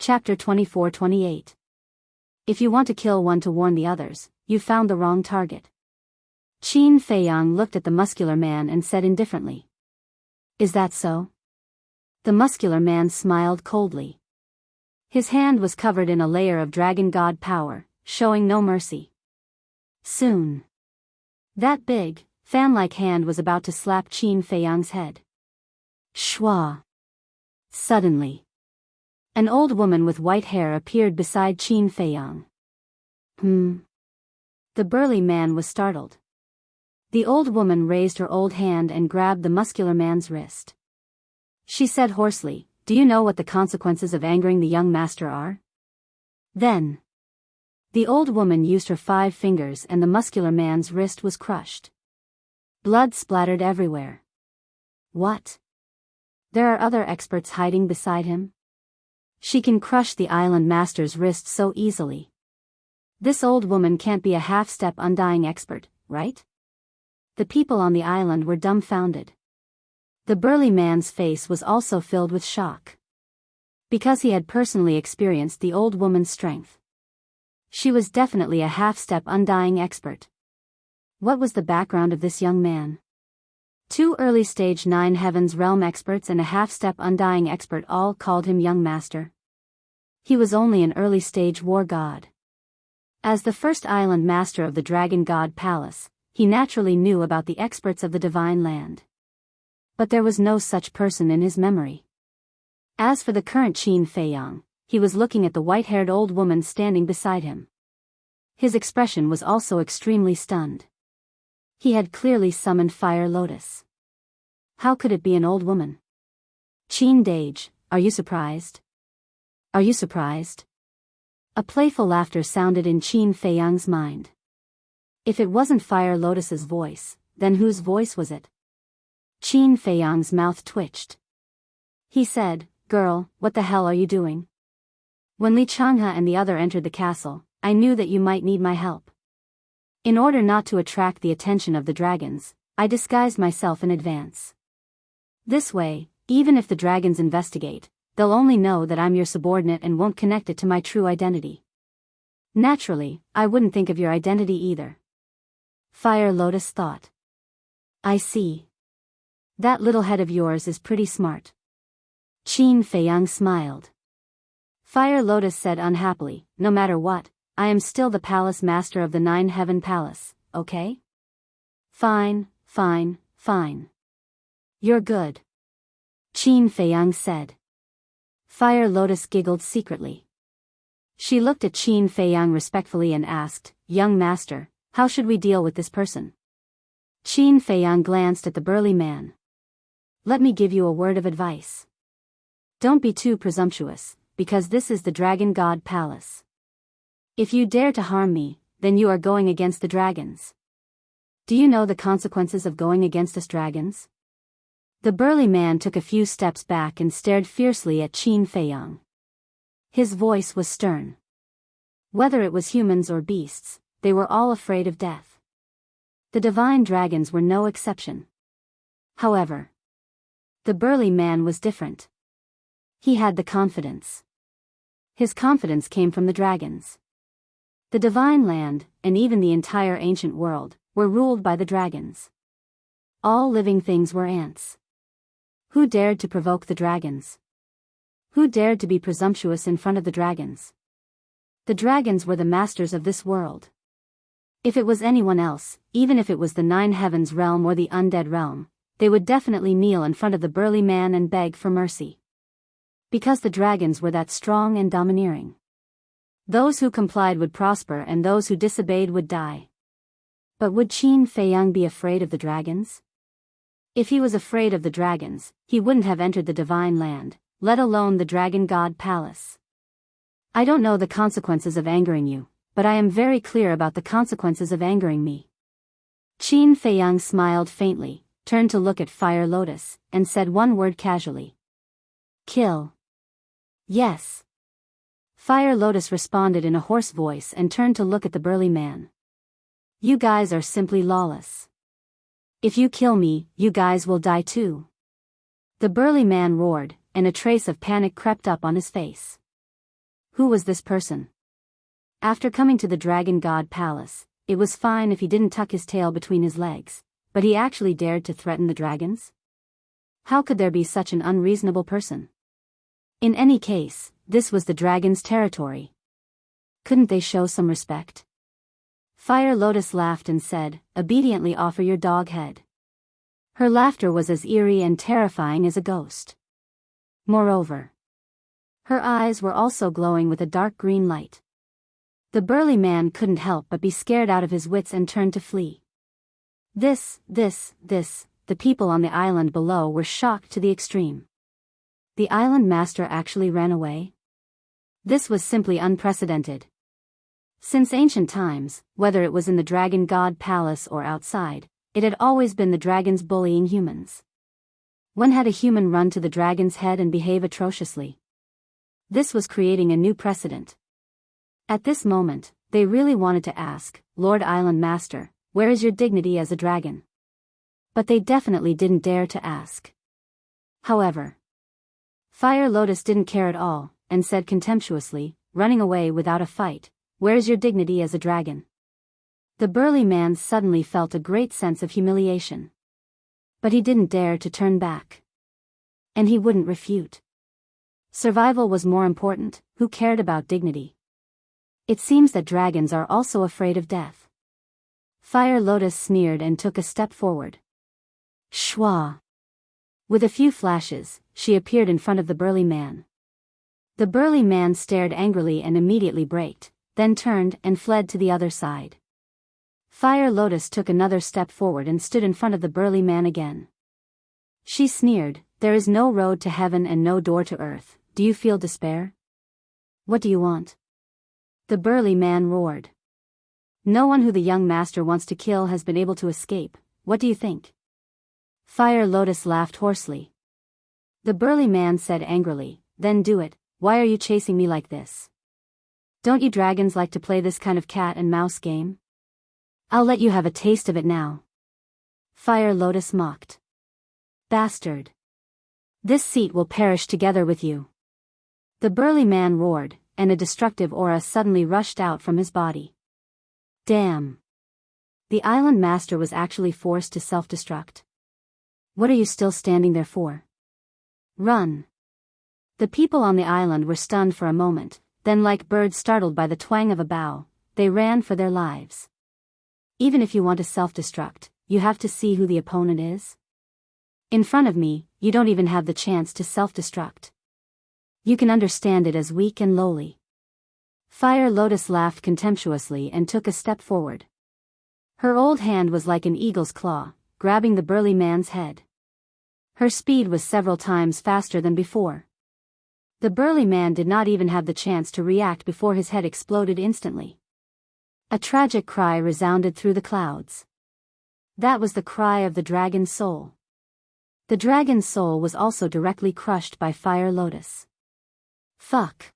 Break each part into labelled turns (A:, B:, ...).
A: Chapter 24-28. If you want to kill one to warn the others, you found the wrong target. Qin Feiyang looked at the muscular man and said indifferently. Is that so? The muscular man smiled coldly. His hand was covered in a layer of dragon god power, showing no mercy. Soon. That big, fan-like hand was about to slap Qin Feiyang's head. Shwa. Suddenly. An old woman with white hair appeared beside Qin Feiyang. The burly man was startled. The old woman raised her old hand and grabbed the muscular man's wrist. She said hoarsely, "Do you know what the consequences of angering the young master are?" Then. The old woman used her 5 fingers and the muscular man's wrist was crushed. Blood splattered everywhere. What? There are other experts hiding beside him? She can crush the island master's wrist so easily. This old woman can't be a half-step undying expert, right? The people on the island were dumbfounded. The burly man's face was also filled with shock. Because he had personally experienced the old woman's strength. She was definitely a half-step undying expert. What was the background of this young man? 2 early-stage 9 Heavens Realm experts and a half-step undying expert all called him young master. He was only an early-stage war god. As the first island master of the Dragon God Palace, he naturally knew about the experts of the Divine Land. But there was no such person in his memory. As for the current Qin Feiyang, he was looking at the white-haired old woman standing beside him. His expression was also extremely stunned. He had clearly summoned Fire Lotus. How could it be an old woman? Qin Dage, are you surprised? Are you surprised? A playful laughter sounded in Qin Feiyang's mind. If it wasn't Fire Lotus's voice, then whose voice was it? Qin Feiyang's mouth twitched. He said, "Girl, what the hell are you doing?" When Li Changhe and the other entered the castle, I knew that you might need my help. In order not to attract the attention of the dragons, I disguised myself in advance. This way, even if the dragons investigate, they'll only know that I'm your subordinate and won't connect it to my true identity. Naturally, I wouldn't think of your identity either. Fire Lotus thought. I see. That little head of yours is pretty smart. Qin Feiyang smiled. Fire Lotus said unhappily, "No matter what, I am still the palace master of the 9 Heaven Palace, okay? Fine, fine, fine. You're good." Qin Feiyang said. Fire Lotus giggled secretly. She looked at Qin Feiyang respectfully and asked, "Young master, how should we deal with this person?" Qin Feiyang glanced at the burly man. "Let me give you a word of advice. Don't be too presumptuous, because this is the Dragon God Palace. If you dare to harm me, then you are going against the dragons. Do you know the consequences of going against us dragons?" The burly man took a few steps back and stared fiercely at Qin Feiyang. His voice was stern. Whether it was humans or beasts, they were all afraid of death. The divine dragons were no exception. However, the burly man was different. He had the confidence. His confidence came from the dragons. The divine land, and even the entire ancient world, were ruled by the dragons. All living things were ants. Who dared to provoke the dragons? Who dared to be presumptuous in front of the dragons? The dragons were the masters of this world. If it was anyone else, even if it was the 9 Heavens realm or the undead realm, they would definitely kneel in front of the burly man and beg for mercy. Because the dragons were that strong and domineering. Those who complied would prosper and those who disobeyed would die. But would Qin Feiyang be afraid of the dragons? If he was afraid of the dragons, he wouldn't have entered the divine land, let alone the Dragon God Palace. I don't know the consequences of angering you, but I am very clear about the consequences of angering me. Qin Feiyang smiled faintly, turned to look at Fire Lotus, and said one word casually. Kill. Yes. Fire Lotus responded in a hoarse voice and turned to look at the burly man. You guys are simply lawless. If you kill me, you guys will die too. The burly man roared, and a trace of panic crept up on his face. Who was this person? After coming to the Dragon God Palace, it was fine if he didn't tuck his tail between his legs, but he actually dared to threaten the dragons? How could there be such an unreasonable person? In any case, this was the dragon's territory. Couldn't they show some respect? Fire Lotus laughed and said, "Obediently offer your dog head." Her laughter was as eerie and terrifying as a ghost. Moreover, her eyes were also glowing with a dark green light. The burly man couldn't help but be scared out of his wits and turned to flee. The people on the island below were shocked to the extreme. The island master actually ran away? This was simply unprecedented. Since ancient times, whether it was in the Dragon God Palace or outside, it had always been the dragons bullying humans. When had a human run to the dragon's head and behave atrociously? This was creating a new precedent. At this moment, they really wanted to ask, "Lord Island Master, where is your dignity as a dragon?" But they definitely didn't dare to ask. However, Fire Lotus didn't care at all, and said contemptuously, running away without a fight, "Where is your dignity as a dragon?" The burly man suddenly felt a great sense of humiliation. But he didn't dare to turn back. And he wouldn't refute. Survival was more important. Who cared about dignity? It seems that dragons are also afraid of death. Fire Lotus sneered and took a step forward. Shwa! With a few flashes, she appeared in front of the burly man. The burly man stared angrily and immediately braked, then turned and fled to the other side. Fire Lotus took another step forward and stood in front of the burly man again. She sneered, "There is no road to heaven and no door to earth. Do you feel despair? What do you want?" The burly man roared. "No one who the young master wants to kill has been able to escape. What do you think?" Fire Lotus laughed hoarsely. The burly man said angrily, "Then do it. Why are you chasing me like this? Don't you dragons like to play this kind of cat and mouse game? I'll let you have a taste of it now." Fire Lotus mocked. "Bastard. This seat will perish together with you." The burly man roared, and a destructive aura suddenly rushed out from his body. Damn. The island master was actually forced to self-destruct. What are you still standing there for? Run. The people on the island were stunned for a moment, then like birds startled by the twang of a bow, they ran for their lives. Even if you want to self-destruct, you have to see who the opponent is. In front of me, you don't even have the chance to self-destruct. You can understand it as weak and lowly. Fire Lotus laughed contemptuously and took a step forward. Her old hand was like an eagle's claw, grabbing the burly man's head. Her speed was several times faster than before. The burly man did not even have the chance to react before his head exploded instantly. A tragic cry resounded through the clouds. That was the cry of the dragon's soul. The dragon's soul was also directly crushed by Fire Lotus. Fuck.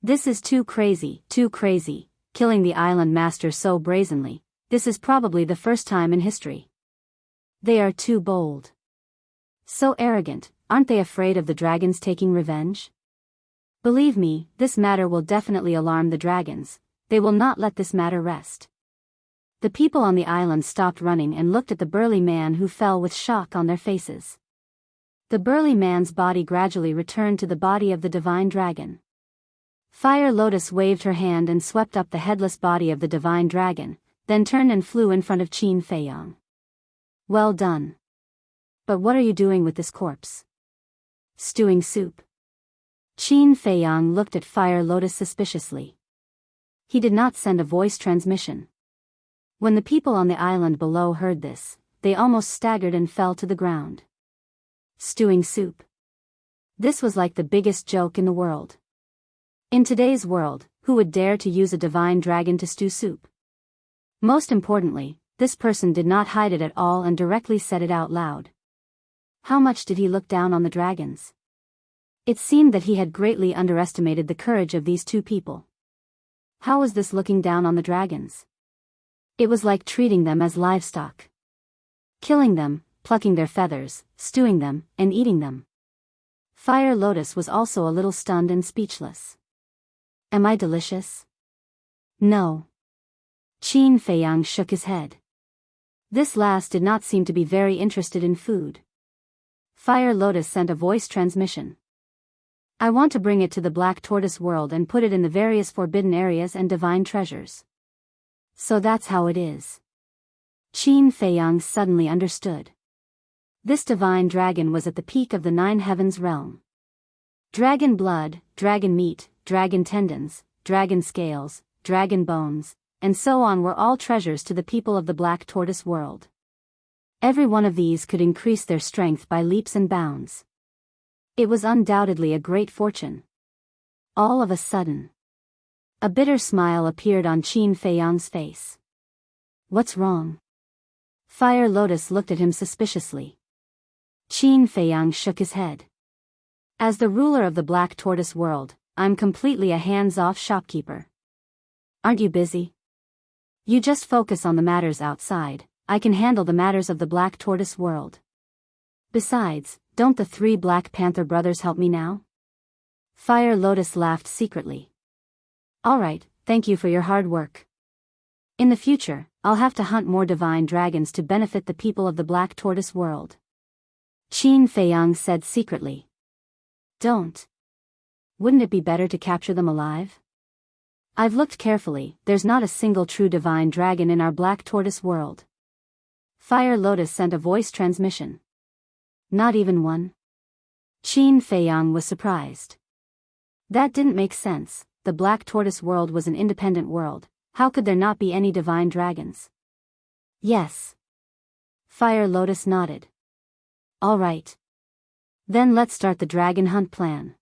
A: This is too crazy, killing the island master so brazenly. This is probably the first time in history. They are too bold. So arrogant. Aren't they afraid of the dragons taking revenge? Believe me, this matter will definitely alarm the dragons. They will not let this matter rest. The people on the island stopped running and looked at the burly man who fell with shock on their faces. The burly man's body gradually returned to the body of the divine dragon. Fire Lotus waved her hand and swept up the headless body of the divine dragon, then turned and flew in front of Qin Feiyang. Well done. But what are you doing with this corpse? Stewing soup. Qin Feiyang looked at Fire Lotus suspiciously. He did not send a voice transmission. When the people on the island below heard this, they almost staggered and fell to the ground. Stewing soup. This was like the biggest joke in the world. In today's world, who would dare to use a divine dragon to stew soup? Most importantly, this person did not hide it at all and directly said it out loud. How much did he look down on the dragons? It seemed that he had greatly underestimated the courage of these two people. How was this looking down on the dragons? It was like treating them as livestock. Killing them, plucking their feathers, stewing them, and eating them. Fire Lotus was also a little stunned and speechless. Am I delicious? No. Qin Feiyang shook his head. This last did not seem to be very interested in food. Fire Lotus sent a voice transmission. I want to bring it to the Black Tortoise world and put it in the various forbidden areas and divine treasures. So that's how it is. Qin Feiyang suddenly understood. This divine dragon was at the peak of the 9 heavens realm. Dragon blood, dragon meat, dragon tendons, dragon scales, dragon bones, and so on were all treasures to the people of the Black Tortoise world. Every one of these could increase their strength by leaps and bounds. It was undoubtedly a great fortune. All of a sudden, a bitter smile appeared on Qin Feiyang's face. What's wrong? Fire Lotus looked at him suspiciously. Qin Feiyang shook his head. As the ruler of the Black Tortoise world, I'm completely a hands-off shopkeeper. Aren't you busy? You just focus on the matters outside. I can handle the matters of the Black Tortoise world. Besides, don't the 3 Black Panther brothers help me now? Fire Lotus laughed secretly. All right, thank you for your hard work. In the future, I'll have to hunt more divine dragons to benefit the people of the Black Tortoise world. Qin Feiyang said secretly. Don't. Wouldn't it be better to capture them alive? I've looked carefully, there's not a single true divine dragon in our Black Tortoise world. Fire Lotus sent a voice transmission. Not even one? Qin Feiyang was surprised. That didn't make sense. The Black Tortoise world was an independent world. How could there not be any divine dragons? Yes. Fire Lotus nodded. All right. Then let's start the dragon hunt plan.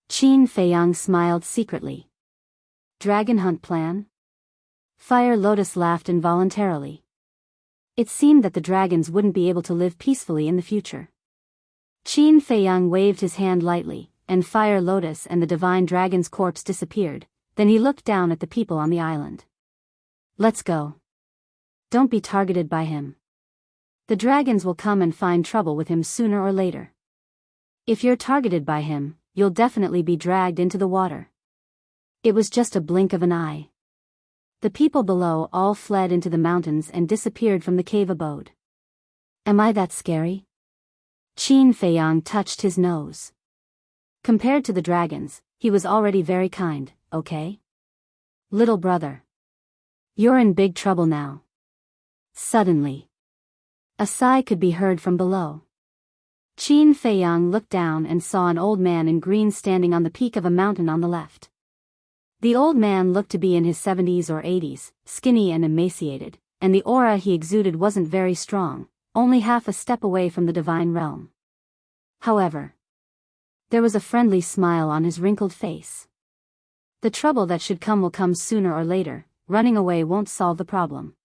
A: Qin Feiyang smiled secretly. Dragon hunt plan? Fire Lotus laughed involuntarily. It seemed that the dragons wouldn't be able to live peacefully in the future. Qin Feiyang waved his hand lightly, and Fire Lotus and the divine dragon's corpse disappeared. Then he looked down at the people on the island. Let's go. Don't be targeted by him. The dragons will come and find trouble with him sooner or later. If you're targeted by him, you'll definitely be dragged into the water. It was just a blink of an eye. The people below all fled into the mountains and disappeared from the cave abode. Am I that scary? Qin Feiyang touched his nose. Compared to the dragons, he was already very kind, okay? Little brother. You're in big trouble now. Suddenly, a sigh could be heard from below. Qin Feiyang looked down and saw an old man in green standing on the peak of a mountain on the left. The old man looked to be in his 70s or 80s, skinny and emaciated, and the aura he exuded wasn't very strong, only half a step away from the divine realm. However, there was a friendly smile on his wrinkled face. The trouble that should come will come sooner or later, running away won't solve the problem.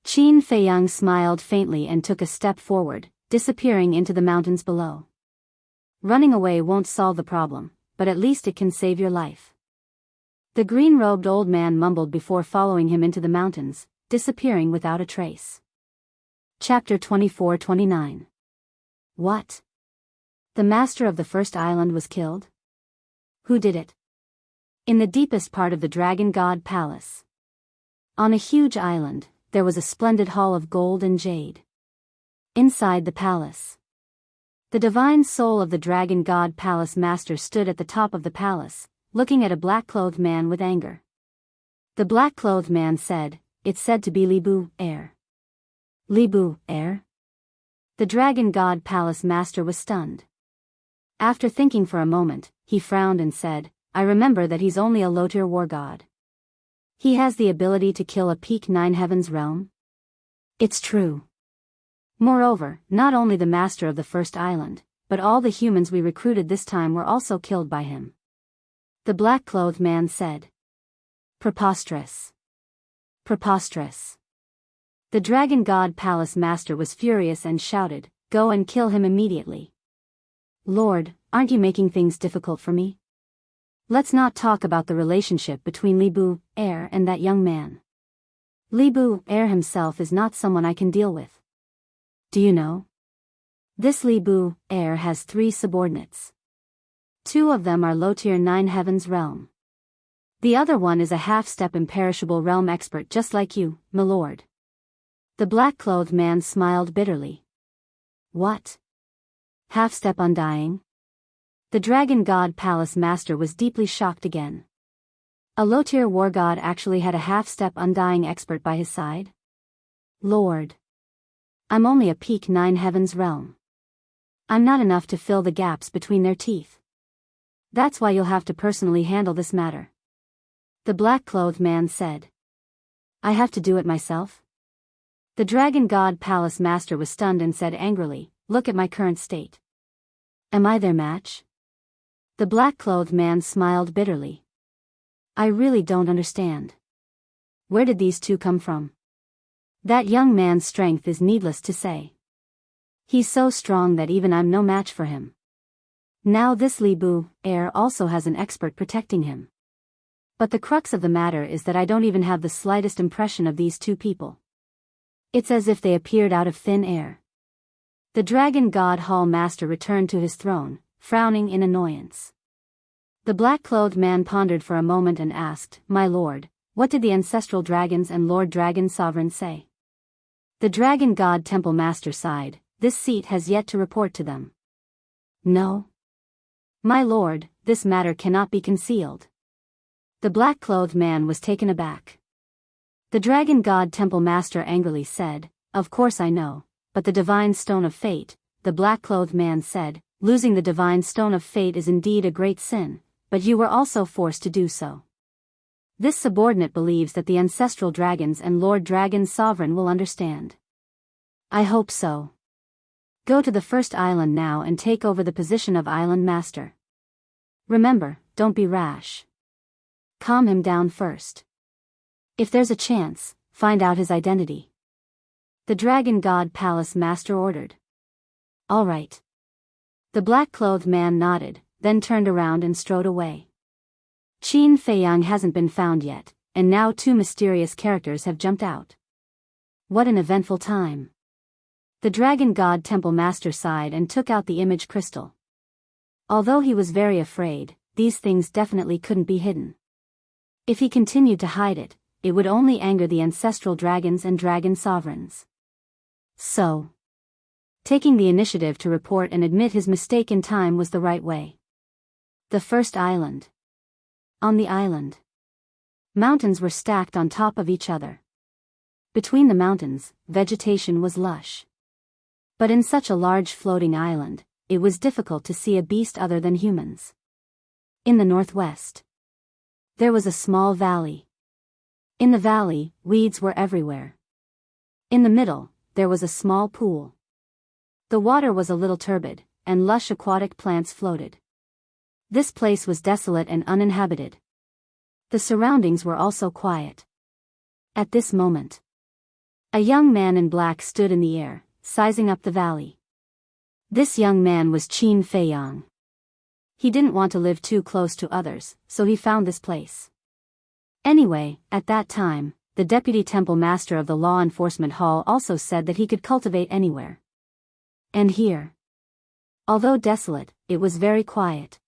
A: Qin Feiyang smiled faintly and took a step forward, disappearing into the mountains below. Running away won't solve the problem, but at least it can save your life. The green-robed old man mumbled before following him into the mountains, disappearing without a trace. Chapter 24-29. What? The master of the first island was killed? Who did it? In the deepest part of the Dragon God Palace. On a huge island, there was a splendid hall of gold and jade. Inside the palace, the divine soul of the Dragon God Palace master stood at the top of the palace, looking at a black-clothed man with anger. The black-clothed man said, "It's said to be Libu, heir." Libu, heir? The Dragon God Palace master was stunned. After thinking for a moment, he frowned and said, "I remember that he's only a low-tier war god. He has the ability to kill a peak 9 heavens realm?" It's true. Moreover, not only the master of the first island, but all the humans we recruited this time were also killed by him. The black-clothed man said. Preposterous. Preposterous. The Dragon God Palace master was furious and shouted, "Go and kill him immediately." Lord, aren't you making things difficult for me? Let's not talk about the relationship between Libu, heir, and that young man. Libu, heir himself is not someone I can deal with. Do you know? This Libu, heir has 3 subordinates. 2 of them are low-tier 9 heavens realm. The other one is a half-step imperishable realm expert just like you, my lord. The black-clothed man smiled bitterly. What? Half-step undying? The dragon god palace master was deeply shocked again. A low-tier war god actually had a half-step undying expert by his side? Lord. I'm only a peak 9 heavens realm. I'm not enough to fill the gaps between their teeth. That's why you'll have to personally handle this matter. The black-clothed man said. I have to do it myself? The dragon god palace master was stunned and said angrily, look at my current state. Am I their match? The black-clothed man smiled bitterly. I really don't understand. Where did these two come from? That young man's strength is needless to say. He's so strong that even I'm no match for him. Now this Li Bu, heir also has an expert protecting him. But the crux of the matter is that I don't even have the slightest impression of these two people. It's as if they appeared out of thin air. The dragon god hall master returned to his throne, frowning in annoyance. The black-clothed man pondered for a moment and asked, my lord, what did the ancestral dragons and lord dragon sovereign say? The dragon god temple master sighed, this seat has yet to report to them. No. My lord, this matter cannot be concealed. The black-clothed man was taken aback. The dragon god temple master angrily said, of course I know, but the divine stone of fate, the black-clothed man said, losing the divine stone of fate is indeed a great sin, but you were also forced to do so. This subordinate believes that the ancestral dragons and lord dragon sovereign will understand. I hope so. Go to the first island now and take over the position of island master. Remember, don't be rash. Calm him down first. If there's a chance, find out his identity. The dragon god palace master ordered. All right. The black-clothed man nodded, then turned around and strode away. Qin Feiyang hasn't been found yet, and now 2 mysterious characters have jumped out. What an eventful time. The dragon god temple master sighed and took out the image crystal. Although he was very afraid, these things definitely couldn't be hidden. If he continued to hide it, it would only anger the ancestral dragons and dragon sovereigns. So, taking the initiative to report and admit his mistake in time was the right way. The first island. On the island, mountains were stacked on top of each other. Between the mountains, vegetation was lush. But in such a large floating island, it was difficult to see a beast other than humans. In the northwest, there was a small valley. In the valley, weeds were everywhere. In the middle, there was a small pool. The water was a little turbid, and lush aquatic plants floated. This place was desolate and uninhabited. The surroundings were also quiet. At this moment, a young man in black stood in the air, sizing up the valley. This young man was Qin Feiyang. He didn't want to live too close to others, so he found this place. Anyway, at that time, the deputy temple master of the law enforcement hall also said that he could cultivate anywhere. And here, although desolate, it was very quiet.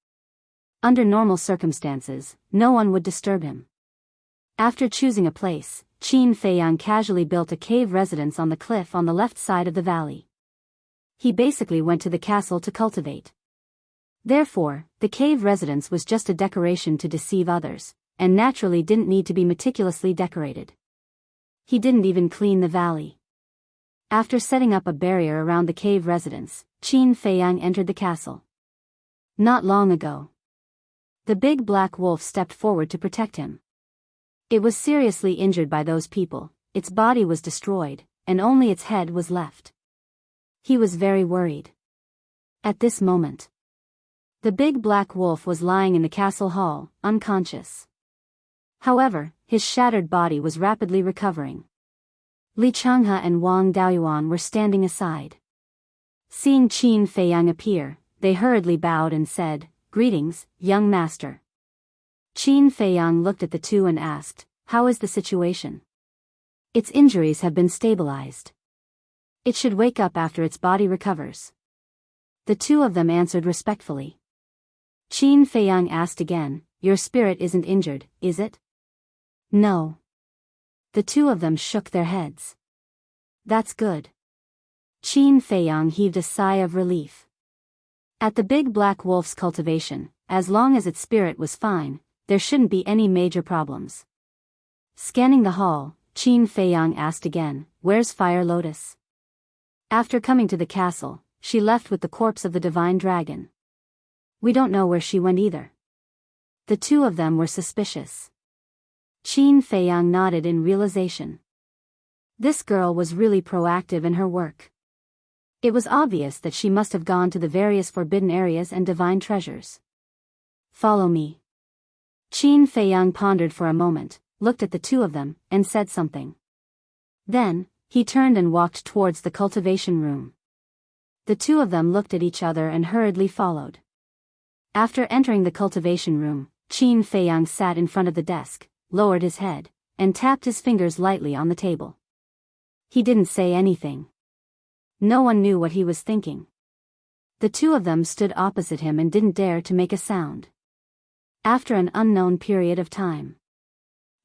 A: Under normal circumstances, no one would disturb him. After choosing a place, Qin Feiyang casually built a cave residence on the cliff on the left side of the valley. He basically went to the castle to cultivate. Therefore, the cave residence was just a decoration to deceive others, and naturally didn't need to be meticulously decorated. He didn't even clean the valley. After setting up a barrier around the cave residence, Qin Feiyang entered the castle. Not long ago, the big black wolf stepped forward to protect him. It was seriously injured by those people, its body was destroyed, and only its head was left. He was very worried. At this moment, the big black wolf was lying in the castle hall, unconscious. However, his shattered body was rapidly recovering. Li Changhe and Wang Daoyuan were standing aside. Seeing Qin Feiyang appear, they hurriedly bowed and said, "Greetings, young master." Qin Feiyang looked at the two and asked, "How is the situation?" "Its injuries have been stabilized. It should wake up after its body recovers." The two of them answered respectfully. Qin Feiyang asked again, your spirit isn't injured, is it? No. The two of them shook their heads. That's good. Qin Feiyang heaved a sigh of relief. At the big black wolf's cultivation, as long as its spirit was fine, there shouldn't be any major problems. Scanning the hall, Qin Feiyang asked again, "Where's Fire Lotus?" After coming to the castle, she left with the corpse of the divine dragon. We don't know where she went either. The two of them were suspicious. Qin Feiyang nodded in realization. This girl was really proactive in her work. It was obvious that she must have gone to the various forbidden areas and divine treasures. Follow me. Qin Feiyang pondered for a moment, looked at the two of them, and said something. Then, he turned and walked towards the cultivation room. The two of them looked at each other and hurriedly followed. After entering the cultivation room, Qin Feiyang sat in front of the desk, lowered his head, and tapped his fingers lightly on the table. He didn't say anything. No one knew what he was thinking. The two of them stood opposite him and didn't dare to make a sound. After an unknown period of time,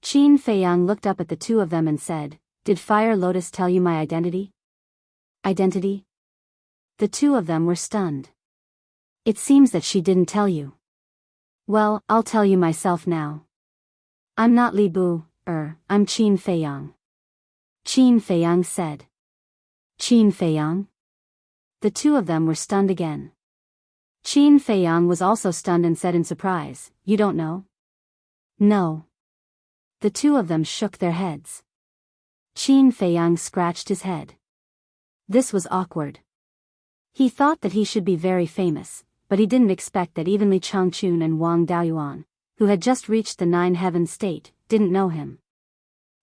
A: Qin Feiyang looked up at the two of them and said, "Did Fire Lotus tell you my identity?" Identity? The two of them were stunned. It seems that she didn't tell you. Well, I'll tell you myself now. I'm not Li Bu, I'm Qin Feiyang. Qin Feiyang said. Qin Feiyang? The two of them were stunned again. Qin Feiyang was also stunned and said in surprise, "You don't know?" No. The two of them shook their heads. Qin Feiyang scratched his head. This was awkward. He thought that he should be very famous, but he didn't expect that even Li Changchun and Wang Daoyuan, who had just reached the Nine-Heaven state, didn't know him.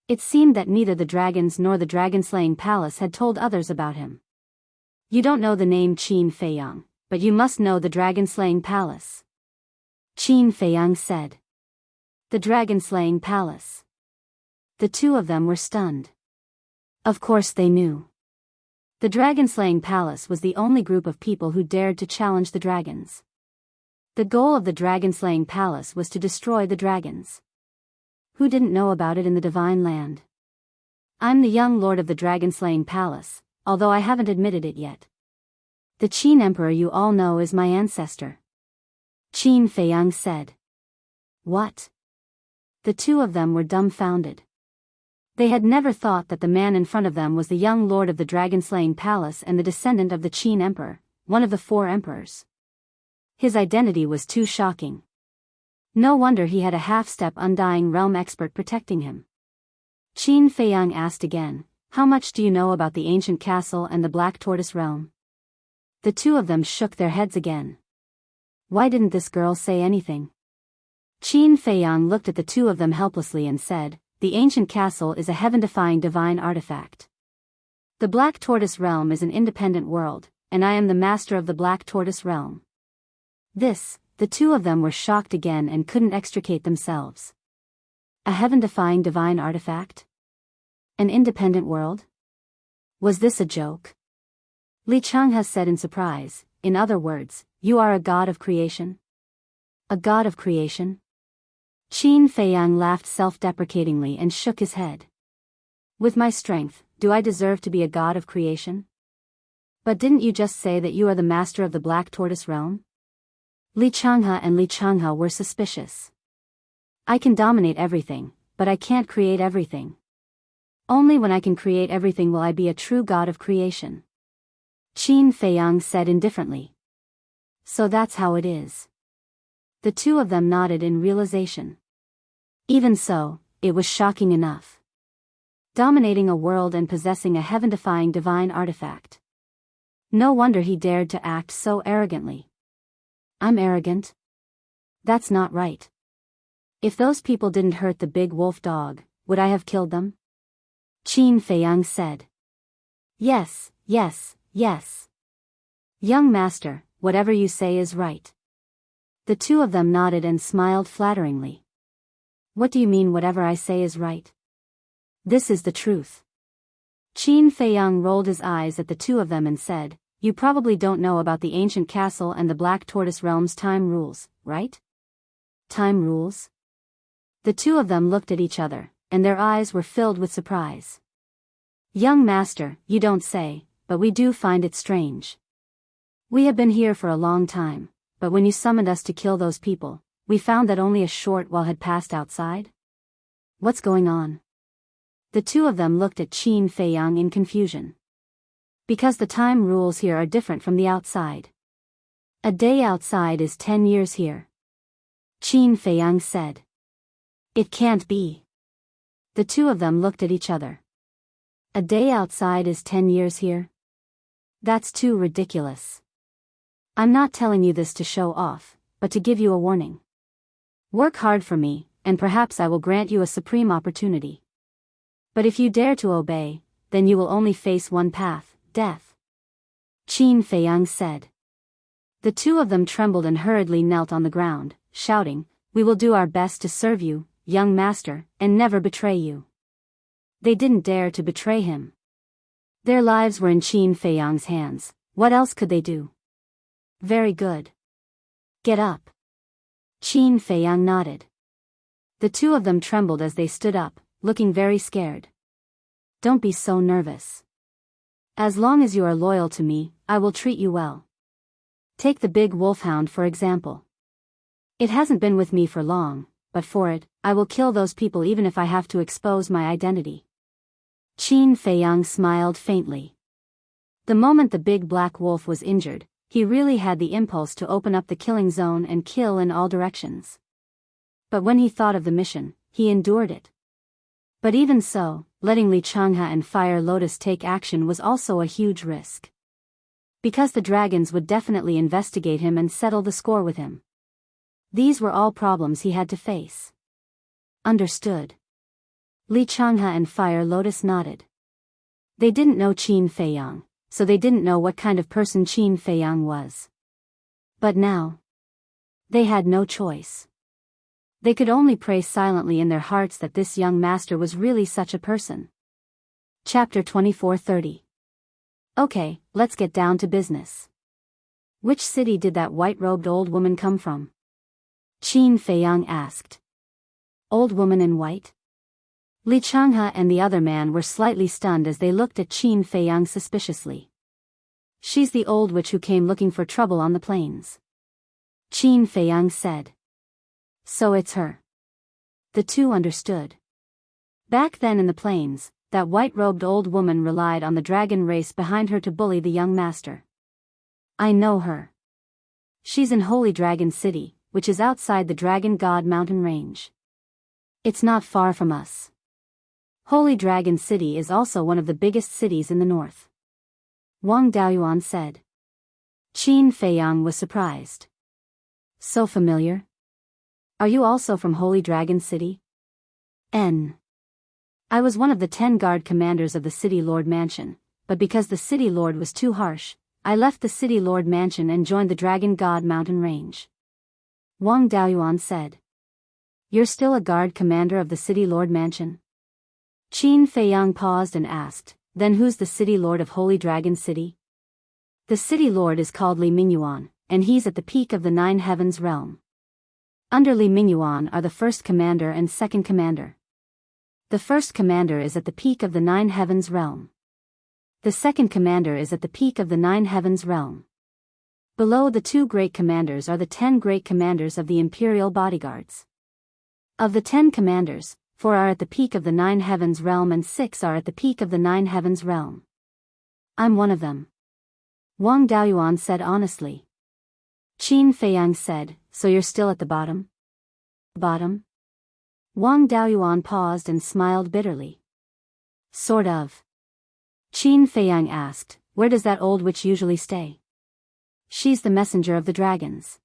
A: It seemed that neither the dragons nor the dragon-slaying palace had told others about him. You don't know the name Qin Feiyang, but you must know the dragon-slaying palace. Qin Feiyang said. The dragon-slaying palace. The two of them were stunned. Of course they knew. The dragon-slaying palace was the only group of people who dared to challenge the dragons. The goal of the dragon-slaying palace was to destroy the dragons. Who didn't know about it in the divine land? I'm the young lord of the dragon-slaying palace, although I haven't admitted it yet. The Qin Emperor you all know is my ancestor. Qin Feiyang said. What? The two of them were dumbfounded. They had never thought that the man in front of them was the young lord of the dragon-slaying palace and the descendant of the Qin Emperor, one of the four emperors. His identity was too shocking. No wonder he had a half-step Undying Realm expert protecting him. Qin Feiyang asked again, "How much do you know about the ancient castle and the Black Tortoise Realm?" The two of them shook their heads again. Why didn't this girl say anything? Qin Feiyang looked at the two of them helplessly and said, "The ancient castle is a heaven-defying divine artifact. The Black Tortoise Realm is an independent world, and I am the master of the Black Tortoise Realm." The two of them were shocked again and couldn't extricate themselves. A heaven-defying divine artifact? An independent world? Was this a joke? Li Changhe said in surprise, "In other words, you are a god of creation?" A god of creation? Qin Feiyang laughed self-deprecatingly and shook his head. With my strength, do I deserve to be a god of creation? But didn't you just say that you are the master of the Black Tortoise Realm? Li Changhe were suspicious. I can dominate everything, but I can't create everything. Only when I can create everything will I be a true god of creation. Qin Feiyang said indifferently. So that's how it is. The two of them nodded in realization. Even so, it was shocking enough. Dominating a world and possessing a heaven-defying divine artifact. No wonder he dared to act so arrogantly. I'm arrogant? That's not right. If those people didn't hurt the big wolf dog, would I have killed them? Qin Feiyang said. Yes. Young master, whatever you say is right. The two of them nodded and smiled flatteringly. What do you mean whatever I say is right? This is the truth. Qin Feiyang rolled his eyes at the two of them and said, "You probably don't know about the ancient castle and the Black Tortoise Realm's time rules, right?" Time rules? The two of them looked at each other, and their eyes were filled with surprise. Young master, you don't say, but we do find it strange. We have been here for a long time, but when you summoned us to kill those people, we found that only a short while had passed outside? What's going on? The two of them looked at Qin Feiyang in confusion. Because the time rules here are different from the outside. A day outside is 10 years here. Qin Feiyang said. It can't be. The two of them looked at each other. A day outside is 10 years here? That's too ridiculous. I'm not telling you this to show off, but to give you a warning. Work hard for me, and perhaps I will grant you a supreme opportunity. But if you dare to obey, then you will only face one path, death. Qin Feiyang said. The two of them trembled and hurriedly knelt on the ground, shouting, We will do our best to serve you, young master, and never betray you. They didn't dare to betray him. Their lives were in Qin Feiyang's hands. What else could they do? Very good. Get up. Qin Feiyang nodded. The two of them trembled as they stood up, looking very scared. Don't be so nervous. As long as you are loyal to me, I will treat you well. Take the big wolfhound for example. It hasn't been with me for long, but for it, I will kill those people even if I have to expose my identity. Qin Feiyang smiled faintly. The moment the big black wolf was injured, he really had the impulse to open up the killing zone and kill in all directions. But when he thought of the mission, he endured it. But even so, letting Li Changhe and Fire Lotus take action was also a huge risk. Because the dragons would definitely investigate him and settle the score with him. These were all problems he had to face. Understood. Li Changhe and Fire Lotus nodded. They didn't know Qin Feiyang, so they didn't know what kind of person Qin Feiyang was. But now, they had no choice. They could only pray silently in their hearts that this young master was really such a person. Chapter 24:30. Okay, let's get down to business. Which city did that white-robed old woman come from? Qin Feiyang asked. Old woman in white? Li Changhe and the other man were slightly stunned as they looked at Qin Feiyang suspiciously. She's the old witch who came looking for trouble on the plains. Qin Feiyang said. So it's her. The two understood. Back then in the plains, that white-robed old woman relied on the dragon race behind her to bully the young master. I know her. She's in Holy Dragon City, which is outside the Dragon God mountain range. It's not far from us. Holy Dragon City is also one of the biggest cities in the north. Wang Daoyuan said. Qin Feiyang was surprised. So familiar? Are you also from Holy Dragon City? I was one of the 10 guard commanders of the City Lord Mansion, but because the City Lord was too harsh, I left the City Lord Mansion and joined the Dragon God mountain range. Wang Daoyuan said. You're still a guard commander of the City Lord Mansion? Qin Feiyang paused and asked, Then who's the City Lord of Holy Dragon City? The City Lord is called Li Mingyuan, and he's at the peak of the 9 Heavens realm. Under Li Mingyuan are the first commander and second commander. The first commander is at the peak of the 9 Heavens realm. The second commander is at the peak of the 9 Heavens realm. Below the 2 great commanders are the 10 great commanders of the Imperial bodyguards. Of the 10 commanders, 4 are at the peak of the 9 Heavens realm and 6 are at the peak of the 9 Heavens realm. I'm one of them. Wang Daoyuan said honestly. Qin Feiyang said, So you're still at the bottom? Bottom? Wang Daoyuan paused and smiled bitterly. Sort of. Qin Feiyang asked, Where does that old witch usually stay? She's the messenger of the dragons.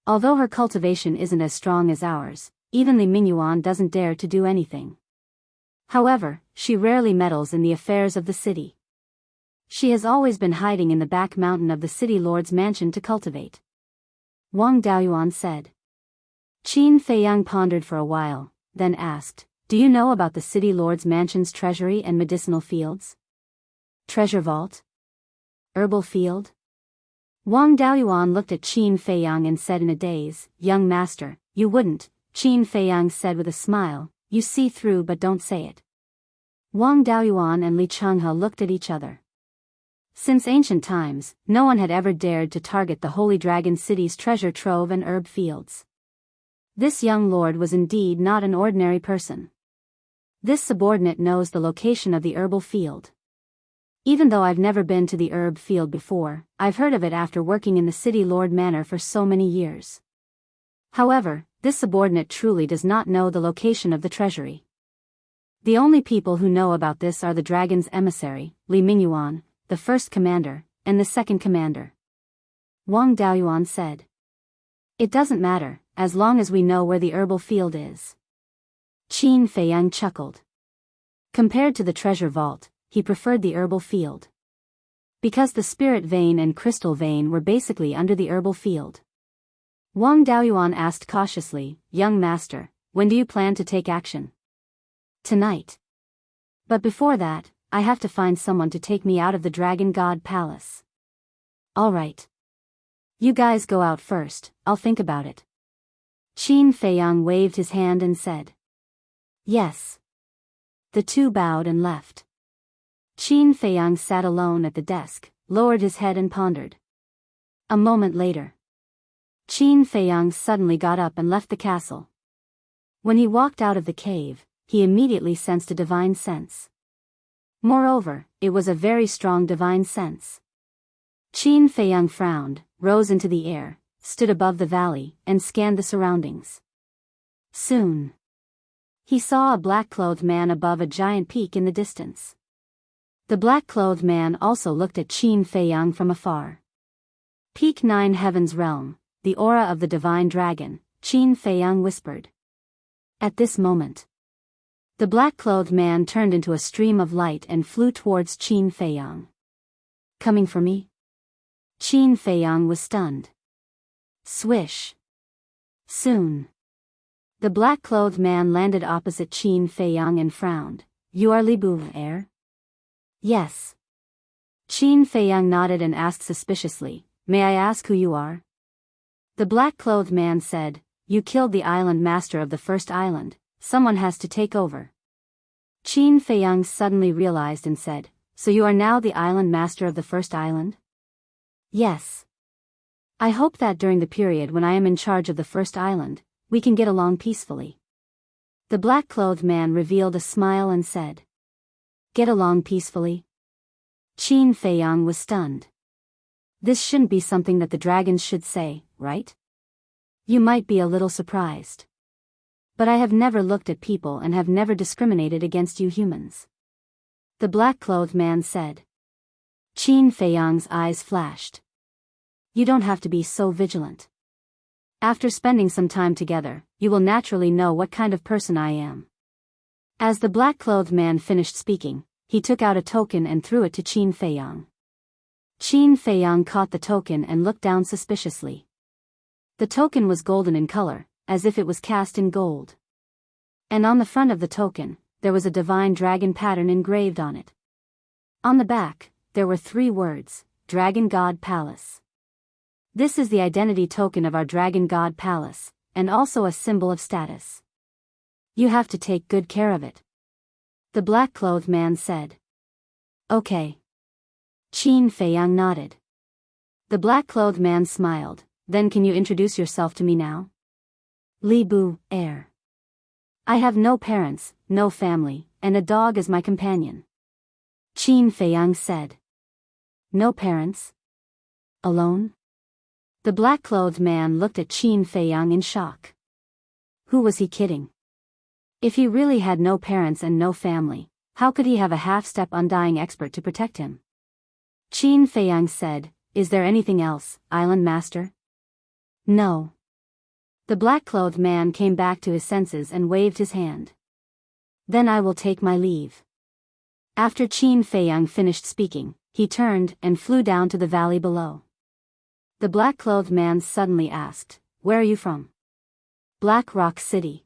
A: Although her cultivation isn't as strong as ours, even Li Mingyuan doesn't dare to do anything. However, she rarely meddles in the affairs of the city. She has always been hiding in the back mountain of the City Lord's mansion to cultivate. Wang Daoyuan said. Qin Feiyang pondered for a while, then asked, Do you know about the City Lord's mansion's treasury and medicinal fields? Treasure vault? Herbal field? Wang Daoyuan looked at Qin Feiyang and said in a daze, Young master, You wouldn't, Qin Feiyang said with a smile, you see through but don't say it. Wang Daoyuan and Li Chenghe looked at each other. Since ancient times, no one had ever dared to target the Holy Dragon City's treasure trove and herb fields. This young lord was indeed not an ordinary person. This subordinate knows the location of the herbal field. Even though I've never been to the herb field before, I've heard of it after working in the city lord manor for so many years. However, this subordinate truly does not know the location of the treasury. The only people who know about this are the dragon's emissary, Li Mingyuan, the first commander, and the second commander. Wang Daoyuan said. It doesn't matter, as long as we know where the herbal field is. Qin Feiyang chuckled. Compared to the treasure vault, he preferred the herbal field. Because the spirit vein and crystal vein were basically under the herbal field. Wang Daoyuan asked cautiously, Young master, when do you plan to take action? Tonight. But before that, I have to find someone to take me out of the Dragon God Palace. All right. You guys go out first, I'll think about it. Qin Feiyang waved his hand and said. Yes. The two bowed and left. Qin Feiyang sat alone at the desk, lowered his head and pondered. A moment later. Qin Feiyang suddenly got up and left the castle. When he walked out of the cave, he immediately sensed a divine sense. Moreover, it was a very strong divine sense. Qin Feiyang frowned, rose into the air, stood above the valley, and scanned the surroundings. Soon. He saw a black-clothed man above a giant peak in the distance. The black-clothed man also looked at Qin Feiyang from afar. Peak 9 Heaven's Realm, the aura of the divine dragon, Qin Feiyang whispered. At this moment, the black-clothed man turned into a stream of light and flew towards Qin Feiyang. Coming for me? Qin Feiyang was stunned. Swish. Soon. The black-clothed man landed opposite Qin Feiyang and frowned. You are Li Bu heir? Yes. Qin Feiyang nodded and asked suspiciously, May I ask who you are? The black-clothed man said, You killed the island master of the first island, someone has to take over. Qin Feiyang suddenly realized and said, So you are now the island master of the first island? Yes. I hope that during the period when I am in charge of the first island, we can get along peacefully. The black-clothed man revealed a smile and said, Get along peacefully? Qin Feiyang was stunned. This shouldn't be something that the dragons should say, right? You might be a little surprised. But I have never looked at people and have never discriminated against you humans. The black-clothed man said. Qin Feiyang's eyes flashed. You don't have to be so vigilant. After spending some time together, you will naturally know what kind of person I am. As the black-clothed man finished speaking, he took out a token and threw it to Qin Feiyang. Qin Feiyang caught the token and looked down suspiciously. The token was golden in color, as if it was cast in gold. And on the front of the token, there was a divine dragon pattern engraved on it. On the back, there were 3 words, Dragon God Palace. This is the identity token of our Dragon God Palace, and also a symbol of status. You have to take good care of it. The black-clothed man said. Okay. Qin Feiyang nodded. The black-clothed man smiled, Then can you introduce yourself to me now? Li Bu, heir. I have no parents, no family, and a dog as my companion. Qin Feiyang said. No parents? Alone? The black-clothed man looked at Qin Feiyang in shock. Who was he kidding? If he really had no parents and no family, how could he have a half-step undying expert to protect him? Qin Feiyang said, Is there anything else, Island Master? No. The black-clothed man came back to his senses and waved his hand. Then I will take my leave. After Qin Feiyang finished speaking, he turned and flew down to the valley below. The black-clothed man suddenly asked, Where are you from? Black Rock City.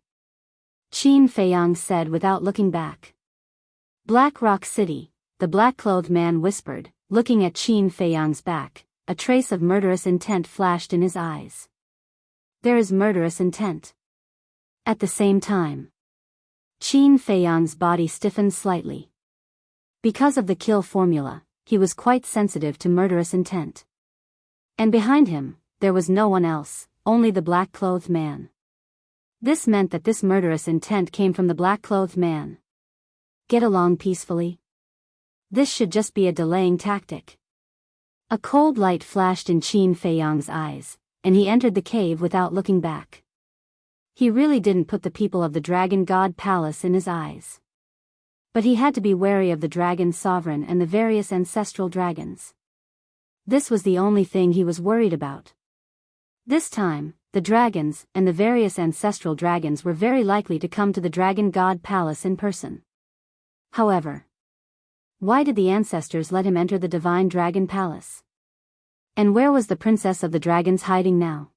A: Qin Feiyang said without looking back. Black Rock City, the black-clothed man whispered, looking at Qin Feiyang's back. A trace of murderous intent flashed in his eyes. There is murderous intent. At the same time, Qin Feiyang's body stiffened slightly. Because of the kill formula, he was quite sensitive to murderous intent. And behind him, there was no one else, only the black-clothed man. This meant that this murderous intent came from the black-clothed man. Get along peacefully? This should just be a delaying tactic. A cold light flashed in Qin Feiyang's eyes, and he entered the cave without looking back. He really didn't put the people of the Dragon God Palace in his eyes. But he had to be wary of the Dragon Sovereign and the various ancestral dragons. This was the only thing he was worried about. This time, the dragons and the various ancestral dragons were very likely to come to the Dragon God Palace in person. However, why did the ancestors let him enter the Divine Dragon Palace? And where was the Princess of the Dragons hiding now?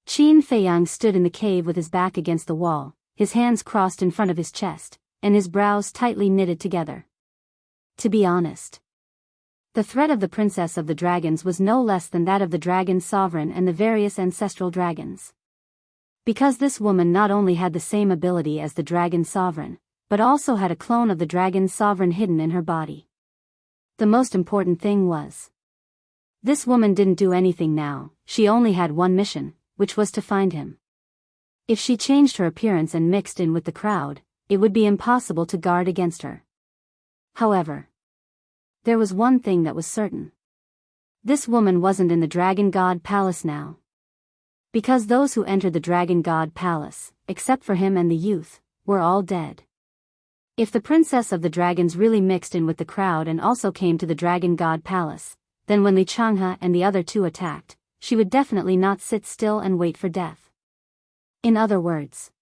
A: Qin Feiyang stood in the cave with his back against the wall, his hands crossed in front of his chest, and his brows tightly knitted together. To be honest, the threat of the Princess of the Dragons was no less than that of the Dragon Sovereign and the various ancestral dragons. Because this woman not only had the same ability as the Dragon Sovereign, but also had a clone of the Dragon Sovereign hidden in her body. The most important thing was, this woman didn't do anything now, she only had one mission, which was to find him. If she changed her appearance and mixed in with the crowd, it would be impossible to guard against her. However, there was one thing that was certain. This woman wasn't in the Dragon God Palace now. Because those who entered the Dragon God Palace, except for him and the youth, were all dead. If the Princess of the Dragons really mixed in with the crowd and also came to the Dragon God Palace, then when Li Changhe and the other two attacked, she would definitely not sit still and wait for death. In other words,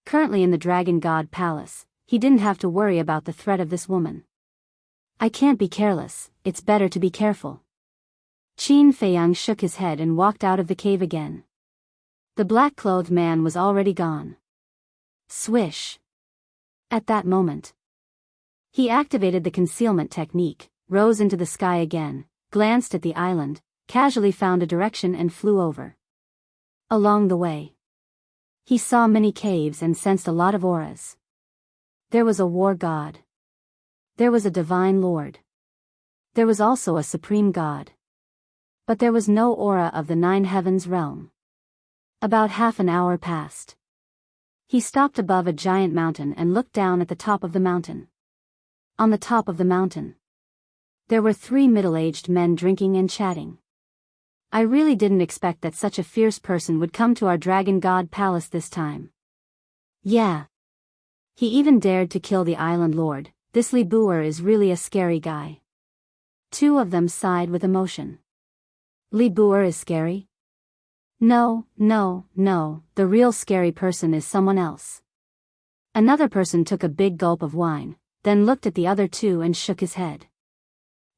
A: currently in the Dragon God Palace, he didn't have to worry about the threat of this woman. I can't be careless, it's better to be careful. Qin Feiyang shook his head and walked out of the cave again. The black-clothed man was already gone. Swish. At that moment, he activated the concealment technique, rose into the sky again, glanced at the island, casually found a direction and flew over. Along the way, he saw many caves and sensed a lot of auras. There was a war god. There was a divine lord. There was also a supreme god. But there was no aura of the Nine Heavens realm. About half an hour passed. He stopped above a giant mountain and looked down at the top of the mountain. On the top of the mountain, there were 3 middle-aged men drinking and chatting. I really didn't expect that such a fierce person would come to our Dragon God Palace this time. Yeah. He even dared to kill the island lord. This Li Buer is really a scary guy. 2 of them sighed with emotion. Li Buer is scary? No, the real scary person is someone else. Another person took a big gulp of wine, then looked at the other 2 and shook his head.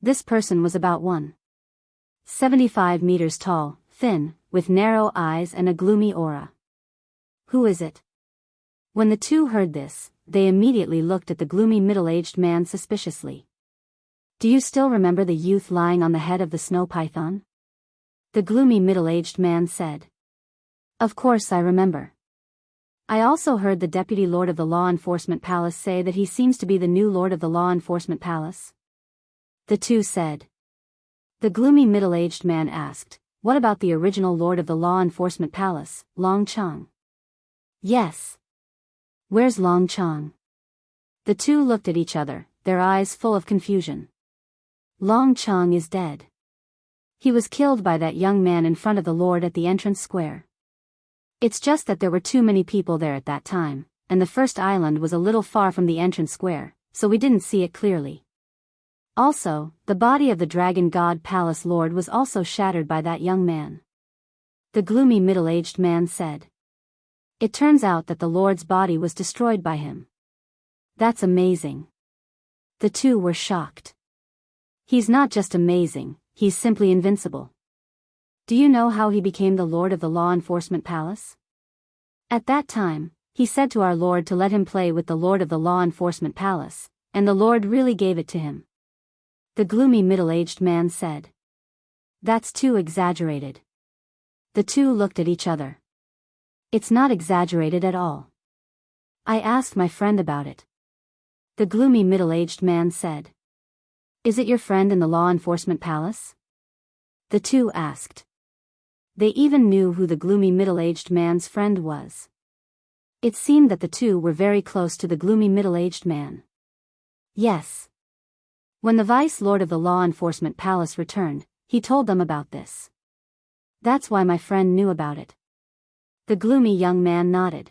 A: This person was about 1.75 meters tall, thin, with narrow eyes and a gloomy aura. Who is it? When the 2 heard this, they immediately looked at the gloomy middle-aged man suspiciously. Do you still remember the youth lying on the head of the snow python? The gloomy middle-aged man said. Of course I remember. I also heard the deputy lord of the law enforcement palace say that he seems to be the new lord of the law enforcement palace. The 2 said. The gloomy middle-aged man asked, what about the original lord of the law enforcement palace, Long Chong? Yes. Where's Long Chong? The 2 looked at each other, their eyes full of confusion. Long Chong is dead. He was killed by that young man in front of the Lord at the entrance square. It's just that there were too many people there at that time, and the first island was a little far from the entrance square, so we didn't see it clearly. Also, the body of the Dragon God Palace Lord was also shattered by that young man. The gloomy middle-aged man said. It turns out that the Lord's body was destroyed by him. That's amazing. The 2 were shocked. He's not just amazing, he's simply invincible. Do you know how he became the Lord of the Law Enforcement Palace? At that time, he said to our Lord to let him play with the Lord of the Law Enforcement Palace, and the Lord really gave it to him. The gloomy middle-aged man said. That's too exaggerated. The 2 looked at each other. It's not exaggerated at all. I asked my friend about it. The gloomy middle-aged man said. Is it your friend in the law enforcement palace? The two asked. They even knew who the gloomy middle-aged man's friend was. It seemed that the two were very close to the gloomy middle-aged man. Yes. When the vice lord of the law enforcement palace returned, he told them about this. That's why my friend knew about it. The gloomy young man nodded.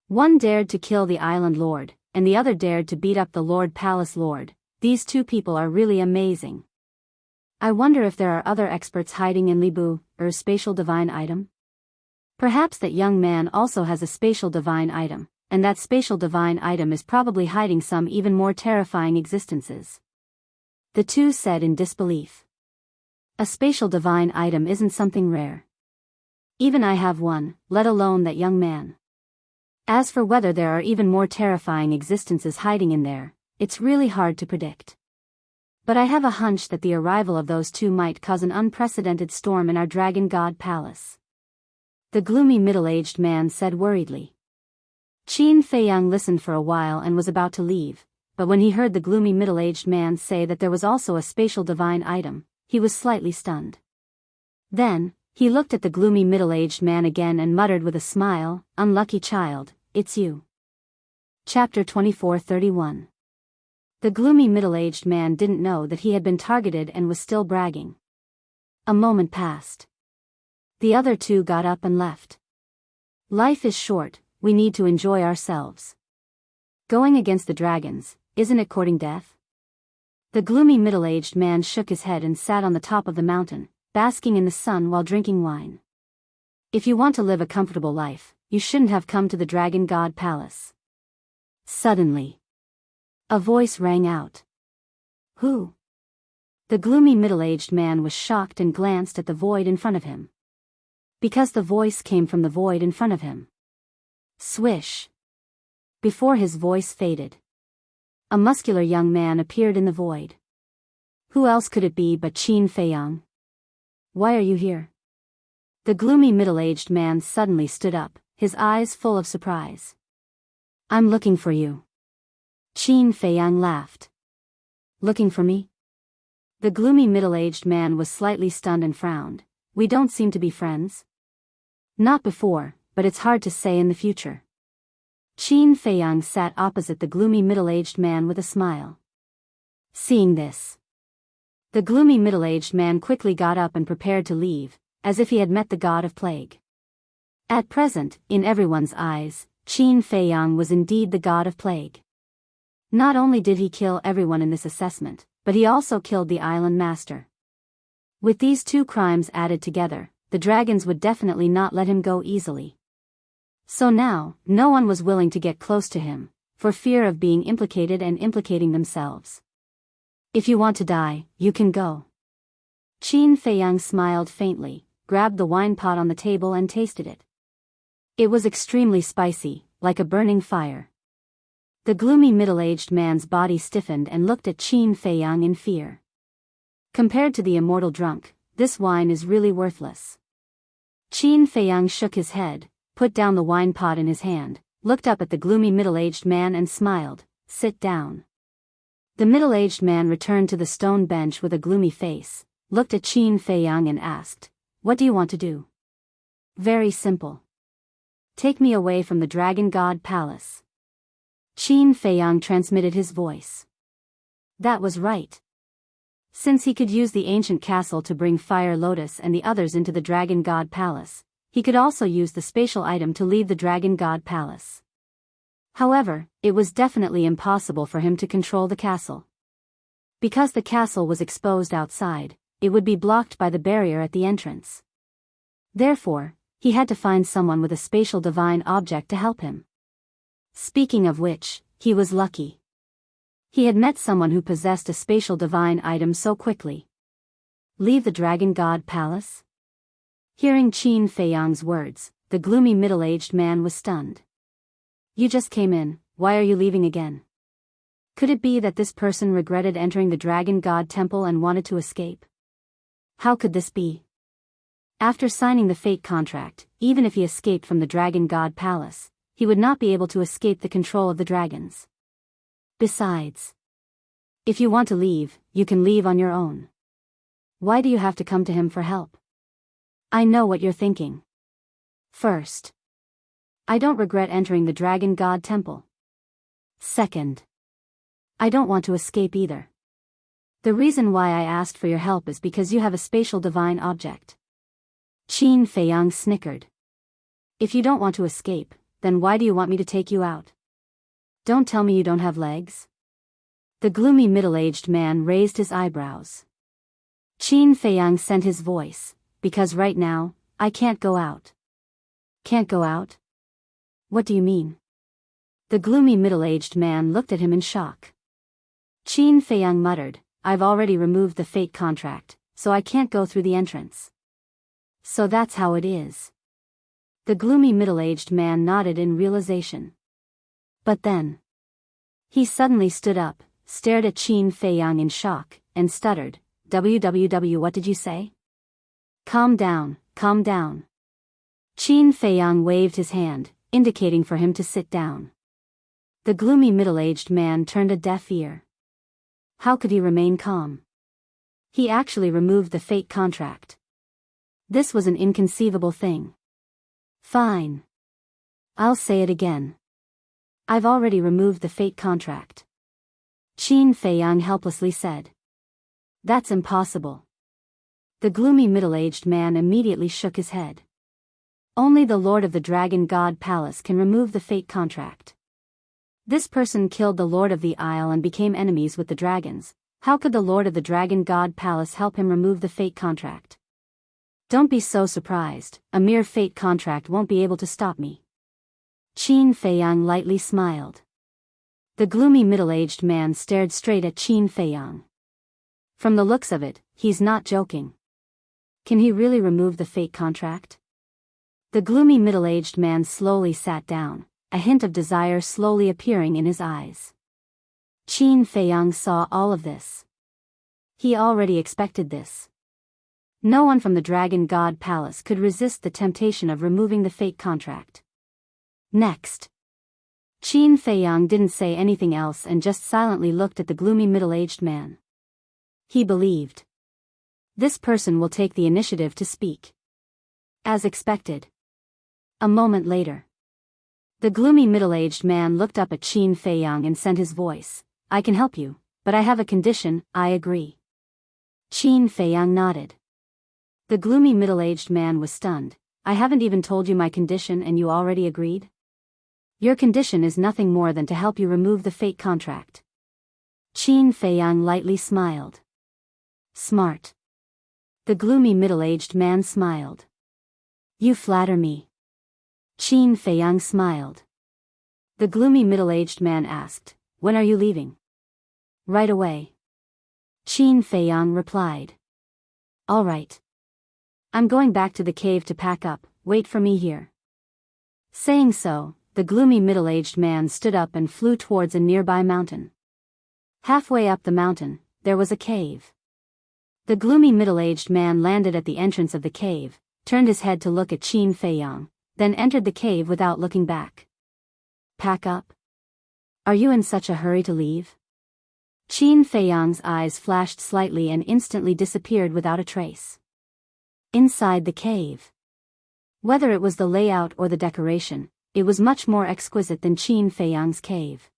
A: One dared to kill the island lord, and the other dared to beat up the lord palace lord. These two people are really amazing. I wonder if there are other experts hiding in Libu's spatial divine item? Perhaps that young man also has a spatial divine item, and that spatial divine item is probably hiding some even more terrifying existences. The two said in disbelief. A spatial divine item isn't something rare. Even I have one, let alone that young man. As for whether there are even more terrifying existences hiding in there, it's really hard to predict. But I have a hunch that the arrival of those two might cause an unprecedented storm in our dragon god palace. The gloomy middle-aged man said worriedly. Qin Feiyang listened for a while and was about to leave, but when he heard the gloomy middle-aged man say that there was also a spatial divine item, he was slightly stunned. Then, he looked at the gloomy middle-aged man again and muttered with a smile, "Unlucky child, it's you." Chapter 24:31. The gloomy middle-aged man didn't know that he had been targeted and was still bragging. A moment passed. The other two got up and left. Life is short, we need to enjoy ourselves. Going against the dragons, isn't it courting death? The gloomy middle-aged man shook his head and sat on the top of the mountain, basking in the sun while drinking wine. If you want to live a comfortable life, you shouldn't have come to the Dragon God Palace. Suddenly, a voice rang out. Who? The gloomy middle-aged man was shocked and glanced at the void in front of him. Because the voice came from the void in front of him. Swish. Before his voice faded, a muscular young man appeared in the void. Who else could it be but Qin Feiyang? Why are you here? The gloomy middle-aged man suddenly stood up, his eyes full of surprise. I'm looking for you. Qin Feiyang laughed. Looking for me? The gloomy middle-aged man was slightly stunned and frowned. We don't seem to be friends. Not before, but it's hard to say in the future. Qin Feiyang sat opposite the gloomy middle-aged man with a smile. Seeing this, the gloomy middle-aged man quickly got up and prepared to leave, as if he had met the god of plague. At present, in everyone's eyes, Qin Feiyang was indeed the god of plague. Not only did he kill everyone in this assessment, but he also killed the island master. With these two crimes added together, the dragons would definitely not let him go easily. So now, no one was willing to get close to him, for fear of being implicated and implicating themselves. If you want to die, you can go. Qin Feiyang smiled faintly, grabbed the wine pot on the table and tasted it. It was extremely spicy, like a burning fire. The gloomy middle-aged man's body stiffened and looked at Qin Feiyang in fear. Compared to the immortal drunk, this wine is really worthless. Qin Feiyang shook his head, put down the wine pot in his hand, looked up at the gloomy middle-aged man and smiled. Sit down. The middle-aged man returned to the stone bench with a gloomy face, looked at Qin Feiyang and asked, What do you want to do? Very simple. Take me away from the Dragon God Palace. Qin Feiyang transmitted his voice. That was right. Since he could use the ancient castle to bring Fire Lotus and the others into the Dragon God Palace, he could also use the spatial item to leave the Dragon God Palace. However, it was definitely impossible for him to control the castle. Because the castle was exposed outside, it would be blocked by the barrier at the entrance. Therefore, he had to find someone with a spatial divine object to help him. Speaking of which, he was lucky. He had met someone who possessed a spatial divine item so quickly. Leave the Dragon God Palace? Hearing Qin Feiyang's words, the gloomy middle-aged man was stunned. You just came in, why are you leaving again? Could it be that this person regretted entering the Dragon God Temple and wanted to escape? How could this be? After signing the fate contract, even if he escaped from the Dragon God Palace, he would not be able to escape the control of the dragons. Besides, if you want to leave, you can leave on your own. Why do you have to come to him for help? I know what you're thinking. First, I don't regret entering the Dragon God Temple. Second, I don't want to escape either. The reason why I asked for your help is because you have a spatial divine object. Qin Feiyang snickered. If you don't want to escape, then why do you want me to take you out? Don't tell me you don't have legs. The gloomy middle-aged man raised his eyebrows. Qin Feiyang sent his voice, because right now, I can't go out. Can't go out? What do you mean? The gloomy middle-aged man looked at him in shock. Qin Feiyang muttered, I've already removed the fate contract, so I can't go through the entrance. So that's how it is. The gloomy middle-aged man nodded in realization. But then, he suddenly stood up, stared at Qin Feiyang in shock, and stuttered, "WWW, what did you say?" Calm down, calm down. Qin Feiyang waved his hand, indicating for him to sit down. The gloomy middle-aged man turned a deaf ear. How could he remain calm? He actually removed the fate contract. This was an inconceivable thing. Fine. I'll say it again. I've already removed the fate contract. Qin Feiyang helplessly said. That's impossible. The gloomy middle-aged man immediately shook his head. Only the Lord of the Dragon God Palace can remove the fate contract. This person killed the Lord of the Isle and became enemies with the dragons. How could the Lord of the Dragon God Palace help him remove the fate contract? Don't be so surprised, a mere fate contract won't be able to stop me. Qin Feiyang lightly smiled. The gloomy middle-aged man stared straight at Qin Feiyang. From the looks of it, he's not joking. Can he really remove the fate contract? The gloomy middle-aged man slowly sat down, a hint of desire slowly appearing in his eyes. Qin Feiyang saw all of this. He already expected this. No one from the Dragon God Palace could resist the temptation of removing the fate contract. Next, Qin Feiyang didn't say anything else and just silently looked at the gloomy middle-aged man. He believed. This person will take the initiative to speak. As expected. A moment later, the gloomy middle-aged man looked up at Qin Feiyang and sent his voice. I can help you, but I have a condition. I agree. Qin Feiyang nodded. The gloomy middle-aged man was stunned. I haven't even told you my condition and you already agreed? Your condition is nothing more than to help you remove the fate contract. Qin Feiyang lightly smiled. Smart. The gloomy middle-aged man smiled. You flatter me. Qin Feiyang smiled. The gloomy middle-aged man asked, when are you leaving? Right away. Qin Feiyang replied. All right. I'm going back to the cave to pack up, wait for me here. Saying so, the gloomy middle-aged man stood up and flew towards a nearby mountain. Halfway up the mountain, there was a cave. The gloomy middle-aged man landed at the entrance of the cave, turned his head to look at Qin Feiyang, then entered the cave without looking back. Pack up? Are you in such a hurry to leave? Qin Feiyang's eyes flashed slightly and instantly disappeared without a trace. Inside the cave. Whether it was the layout or the decoration, it was much more exquisite than Qin Feiyang's cave.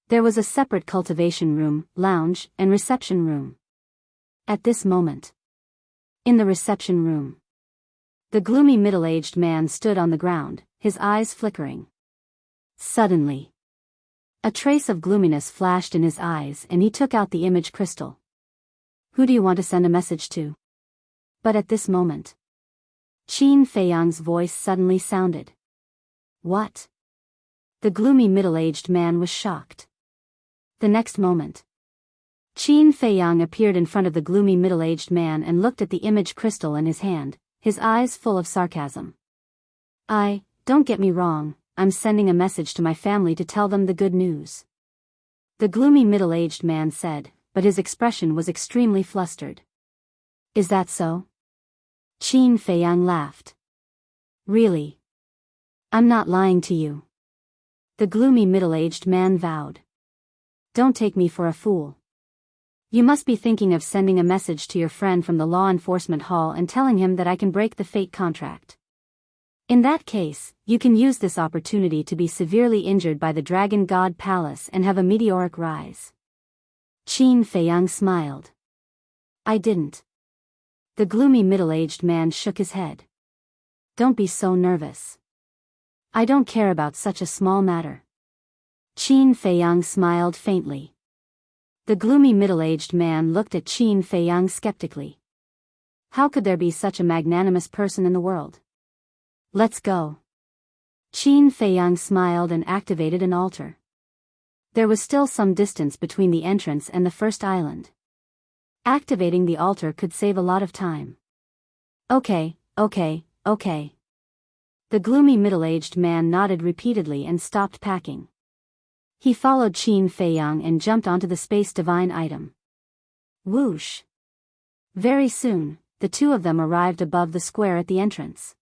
A: There was a separate cultivation room, lounge, and reception room. At this moment, in the reception room, the gloomy middle-aged man stood on the ground, his eyes flickering. Suddenly, a trace of gloominess flashed in his eyes and he took out the image crystal. Who do you want to send a message to? But at this moment, Qin Feiyang's voice suddenly sounded. What? The gloomy middle-aged man was shocked. The next moment, Qin Feiyang appeared in front of the gloomy middle-aged man and looked at the image crystal in his hand, his eyes full of sarcasm. Don't get me wrong, I'm sending a message to my family to tell them the good news. The gloomy middle-aged man said, but his expression was extremely flustered. Is that so? Qin Feiyang laughed. Really? I'm not lying to you. The gloomy middle-aged man vowed. Don't take me for a fool. You must be thinking of sending a message to your friend from the law enforcement hall and telling him that I can break the fate contract. In that case, you can use this opportunity to be severely injured by the Dragon God Palace and have a meteoric rise. Qin Feiyang smiled. I didn't. The gloomy middle-aged man shook his head. Don't be so nervous. I don't care about such a small matter. Qin Feiyang smiled faintly. The gloomy middle-aged man looked at Qin Feiyang skeptically. How could there be such a magnanimous person in the world? Let's go. Qin Feiyang smiled and activated an altar. There was still some distance between the entrance and the first island. Activating the altar could save a lot of time. Okay. The gloomy middle-aged man nodded repeatedly and stopped packing. He followed Qin Feiyang and jumped onto the space divine item. Whoosh! Very soon, the two of them arrived above the square at the entrance.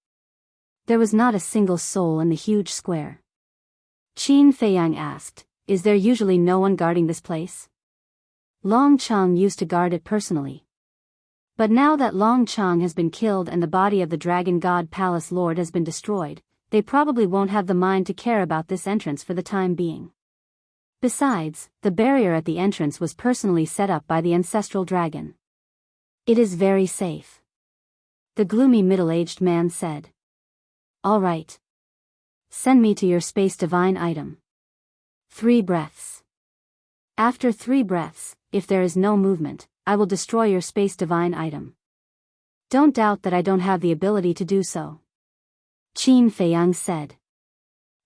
A: There was not a single soul in the huge square. Qin Feiyang asked, Is there usually no one guarding this place? Long Cheng used to guard it personally. But now that Long Cheng has been killed and the body of the Dragon God Palace Lord has been destroyed, they probably won't have the mind to care about this entrance for the time being. Besides, the barrier at the entrance was personally set up by the ancestral dragon. It is very safe. The gloomy middle-aged man said. All right. Send me to your space divine item. 3 breaths. After 3 breaths, if there is no movement, I will destroy your space divine item. Don't doubt that I don't have the ability to do so. Qin Feiyang said.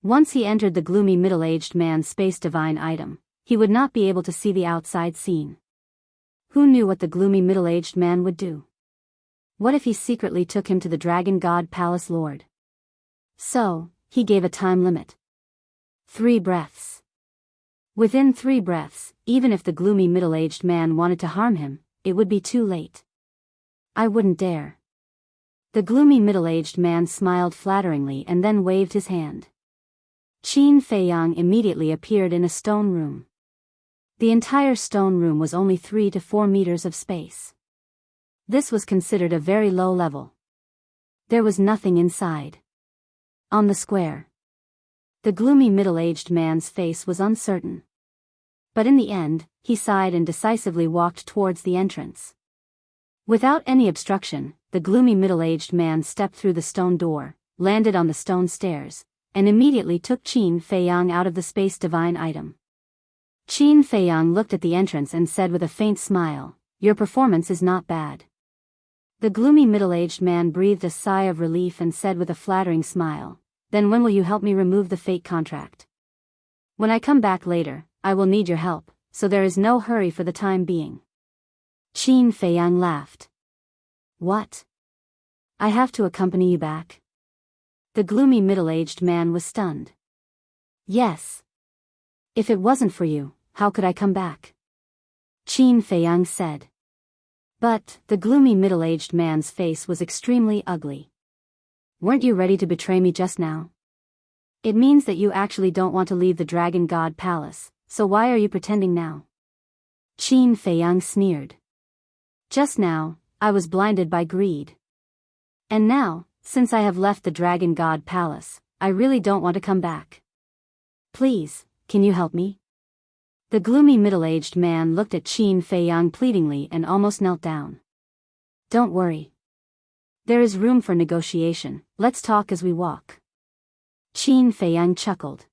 A: Once he entered the gloomy middle-aged man's space divine item, he would not be able to see the outside scene. Who knew what the gloomy middle-aged man would do? What if he secretly took him to the Dragon God Palace Lord? So, he gave a time limit. 3 breaths. Within 3 breaths, even if the gloomy middle-aged man wanted to harm him, it would be too late. I wouldn't dare. The gloomy middle-aged man smiled flatteringly and then waved his hand. Qin Feiyang immediately appeared in a stone room. The entire stone room was only 3 to 4 meters of space. This was considered a very low level. There was nothing inside. On the square. The gloomy middle-aged man's face was uncertain. But in the end, he sighed and decisively walked towards the entrance. Without any obstruction, the gloomy middle-aged man stepped through the stone door, landed on the stone stairs, and immediately took Qin Feiyang out of the space divine item. Qin Feiyang looked at the entrance and said with a faint smile, Your performance is not bad. The gloomy middle-aged man breathed a sigh of relief and said with a flattering smile, Then when will you help me remove the fate contract? When I come back later, I will need your help, so there is no hurry for the time being. Qin Feiyang laughed. What? I have to accompany you back? The gloomy middle-aged man was stunned. Yes. If it wasn't for you, how could I come back? Qin Feiyang said. But, the gloomy middle-aged man's face was extremely ugly. Weren't you ready to betray me just now? It means that you actually don't want to leave the Dragon God Palace, so why are you pretending now? Qin Feiyang sneered. Just now, I was blinded by greed. And now, since I have left the Dragon God Palace, I really don't want to come back. Please, can you help me? The gloomy middle-aged man looked at Qin Feiyang pleadingly and almost knelt down. Don't worry. There is room for negotiation, let's talk as we walk. Qin Feiyang chuckled.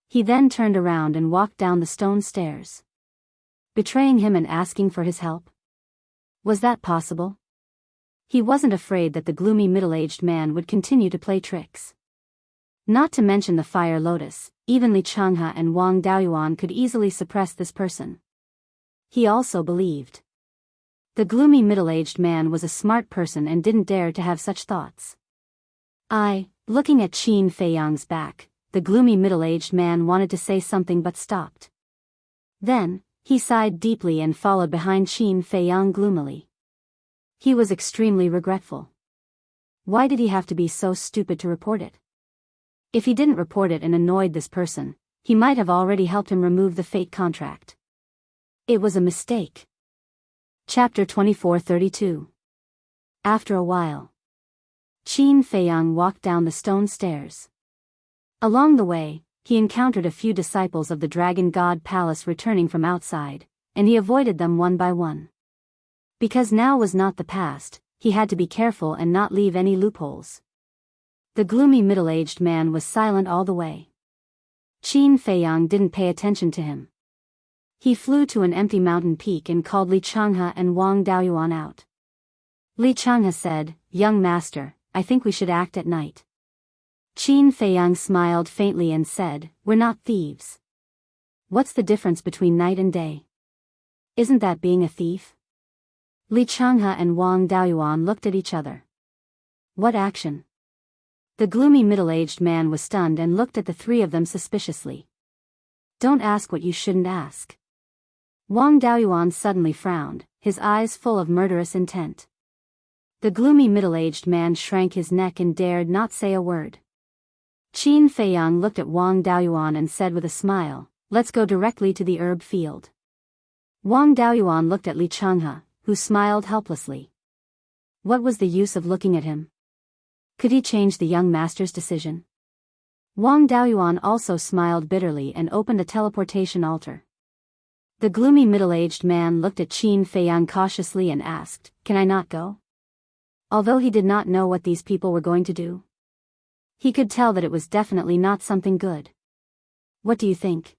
A: He then turned around and walked down the stone stairs. Betraying him and asking for his help? Was that possible? He wasn't afraid that the gloomy middle-aged man would continue to play tricks. Not to mention the Fire Lotus, even Li Changhe and Wang Daoyuan could easily suppress this person. He also believed. The gloomy middle-aged man was a smart person and didn't dare to have such thoughts. Looking at Qin Feiyang's back, the gloomy middle-aged man wanted to say something but stopped. Then, he sighed deeply and followed behind Qin Feiyang gloomily. He was extremely regretful. Why did he have to be so stupid to report it? If he didn't report it and annoyed this person, he might have already helped him remove the fake contract. It was a mistake. Chapter 24:32. After a while, Qin Feiyang walked down the stone stairs. Along the way, he encountered a few disciples of the Dragon God Palace returning from outside, and he avoided them one by one. Because now was not the past, he had to be careful and not leave any loopholes. The gloomy middle-aged man was silent all the way. Qin Feiyang didn't pay attention to him. He flew to an empty mountain peak and called Li Changhe and Wang Daoyuan out. Li Changhe said, "Young master, I think we should act at night." Qin Feiyang smiled faintly and said, "We're not thieves. What's the difference between night and day? Isn't that being a thief?" Li Changhe and Wang Daoyuan looked at each other. What action? The gloomy middle-aged man was stunned and looked at the three of them suspiciously. Don't ask what you shouldn't ask. Wang Daoyuan suddenly frowned, his eyes full of murderous intent. The gloomy middle-aged man shrank his neck and dared not say a word. Qin Feiyang looked at Wang Daoyuan and said with a smile, "Let's go directly to the herb field." Wang Daoyuan looked at Li Changhe, who smiled helplessly. What was the use of looking at him? Could he change the young master's decision? Wang Daoyuan also smiled bitterly and opened a teleportation altar. The gloomy middle-aged man looked at Qin Feiyang cautiously and asked, "Can I not go?" Although he did not know what these people were going to do, he could tell that it was definitely not something good. What do you think?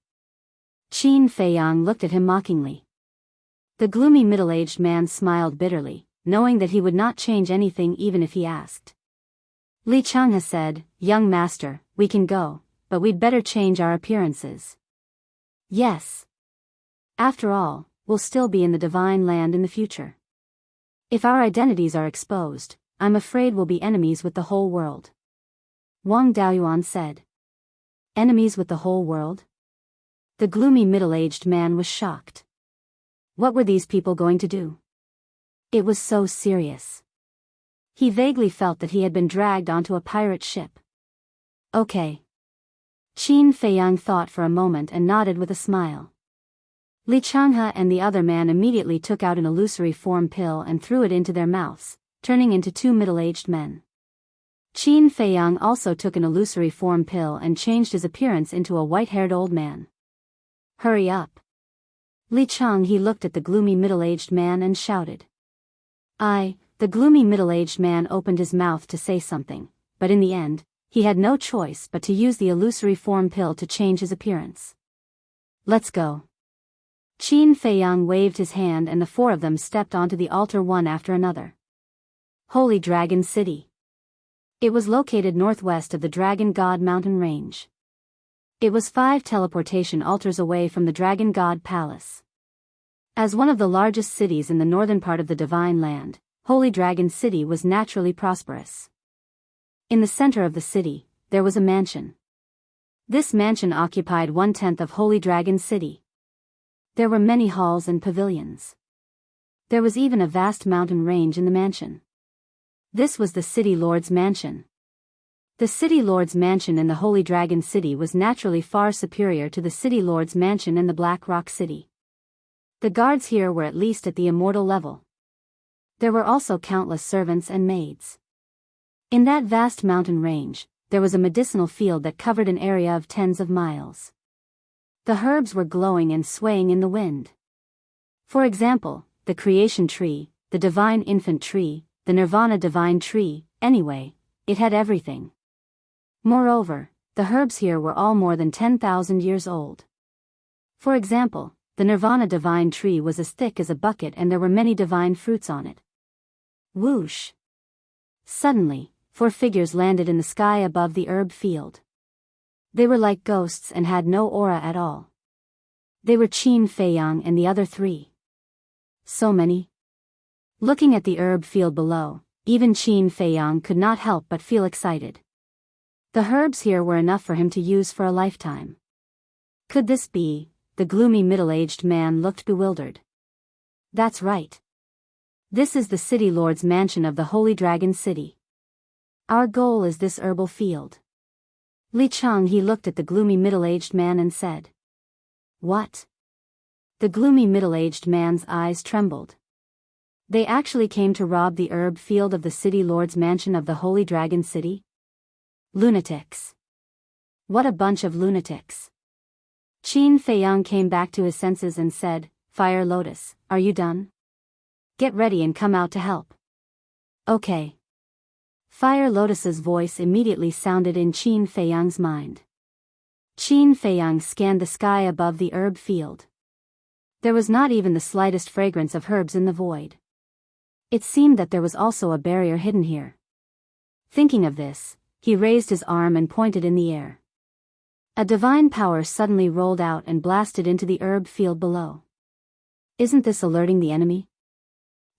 A: Qin Feiyang looked at him mockingly. The gloomy middle-aged man smiled bitterly, knowing that he would not change anything even if he asked. Li Changhe said, "Young master, we can go, but we'd better change our appearances." Yes. After all, we'll still be in the divine land in the future. If our identities are exposed, I'm afraid we'll be enemies with the whole world. Wang Daoyuan said. Enemies with the whole world? The gloomy middle-aged man was shocked. What were these people going to do? It was so serious. He vaguely felt that he had been dragged onto a pirate ship. Okay. Qin Feiyang thought for a moment and nodded with a smile. Li Changhe and the other man immediately took out an illusory form pill and threw it into their mouths, turning into two middle-aged men. Qin Feiyang also took an illusory form pill and changed his appearance into a white-haired old man. Hurry up. Li Changhe looked at the gloomy middle-aged man and shouted. The gloomy middle-aged man opened his mouth to say something, but in the end, he had no choice but to use the illusory form pill to change his appearance. Let's go. Qin Feiyang waved his hand and the four of them stepped onto the altar one after another. Holy Dragon City. It was located northwest of the Dragon God mountain range. It was 5 teleportation altars away from the Dragon God Palace. As one of the largest cities in the northern part of the Divine Land, Holy Dragon City was naturally prosperous. In the center of the city, there was a mansion. This mansion occupied 1/10 of Holy Dragon City. There were many halls and pavilions. There was even a vast mountain range in the mansion. This was the City Lord's mansion. The City Lord's mansion in the Holy Dragon City was naturally far superior to the City Lord's mansion in the Black Rock City. The guards here were at least at the immortal level. There were also countless servants and maids. In that vast mountain range, there was a medicinal field that covered an area of tens of miles. The herbs were glowing and swaying in the wind. For example, the creation tree, the divine infant tree, the nirvana divine tree, anyway, it had everything. Moreover, the herbs here were all more than 10,000 years old. For example, the nirvana divine tree was as thick as a bucket and there were many divine fruits on it. Whoosh! Suddenly, 4 figures landed in the sky above the herb field. They were like ghosts and had no aura at all. They were Qin Feiyang and the other 3. So many. Looking at the herb field below, even Qin Feiyang could not help but feel excited. The herbs here were enough for him to use for a lifetime. Could this be? The gloomy middle-aged man looked bewildered. That's right. This is the City Lord's mansion of the Holy Dragon City. Our goal is this herbal field. Li Chang he looked at the gloomy middle-aged man and said. What? The gloomy middle-aged man's eyes trembled. They actually came to rob the herb field of the city lord's mansion of the Holy Dragon City? Lunatics. What a bunch of lunatics. Qin Feiyang came back to his senses and said, Fire Lotus, are you done? Get ready and come out to help. Okay. Fire Lotus's voice immediately sounded in Qin Feiyang's mind. Qin Feiyang scanned the sky above the herb field. There was not even the slightest fragrance of herbs in the void. It seemed that there was also a barrier hidden here. Thinking of this, he raised his arm and pointed in the air. A divine power suddenly rolled out and blasted into the herb field below. Isn't this alerting the enemy?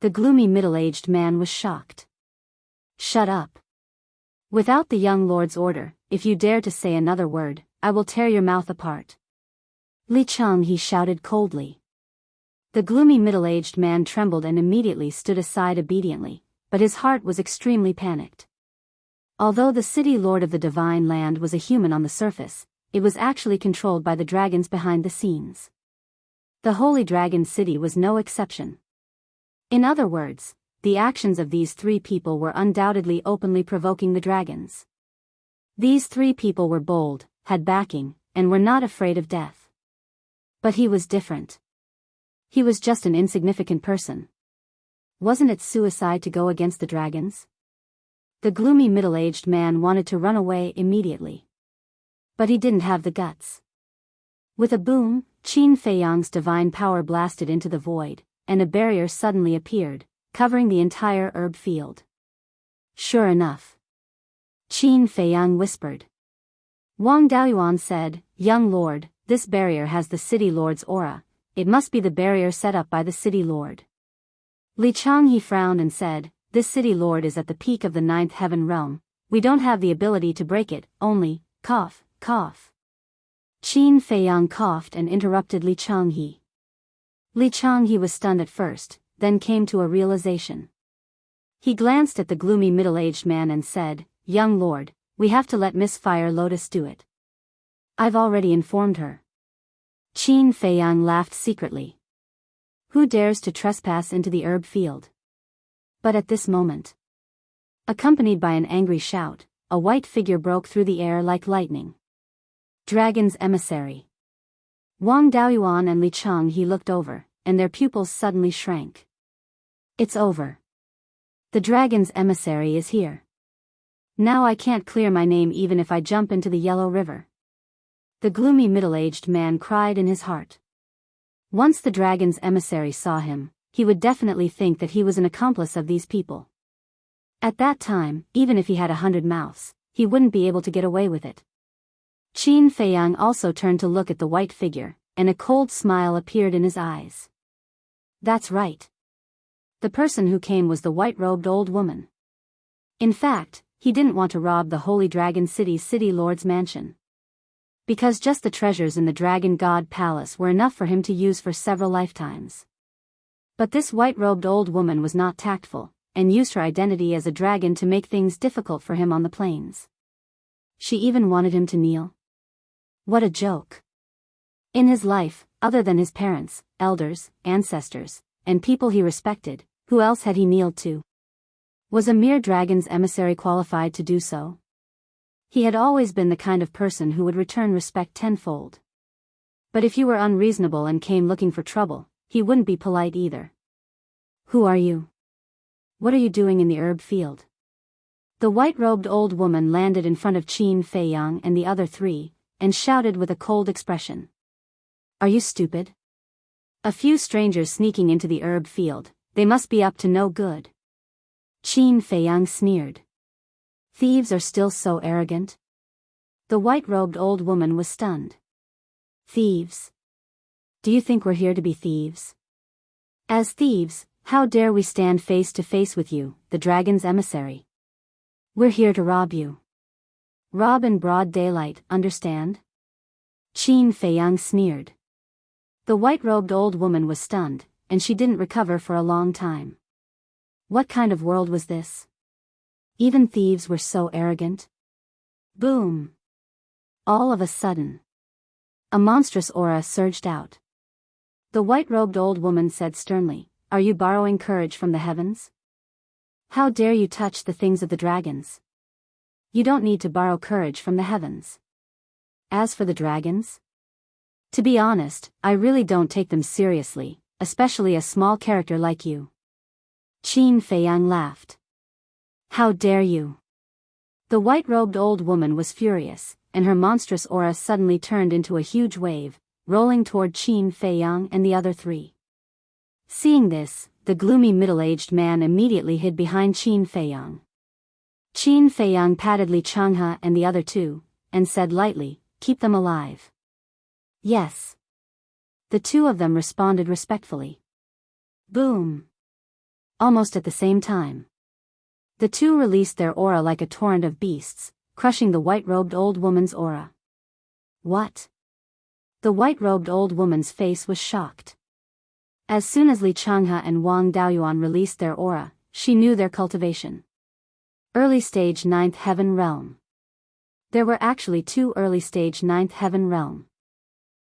A: The gloomy middle-aged man was shocked. Shut up. Without the young lord's order, if you dare to say another word, I will tear your mouth apart. Li Chang he shouted coldly. The gloomy middle-aged man trembled and immediately stood aside obediently, but his heart was extremely panicked. Although the city lord of the divine land was a human on the surface, it was actually controlled by the dragons behind the scenes. The Holy Dragon City was no exception. In other words, the actions of these three people were undoubtedly openly provoking the dragons. These three people were bold, had backing, and were not afraid of death. But he was different. He was just an insignificant person. Wasn't it suicide to go against the dragons? The gloomy middle-aged man wanted to run away immediately. But he didn't have the guts. With a boom, Qin Feiyang's divine power blasted into the void, and a barrier suddenly appeared, covering the entire herb field. Sure enough. Qin Feiyang whispered. Wang Daoyuan said, Young lord, this barrier has the city lord's aura, it must be the barrier set up by the city lord. Li Chang he frowned and said, This city lord is at the peak of the ninth heaven realm, we don't have the ability to break it, only, cough, cough. Qin Feiyang coughed and interrupted Li Changhe. Li Changhe was stunned at first, then came to a realization. He glanced at the gloomy middle-aged man and said, Young lord, we have to let Miss Fire Lotus do it. I've already informed her. Qin Feiyang laughed secretly. Who dares to trespass into the herb field? But at this moment, accompanied by an angry shout, a white figure broke through the air like lightning. Dragon's emissary. Wang Daoyuan and Li Changhe looked over, and their pupils suddenly shrank. It's over. The dragon's emissary is here. Now I can't clear my name even if I jump into the Yellow River. The gloomy middle-aged man cried in his heart. Once the dragon's emissary saw him, he would definitely think that he was an accomplice of these people. At that time, even if he had 100 mouths, he wouldn't be able to get away with it. Qin Feiyang also turned to look at the white figure, and a cold smile appeared in his eyes. That's right. The person who came was the white-robed old woman. In fact, he didn't want to rob the Holy Dragon City's city lord's mansion. Because just the treasures in the Dragon God Palace were enough for him to use for several lifetimes. But this white-robed old woman was not tactful, and used her identity as a dragon to make things difficult for him on the plains. She even wanted him to kneel. What a joke. In his life, other than his parents, elders, ancestors, and people he respected, who else had he kneeled to? Was a mere dragon's emissary qualified to do so? He had always been the kind of person who would return respect tenfold. But if you were unreasonable and came looking for trouble, he wouldn't be polite either. Who are you? What are you doing in the herb field? The white-robed old woman landed in front of Qin Feiyang and the other three, and shouted with a cold expression. Are you stupid? A few strangers sneaking into the herb field, they must be up to no good. Qin Feiyang sneered. Thieves are still so arrogant? The white-robed old woman was stunned. Thieves? Do you think we're here to be thieves? As thieves, how dare we stand face to face with you, the dragon's emissary? We're here to rob you. Rob in broad daylight, understand? Qin Feiyang sneered. The white-robed old woman was stunned, and she didn't recover for a long time. What kind of world was this? Even thieves were so arrogant. Boom! All of a sudden, a monstrous aura surged out. The white-robed old woman said sternly, "Are you borrowing courage from the heavens? How dare you touch the things of the dragons? You don't need to borrow courage from the heavens. As for the dragons, to be honest, I really don't take them seriously, especially a small character like you." Qin Feiyang laughed. "How dare you?" The white-robed old woman was furious, and her monstrous aura suddenly turned into a huge wave, rolling toward Qin Feiyang and the other three. Seeing this, the gloomy middle-aged man immediately hid behind Qin Feiyang. Qin Feiyang patted Li Changhe and the other two, and said lightly, "Keep them alive." "Yes." The two of them responded respectfully. Boom! Almost at the same time, the two released their aura like a torrent of beasts, crushing the white-robed old woman's aura. What? The white-robed old woman's face was shocked. As soon as Li Changhe and Wang Daoyuan released their aura, she knew their cultivation. Early stage 9th Heaven Realm. There were actually 2 early stage 9th Heaven Realm.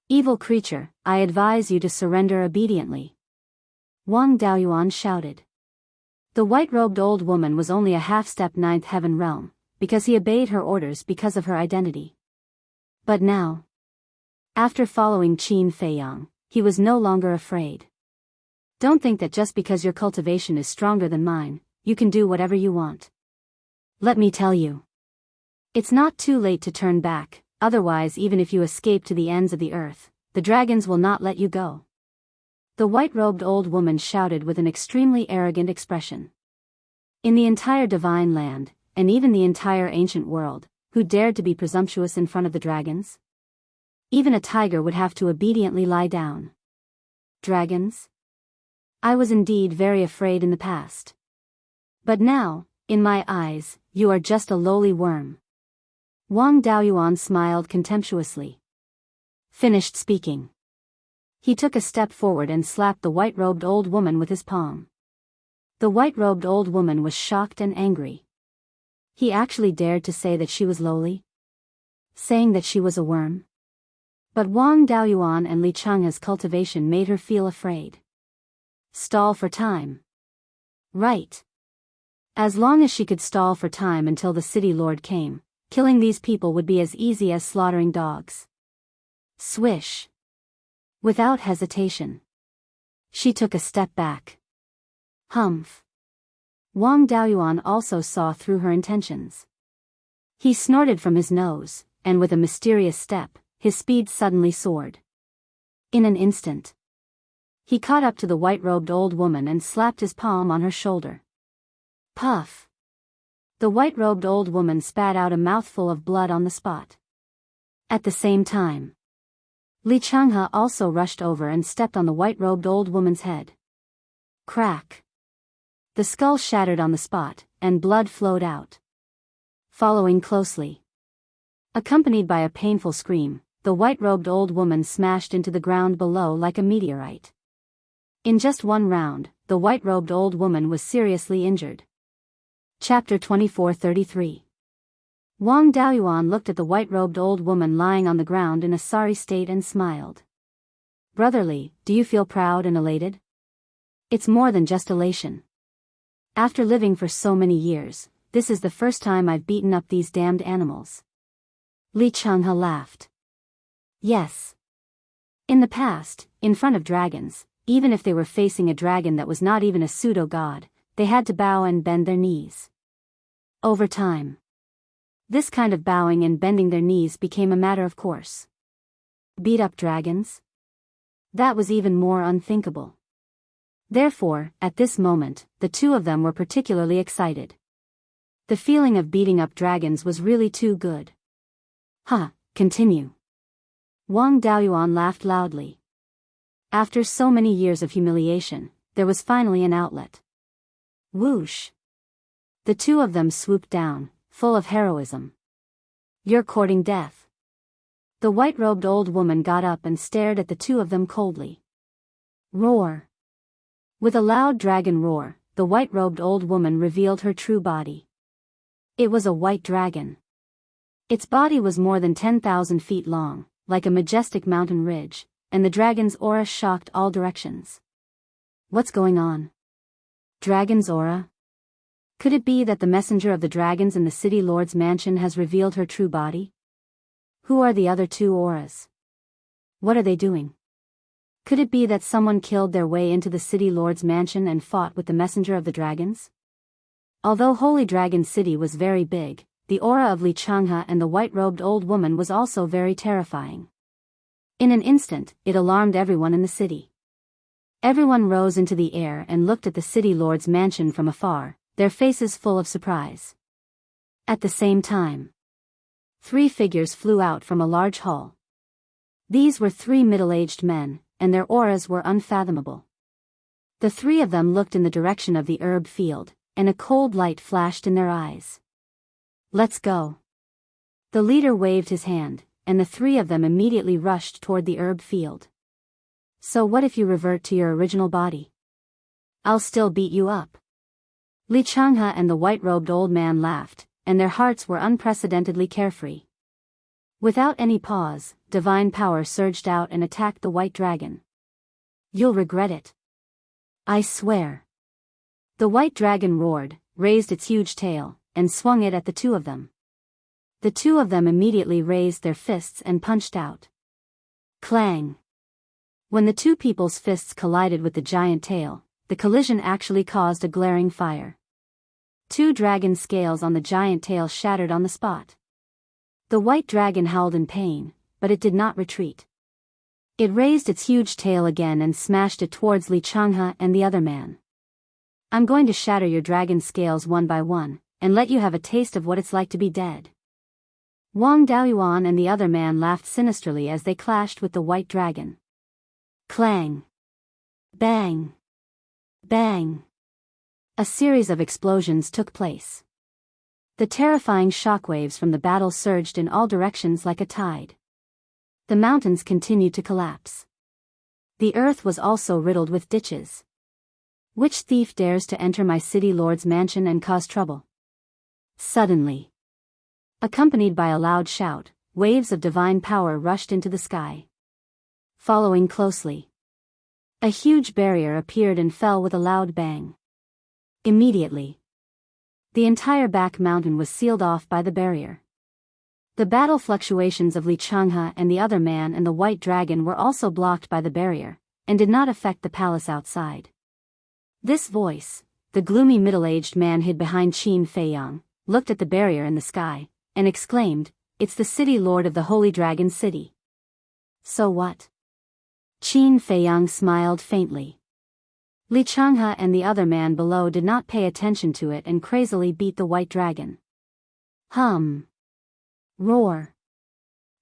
A: "Evil creature, I advise you to surrender obediently," Wang Daoyuan shouted. The white-robed old woman was only a half-step 9th Heaven Realm, because he obeyed her orders because of her identity. But now, after following Qin Feiyang, he was no longer afraid. "Don't think that just because your cultivation is stronger than mine, you can do whatever you want. Let me tell you, it's not too late to turn back, otherwise even if you escape to the ends of the earth, the dragons will not let you go." The white-robed old woman shouted with an extremely arrogant expression. In the entire divine land, and even the entire ancient world, who dared to be presumptuous in front of the dragons? Even a tiger would have to obediently lie down. Dragons? I was indeed very afraid in the past. But now, in my eyes, you are just a lowly worm. Wang Daoyuan smiled contemptuously. Finished speaking. He took a step forward and slapped the white-robed old woman with his palm. The white-robed old woman was shocked and angry. He actually dared to say that she was lowly? Saying that she was a worm? But Wang Daoyuan and Li Changhe's cultivation made her feel afraid. Stall for time. Right. As long as she could stall for time until the city lord came, killing these people would be as easy as slaughtering dogs. Swish. Without hesitation, she took a step back. Humph. Wang Daoyuan also saw through her intentions. He snorted from his nose, and with a mysterious step, his speed suddenly soared. In an instant, he caught up to the white-robed old woman and slapped his palm on her shoulder. Puff. The white-robed old woman spat out a mouthful of blood on the spot. At the same time, Li Changhe also rushed over and stepped on the white-robed old woman's head. Crack. The skull shattered on the spot, and blood flowed out. Following closely, accompanied by a painful scream, the white-robed old woman smashed into the ground below like a meteorite. In just one round, the white-robed old woman was seriously injured. Chapter 2433. Wang Daoyuan looked at the white-robed old woman lying on the ground in a sorry state and smiled. Brotherly, do you feel proud and elated? It's more than just elation. After living for so many years, this is the first time I've beaten up these damned animals. Li Changhe laughed. Yes. In the past, in front of dragons, even if they were facing a dragon that was not even a pseudo-god, they had to bow and bend their knees. Over time, this kind of bowing and bending their knees became a matter of course. Beat up dragons? That was even more unthinkable. Therefore, at this moment, the two of them were particularly excited. The feeling of beating up dragons was really too good. Continue. Wang Daoyuan laughed loudly. After so many years of humiliation, there was finally an outlet. Whoosh. The two of them swooped down, full of heroism. You're courting death. The white-robed old woman got up and stared at the two of them coldly. Roar. With a loud dragon roar, the white-robed old woman revealed her true body. It was a white dragon. Its body was more than 10,000 feet long, like a majestic mountain ridge, and the dragon's aura shocked all directions. What's going on? Dragon's aura? Could it be that the messenger of the dragons in the city lord's mansion has revealed her true body? Who are the other two auras? What are they doing? Could it be that someone killed their way into the city lord's mansion and fought with the messenger of the dragons? Although Holy Dragon City was very big, the aura of Li Changhe and the white-robed old woman was also very terrifying. In an instant, it alarmed everyone in the city. Everyone rose into the air and looked at the city lord's mansion from afar, their faces full of surprise. At the same time, 3 figures flew out from a large hall. These were 3 middle-aged men, and their auras were unfathomable. The 3 of them looked in the direction of the herb field, and a cold light flashed in their eyes. Let's go. The leader waved his hand, and the 3 of them immediately rushed toward the herb field. So what if you revert to your original body? I'll still beat you up. Li Changhe and the white-robed old man laughed, and their hearts were unprecedentedly carefree. Without any pause, divine power surged out and attacked the white dragon. You'll regret it. I swear. The white dragon roared, raised its huge tail, and swung it at the 2 of them. The 2 of them immediately raised their fists and punched out. Clang! When the 2 people's fists collided with the giant tail, the collision actually caused a glaring fire. 2 dragon scales on the giant tail shattered on the spot. The white dragon howled in pain, but it did not retreat. It raised its huge tail again and smashed it towards Li Changhe and the other man. I'm going to shatter your dragon scales one by one, and let you have a taste of what it's like to be dead. Wang Daoyuan and the other man laughed sinisterly as they clashed with the white dragon. Clang! Bang! Bang! A series of explosions took place. The terrifying shockwaves from the battle surged in all directions like a tide. The mountains continued to collapse. The earth was also riddled with ditches. Which thief dares to enter my city lord's mansion and cause trouble? Suddenly, accompanied by a loud shout, waves of divine power rushed into the sky. Following closely, a huge barrier appeared and fell with a loud bang. Immediately, the entire back mountain was sealed off by the barrier. The battle fluctuations of Li Changhe and the other man and the white dragon were also blocked by the barrier, and did not affect the palace outside. This voice, the gloomy middle-aged man hid behind Qin Feiyang, looked at the barrier in the sky, and exclaimed, "It's the city lord of the Holy Dragon City." So what? Qin Feiyang smiled faintly. Li Changhe and the other man below did not pay attention to it and crazily beat the white dragon. Hum. Roar.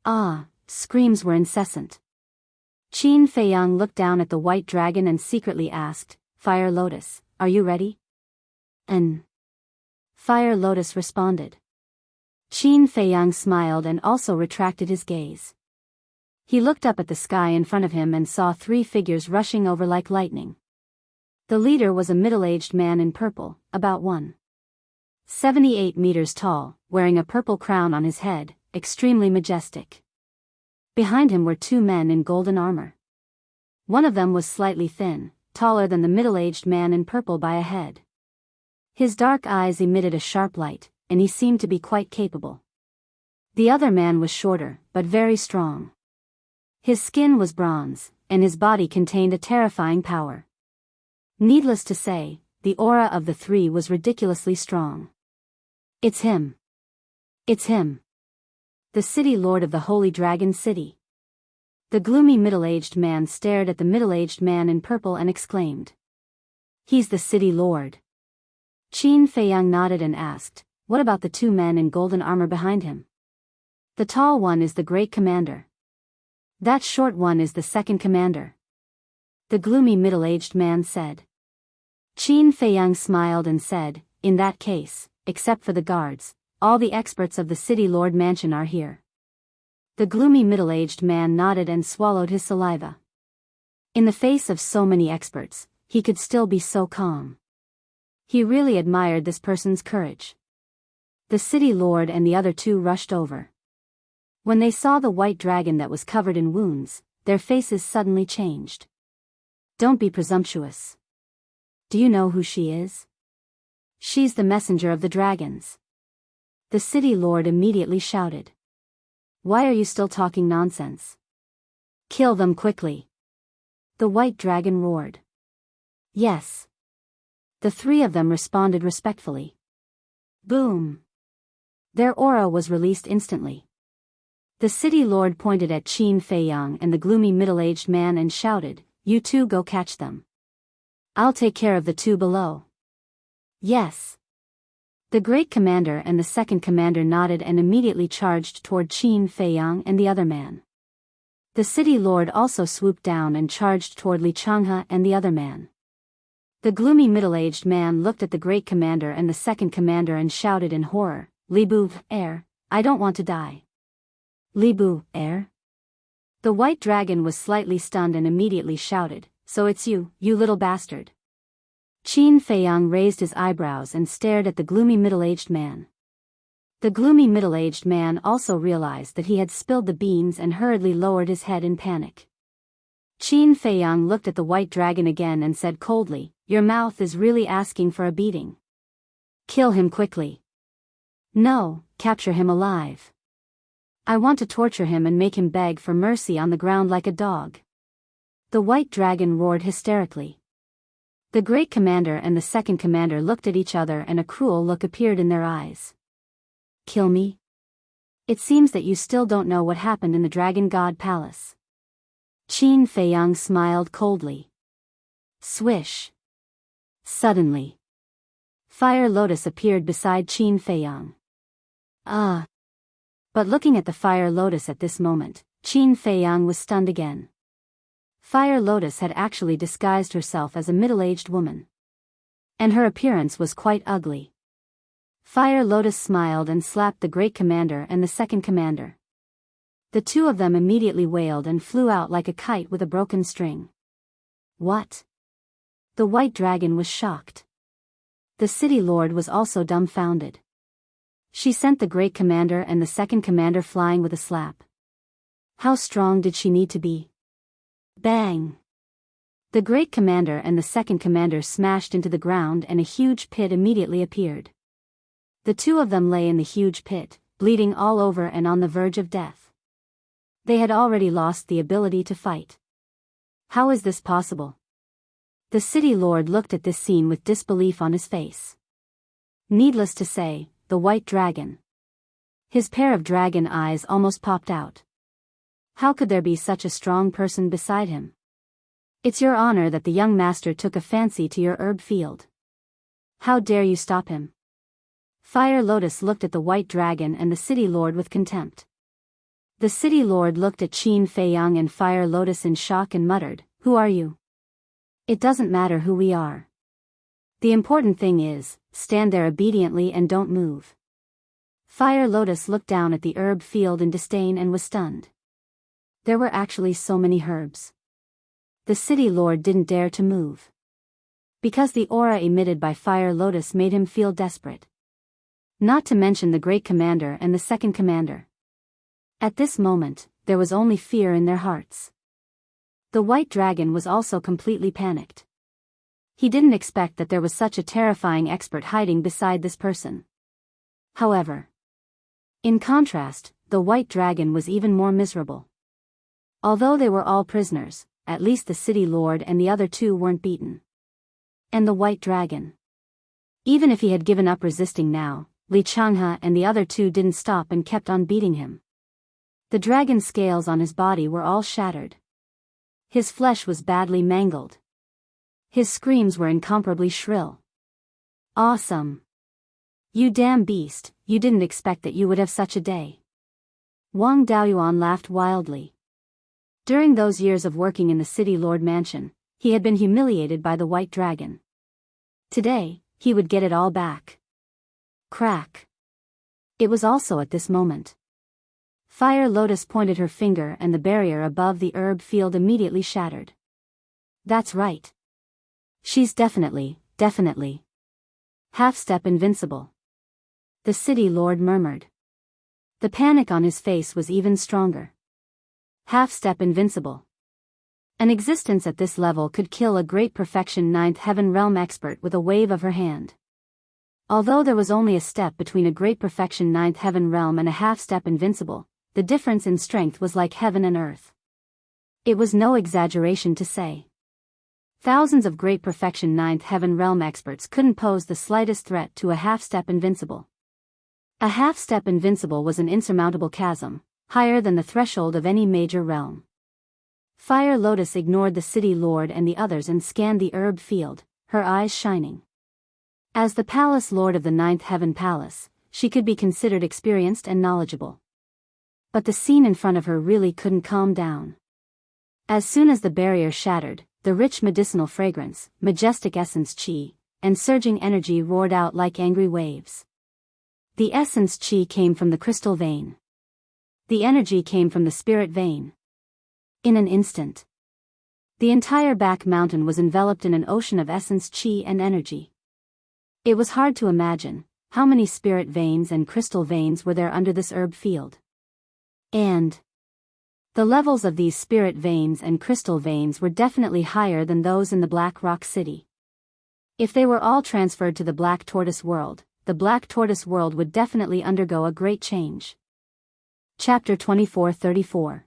A: Ah, screams were incessant. Qin Feiyang looked down at the white dragon and secretly asked, "Fire Lotus, are you ready?" Fire Lotus responded. Qin Feiyang smiled and also retracted his gaze. He looked up at the sky in front of him and saw 3 figures rushing over like lightning. The leader was a middle-aged man in purple, about 1.78 meters tall, wearing a purple crown on his head, extremely majestic. Behind him were 2 men in golden armor. One of them was slightly thin, taller than the middle-aged man in purple by a head. His dark eyes emitted a sharp light, and he seemed to be quite capable. The other man was shorter, but very strong. His skin was bronze, and his body contained a terrifying power. Needless to say, the aura of the 3 was ridiculously strong. It's him. It's him. The city lord of the Holy Dragon City. The gloomy middle-aged man stared at the middle-aged man in purple and exclaimed, "He's the city lord." Qin Feiyang nodded and asked, "What about the 2 men in golden armor behind him?" "The tall one is the great commander. That short one is the second commander," the gloomy middle-aged man said. Qin Feiyang smiled and said, "In that case, except for the guards, all the experts of the city lord mansion are here." The gloomy middle-aged man nodded and swallowed his saliva. In the face of so many experts, he could still be so calm. He really admired this person's courage. The city lord and the other two rushed over. When they saw the white dragon that was covered in wounds, their faces suddenly changed. Don't be presumptuous. Do you know who she is? She's the messenger of the dragons. The city lord immediately shouted. Why are you still talking nonsense? Kill them quickly. The white dragon roared. Yes. The three of them responded respectfully. Boom. Their aura was released instantly. The city lord pointed at Qin Feiyang and the gloomy middle-aged man and shouted, You two go catch them. I'll take care of the two below. Yes. The great commander and the second commander nodded and immediately charged toward Qin Feiyang and the other man. The city lord also swooped down and charged toward Li Changhe and the other man. The gloomy middle-aged man looked at the great commander and the second commander and shouted in horror, Li Bu, heir, I don't want to die. Li Bu, heir? The white dragon was slightly stunned and immediately shouted, So it's you, you little bastard. Qin Feiyang raised his eyebrows and stared at the gloomy middle-aged man. The gloomy middle-aged man also realized that he had spilled the beans and hurriedly lowered his head in panic. Qin Feiyang looked at the white dragon again and said coldly, Your mouth is really asking for a beating. Kill him quickly. No, capture him alive. I want to torture him and make him beg for mercy on the ground like a dog. The white dragon roared hysterically. The great commander and the second commander looked at each other and a cruel look appeared in their eyes. Kill me? It seems that you still don't know what happened in the Dragon God Palace. Qin Feiyang smiled coldly. Swish. Suddenly, Fire Lotus appeared beside Qin Feiyang. But looking at the Fire Lotus at this moment, Qin Feiyang was stunned again. Fire Lotus had actually disguised herself as a middle-aged woman. And her appearance was quite ugly. Fire Lotus smiled and slapped the great commander and the second commander. The two of them immediately wailed and flew out like a kite with a broken string. What? The white dragon was shocked. The city lord was also dumbfounded. She sent the great commander and the second commander flying with a slap. How strong did she need to be? Bang! The great commander and the second commander smashed into the ground and a huge pit immediately appeared. The two of them lay in the huge pit, bleeding all over and on the verge of death. They had already lost the ability to fight. How is this possible? The city lord looked at this scene with disbelief on his face. Needless to say, the white dragon. His pair of dragon eyes almost popped out. How could there be such a strong person beside him? It's your honor that the young master took a fancy to your herb field. How dare you stop him? Fire Lotus looked at the white dragon and the city lord with contempt. The city lord looked at Qin Feiyang and Fire Lotus in shock and muttered, Who are you? It doesn't matter who we are. The important thing is, stand there obediently and don't move. Fire Lotus looked down at the herb field in disdain and was stunned. There were actually so many herbs. The city lord didn't dare to move. Because the aura emitted by Fire Lotus made him feel desperate. Not to mention the great commander and the second commander. At this moment, there was only fear in their hearts. The white dragon was also completely panicked. He didn't expect that there was such a terrifying expert hiding beside this person. However, in contrast, the white dragon was even more miserable. Although they were all prisoners, at least the city lord and the other two weren't beaten. And the white dragon. Even if he had given up resisting now, Li Changhe and the other two didn't stop and kept on beating him. The dragon's scales on his body were all shattered. His flesh was badly mangled. His screams were incomparably shrill. Awesome! You damn beast, you didn't expect that you would have such a day. Wang Daoyuan laughed wildly. During those years of working in the city lord mansion, he had been humiliated by the white dragon. Today, he would get it all back. Crack. It was also at this moment. Fire Lotus pointed her finger and the barrier above the herb field immediately shattered. That's right. She's definitely, half-step invincible. the city lord murmured. The panic on his face was even stronger. Half-step invincible. An existence at this level could kill a great perfection ninth heaven realm expert with a wave of her hand. Although there was only a step between a great perfection ninth heaven realm and a half-step invincible, the difference in strength was like heaven and earth. It was no exaggeration to say. Thousands of great perfection ninth heaven realm experts couldn't pose the slightest threat to a half-step invincible. A half-step invincible was an insurmountable chasm, higher than the threshold of any major realm. Fire Lotus ignored the city lord and the others and scanned the herb field, her eyes shining. As the palace lord of the ninth heaven palace, she could be considered experienced and knowledgeable. But the scene in front of her really couldn't calm down. As soon as the barrier shattered, the rich medicinal fragrance, majestic essence chi, and surging energy roared out like angry waves. The essence chi came from the crystal vein. The energy came from the spirit vein. In an instant, the entire back mountain was enveloped in an ocean of essence chi and energy. It was hard to imagine how many spirit veins and crystal veins were there under this herb field. And the levels of these spirit veins and crystal veins were definitely higher than those in the Black Rock City. If they were all transferred to the Black Tortoise world, the Black Tortoise world would definitely undergo a great change. Chapter 24:34.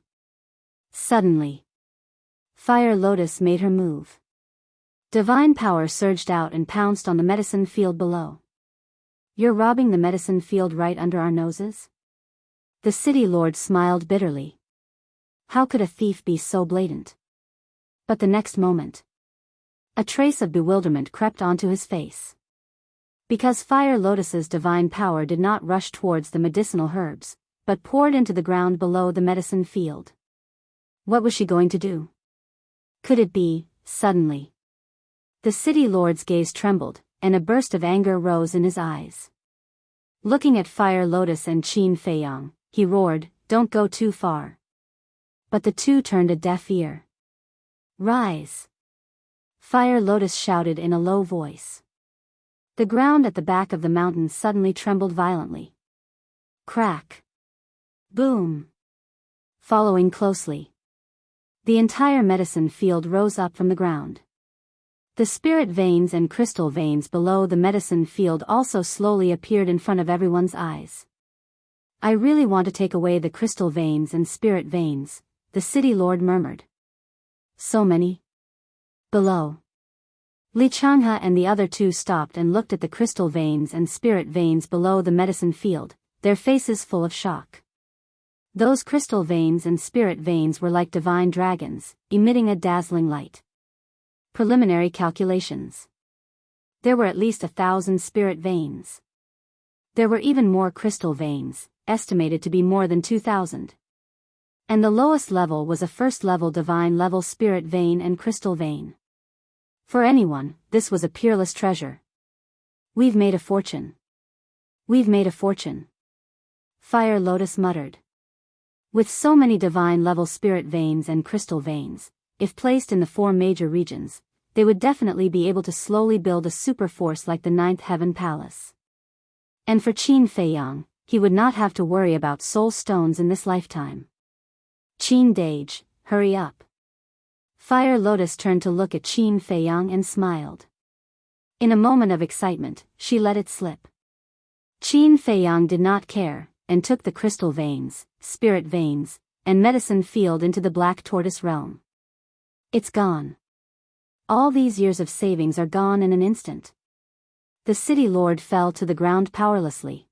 A: Suddenly, Fire Lotus made her move. Divine power surged out and pounced on the medicine field below. You're robbing the medicine field right under our noses? The city lord smiled bitterly. How could a thief be so blatant? But the next moment, a trace of bewilderment crept onto his face. Because Fire Lotus's divine power did not rush towards the medicinal herbs, but poured into the ground below the medicine field. What was she going to do? Could it be, suddenly? The city lord's gaze trembled, and a burst of anger rose in his eyes. Looking at Fire Lotus and Qin Feiyang, he roared, "Don't go too far." But the two turned a deaf ear. "Rise!" Fire Lotus shouted in a low voice. The ground at the back of the mountain suddenly trembled violently. Crack! Boom! Following closely, the entire medicine field rose up from the ground. The spirit veins and crystal veins below the medicine field also slowly appeared in front of everyone's eyes. I really want to take away the crystal veins and spirit veins, the city lord murmured. So many? Below. Li Changhe and the other two stopped and looked at the crystal veins and spirit veins below the medicine field, their faces full of shock. Those crystal veins and spirit veins were like divine dragons, emitting a dazzling light. Preliminary calculations. There were at least 1,000 spirit veins. There were even more crystal veins, estimated to be more than 2,000. And the lowest level was a first-level divine level spirit vein and crystal vein. For anyone, this was a peerless treasure. We've made a fortune. We've made a fortune. Fire Lotus muttered. With so many divine level spirit veins and crystal veins, if placed in the 4 major regions, they would definitely be able to slowly build a super force like the Ninth Heaven Palace. And for Qin Feiyang, he would not have to worry about soul stones in this lifetime. Qin Dage, hurry up. Fire Lotus turned to look at Qin Feiyang and smiled. In a moment of excitement, she let it slip. Qin Feiyang did not care, and took the crystal veins, spirit veins, and medicine field into the Black Tortoise realm. It's gone. All these years of savings are gone in an instant. The city lord fell to the ground powerlessly.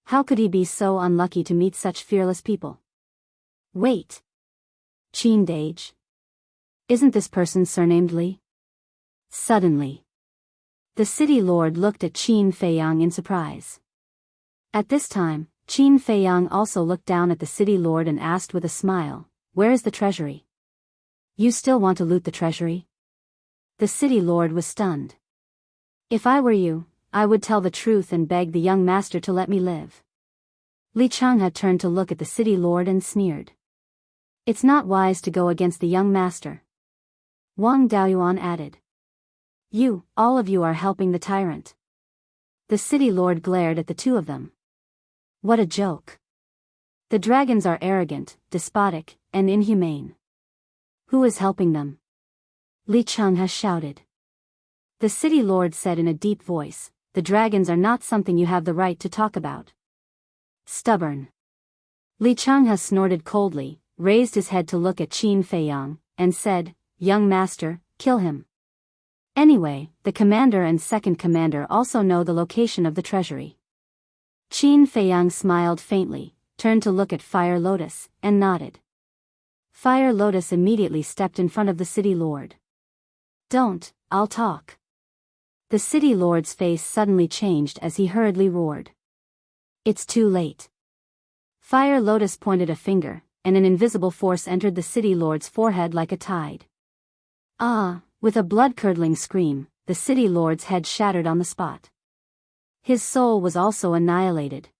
A: How could he be so unlucky to meet such fearless people? Wait. Qin Dage. Isn't this person surnamed Li? Suddenly, the city lord looked at Qin Feiyang in surprise. At this time, Qin Feiyang also looked down at the city lord and asked with a smile, "Where is the treasury? You still want to loot the treasury?" The city lord was stunned. "If I were you, I would tell the truth and beg the young master to let me live." Li Changhe turned to look at the city lord and sneered. "It's not wise to go against the young master." Wang Daoyuan added. "You, all of you are helping the tyrant." The city lord glared at the two of them. What a joke. The dragons are arrogant, despotic, and inhumane. Who is helping them? Li Changhe shouted. The city lord said in a deep voice, the dragons are not something you have the right to talk about. Stubborn. Li Changhe snorted coldly, raised his head to look at Qin Feiyang, and said, Young master, kill him. Anyway, the commander and second commander also know the location of the treasury. Qin Feiyang smiled faintly, turned to look at Fire Lotus, and nodded. Fire Lotus immediately stepped in front of the city lord. Don't, I'll talk. The city lord's face suddenly changed as he hurriedly roared. It's too late. Fire Lotus pointed a finger, and an invisible force entered the city lord's forehead like a tide. Ah! With a blood-curdling scream, the city lord's head shattered on the spot. His soul was also annihilated.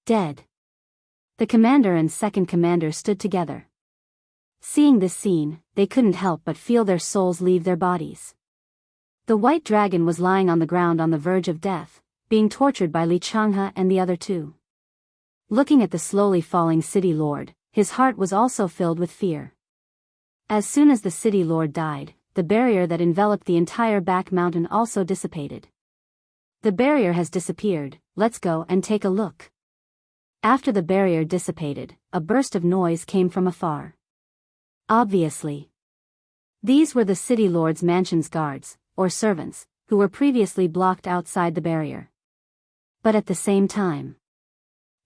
A: Dead. The commander and second commander stood together. Seeing this scene, they couldn't help but feel their souls leave their bodies. The white dragon was lying on the ground on the verge of death, being tortured by Li Changhe and the other two. Looking at the slowly falling city lord, his heart was also filled with fear. As soon as the city lord died, the barrier that enveloped the entire back mountain also dissipated. The barrier has disappeared, let's go and take a look. After the barrier dissipated, a burst of noise came from afar. Obviously. These were the city lord's mansion's guards, or servants, who were previously blocked outside the barrier. But at the same time,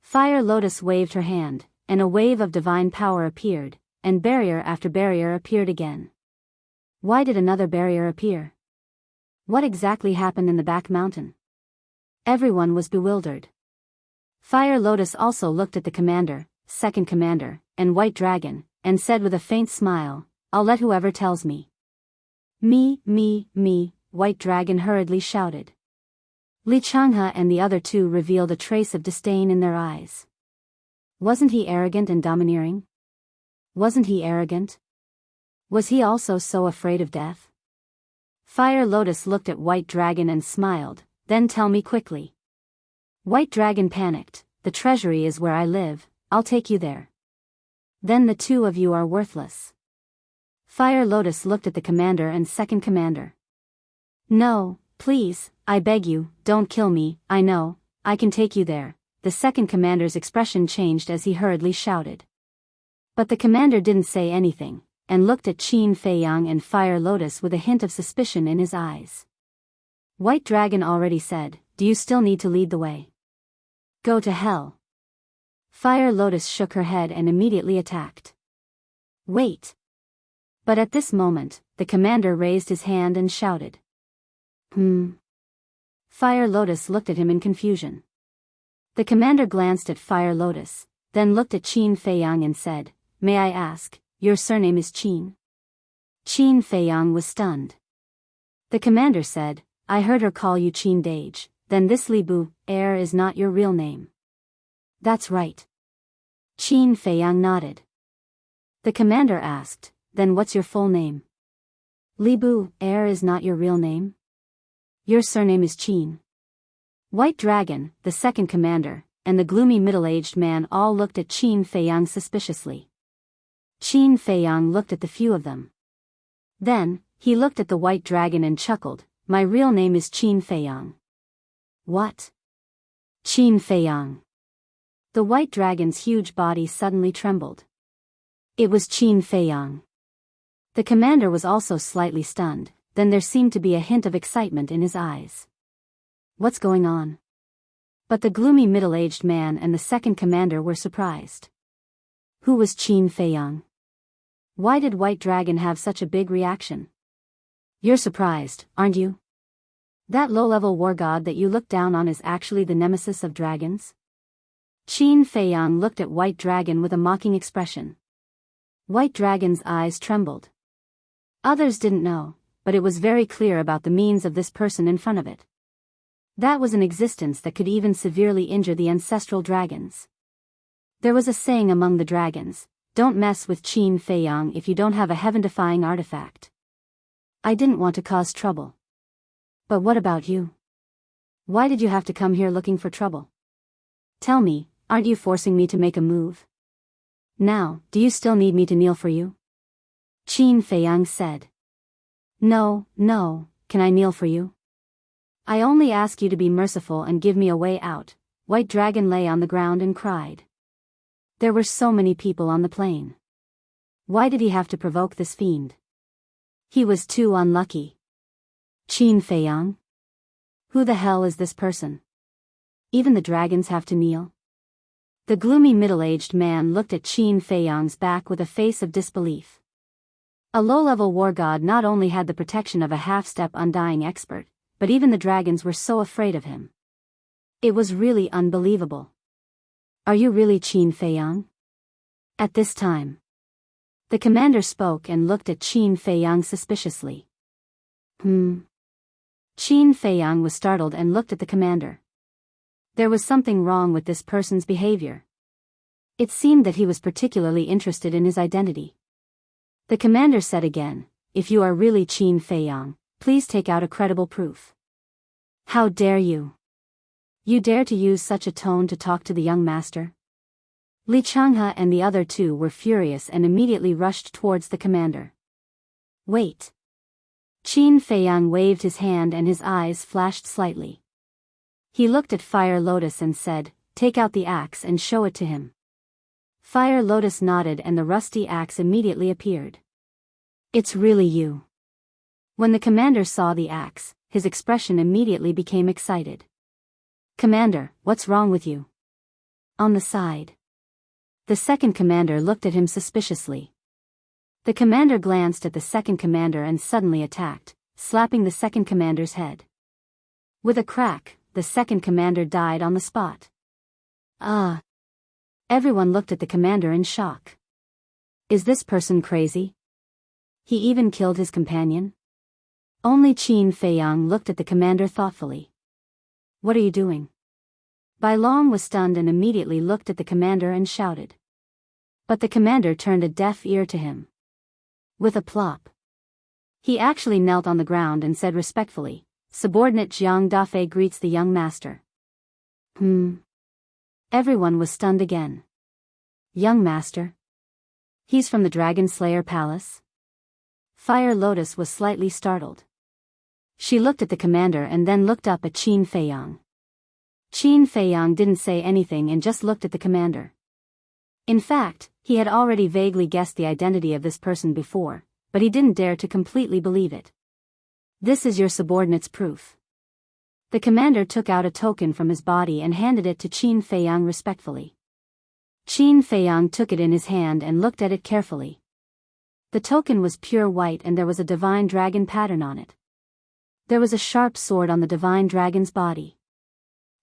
A: Fire Lotus waved her hand, and a wave of divine power appeared, and barrier after barrier appeared again. Why did another barrier appear? What exactly happened in the back mountain? Everyone was bewildered. Fire Lotus also looked at the commander, second commander, and White Dragon, and said with a faint smile, I'll let whoever tells me. Me, White Dragon hurriedly shouted. Li Changhe and the other two revealed a trace of disdain in their eyes. Wasn't he arrogant and domineering? Wasn't he arrogant? Was he also so afraid of death? Fire Lotus looked at White Dragon and smiled, then tell me quickly. White Dragon panicked, the treasury is where I live, I'll take you there. Then the two of you are worthless. Fire Lotus looked at the commander and second commander. No, please, I beg you, don't kill me, I know, I can take you there. The second commander's expression changed as he hurriedly shouted. But the commander didn't say anything, and looked at Qin Feiyang and Fire Lotus with a hint of suspicion in his eyes. White Dragon already said, do you still need to lead the way? Go to hell. Fire Lotus shook her head and immediately attacked. Wait. But at this moment, the commander raised his hand and shouted. Fire Lotus looked at him in confusion. The commander glanced at Fire Lotus, then looked at Qin Feiyang and said, May I ask, your surname is Qin? Qin Feiyang was stunned. The commander said, I heard her call you Qin Dage, then this Li Bu, heir is not your real name. That's right. Qin Feiyang nodded. The commander asked, then what's your full name? Li Bu, heir is not your real name? Your surname is Qin. White Dragon, the second commander, and the gloomy middle-aged man all looked at Qin Feiyang suspiciously. Qin Feiyang looked at the few of them. Then, he looked at the White Dragon and chuckled, my real name is Qin Feiyang. What? Qin Feiyang. The White Dragon's huge body suddenly trembled. It was Qin Feiyang. The commander was also slightly stunned, then there seemed to be a hint of excitement in his eyes. What's going on? But the gloomy middle-aged man and the second commander were surprised. Who was Qin Feiyang? Why did White Dragon have such a big reaction? You're surprised, aren't you? That low-level war god that you look down on is actually the nemesis of dragons? Qin Feiyang looked at White Dragon with a mocking expression. White Dragon's eyes trembled. Others didn't know, but it was very clear about the means of this person in front of it. That was an existence that could even severely injure the ancestral dragons. There was a saying among the dragons, don't mess with Qin Feiyang if you don't have a heaven-defying artifact. I didn't want to cause trouble. But what about you? Why did you have to come here looking for trouble? Tell me, aren't you forcing me to make a move? Now, do you still need me to kneel for you? Qin Feiyang said. No, can I kneel for you? I only ask you to be merciful and give me a way out. White Dragon lay on the ground and cried. There were so many people on the plain. Why did he have to provoke this fiend? He was too unlucky. Qin Feiyang? Who the hell is this person? Even the dragons have to kneel? The gloomy middle-aged man looked at Qin Feiyang's back with a face of disbelief. A low-level war god not only had the protection of a half-step undying expert, but even the dragons were so afraid of him. It was really unbelievable. Are you really Qin Feiyang? At this time, the commander spoke and looked at Qin Feiyang suspiciously. Qin Feiyang was startled and looked at the commander. There was something wrong with this person's behavior. It seemed that he was particularly interested in his identity. The commander said again, if you are really Qin Feiyang, please take out a credible proof. How dare you? You dare to use such a tone to talk to the young master? Li Changhe and the other two were furious and immediately rushed towards the commander. Wait. Qin Feiyang waved his hand and his eyes flashed slightly. He looked at Fire Lotus and said, take out the axe and show it to him. Fire Lotus nodded and the rusty axe immediately appeared. It's really you. When the commander saw the axe, his expression immediately became excited. Commander, what's wrong with you? On the side. The second commander looked at him suspiciously. The commander glanced at the second commander and suddenly attacked, slapping the second commander's head. With a crack, the second commander died on the spot. Everyone looked at the commander in shock. Is this person crazy? He even killed his companion? Only Qin Feiyang looked at the commander thoughtfully. What are you doing? Bai Long was stunned and immediately looked at the commander and shouted. But the commander turned a deaf ear to him. With a plop. He actually knelt on the ground and said respectfully, Subordinate Jiang Dafei greets the young master. Everyone was stunned again. Young master? He's from the Dragon Slayer Palace? Fire Lotus was slightly startled. She looked at the commander and then looked up at Qin Feiyang. Qin Feiyang didn't say anything and just looked at the commander. In fact, he had already vaguely guessed the identity of this person before, but he didn't dare to completely believe it. This is your subordinate's proof. The commander took out a token from his body and handed it to Qin Feiyang respectfully. Qin Feiyang took it in his hand and looked at it carefully. The token was pure white and there was a divine dragon pattern on it. There was a sharp sword on the divine dragon's body.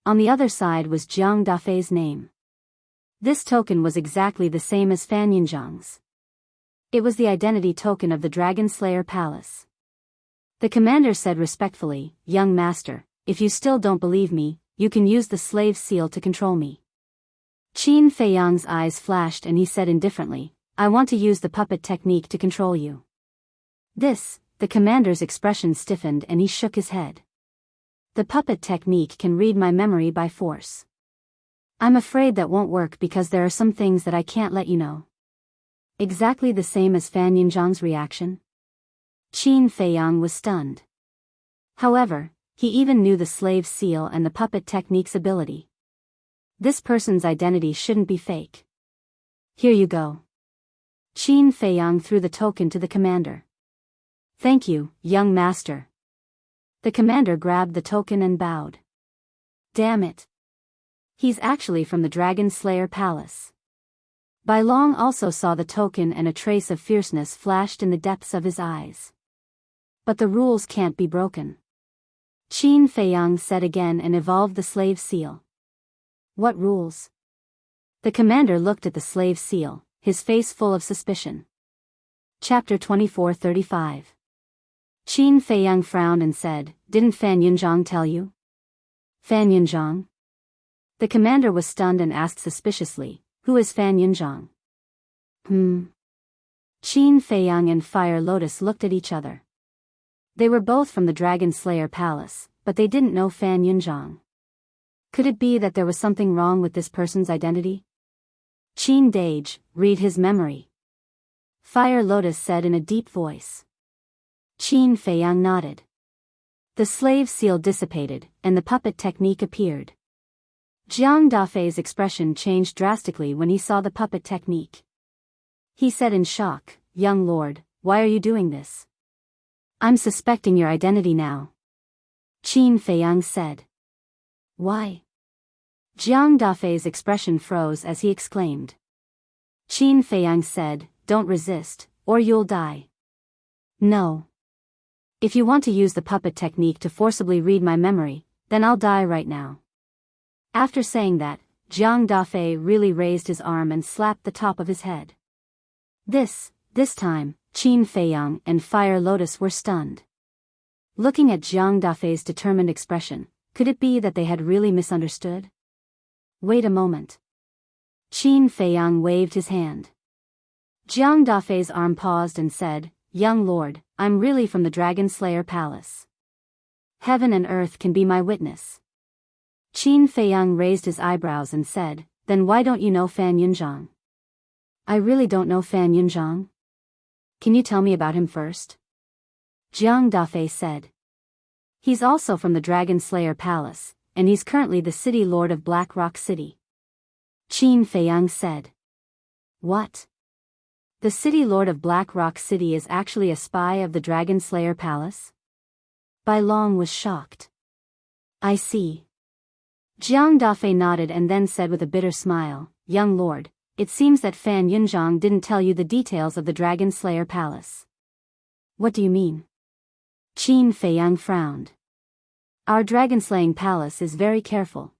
A: On the other side was Jiang Dafei's name. This token was exactly the same as Fan Yinzhang's. It was the identity token of the Dragon Slayer Palace. The commander said respectfully, Young master, if you still don't believe me, you can use the slave seal to control me. Qin Feiyang's eyes flashed and he said indifferently, I want to use the puppet technique to control you. The commander's expression stiffened and he shook his head. The puppet technique can read my memory by force. I'm afraid that won't work because there are some things that I can't let you know. Exactly the same as Fan Yinzhang's reaction. Qin Feiyang was stunned. However, he even knew the slave seal and the puppet technique's ability. This person's identity shouldn't be fake. Here you go. Qin Feiyang threw the token to the commander. Thank you, young master. The commander grabbed the token and bowed. Damn it. He's actually from the Dragon Slayer Palace. Bai Long also saw the token and a trace of fierceness flashed in the depths of his eyes. But the rules can't be broken. Qin Feiyang said again and evolved the slave seal. What rules? The commander looked at the slave seal, his face full of suspicion. Chapter 24:35. Qin Feiyang frowned and said, Didn't Fan Yinzhang tell you? Fan Yinzhang? The commander was stunned and asked suspiciously, Who is Fan Yinzhang? Qin Feiyang and Fire Lotus looked at each other. They were both from the Dragon Slayer Palace, but they didn't know Fan Yunzhang. Could it be that there was something wrong with this person's identity? Qin Dage, read his memory. Fire Lotus said in a deep voice. Qin Feiyang nodded. The slave seal dissipated, and the puppet technique appeared. Jiang Dafei's expression changed drastically when he saw the puppet technique. He said in shock, "Young lord, why are you doing this? I'm suspecting your identity now." Qin Feiyang said. Why? Jiang Dafei's expression froze as he exclaimed. Qin Feiyang said, "Don't resist, or you'll die." No. If you want to use the puppet technique to forcibly read my memory, then I'll die right now. After saying that, Jiang Dafei really raised his arm and slapped the top of his head. This time, Qin Feiyang and Fire Lotus were stunned. Looking at Jiang Dafei's determined expression, could it be that they had really misunderstood? Wait a moment. Qin Feiyang waved his hand. Jiang Dafei's arm paused and said, "Young lord, I'm really from the Dragon Slayer Palace. Heaven and earth can be my witness." Qin Feiyang raised his eyebrows and said, "Then why don't you know Fan Yunzhang?" "I really don't know Fan Yunzhang. Can you tell me about him first?" Jiang Dafei said. "He's also from the Dragon Slayer Palace, and he's currently the city lord of Black Rock City." Qin Feiyang said. What? The city lord of Black Rock City is actually a spy of the Dragon Slayer Palace? Bai Long was shocked. I see. Jiang Dafei nodded and then said with a bitter smile, "Young lord, it seems that Fan Yunzhang didn't tell you the details of the Dragon Slayer Palace." "What do you mean?" Qin Feiyang frowned. "Our dragon-slaying palace is very careful.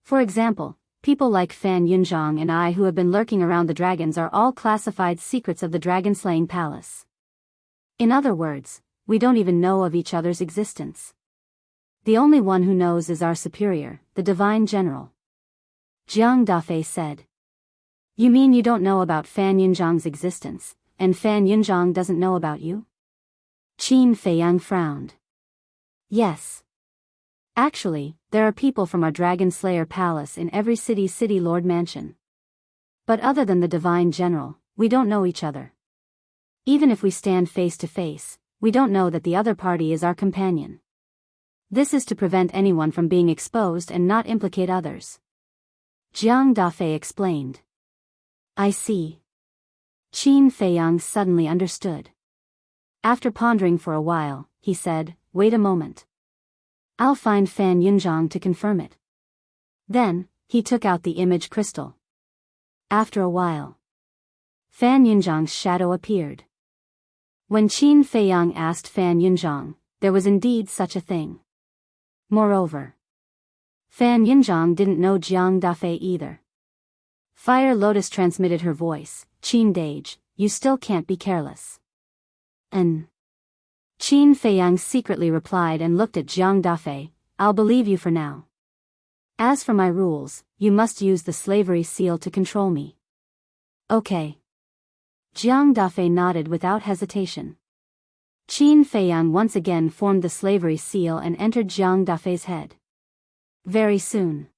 A: For example, people like Fan Yunzhang and I who have been lurking around the dragons are all classified secrets of the dragon-slaying palace. In other words, we don't even know of each other's existence. The only one who knows is our superior, the Divine General." Jiang Dafei said. "You mean you don't know about Fan Yunzhang's existence, and Fan Yunzhang doesn't know about you?" Qin Feiyang frowned. "Yes. Actually, there are people from our Dragon Slayer Palace in every city lord mansion. But other than the Divine General, we don't know each other. Even if we stand face to face, we don't know that the other party is our companion. This is to prevent anyone from being exposed and not implicate others." Jiang Dafei explained. "I see." Qin Feiyang suddenly understood. After pondering for a while, he said, "Wait a moment. I'll find Fan Yunzhang to confirm it." Then, he took out the image crystal. After a while, Fan Yunzhang's shadow appeared. When Qin Feiyang asked Fan Yunzhang, there was indeed such a thing. Moreover, Fan Yunzhang didn't know Jiang Dafei either. Fire Lotus transmitted her voice, "Qin Dage, you still can't be careless." Qin Feiyang secretly replied and looked at Jiang Dafei, "I'll believe you for now. As for my rules, you must use the slavery seal to control me." "Okay." Jiang Dafei nodded without hesitation. Qin Feiyang once again formed the slavery seal and entered Jiang Dafei's head. Very soon,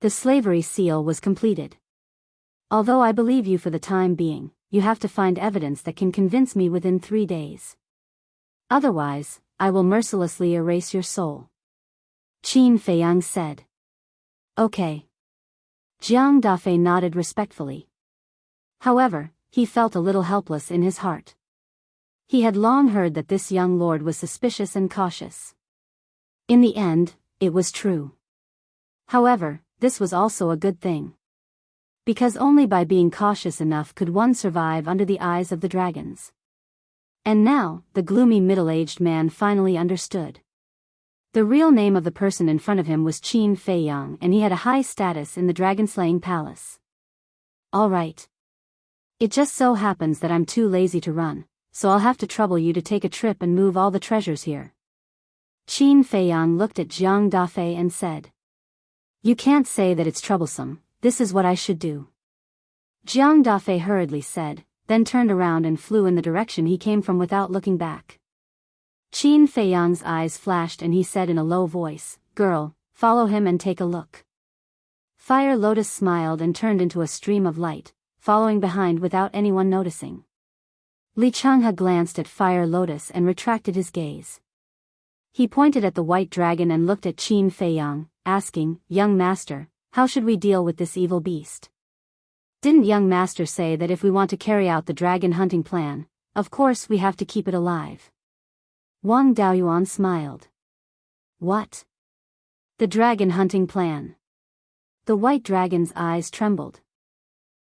A: the slavery seal was completed. "Although I believe you for the time being, you have to find evidence that can convince me within 3 days. Otherwise, I will mercilessly erase your soul." Qin Feiyang said. "Okay." Jiang Dafei nodded respectfully. However, he felt a little helpless in his heart. He had long heard that this young lord was suspicious and cautious. In the end, it was true. However, this was also a good thing. Because only by being cautious enough could one survive under the eyes of the dragons. And now, the gloomy middle-aged man finally understood. The real name of the person in front of him was Qin Feiyang, and he had a high status in the dragon-slaying palace. "All right. It just so happens that I'm too lazy to run, so I'll have to trouble you to take a trip and move all the treasures here." Qin Feiyang looked at Jiang Dafei and said. "You can't say that it's troublesome, this is what I should do." Jiang Dafei hurriedly said, then turned around and flew in the direction he came from without looking back. Qin Feiyang's eyes flashed and he said in a low voice, "Girl, follow him and take a look." Fire Lotus smiled and turned into a stream of light, following behind without anyone noticing. Li Changhe glanced at Fire Lotus and retracted his gaze. He pointed at the white dragon and looked at Qin Feiyang, asking, "Young master, how should we deal with this evil beast? Didn't young master say that if we want to carry out the dragon hunting plan, of course we have to keep it alive?" Wang Daoyuan smiled. "What? The dragon hunting plan?" The white dragon's eyes trembled.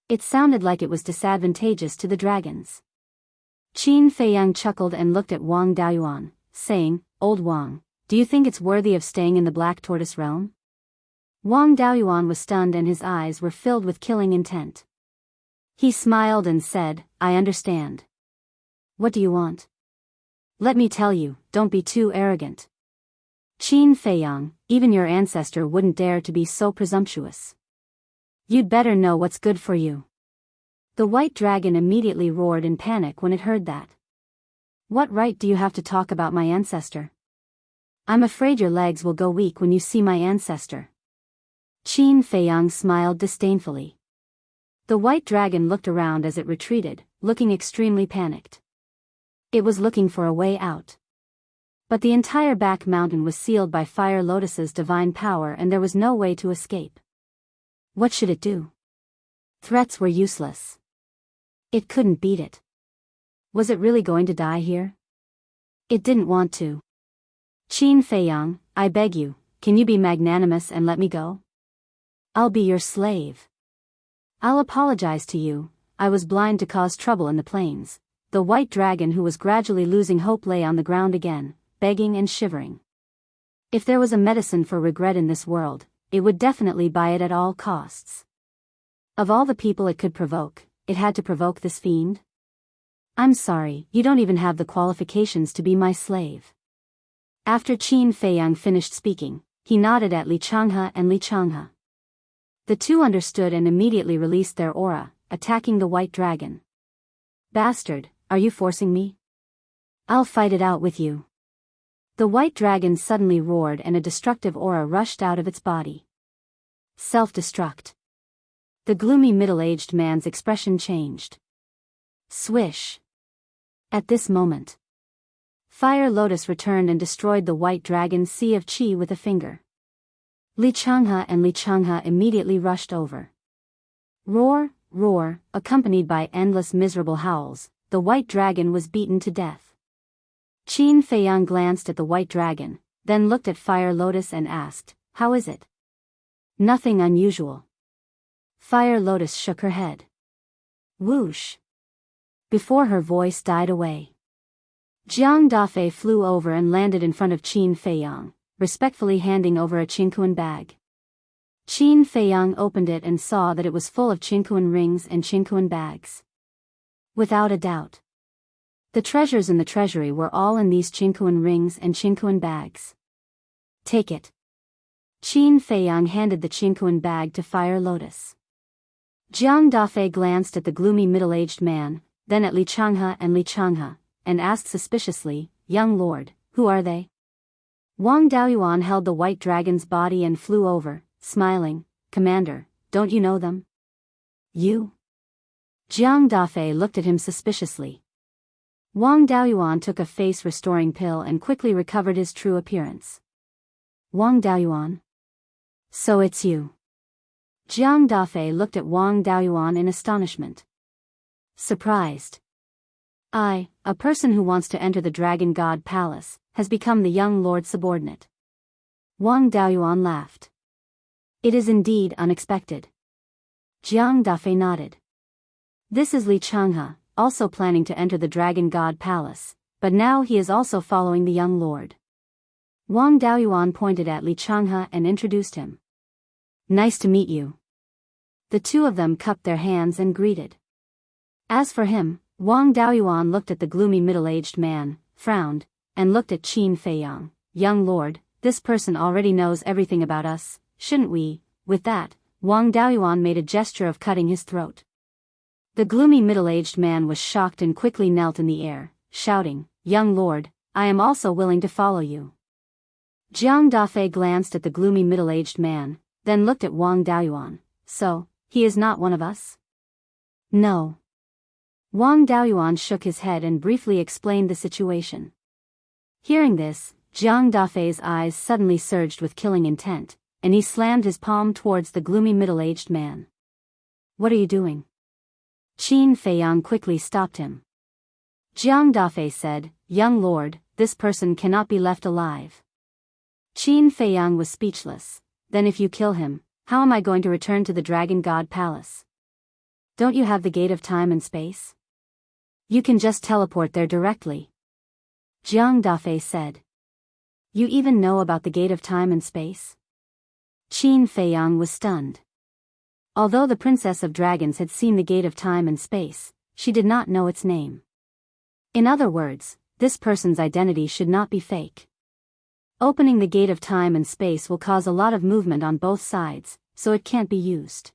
A: It sounded like it was disadvantageous to the dragons. Qin Feiyang chuckled and looked at Wang Daoyuan, saying, "Old Wang, do you think it's worthy of staying in the Black Tortoise realm?" Wang Daoyuan was stunned and his eyes were filled with killing intent. He smiled and said, "I understand. What do you want?" "Let me tell you, don't be too arrogant. Qin Feiyang, even your ancestor wouldn't dare to be so presumptuous. You'd better know what's good for you." The white dragon immediately roared in panic when it heard that. "What right do you have to talk about my ancestor? I'm afraid your legs will go weak when you see my ancestor." Qin Feiyang smiled disdainfully. The white dragon looked around as it retreated, looking extremely panicked. It was looking for a way out. But the entire back mountain was sealed by Fire Lotus's divine power and there was no way to escape. What should it do? Threats were useless. It couldn't beat it. Was it really going to die here? It didn't want to. "Qin Feiyang, I beg you, can you be magnanimous and let me go? I'll be your slave. I'll apologize to you, I was blind to cause trouble in the plains." The white dragon, who was gradually losing hope, lay on the ground again, begging and shivering. If there was a medicine for regret in this world, it would definitely buy it at all costs. Of all the people it could provoke, it had to provoke this fiend? "I'm sorry, you don't even have the qualifications to be my slave." After Qin Feiyang finished speaking, he nodded at Li Changhe and Li Changhe. The two understood and immediately released their aura, attacking the white dragon. "Bastard, are you forcing me? I'll fight it out with you." The white dragon suddenly roared and a destructive aura rushed out of its body. Self-destruct. The gloomy middle-aged man's expression changed. Swish. At this moment, Fire Lotus returned and destroyed the white dragon's sea of chi with a finger. Li Changhe and Li Changhe immediately rushed over. Roar, roar, accompanied by endless miserable howls, the white dragon was beaten to death. Qin Feiyang glanced at the white dragon, then looked at Fire Lotus and asked, "How is it?" "Nothing unusual." Fire Lotus shook her head. Whoosh. Before her voice died away, Jiang Dafei flew over and landed in front of Qin Feiyang, respectfully handing over a Qinkuan bag. Qin Feiyang opened it and saw that it was full of Qinkuan rings and Qinkuan bags. Without a doubt, the treasures in the treasury were all in these Qinkuan rings and Qinkuan bags. "Take it." Qin Feiyang handed the Qinkuan bag to Fire Lotus. Jiang Dafei glanced at the gloomy middle-aged man, then at Li Changhe and Li Changhe, and asked suspiciously, "Young lord, who are they?" Wang Daoyuan held the white dragon's body and flew over, smiling, "Commander, don't you know them?" "You?" Jiang Dafei looked at him suspiciously. Wang Daoyuan took a face-restoring pill and quickly recovered his true appearance. "Wang Daoyuan? So it's you." Jiang Dafei looked at Wang Daoyuan in astonishment. Surprised. "I, a person who wants to enter the Dragon God Palace, has become the young lord's subordinate." Wang Daoyuan laughed. "It is indeed unexpected." Jiang Dafei nodded. "This is Li Changhe, also planning to enter the Dragon God Palace, but now he is also following the young lord." Wang Daoyuan pointed at Li Changhe and introduced him. "Nice to meet you." The two of them cupped their hands and greeted. As for him, Wang Daoyuan looked at the gloomy middle-aged man, frowned, and looked at Qin Feiyang. "Young lord, this person already knows everything about us, shouldn't we?" With that, Wang Daoyuan made a gesture of cutting his throat. The gloomy middle-aged man was shocked and quickly knelt in the air, shouting, "Young lord, I am also willing to follow you. Jiang Dafei glanced at the gloomy middle-aged man, then looked at Wang Daoyuan. So, he is not one of us? No. Wang Daoyuan shook his head and briefly explained the situation. Hearing this, Jiang Dafei's eyes suddenly surged with killing intent, and he slammed his palm towards the gloomy middle-aged man. What are you doing? Qin Feiyang quickly stopped him. Jiang Dafei said, Young lord, this person cannot be left alive. Qin Feiyang was speechless. Then if you kill him, how am I going to return to the Dragon God Palace? Don't you have the gate of time and space? You can just teleport there directly. Jiang Dafei said. You even know about the gate of time and space? Qin Feiyang was stunned. Although the Princess of Dragons had seen the gate of time and space, she did not know its name. In other words, this person's identity should not be fake. Opening the gate of time and space will cause a lot of movement on both sides, so it can't be used.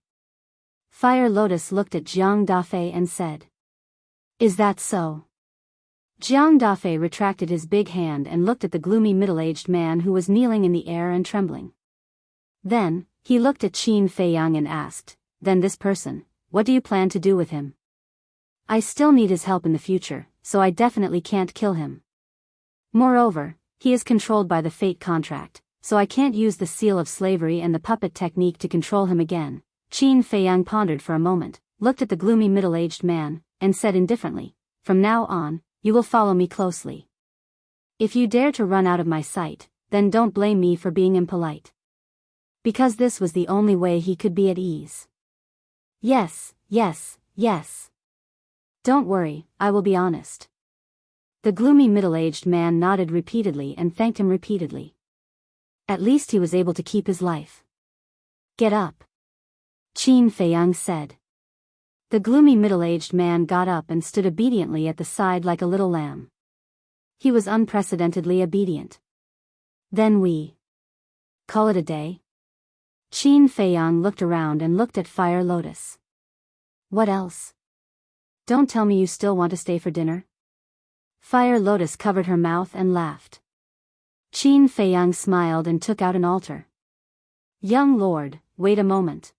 A: Fire Lotus looked at Jiang Dafei and said. Is that so? Jiang Dafei retracted his big hand and looked at the gloomy middle-aged man who was kneeling in the air and trembling. Then, he looked at Qin Feiyang and asked, Then this person, what do you plan to do with him? I still need his help in the future, so I definitely can't kill him. Moreover, he is controlled by the fate contract, so I can't use the seal of slavery and the puppet technique to control him again. Qin Feiyang pondered for a moment, looked at the gloomy middle-aged man, and said indifferently, From now on, you will follow me closely. If you dare to run out of my sight, then don't blame me for being impolite. Because this was the only way he could be at ease. Yes, yes, yes. Don't worry, I will be honest. The gloomy middle-aged man nodded repeatedly and thanked him repeatedly. At least he was able to keep his life. Get up. Qin Feiyang said. The gloomy middle-aged man got up and stood obediently at the side like a little lamb. He was unprecedentedly obedient. Then we call it a day? Qin Feiyang looked around and looked at Fire Lotus. What else? Don't tell me you still want to stay for dinner? Fire Lotus covered her mouth and laughed. Qin Feiyang smiled and took out an altar. Young lord, wait a moment.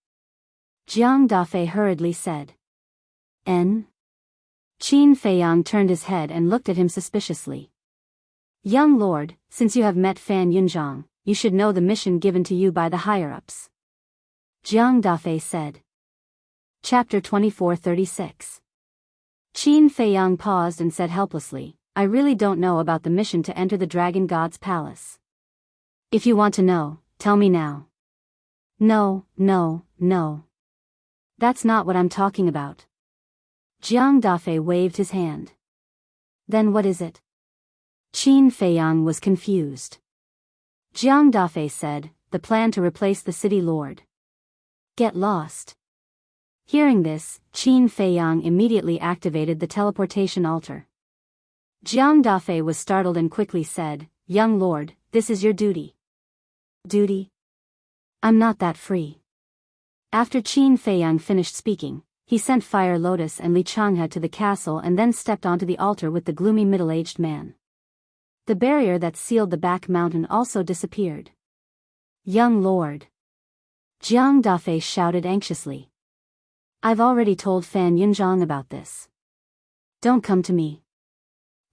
A: Jiang Dafei hurriedly said. Qin Feiyang turned his head and looked at him suspiciously. Young lord, since you have met Fan Yunzhang, you should know the mission given to you by the higher-ups. Jiang Dafei said. Chapter 2436. Qin Feiyang paused and said helplessly, I really don't know about the mission to enter the Dragon God's palace. If you want to know, tell me now. No, no, no. That's not what I'm talking about. Jiang Dafei waved his hand. Then what is it? Qin Feiyang was confused. Jiang Dafei said, the plan to replace the city lord. Get lost. Hearing this, Qin Feiyang immediately activated the teleportation altar. Jiang Dafei was startled and quickly said, Young lord, this is your duty. Duty? I'm not that free. After Qin Feiyang finished speaking, he sent Fire Lotus and Li Changhe to the castle and then stepped onto the altar with the gloomy middle-aged man. The barrier that sealed the back mountain also disappeared. Young lord. Jiang Dafei shouted anxiously. I've already told Fan Yunzhang about this. Don't come to me.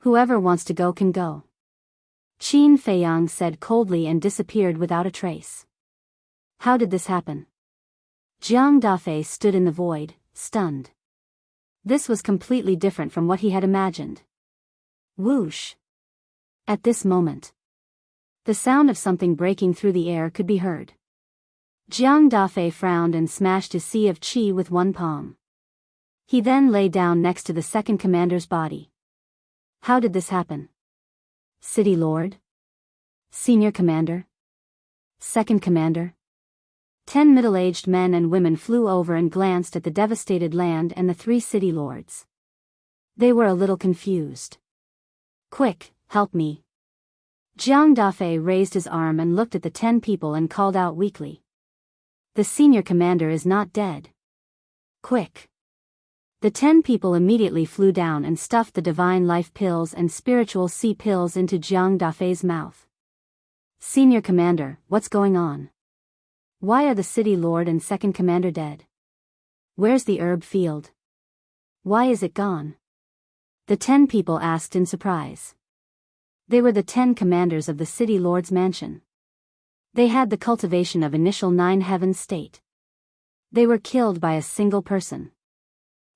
A: Whoever wants to go can go. Qin Feiyang said coldly and disappeared without a trace. How did this happen? Jiang Dafei stood in the void, stunned. This was completely different from what he had imagined. Whoosh. At this moment, the sound of something breaking through the air could be heard. Jiang Dafei frowned and smashed his sea of qi with one palm. He then lay down next to the second commander's body. How did this happen? City Lord? Senior Commander? Second Commander? 10 middle-aged men and women flew over and glanced at the devastated land and the 3 city lords. They were a little confused. Quick, help me. Jiang Dafei raised his arm and looked at the 10 people and called out weakly. The senior commander is not dead. Quick. The 10 people immediately flew down and stuffed the divine life pills and spiritual sea pills into Jiang Dafei's mouth. Senior Commander, what's going on? Why are the City Lord and Second Commander dead? Where's the herb field? Why is it gone? The 10 people asked in surprise. They were the 10 commanders of the City Lord's mansion. They had the cultivation of initial 9 heavens state. They were killed by a single person.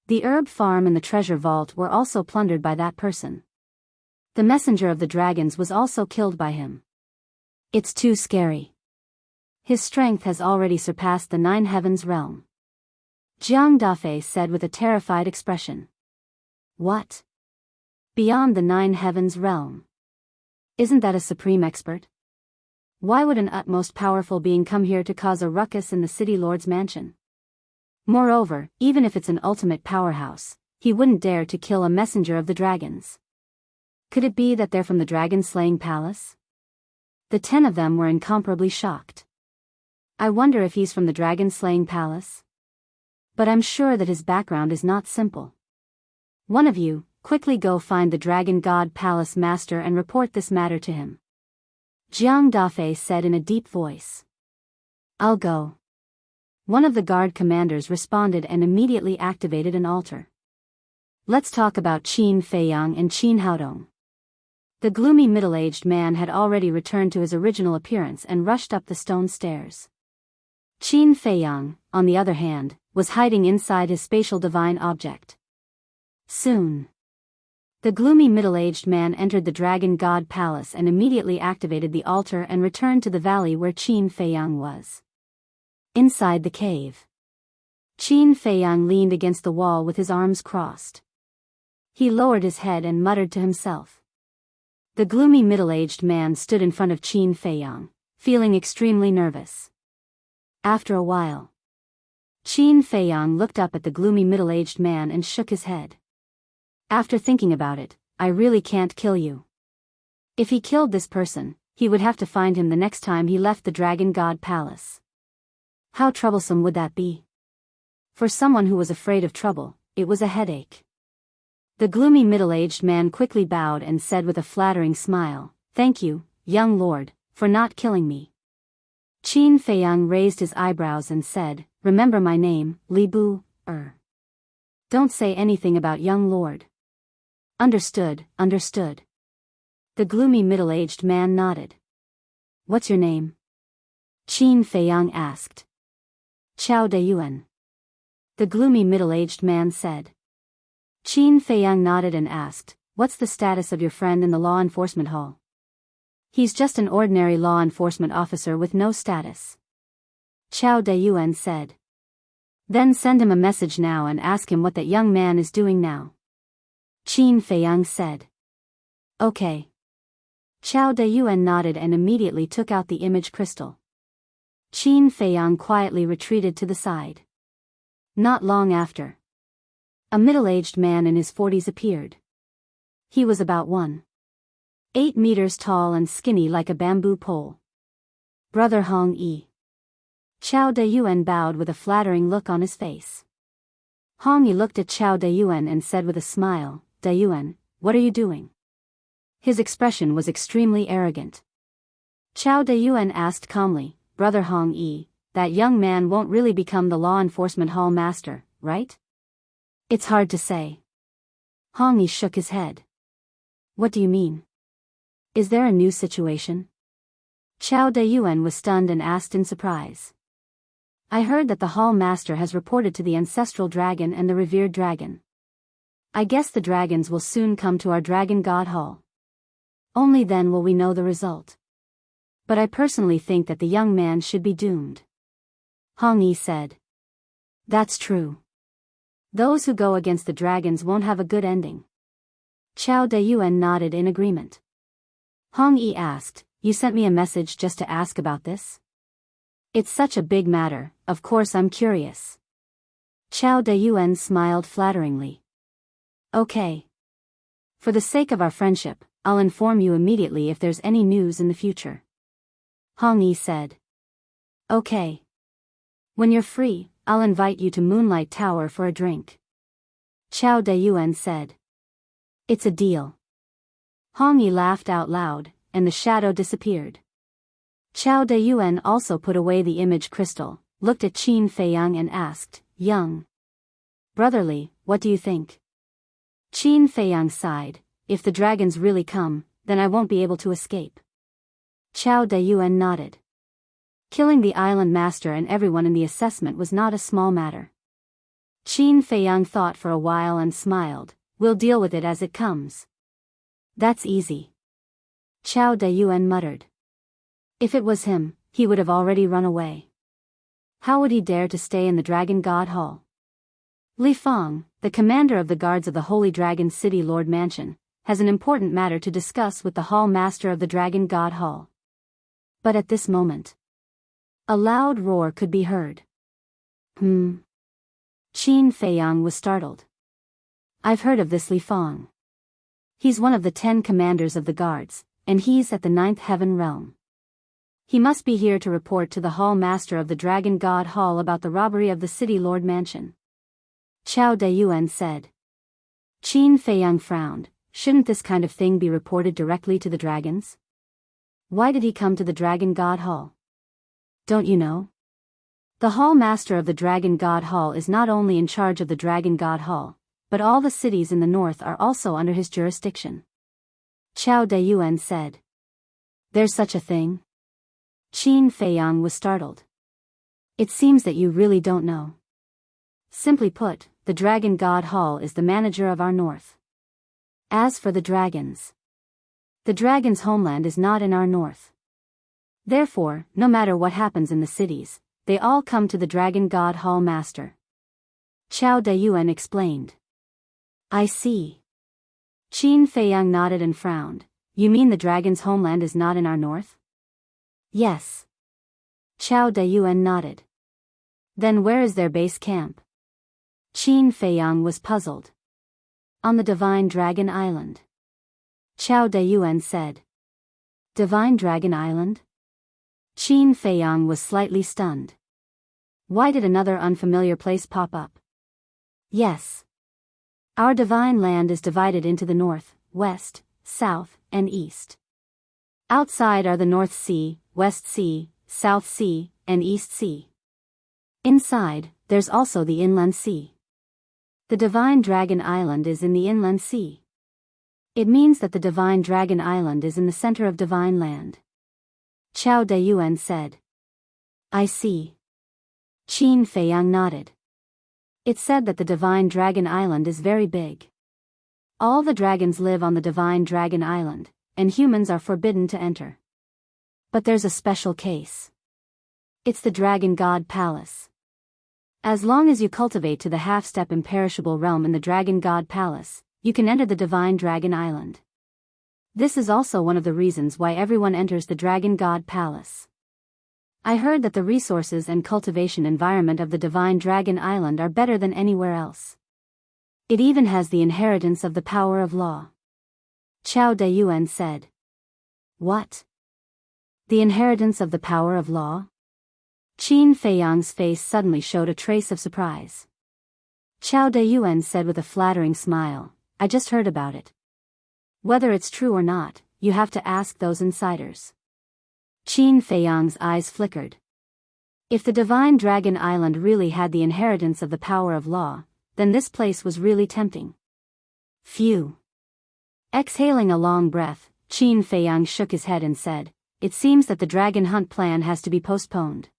A: The herb farm and the treasure vault were also plundered by that person. The messenger of the dragons was also killed by him. It's too scary. His strength has already surpassed the 9 heavens realm. Jiang Dafei said with a terrified expression. What? Beyond the 9 heavens realm? Isn't that a supreme expert? Why would an utmost powerful being come here to cause a ruckus in the City Lord's mansion? Moreover, even if it's an ultimate powerhouse, he wouldn't dare to kill a messenger of the dragons. Could it be that they're from the dragon-slaying palace? The 10 of them were incomparably shocked. I wonder if he's from the dragon-slaying palace? But I'm sure that his background is not simple. One of you, quickly go find the Dragon God Palace Master and report this matter to him. Jiang Dafei said in a deep voice. I'll go. One of the guard commanders responded and immediately activated an altar. Let's talk about Qin Feiyang and Qin Haodong. The gloomy middle-aged man had already returned to his original appearance and rushed up the stone stairs. Qin Feiyang, on the other hand, was hiding inside his spatial divine object. Soon. The gloomy middle-aged man entered the Dragon God Palace and immediately activated the altar and returned to the valley where Qin Feiyang was. Inside the cave. Qin Feiyang leaned against the wall with his arms crossed. He lowered his head and muttered to himself. The gloomy middle-aged man stood in front of Qin Feiyang, feeling extremely nervous. After a while, Qin Feiyang looked up at the gloomy middle-aged man and shook his head. After thinking about it, I really can't kill you. If he killed this person, he would have to find him the next time he left the Dragon God Palace. How troublesome would that be? For someone who was afraid of trouble, it was a headache. The gloomy middle-aged man quickly bowed and said with a flattering smile, Thank you, young lord, for not killing me. Qin Feiyang raised his eyebrows and said, Remember my name, Li Bu, Don't say anything about young lord. Understood, understood. The gloomy middle-aged man nodded. What's your name? Qin Feiyang asked. Chao Deyuan. The gloomy middle-aged man said. Qin Feiyang nodded and asked, What's the status of your friend in the law enforcement hall? He's just an ordinary law enforcement officer with no status. Chao Deyuan said. Then send him a message now and ask him what that young man is doing now. Qin Feiyang said. Okay. Chao Deyuan nodded and immediately took out the image crystal. Qin Feiyang quietly retreated to the side. Not long after, a middle-aged man in his 40s appeared. He was about 1.8 meters tall and skinny like a bamboo pole. Brother Hong Yi. Chao Deyuan bowed with a flattering look on his face. Hong Yi looked at Chao Deyuan and said with a smile, Deyuan, what are you doing? His expression was extremely arrogant. Chao Deyuan asked calmly, Brother Hong Yi, that young man won't really become the law enforcement hall master, right? It's hard to say. Hong Yi shook his head. What do you mean? Is there a new situation? Chao Deyuan was stunned and asked in surprise. I heard that the hall master has reported to the ancestral dragon and the revered dragon. I guess the dragons will soon come to our Dragon God Hall. Only then will we know the result. But I personally think that the young man should be doomed. Hong Yi said. That's true. Those who go against the dragons won't have a good ending. Chao Deyuan nodded in agreement. Hong Yi asked, You sent me a message just to ask about this? It's such a big matter, of course I'm curious. Chao Deyuan smiled flatteringly. Okay. For the sake of our friendship, I'll inform you immediately if there's any news in the future. Hong Yi said. Okay. When you're free, I'll invite you to Moonlight Tower for a drink. Chao Dayuan said. It's a deal. Hong Yi laughed out loud, and the shadow disappeared. Chao Dayuan also put away the image crystal, looked at Qin Feiyang and asked, Young brotherly, what do you think? Qin Feiyang sighed, if the dragons really come, then I won't be able to escape. Chao Dayuan nodded. Killing the island master and everyone in the assessment was not a small matter. Qin Feiyang thought for a while and smiled, we'll deal with it as it comes. That's easy. Chao Dayuan muttered. If it was him, he would have already run away. How would he dare to stay in the Dragon God Hall? Li Fang, the commander of the guards of the Holy Dragon City Lord Mansion, has an important matter to discuss with the Hall Master of the Dragon God Hall. But at this moment, a loud roar could be heard. Qin Feiyang was startled. I've heard of this Li Fang. He's one of the 10 commanders of the guards, and he's at the 9th heaven realm. He must be here to report to the Hall Master of the Dragon God Hall about the robbery of the City Lord Mansion. Chao Dayuan said. Qin Feiyang frowned, shouldn't this kind of thing be reported directly to the dragons? Why did he come to the Dragon God Hall? Don't you know? The Hall Master of the Dragon God Hall is not only in charge of the Dragon God Hall, but all the cities in the north are also under his jurisdiction. Chao Dayuan said. There's such a thing? Qin Feiyang was startled. It seems that you really don't know. Simply put, the Dragon God Hall is the manager of our north. As for the dragons, the dragon's homeland is not in our north. Therefore, no matter what happens in the cities, they all come to the Dragon God Hall Master. Chao Dayuan explained. I see. Qin Feiyang nodded and frowned. You mean the dragon's homeland is not in our north? Yes. Chao Dayuan nodded. Then where is their base camp? Qin Feiyang was puzzled. On the Divine Dragon Island. Chao Dayuan said. Divine Dragon Island? Qin Feiyang was slightly stunned. Why did another unfamiliar place pop up? Yes. Our divine land is divided into the north, west, south, and east. Outside are the North Sea, West Sea, South Sea, and East Sea. Inside, there's also the Inland Sea. The Divine Dragon Island is in the Inland Sea. It means that the Divine Dragon Island is in the center of Divine Land. Chao Dayuan said. I see. Qin Feiyang nodded. It's said that the Divine Dragon Island is very big. All the dragons live on the Divine Dragon Island, and humans are forbidden to enter. But there's a special case. It's the Dragon God Palace. As long as you cultivate to the half-step imperishable realm in the Dragon God Palace, you can enter the Divine Dragon Island. This is also one of the reasons why everyone enters the Dragon God Palace. I heard that the resources and cultivation environment of the Divine Dragon Island are better than anywhere else. It even has the inheritance of the power of law. Chao Dayuan said. What? The inheritance of the power of law? Qin Feiyang's face suddenly showed a trace of surprise. Chao Dayuan said with a flattering smile, I just heard about it. Whether it's true or not, you have to ask those insiders. Qin Feiyang's eyes flickered. If the Divine Dragon Island really had the inheritance of the power of law, then this place was really tempting. Phew. Exhaling a long breath, Qin Feiyang shook his head and said, It seems that the dragon hunt plan has to be postponed.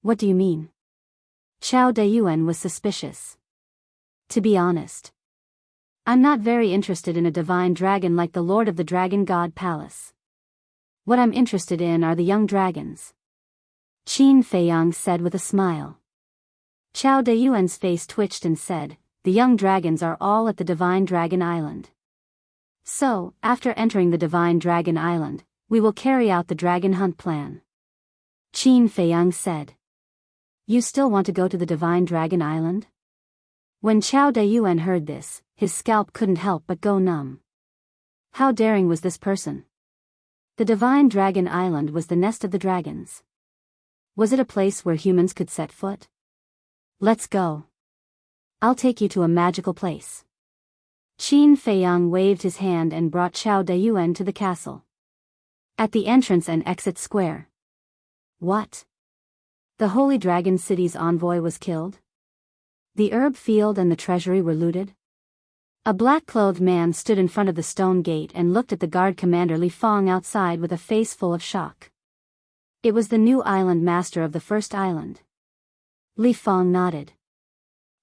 A: What do you mean? Chao Dayuan was suspicious. To be honest, I'm not very interested in a divine dragon like the Lord of the Dragon God Palace. What I'm interested in are the young dragons. Qin Feiyang said with a smile. Chao Dayuan's face twitched and said, The young dragons are all at the Divine Dragon Island. So, after entering the Divine Dragon Island, we will carry out the dragon hunt plan. Qin Feiyang said. You still want to go to the Divine Dragon Island? When Chao Dayuan heard this, his scalp couldn't help but go numb. How daring was this person? The Divine Dragon Island was the nest of the dragons. Was it a place where humans could set foot? Let's go. I'll take you to a magical place. Qin Feiyang waved his hand and brought Xiao Dayuan to the castle. At the entrance and exit square. What? The Holy Dragon City's envoy was killed? The herb field and the treasury were looted? A black-clothed man stood in front of the stone gate and looked at the guard commander Li Fang outside with a face full of shock. It was the new island master of the first island. Li Fang nodded.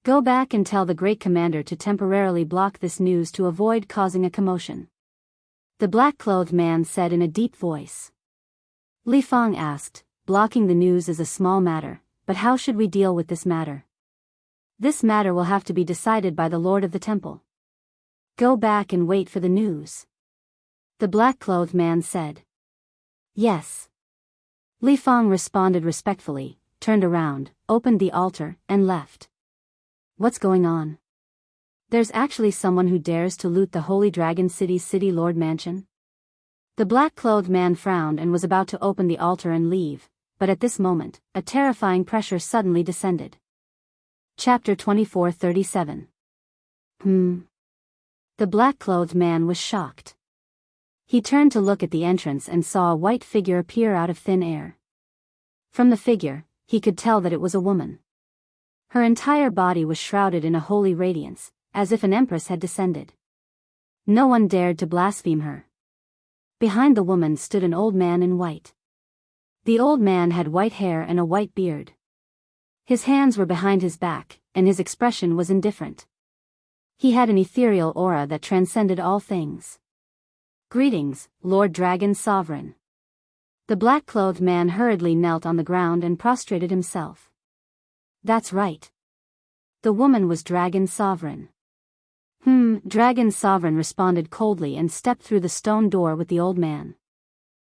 A: Go back and tell the great commander to temporarily block this news to avoid causing a commotion. The black-clothed man said in a deep voice. Li Fang asked, blocking the news is a small matter, but how should we deal with this matter? This matter will have to be decided by the Lord of the Temple. Go back and wait for the news. The black-clothed man said. Yes. Li Fang responded respectfully, turned around, opened the altar, and left. What's going on? There's actually someone who dares to loot the Holy Dragon City's City Lord Mansion? The black-clothed man frowned and was about to open the altar and leave, but at this moment, a terrifying pressure suddenly descended. Chapter 24:37. The black-clothed man was shocked. He turned to look at the entrance and saw a white figure appear out of thin air. From the figure, he could tell that it was a woman. Her entire body was shrouded in a holy radiance, as if an empress had descended. No one dared to blaspheme her. Behind the woman stood an old man in white. The old man had white hair and a white beard. His hands were behind his back, and his expression was indifferent. He had an ethereal aura that transcended all things. Greetings, Lord Dragon Sovereign. The black-clothed man hurriedly knelt on the ground and prostrated himself. That's right. The woman was Dragon Sovereign. Dragon Sovereign responded coldly and stepped through the stone door with the old man.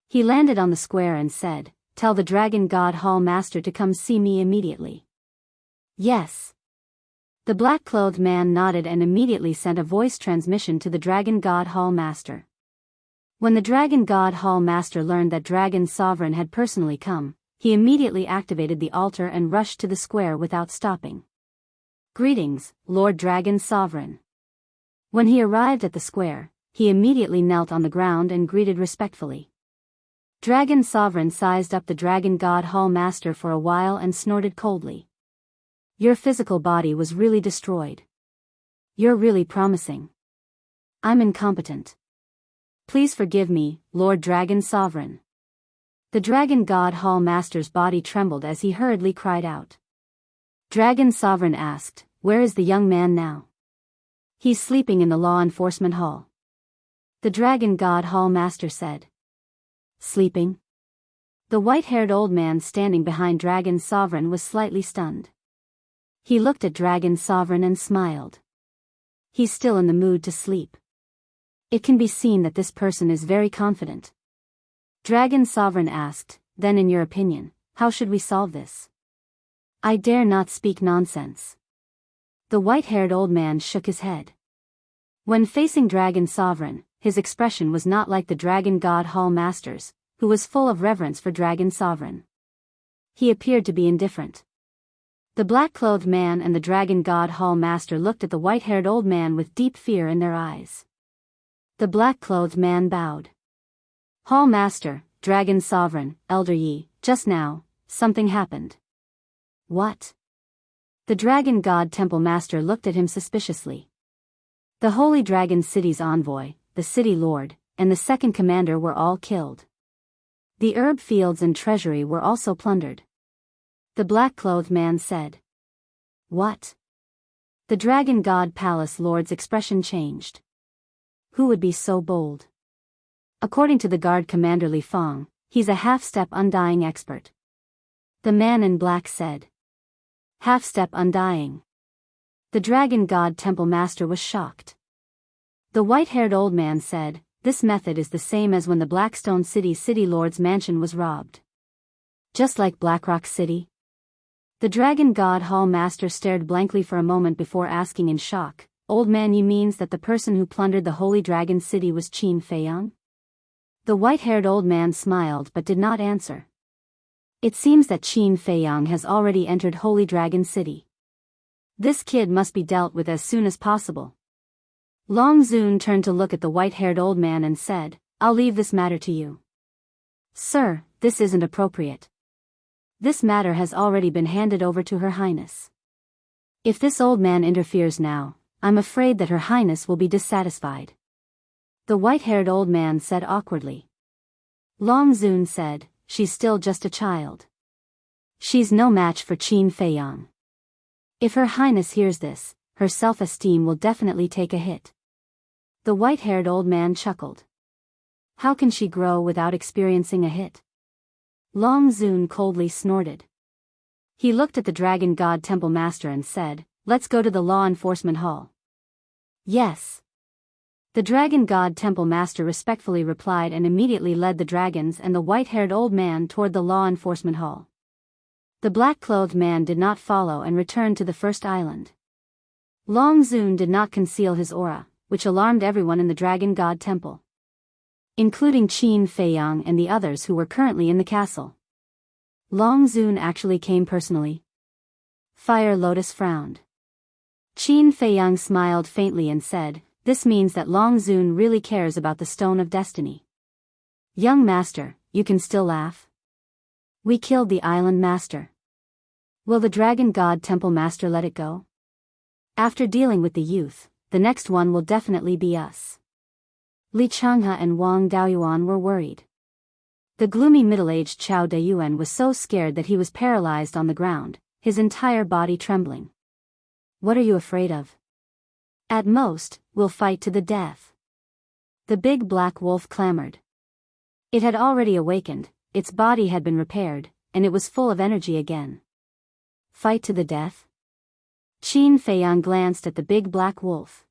A: He landed on the square and said, Tell the Dragon God Hall Master to come see me immediately. Yes. The black-clothed man nodded and immediately sent a voice transmission to the Dragon God Hall Master. When the Dragon God Hall Master learned that Dragon Sovereign had personally come, he immediately activated the altar and rushed to the square without stopping. Greetings, Lord Dragon Sovereign. When he arrived at the square, he immediately knelt on the ground and greeted respectfully. Dragon Sovereign sized up the Dragon God Hall Master for a while and snorted coldly. Your physical body was really destroyed. You're really promising. I'm incompetent. Please forgive me, Lord Dragon Sovereign. The Dragon God Hall Master's body trembled as he hurriedly cried out. Dragon Sovereign asked, Where is the young man now? He's sleeping in the Law Enforcement Hall. The Dragon God Hall Master said. Sleeping? The white-haired old man standing behind Dragon Sovereign was slightly stunned. He looked at Dragon Sovereign and smiled. He's still in the mood to sleep. It can be seen that this person is very confident. Dragon Sovereign asked, Then in your opinion, how should we solve this? I dare not speak nonsense. The white-haired old man shook his head. When facing Dragon Sovereign, his expression was not like the Dragon God Hall Master's, who was full of reverence for Dragon Sovereign. He appeared to be indifferent. The black-clothed man and the Dragon God Hall Master looked at the white-haired old man with deep fear in their eyes. The black-clothed man bowed. Hall Master, Dragon Sovereign, Elder Yi, just now, something happened. What? The Dragon God Temple Master looked at him suspiciously. The Holy Dragon City's envoy, the City Lord, and the second commander were all killed. The herb fields and treasury were also plundered. The black-clothed man said. What? The Dragon God Palace Lord's expression changed. Who would be so bold? According to the guard commander Li Fang, he's a half-step undying expert. The man in black said. Half-step undying. The Dragon God Temple Master was shocked. The white-haired old man said, This method is the same as when the Blackstone City Lord's mansion was robbed. Just like Blackrock City? The Dragon God Hall Master stared blankly for a moment before asking in shock, Old man, you means that the person who plundered the Holy Dragon City was Qin Feiyang? The white-haired old man smiled but did not answer. It seems that Qin Feiyang has already entered Holy Dragon City. This kid must be dealt with as soon as possible. Long Zun turned to look at the white-haired old man and said, I'll leave this matter to you. Sir, this isn't appropriate. This matter has already been handed over to Her Highness. If this old man interferes now, I'm afraid that Her Highness will be dissatisfied. The white-haired old man said awkwardly. Long Zun said, she's still just a child. She's no match for Qin Feiyang. If Her Highness hears this, her self-esteem will definitely take a hit. The white-haired old man chuckled. How can she grow without experiencing a hit? Long Zun coldly snorted. He looked at the Dragon God Temple Master and said, let's go to the Law Enforcement Hall. Yes. The Dragon God Temple Master respectfully replied and immediately led the dragons and the white-haired old man toward the Law Enforcement Hall. The black-clothed man did not follow and returned to the first island. Long Zun did not conceal his aura, which alarmed everyone in the Dragon God Temple, including Qin Feiyang and the others who were currently in the castle. Long Zun actually came personally. Fire Lotus frowned. Qin Feiyang smiled faintly and said, this means that Long Zun really cares about the Stone of Destiny. Young master, you can still laugh. We killed the island master. Will the Dragon God Temple Master let it go? After dealing with the youth, the next one will definitely be us. Li Changhe and Wang Daoyuan were worried. The gloomy middle-aged Chao Daoyuan was so scared that he was paralyzed on the ground, his entire body trembling. What are you afraid of? At most, we'll fight to the death. The big black wolf clamored. It had already awakened, its body had been repaired, and it was full of energy again. Fight to the death? Qin Feiyang glanced at the big black wolf.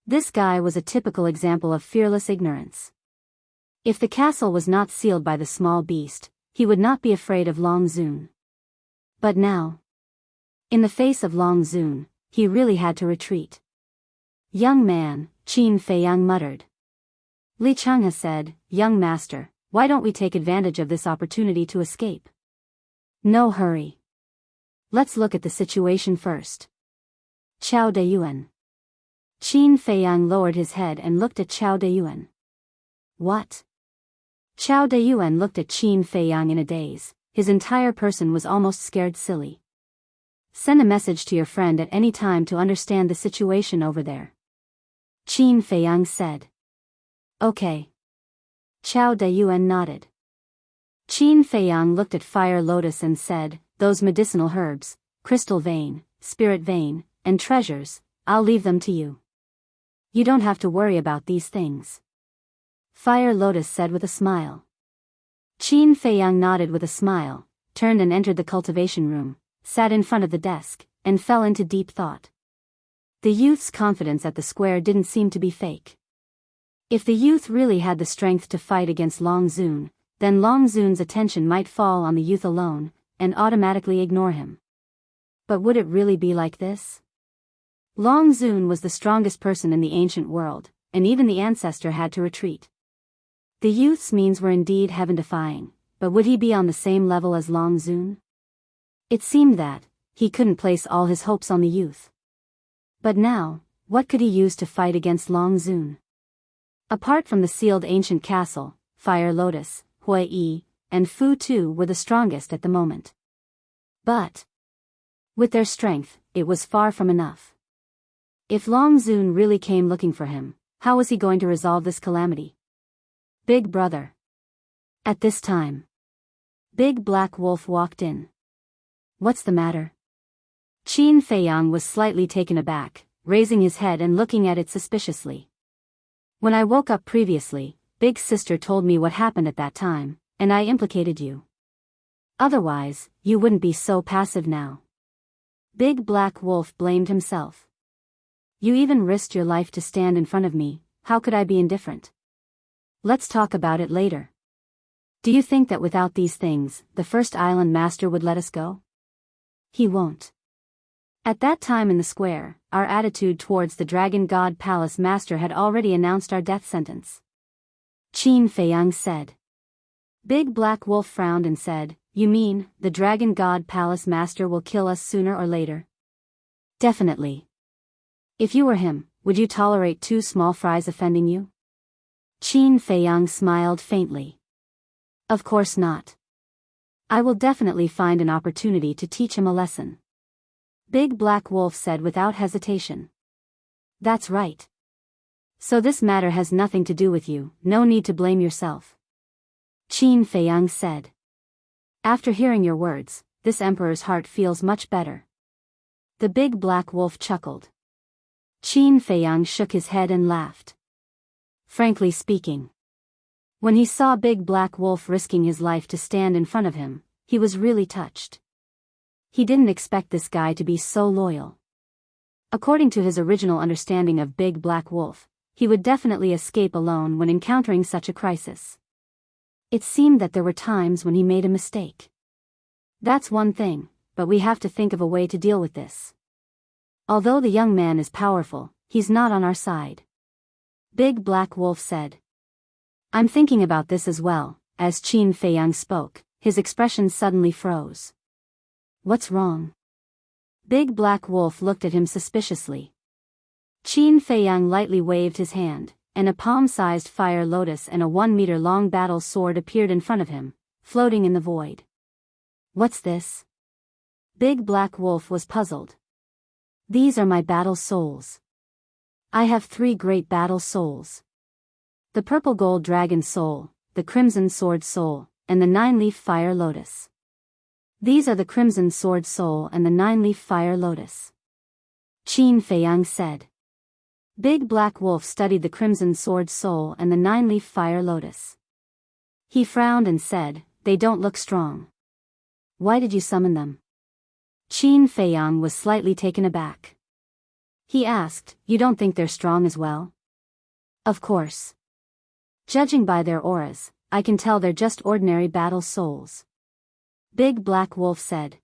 A: This guy was a typical example of fearless ignorance. If the castle was not sealed by the small beast, he would not be afraid of Long Zun. But now, in the face of Long Zun, he really had to retreat. Young man, Qin Feiyang muttered. Li Changhe said, young master, why don't we take advantage of this opportunity to escape? No hurry. Let's look at the situation first. Chao Daoyuan. Qin Feiyang lowered his head and looked at Chao Daoyuan. What? Chao Daoyuan looked at Qin Feiyang in a daze, his entire person was almost scared silly. Send a message to your friend at any time to understand the situation over there. Qin Feiyang said. Okay. Chao Daoyuan nodded. Qin Feiyang looked at Fire Lotus and said, those medicinal herbs, crystal vein, spirit vein, and treasures, I'll leave them to you. You don't have to worry about these things. Fire Lotus said with a smile. Qin Feiyang nodded with a smile, turned and entered the cultivation room, sat in front of the desk, and fell into deep thought. The youth's confidence at the square didn't seem to be fake. If the youth really had the strength to fight against Long Zun, then Long Zun's attention might fall on the youth alone, and automatically ignore him. But would it really be like this? Long Zun was the strongest person in the ancient world, and even the ancestor had to retreat. The youth's means were indeed heaven-defying, but would he be on the same level as Long Zun? It seemed that he couldn't place all his hopes on the youth. But now, what could he use to fight against Long Zun? Apart from the sealed ancient castle, Fire Lotus, Hui Yi, and Fu Tu were the strongest at the moment. But with their strength, it was far from enough. If Long Zun really came looking for him, how was he going to resolve this calamity? Big brother. At this time, Big Black Wolf walked in. What's the matter? Qin Feiyang was slightly taken aback, raising his head and looking at it suspiciously. When I woke up previously, Big Sister told me what happened at that time, and I implicated you. Otherwise, you wouldn't be so passive now. Big Black Wolf blamed himself. You even risked your life to stand in front of me, how could I be indifferent? Let's talk about it later. Do you think that without these things, the first island master would let us go? He won't. At that time in the square, our attitude towards the Dragon God Palace Master had already announced our death sentence. Qin Feiyang said. Big Black Wolf frowned and said, you mean, the Dragon God Palace Master will kill us sooner or later? Definitely. If you were him, would you tolerate 2 small fries offending you? Qin Feiyang smiled faintly. Of course not. I will definitely find an opportunity to teach him a lesson. Big Black Wolf said without hesitation. That's right. So this matter has nothing to do with you, no need to blame yourself. Qin Feiyang said. After hearing your words, this emperor's heart feels much better. The Big Black Wolf chuckled. Qin Feiyang shook his head and laughed. Frankly speaking, when he saw Big Black Wolf risking his life to stand in front of him, he was really touched. He didn't expect this guy to be so loyal. According to his original understanding of Big Black Wolf, he would definitely escape alone when encountering such a crisis. It seemed that there were times when he made a mistake. That's one thing, but we have to think of a way to deal with this. Although the young man is powerful, he's not on our side. Big Black Wolf said. I'm thinking about this as well. As Qin Feiyang spoke, his expression suddenly froze. What's wrong? Big Black Wolf looked at him suspiciously. Qin Feiyang lightly waved his hand, and a palm-sized fire lotus and a 1-meter-long battle sword appeared in front of him, floating in the void. What's this? Big Black Wolf was puzzled. These are my battle souls. I have 3 great battle souls. The purple gold dragon soul, the crimson sword soul, and the 9-leaf fire lotus. These are the crimson sword soul and the 9-leaf fire lotus. Qin Feiyang said. Big Black Wolf studied the crimson sword soul and the 9-leaf fire lotus. He frowned and said, they don't look strong. Why did you summon them? Qin Feiyang was slightly taken aback. He asked, you don't think they're strong as well? Of course. Judging by their auras, I can tell they're just ordinary battle souls. Big Black Wolf said.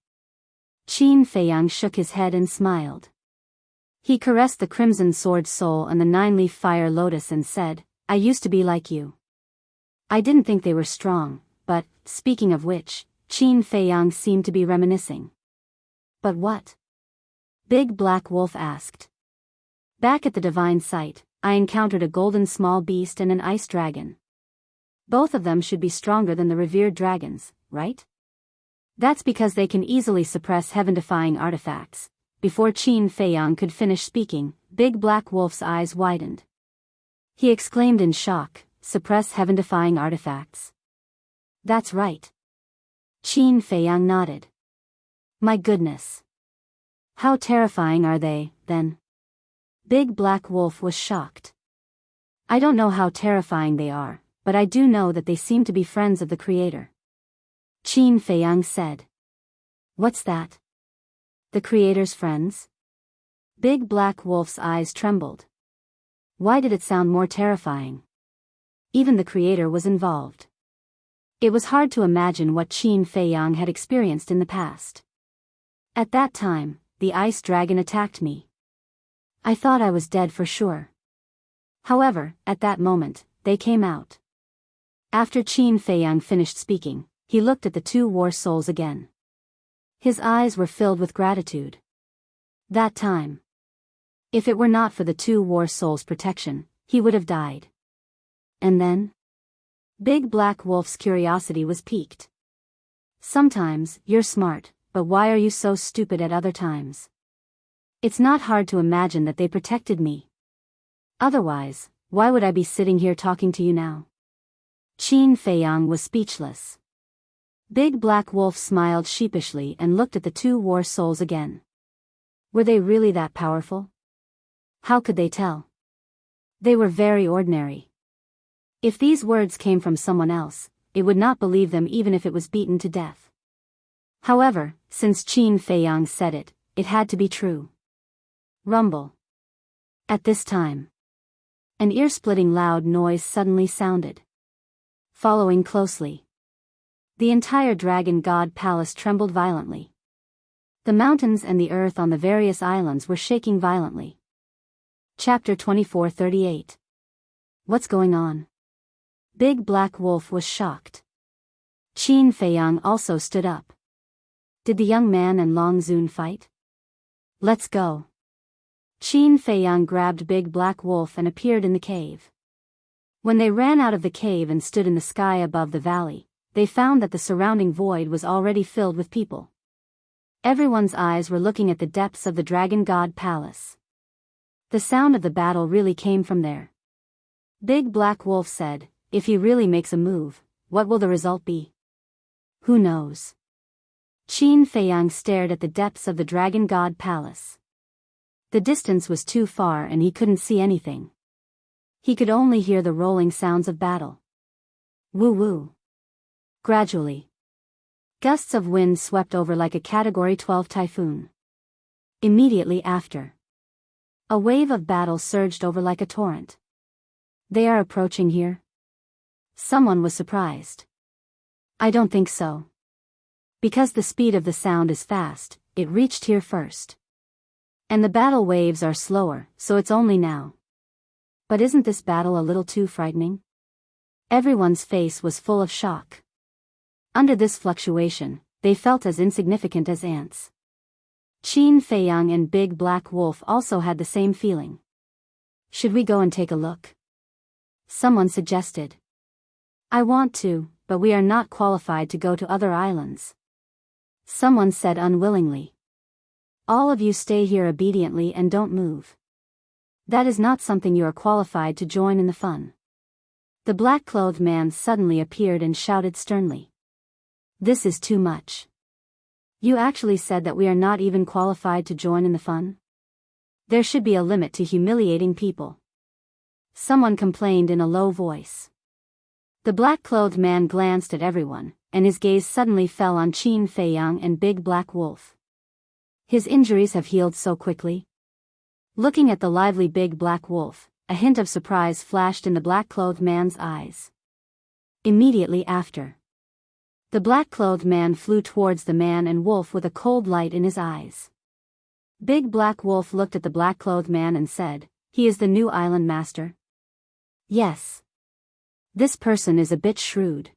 A: Qin Feiyang shook his head and smiled. He caressed the crimson sword soul and the 9-leaf fire lotus and said, I used to be like you. I didn't think they were strong, but, speaking of which, Qin Feiyang seemed to be reminiscing. But what? Big Black Wolf asked. Back at the divine site, I encountered a golden small beast and an ice dragon. Both of them should be stronger than the revered dragons, right? That's because they can easily suppress heaven-defying artifacts. Before Qin Feiyang could finish speaking, Big Black Wolf's eyes widened. He exclaimed in shock, suppress heaven-defying artifacts. That's right. Qin Feiyang nodded. My goodness. How terrifying are they, then? Big Black Wolf was shocked. I don't know how terrifying they are, but I do know that they seem to be friends of the Creator. Qin Feiyang said. What's that? The Creator's friends? Big Black Wolf's eyes trembled. Why did it sound more terrifying? Even the Creator was involved. It was hard to imagine what Qin Feiyang had experienced in the past. At that time, the ice dragon attacked me. I thought I was dead for sure. However, at that moment, they came out. After Qin Feiyang finished speaking, he looked at the 2 war souls again. His eyes were filled with gratitude. That time. If it were not for the 2 war souls' protection, he would have died. And then? Big Black Wolf's curiosity was piqued. Sometimes, you're smart, but why are you so stupid at other times? It's not hard to imagine that they protected me. Otherwise, why would I be sitting here talking to you now? Qin Feiyang was speechless. Big Black Wolf smiled sheepishly and looked at the 2 war souls again. Were they really that powerful? How could they tell? They were very ordinary. If these words came from someone else, it would not believe them even if it was beaten to death. However, since Qin Feiyang said it, it had to be true. Rumble. At this time, an ear-splitting loud noise suddenly sounded. Following closely, the entire Dragon God Palace trembled violently. The mountains and the earth on the various islands were shaking violently. Chapter 24:38. What's going on? Big Black Wolf was shocked. Qin Feiyang also stood up. Did the young man and Long Zun fight? Let's go. Qin Feiyang grabbed Big Black Wolf and appeared in the cave. When they ran out of the cave and stood in the sky above the valley, they found that the surrounding void was already filled with people. Everyone's eyes were looking at the depths of the Dragon God Palace. The sound of the battle really came from there. Big Black Wolf said, "If he really makes a move, what will the result be? Who knows?" Qin Feiyang stared at the depths of the Dragon God Palace. The distance was too far and he couldn't see anything. He could only hear the rolling sounds of battle. Woo-woo. Gradually, gusts of wind swept over like a Category 12 typhoon. Immediately after, a wave of battle surged over like a torrent. They are approaching here? Someone was surprised. I don't think so. Because the speed of the sound is fast, it reached here first. And the battle waves are slower, so it's only now. But isn't this battle a little too frightening? Everyone's face was full of shock. Under this fluctuation, they felt as insignificant as ants. Qin Feiyang and Big Black Wolf also had the same feeling. Should we go and take a look? Someone suggested. I want to, but we are not qualified to go to other islands. Someone said unwillingly. All of you stay here obediently and don't move. That is not something you are qualified to join in the fun. The black-clothed man suddenly appeared and shouted sternly. This is too much. You actually said that we are not even qualified to join in the fun? There should be a limit to humiliating people. Someone complained in a low voice. The black-clothed man glanced at everyone, and his gaze suddenly fell on Qin Feiyang and Big Black Wolf. His injuries have healed so quickly. Looking at the lively Big Black Wolf, a hint of surprise flashed in the black-clothed man's eyes. Immediately after, the black-clothed man flew towards the man and wolf with a cold light in his eyes. Big Black Wolf looked at the black-clothed man and said, "He is the new island master?" "Yes. This person is a bit shrewd.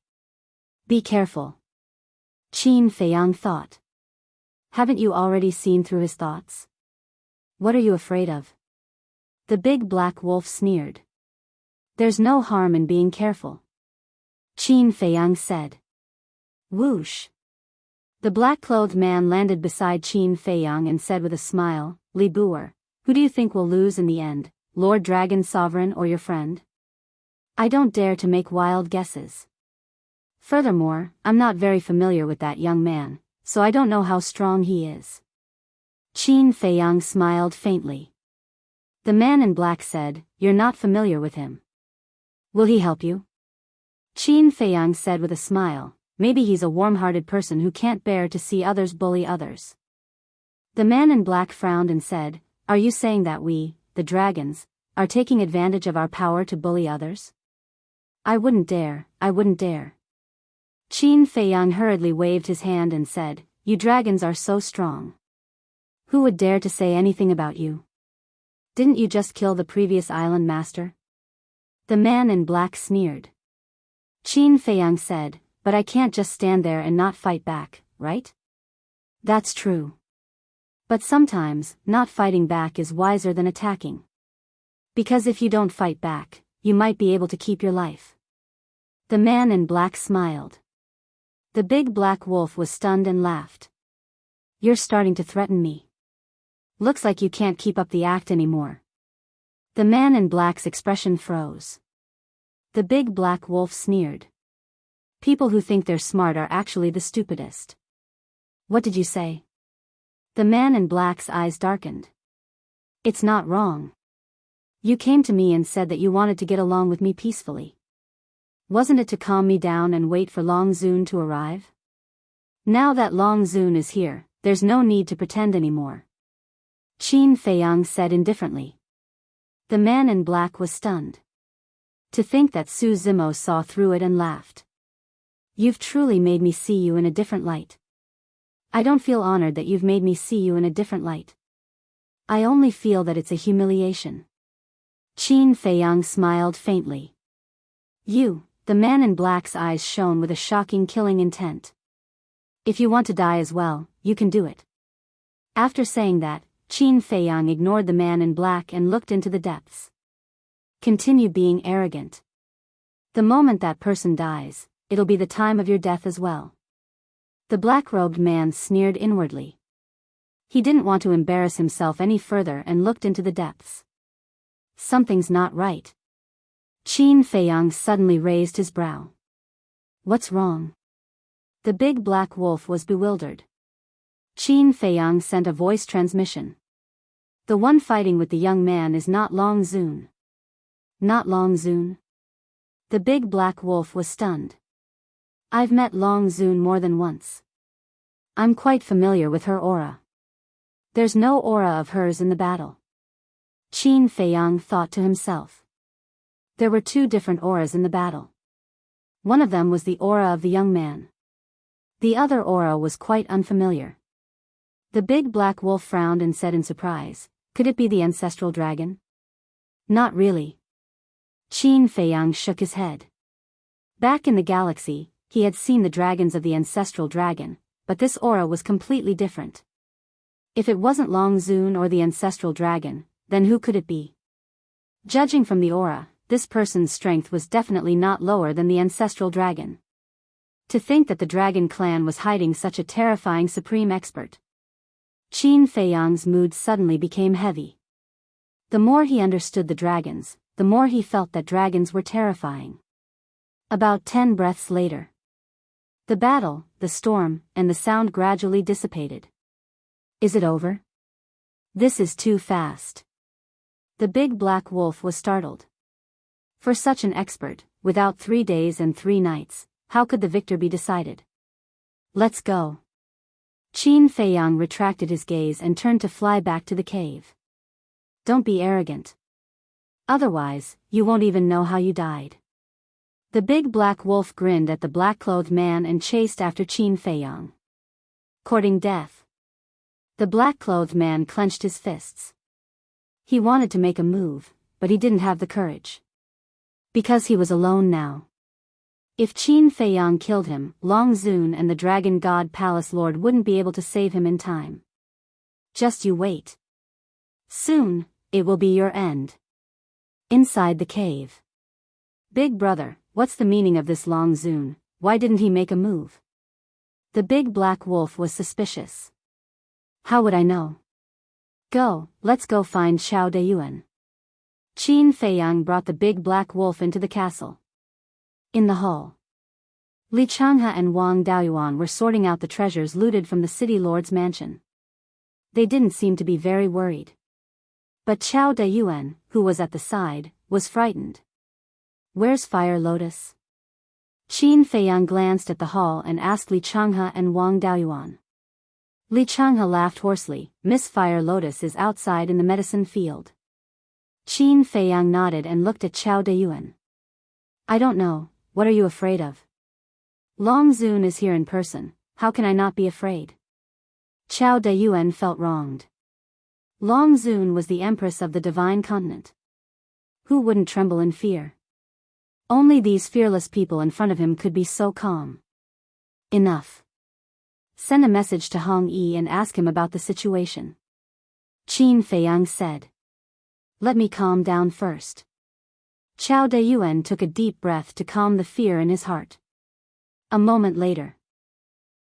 A: Be careful." Qin Feiyang thought. Haven't you already seen through his thoughts? What are you afraid of? The Big Black Wolf sneered. There's no harm in being careful. Qin Feiyang said. Whoosh. The black-clothed man landed beside Qin Feiyang and said with a smile, "Li Buer, who do you think will lose in the end, Lord Dragon Sovereign or your friend? I don't dare to make wild guesses. Furthermore, I'm not very familiar with that young man, so I don't know how strong he is." Qin Feiyang smiled faintly. The man in black said, "You're not familiar with him. Will he help you?" Qin Feiyang said with a smile, "Maybe he's a warm-hearted person who can't bear to see others bully others." The man in black frowned and said, "Are you saying that we, the dragons, are taking advantage of our power to bully others? I wouldn't dare. Qin Feiyang hurriedly waved his hand and said, "You dragons are so strong. Who would dare to say anything about you? Didn't you just kill the previous island master?" The man in black sneered. Qin Feiyang said, "But I can't just stand there and not fight back, right?" "That's true. But sometimes, not fighting back is wiser than attacking. Because if you don't fight back, you might be able to keep your life." The man in black smiled. The Big Black Wolf was stunned and laughed. "You're starting to threaten me. Looks like you can't keep up the act anymore." The man in black's expression froze. The Big Black Wolf sneered. "People who think they're smart are actually the stupidest." "What did you say?" The man in black's eyes darkened. "It's not wrong. You came to me and said that you wanted to get along with me peacefully. Wasn't it to calm me down and wait for Long Zun to arrive? Now that Long Zun is here, there's no need to pretend anymore." Qin Feiyang said indifferently. The man in black was stunned. To think that Su Zimo saw through it and laughed. "You've truly made me see you in a different light. I don't feel honored that you've made me see you in a different light. I only feel that it's a humiliation." Qin Feiyang smiled faintly. The man in black's eyes shone with a shocking killing intent. "If you want to die as well, you can do it." After saying that, Qin Feiyang ignored the man in black and looked into the depths. Continue being arrogant. The moment that person dies, it'll be the time of your death as well. The black-robed man sneered inwardly. He didn't want to embarrass himself any further and looked into the depths. Something's not right. Qin Feiyang suddenly raised his brow. What's wrong? The big black wolf was bewildered. Qin Feiyang sent a voice transmission. The one fighting with the young man is not Long Zun. Not Long Zun? The big black wolf was stunned. I've met Long Zun more than once. I'm quite familiar with her aura. There's no aura of hers in the battle. Qin Feiyang thought to himself. There were two different auras in the battle. One of them was the aura of the young man. The other aura was quite unfamiliar. The big black wolf frowned and said in surprise, could it be the ancestral dragon? Not really. Qin Feiyang shook his head. Back in the galaxy, he had seen the dragons of the ancestral dragon, but this aura was completely different. If it wasn't Long Zun or the ancestral dragon, then who could it be? Judging from the aura, this person's strength was definitely not lower than the ancestral dragon. To think that the dragon clan was hiding such a terrifying supreme expert. Qin Feiyang's mood suddenly became heavy. The more he understood the dragons, the more he felt that dragons were terrifying. About 10 breaths later. The battle, the storm, and the sound gradually dissipated. Is it over? This is too fast. The big black wolf was startled. For such an expert, without 3 days and 3 nights, how could the victor be decided? Let's go. Qin Feiyang retracted his gaze and turned to fly back to the cave. Don't be arrogant. Otherwise, you won't even know how you died. The big black wolf grinned at the black-clothed man and chased after Qin Feiyang. Courting death. The black-clothed man clenched his fists. He wanted to make a move, but he didn't have the courage. Because he was alone now. If Qin Feiyang killed him, Long Zun and the Dragon God Palace Lord wouldn't be able to save him in time. Just you wait. Soon, it will be your end. Inside the cave. Big brother, what's the meaning of this Long Zun? Why didn't he make a move? The big black wolf was suspicious. How would I know? Go, let's go find Xiao Deyuan. Qin Feiyang brought the big black wolf into the castle. In the hall. Li Changhe and Wang Daoyuan were sorting out the treasures looted from the city lord's mansion. They didn't seem to be very worried. But Xiao Deyuan, who was at the side, was frightened. Where's Fire Lotus? Qin Feiyang glanced at the hall and asked Li Changhe and Wang Daoyuan. Li Changhe laughed hoarsely, Miss Fire Lotus is outside in the medicine field. Qin Feiyang nodded and looked at Xiao Deyuan. I don't know, what are you afraid of? Long Zun is here in person, how can I not be afraid? Xiao Deyuan felt wronged. Long Zun was the empress of the divine continent. Who wouldn't tremble in fear? Only these fearless people in front of him could be so calm. Enough. Send a message to Hong Yi and ask him about the situation. Qin Feiyang said. Let me calm down first. Xiao Deyuan took a deep breath to calm the fear in his heart. A moment later.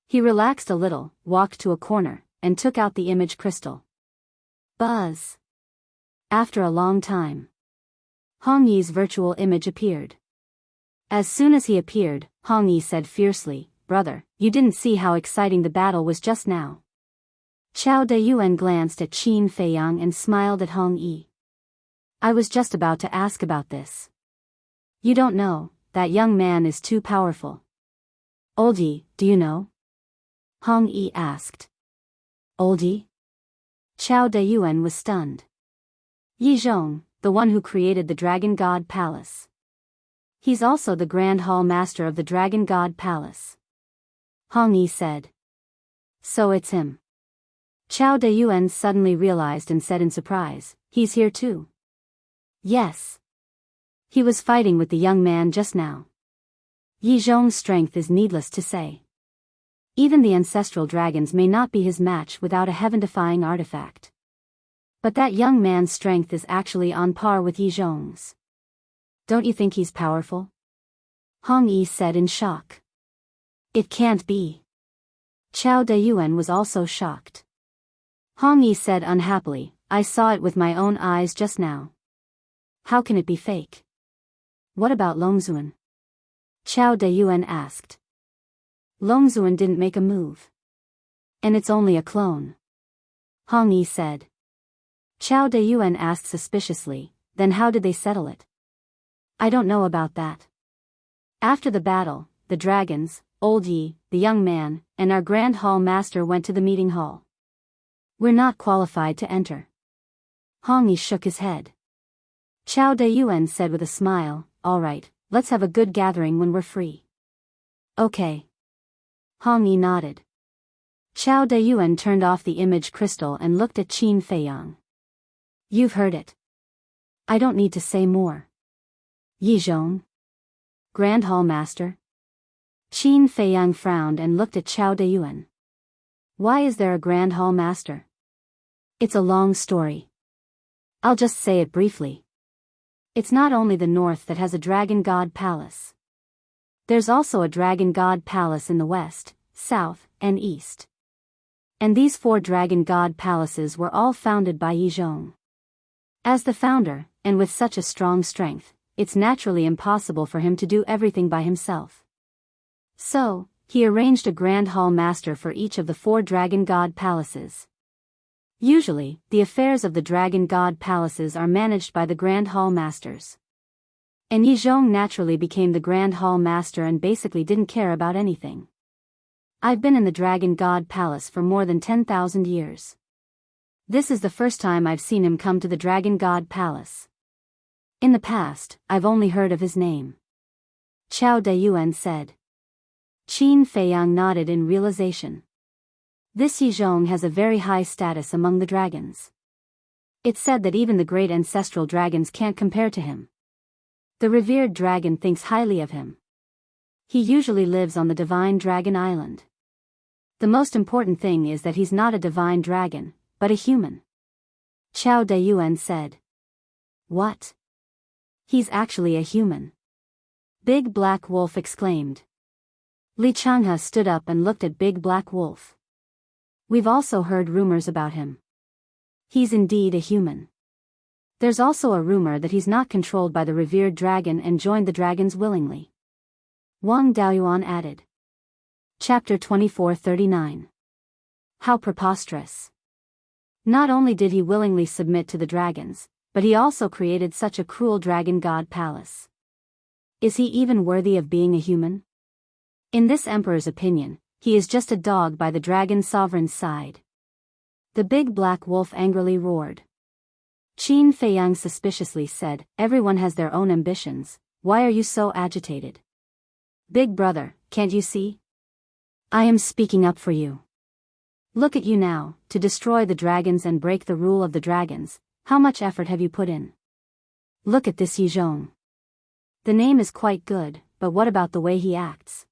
A: He relaxed a little, walked to a corner, and took out the image crystal. Buzz. After a long time. Hong Yi's virtual image appeared. As soon as he appeared, Hong Yi said fiercely, Brother, you didn't see how exciting the battle was just now. Xiao Deyuan glanced at Qin Feiyang and smiled at Hong Yi. I was just about to ask about this. You don't know, that young man is too powerful. Old Yi, do you know? Hong Yi asked. Old Yi? Xiao Deyuan was stunned. Yi Zhong, the one who created the Dragon God Palace. He's also the Grand Hall Master of the Dragon God Palace. Hong Yi said. So it's him. Xiao Deyuan suddenly realized and said in surprise, he's here too. Yes. He was fighting with the young man just now. Yi Zhong's strength is needless to say. Even the ancestral dragons may not be his match without a heaven-defying artifact. But that young man's strength is actually on par with Yi Zhong's. Don't you think he's powerful? Hong Yi said in shock. It can't be. Chao Dayuan was also shocked. Hong Yi said unhappily, I saw it with my own eyes just now. How can it be fake? What about Longzuan? Chao Dayuan asked. Longzuan didn't make a move. And it's only a clone. Hong Yi said. Chao Dayuan asked suspiciously, then how did they settle it? I don't know about that. After the battle, the dragons, Old Yi, the young man, and our Grand Hall Master went to the meeting hall. We're not qualified to enter. Hong Yi shook his head. Chao Dayuan said with a smile, all right, let's have a good gathering when we're free. Okay. Hong Yi nodded. Chao Dayuan turned off the image crystal and looked at Qin Feiyang. You've heard it. I don't need to say more. Yi Zhong? Grand Hall Master? Qin Feiyang frowned and looked at Chao Dayuan. Why is there a Grand Hall Master? It's a long story. I'll just say it briefly. It's not only the north that has a Dragon God Palace. There's also a Dragon God Palace in the west, south, and east. And these 4 Dragon God Palaces were all founded by Yi Zhong. As the founder, and with such a strong strength, it's naturally impossible for him to do everything by himself. So, he arranged a Grand Hall Master for each of the 4 Dragon God Palaces. Usually, the affairs of the Dragon God Palaces are managed by the Grand Hall Masters. And Yi Zhong naturally became the Grand Hall Master and basically didn't care about anything. I've been in the Dragon God Palace for more than 10,000 years. This is the first time I've seen him come to the Dragon God Palace. In the past, I've only heard of his name. Chao Dayuan said. Qin Feiyang nodded in realization. This Yi Zhong has a very high status among the dragons. It's said that even the great ancestral dragons can't compare to him. The revered dragon thinks highly of him. He usually lives on the Divine Dragon Island. The most important thing is that he's not a divine dragon, but a human. Chao Dayuan said. What? He's actually a human. Big Black Wolf exclaimed. Li Changhe stood up and looked at Big Black Wolf. We've also heard rumors about him. He's indeed a human. There's also a rumor that he's not controlled by the revered dragon and joined the dragons willingly. Wang Daoyuan added. Chapter 2439. How preposterous. Not only did he willingly submit to the dragons, but he also created such a cruel dragon god palace. Is he even worthy of being a human? In this emperor's opinion, he is just a dog by the dragon sovereign's side. The big black wolf angrily roared. Qin Feiyang suspiciously said, everyone has their own ambitions, why are you so agitated? Big brother, can't you see? I am speaking up for you. Look at you now, to destroy the dragons and break the rule of the dragons, how much effort have you put in? Look at this Yi Zhong. The name is quite good, but what about the way he acts?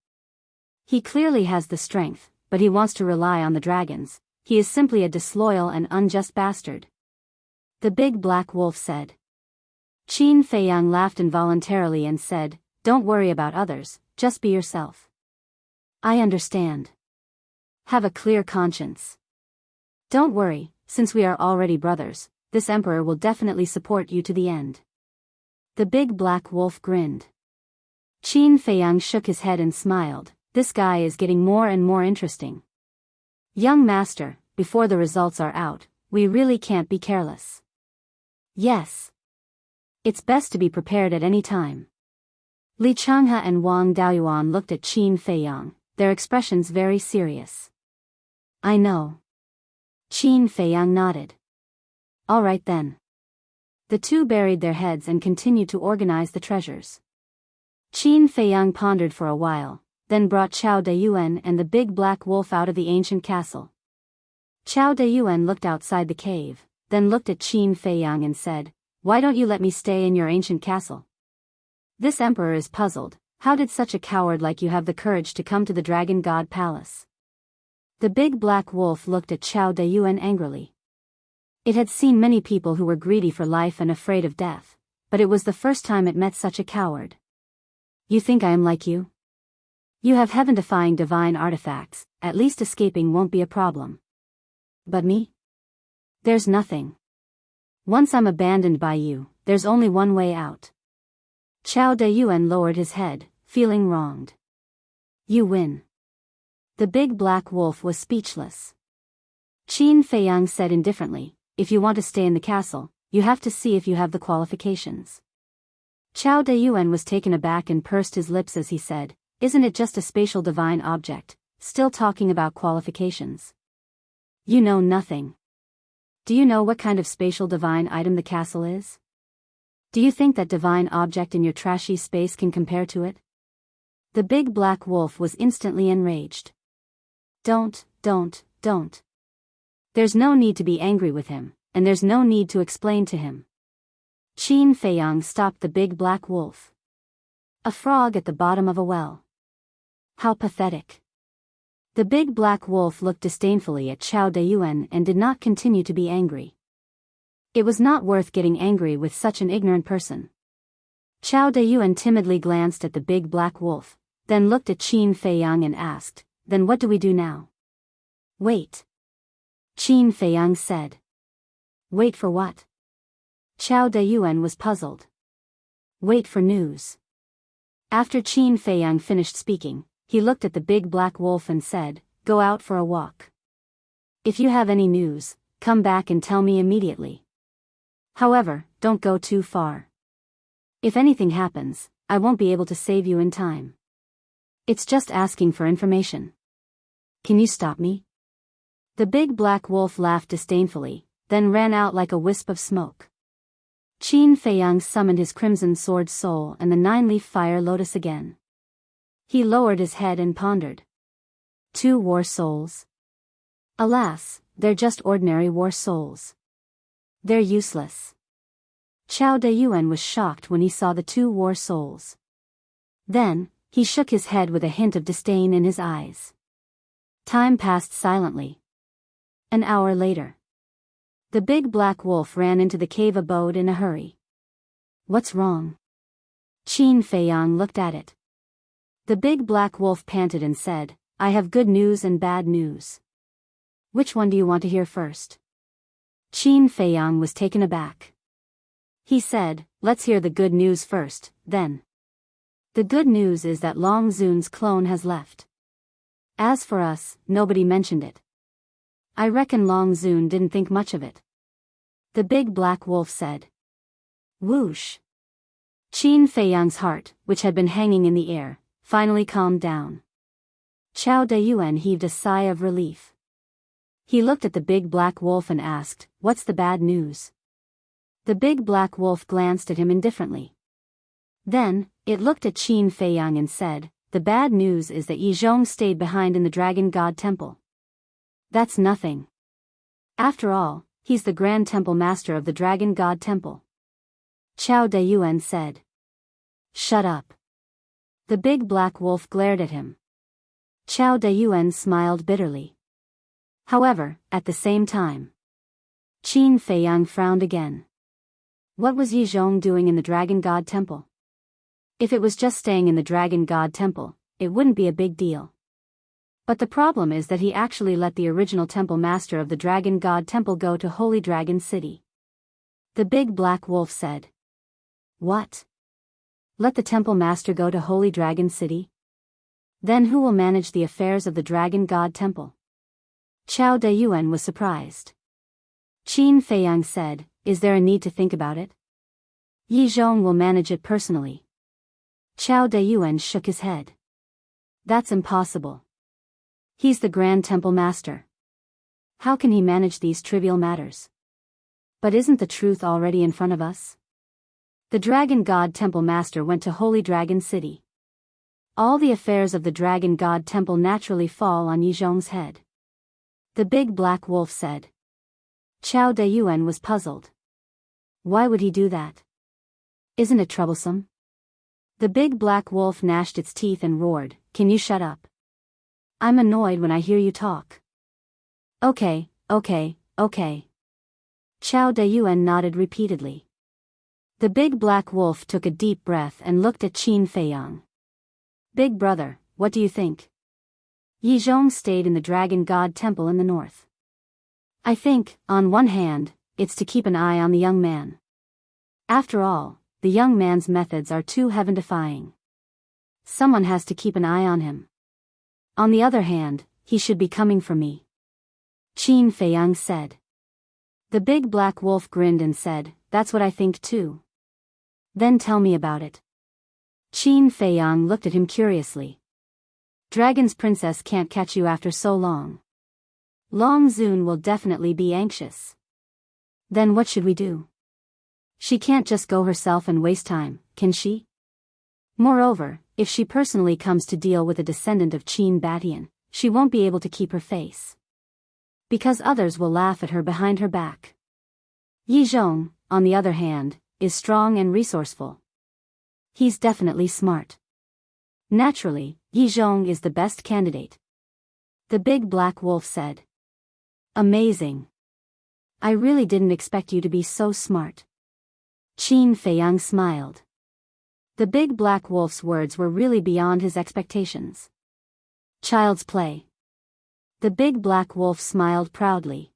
A: He clearly has the strength, but he wants to rely on the dragons. He is simply a disloyal and unjust bastard. The big black wolf said. Qin Feiyang laughed involuntarily and said, don't worry about others, just be yourself. I understand. Have a clear conscience. Don't worry, since we are already brothers, this emperor will definitely support you to the end. The big black wolf grinned. Qin Feiyang shook his head and smiled, this guy is getting more and more interesting. Young master, before the results are out, we really can't be careless. Yes. It's best to be prepared at any time. Li Changhe and Wang Daoyuan looked at Qin Feiyang, their expressions very serious. I know. Qin Feiyang nodded. All right then. The two buried their heads and continued to organize the treasures. Qin Feiyang pondered for a while, then brought Chao Dayuan and the big black wolf out of the ancient castle. Chao Dayuan looked outside the cave, then looked at Qin Feiyang and said, why don't you let me stay in your ancient castle? This emperor is puzzled, how did such a coward like you have the courage to come to the Dragon God Palace? The big black wolf looked at Chao Dayuan angrily. It had seen many people who were greedy for life and afraid of death, but it was the first time it met such a coward. You think I am like you? You have heaven-defying divine artifacts, at least escaping won't be a problem. But me? There's nothing. Once I'm abandoned by you, there's only one way out. Chao Dayuan lowered his head, feeling wronged. You win. The big black wolf was speechless. Qin Feiyang said indifferently, if you want to stay in the castle, you have to see if you have the qualifications. Chao Dayuan was taken aback and pursed his lips as he said, isn't it just a spatial divine object, still talking about qualifications? You know nothing. Do you know what kind of spatial divine item the castle is? Do you think that divine object in your trashy space can compare to it? The big black wolf was instantly enraged. Don't. There's no need to be angry with him, and there's no need to explain to him. Qin Feiyang stopped the big black wolf. A frog at the bottom of a well. How pathetic. The big black wolf looked disdainfully at Chao Dayuan and did not continue to be angry. It was not worth getting angry with such an ignorant person. Chao Dayuan timidly glanced at the big black wolf, then looked at Qin Feiyang and asked, then what do we do now? Wait. Qin Feiyang said. Wait for what? Chao Dayuan was puzzled. Wait for news. After Qin Feiyang finished speaking, he looked at the big black wolf and said, go out for a walk. If you have any news, come back and tell me immediately. However, don't go too far. If anything happens, I won't be able to save you in time. It's just asking for information. Can you stop me? The big black wolf laughed disdainfully, then ran out like a wisp of smoke. Qin Feiyang summoned his crimson sword soul and the nine-leaf fire lotus again. He lowered his head and pondered. 2 war souls? Alas, they're just ordinary war souls. They're useless. Chao Dayuan was shocked when he saw the 2 war souls. Then, he shook his head with a hint of disdain in his eyes. Time passed silently. An hour later. The big black wolf ran into the cave abode in a hurry. What's wrong? Qin Feiyang looked at it. The big black wolf panted and said, I have good news and bad news. Which one do you want to hear first? Qin Feiyang was taken aback. He said, let's hear the good news first, then. The good news is that Long Zun's clone has left. As for us, nobody mentioned it. I reckon Long Zun didn't think much of it. The big black wolf said. Whoosh. Qin Feiyang's heart, which had been hanging in the air, finally calmed down. Chao Dayuan heaved a sigh of relief. He looked at the big black wolf and asked, what's the bad news? The big black wolf glanced at him indifferently. Then, it looked at Qin Feiyang and said, the bad news is that Yi Zhong stayed behind in the Dragon God Temple. That's nothing. After all, he's the Grand Temple Master of the Dragon God Temple. Chao Dayuan said. Shut up. The big black wolf glared at him. Chao Dayuan smiled bitterly. However, at the same time, Qin Feiyang frowned again. What was Yi Zhong doing in the Dragon God Temple? If it was just staying in the Dragon God Temple, it wouldn't be a big deal. But the problem is that he actually let the original Temple Master of the Dragon God Temple go to Holy Dragon City. The big black wolf said. What? Let the Temple Master go to Holy Dragon City? Then who will manage the affairs of the Dragon God Temple? Chao Dayuan was surprised. Qin Feiyang said, is there a need to think about it? Yi Zhong will manage it personally. Chao Dayuan shook his head. That's impossible. He's the Grand Temple Master. How can he manage these trivial matters? But isn't the truth already in front of us? The Dragon God Temple Master went to Holy Dragon City. All the affairs of the Dragon God Temple naturally fall on Yi Zhong's head. The big black wolf said. Chao Dayuan was puzzled. Why would he do that? Isn't it troublesome? The big black wolf gnashed its teeth and roared, can you shut up? I'm annoyed when I hear you talk. Okay. Chao Dayuan nodded repeatedly. The big black wolf took a deep breath and looked at Qin Feiyang. Big brother, what do you think? Yi Zhong stayed in the Dragon God Temple in the north. I think, on one hand, it's to keep an eye on the young man. After all, the young man's methods are too heaven-defying. Someone has to keep an eye on him. On the other hand, he should be coming for me. Qin Feiyang said. The big black wolf grinned and said, that's what I think too. Then tell me about it. Qin Feiyang looked at him curiously. Dragon's princess can't catch you after so long. Long Zun will definitely be anxious. Then what should we do? She can't just go herself and waste time, can she? Moreover, if she personally comes to deal with a descendant of Qin Batian, she won't be able to keep her face. Because others will laugh at her behind her back. Yi Zhong, on the other hand, is strong and resourceful. He's definitely smart. Naturally, Yi Zhong is the best candidate. The big black wolf said. Amazing. I really didn't expect you to be so smart. Qin Feiyang smiled. The big black wolf's words were really beyond his expectations. Child's play. The big black wolf smiled proudly.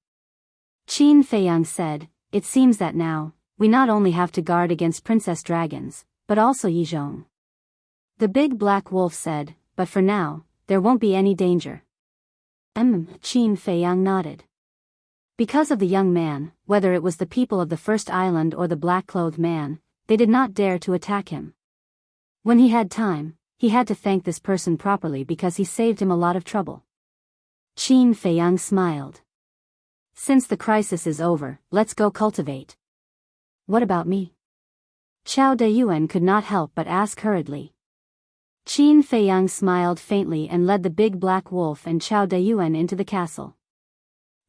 A: Qin Feiyang said, it seems that now, we not only have to guard against princess dragons, but also Yi Zhong. The big black wolf said, but for now, there won't be any danger. Qin Feiyang nodded. Because of the young man, whether it was the people of the first island or the black-clothed man, they did not dare to attack him. When he had time, he had to thank this person properly because he saved him a lot of trouble. Qin Feiyang smiled. Since the crisis is over, let's go cultivate. What about me? Chao Dayuan could not help but ask hurriedly. Qin Feiyang smiled faintly and led the big black wolf and Chao Dayuan into the castle.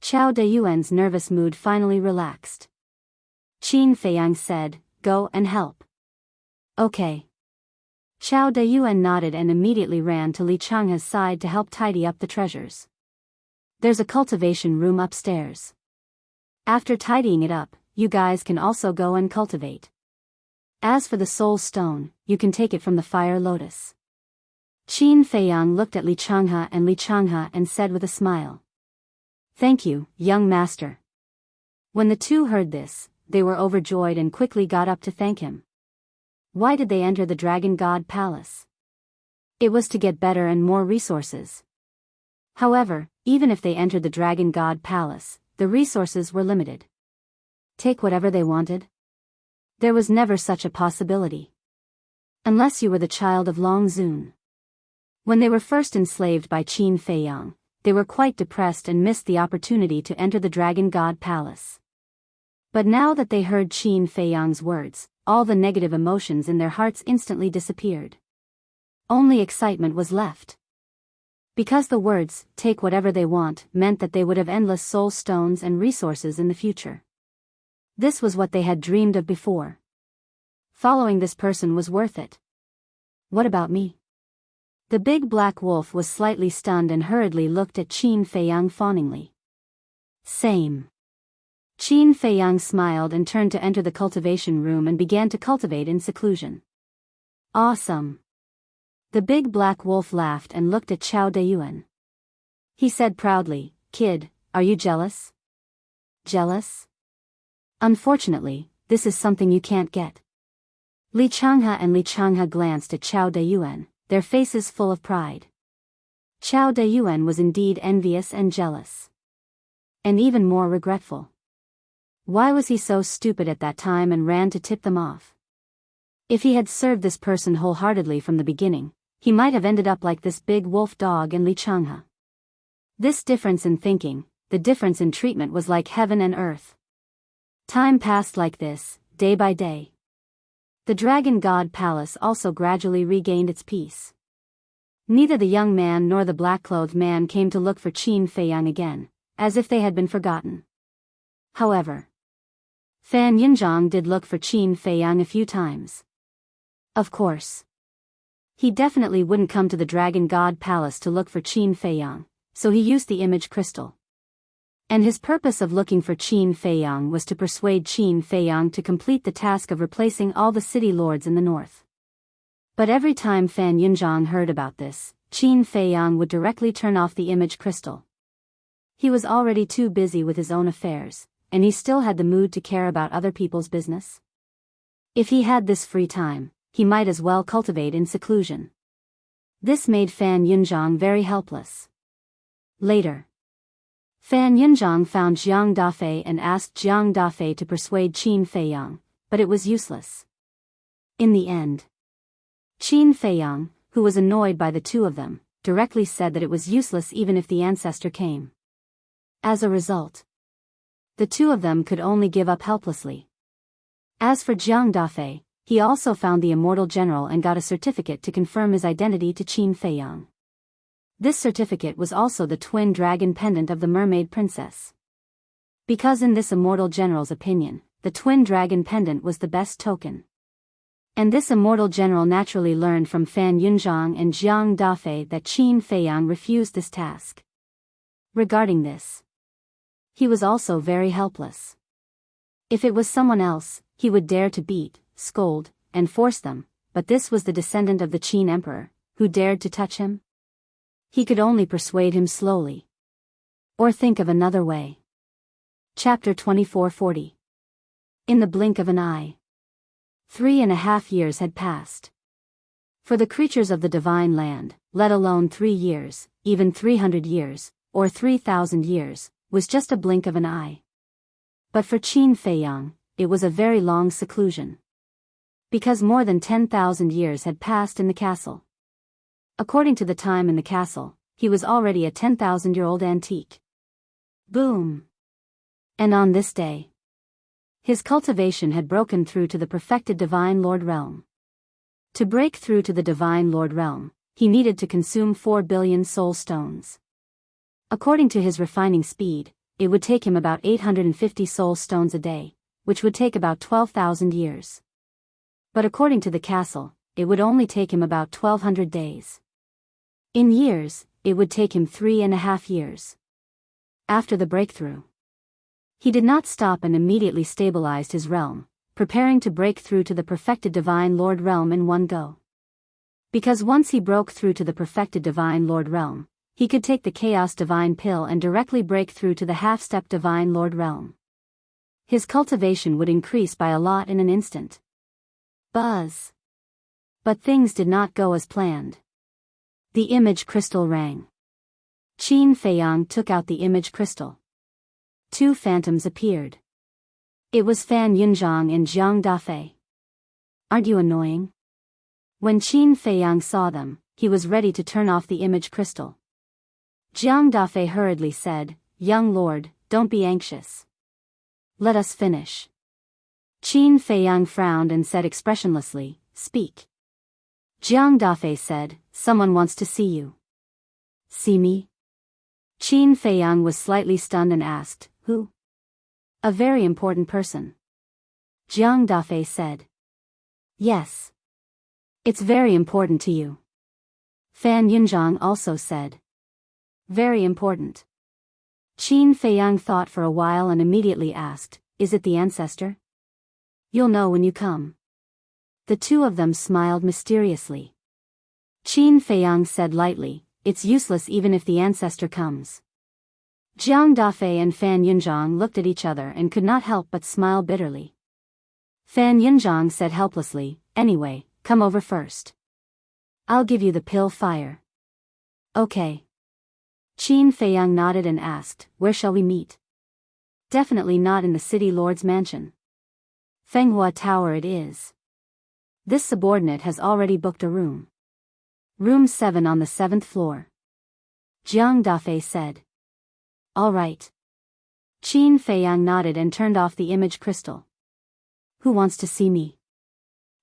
A: Chao Dayuan's nervous mood finally relaxed. Qin Feiyang said, go and help. Okay. Chao Dayuan nodded and immediately ran to Li Changhe's side to help tidy up the treasures. There's a cultivation room upstairs. After tidying it up, you guys can also go and cultivate. As for the soul stone, you can take it from the fire lotus. Qin Feiyang looked at Li Changhe and said with a smile. Thank you, young master. When the two heard this, they were overjoyed and quickly got up to thank him. Why did they enter the Dragon God Palace? It was to get better and more resources. However, even if they entered the Dragon God Palace, the resources were limited. Take whatever they wanted? There was never such a possibility. Unless you were the child of Long Zun. When they were first enslaved by Qin Feiyang, they were quite depressed and missed the opportunity to enter the Dragon God Palace. But now that they heard Qin Feiyang's words, all the negative emotions in their hearts instantly disappeared. Only excitement was left. Because the words, take whatever they want, meant that they would have endless soul stones and resources in the future. This was what they had dreamed of before. Following this person was worth it. What about me? The big black wolf was slightly stunned and hurriedly looked at Qin Feiyang fawningly. Same. Qin Feiyang smiled and turned to enter the cultivation room and began to cultivate in seclusion. Awesome. The big black wolf laughed and looked at Chao Dayuan. He said proudly, kid, are you jealous? Jealous? Unfortunately, this is something you can't get. Li Changhe glanced at Chao Dayuan, their faces full of pride. Chao Dayuan was indeed envious and jealous. And even more regretful. Why was he so stupid at that time and ran to tip them off? If he had served this person wholeheartedly from the beginning, he might have ended up like this big wolf dog and Li Changhe. This difference in thinking, the difference in treatment was like heaven and earth. Time passed like this, day by day. The Dragon God Palace also gradually regained its peace. Neither the young man nor the black-clothed man came to look for Qin Feiyang again, as if they had been forgotten. However, Fan Yinzhang did look for Qin Feiyang a few times. Of course. He definitely wouldn't come to the Dragon God Palace to look for Qin Feiyang, so he used the image crystal. And his purpose of looking for Qin Feiyang was to persuade Qin Feiyang to complete the task of replacing all the city lords in the north. But every time Fan Yunzhang heard about this, Qin Feiyang would directly turn off the image crystal. He was already too busy with his own affairs, and he still had the mood to care about other people's business. If he had this free time, he might as well cultivate in seclusion. This made Fan Yunzhang very helpless. Later, Fan Yunzhang found Jiang Dafei and asked Jiang Dafei to persuade Qin Feiyang, but it was useless. In the end, Qin Feiyang, who was annoyed by the two of them, directly said that it was useless even if the ancestor came. As a result, the two of them could only give up helplessly. As for Jiang Dafei, he also found the immortal general and got a certificate to confirm his identity to Qin Feiyang. This certificate was also the twin dragon pendant of the mermaid princess. Because in this immortal general's opinion, the twin dragon pendant was the best token. And this immortal general naturally learned from Fan Yunzhang and Jiang Dafei that Qin Feiyang refused this task. Regarding this, he was also very helpless. If it was someone else, he would dare to beat, scold, and force them, but this was the descendant of the Qin emperor, who dared to touch him? He could only persuade him slowly. Or think of another way. Chapter 2440. In the blink of an eye. 3.5 years had passed. For the creatures of the divine land, let alone 3 years, even 300 years, or 3,000 years, was just a blink of an eye. But for Qin Feiyang, it was a very long seclusion. Because more than 10,000 years had passed in the castle. According to the time in the castle, he was already a 10,000-year-old antique. Boom! And on this day, his cultivation had broken through to the perfected Divine Lord Realm. To break through to the Divine Lord Realm, he needed to consume 4 billion soul stones. According to his refining speed, it would take him about 850 soul stones a day, which would take about 12,000 years. But according to the castle, it would only take him about 1,200 days. In years, it would take him 3.5 years. After the breakthrough, he did not stop and immediately stabilized his realm, preparing to break through to the perfected Divine Lord Realm in one go. Because once he broke through to the perfected Divine Lord Realm, he could take the Chaos Divine Pill and directly break through to the half-step Divine Lord Realm. His cultivation would increase by a lot in an instant. Buzz! But things did not go as planned. The image crystal rang. Qin Feiyang took out the image crystal. 2 phantoms appeared. It was Fan Yunzhang and Jiang Dafei. Aren't you annoying? When Qin Feiyang saw them, he was ready to turn off the image crystal. Jiang Dafei hurriedly said, "Young lord, don't be anxious. Let us finish." Qin Feiyang frowned and said expressionlessly, "Speak." Jiang Dafei said, "Someone wants to see you." "See me?" Qin Feiyang was slightly stunned and asked, "Who?" "A very important person." Jiang Dafei said. "Yes. It's very important to you." Fan Yunzhang also said. "Very important." Qin Feiyang thought for a while and immediately asked, "Is it the ancestor?" "You'll know when you come." The two of them smiled mysteriously. Qin Feiyang said lightly, "It's useless even if the ancestor comes." Jiang Dafei and Fan Yunzhang looked at each other and could not help but smile bitterly. Fan Yunzhang said helplessly, "Anyway, come over first. I'll give you the pill fire." "Okay." Qin Feiyang nodded and asked, "Where shall we meet?" "Definitely not in the city lord's mansion. Fenghua Tower it is. This subordinate has already booked a room. Room 7 on the 7th floor." Jiang Dafei said. "All right." Qin Feiyang nodded and turned off the image crystal. "Who wants to see me?"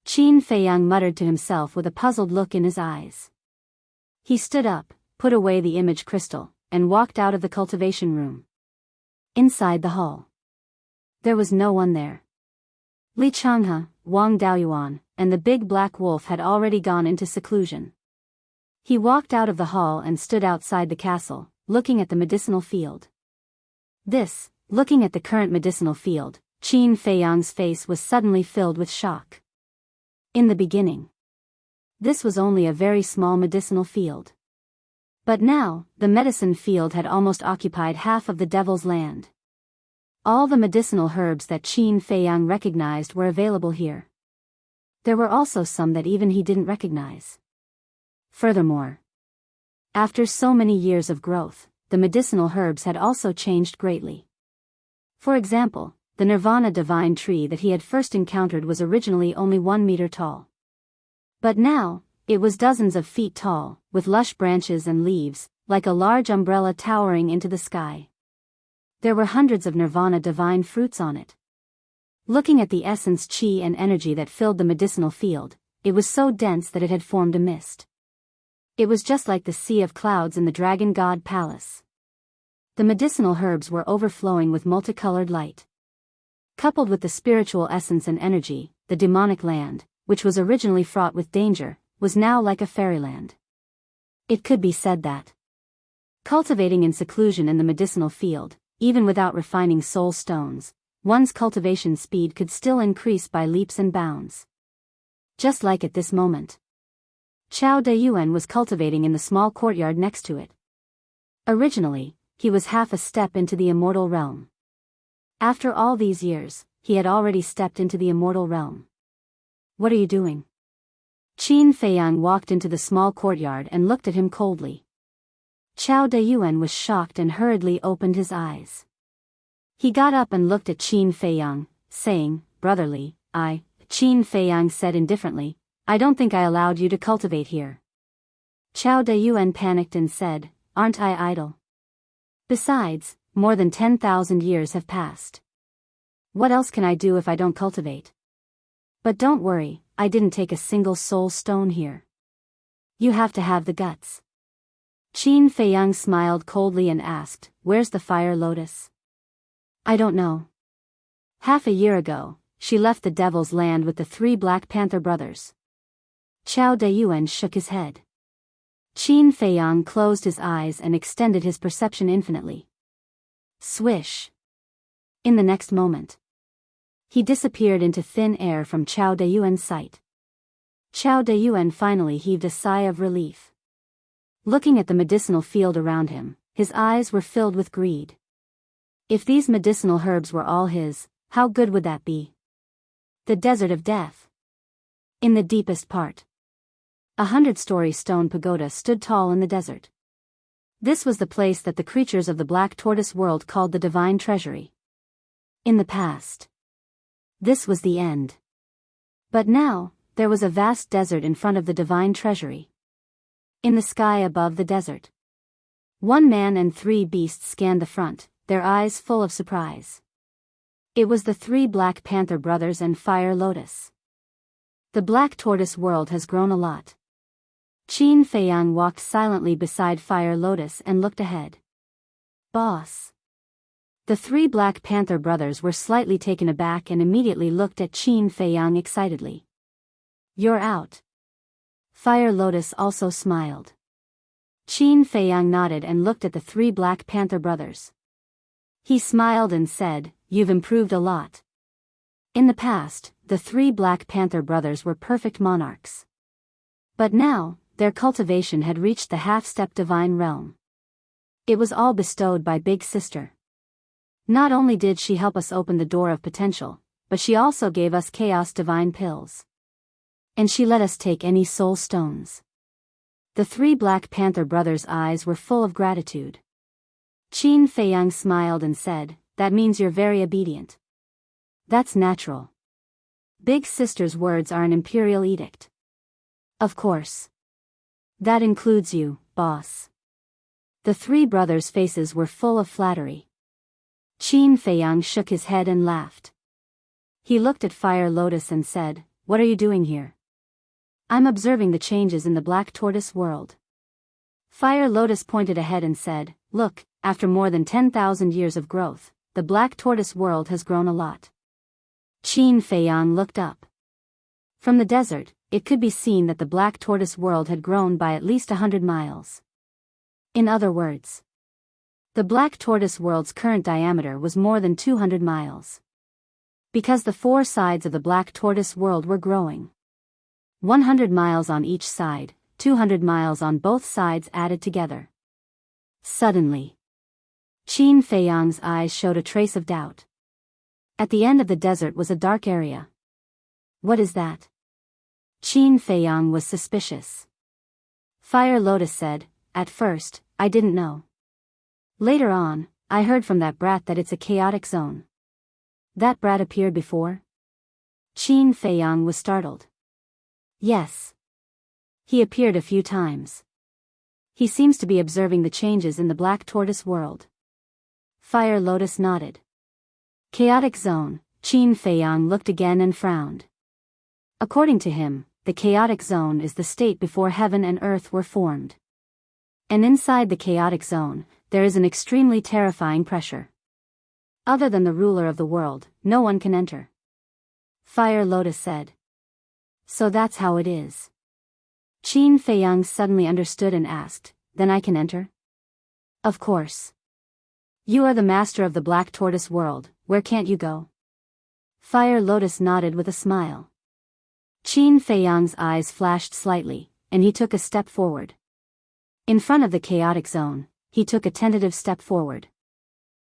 A: Qin Feiyang muttered to himself with a puzzled look in his eyes. He stood up, put away the image crystal, and walked out of the cultivation room. Inside the hall, there was no one there. Li Changhe, Wang Daoyuan, and the big black wolf had already gone into seclusion. He walked out of the hall and stood outside the castle, looking at the medicinal field. Looking at the current medicinal field, Qin Feiyang's face was suddenly filled with shock. In the beginning, this was only a very small medicinal field. But now, the medicine field had almost occupied half of the devil's land. All the medicinal herbs that Qin Feiyang recognized were available here. There were also some that even he didn't recognize. Furthermore, after so many years of growth, the medicinal herbs had also changed greatly. For example, the Nirvana divine tree that he had first encountered was originally only 1 meter tall. But now, it was dozens of feet tall, with lush branches and leaves, like a large umbrella towering into the sky. There were hundreds of Nirvana divine fruits on it. Looking at the essence, chi and energy that filled the medicinal field, it was so dense that it had formed a mist. It was just like the sea of clouds in the Dragon God Palace. The medicinal herbs were overflowing with multicolored light. Coupled with the spiritual essence and energy, the demonic land, which was originally fraught with danger, was now like a fairyland. It could be said that cultivating in seclusion in the medicinal field, even without refining soul stones, one's cultivation speed could still increase by leaps and bounds. Just like at this moment, Chao Dayuan was cultivating in the small courtyard next to it. Originally, he was half a step into the immortal realm. After all these years, he had already stepped into the immortal realm. What are you doing? Qin Feiyang walked into the small courtyard and looked at him coldly. Chao Dayuan was shocked and hurriedly opened his eyes. He got up and looked at Qin Feiyang, saying, "Brotherly, Qin Feiyang said indifferently, "I don't think I allowed you to cultivate here." Chao Dayuan panicked and said, "Aren't I idle? Besides, more than 10,000 years have passed. What else can I do if I don't cultivate? But don't worry, I didn't take a single soul stone here. You have to have the guts." Qin Feiyang smiled coldly and asked, "Where's the fire lotus?" "I don't know. Half a year ago, she left the devil's land with the 3 Black Panther brothers." Chao Dayuan shook his head. Qin Feiyang closed his eyes and extended his perception infinitely. Swish! In the next moment, he disappeared into thin air from Chao Dayuan's sight. Chao Dayuan finally heaved a sigh of relief. Looking at the medicinal field around him, his eyes were filled with greed. If these medicinal herbs were all his, how good would that be? The desert of death. In the deepest part, 100-story stone pagoda stood tall in the desert. This was the place that the creatures of the Black Tortoise world called the Divine Treasury. In the past, this was the end. But now, there was a vast desert in front of the Divine Treasury. In the sky above the desert, 1 man and 3 beasts scanned the front, their eyes full of surprise. It was the 3 Black Panther brothers and Fire Lotus. The Black Tortoise world has grown a lot. Qin Feiyang walked silently beside Fire Lotus and looked ahead. "Boss." The 3 Black Panther brothers were slightly taken aback and immediately looked at Qin Feiyang excitedly. "You're out." Fire Lotus also smiled. Qin Feiyang nodded and looked at the 3 Black Panther brothers. He smiled and said, "You've improved a lot." In the past, the 3 Black Panther brothers were perfect monarchs. But now, their cultivation had reached the half-step divine realm. It was all bestowed by Big Sister. Not only did she help us open the door of potential, but she also gave us chaos divine pills. And she let us take any soul stones. The 3 Black Panther brothers' eyes were full of gratitude. Qin Feiyang smiled and said, "That means you're very obedient." "That's natural. Big Sister's words are an imperial edict." "Of course. That includes you, boss." The 3 brothers' faces were full of flattery. Qin Feiyang shook his head and laughed. He looked at Fire Lotus and said, "What are you doing here?" "I'm observing the changes in the Black Tortoise world." Fire Lotus pointed ahead and said, "Look, after more than 10,000 years of growth, the Black Tortoise world has grown a lot." Qin Feiyang looked up. From the desert, it could be seen that the Black Tortoise world had grown by at least 100 miles. In other words, The black tortoise world's current diameter was more than 200 miles. Because the four sides of the black tortoise world were growing. 100 miles on each side, 200 miles on both sides added together. Suddenly, Qin Feiyang's eyes showed a trace of doubt. At the end of the desert was a dark area. What is that? Qin Feiyang was suspicious. Fire Lotus said, at first, I didn't know. Later on, I heard from that brat that it's a chaotic zone. That brat appeared before? Qin Feiyang was startled. Yes. He appeared a few times. He seems to be observing the changes in the black tortoise world. Fire Lotus nodded. Chaotic zone, Qin Feiyang looked again and frowned. According to him, the chaotic zone is the state before heaven and earth were formed. And inside the chaotic zone, there is an extremely terrifying pressure. Other than the ruler of the world, no one can enter. Fire Lotus said. So that's how it is. Qin Feiyang suddenly understood and asked, then I can enter? Of course. You are the master of the black tortoise world, where can't you go? Fire Lotus nodded with a smile. Qin Feiyang's eyes flashed slightly, and he took a step forward. In front of the chaotic zone, he took a tentative step forward.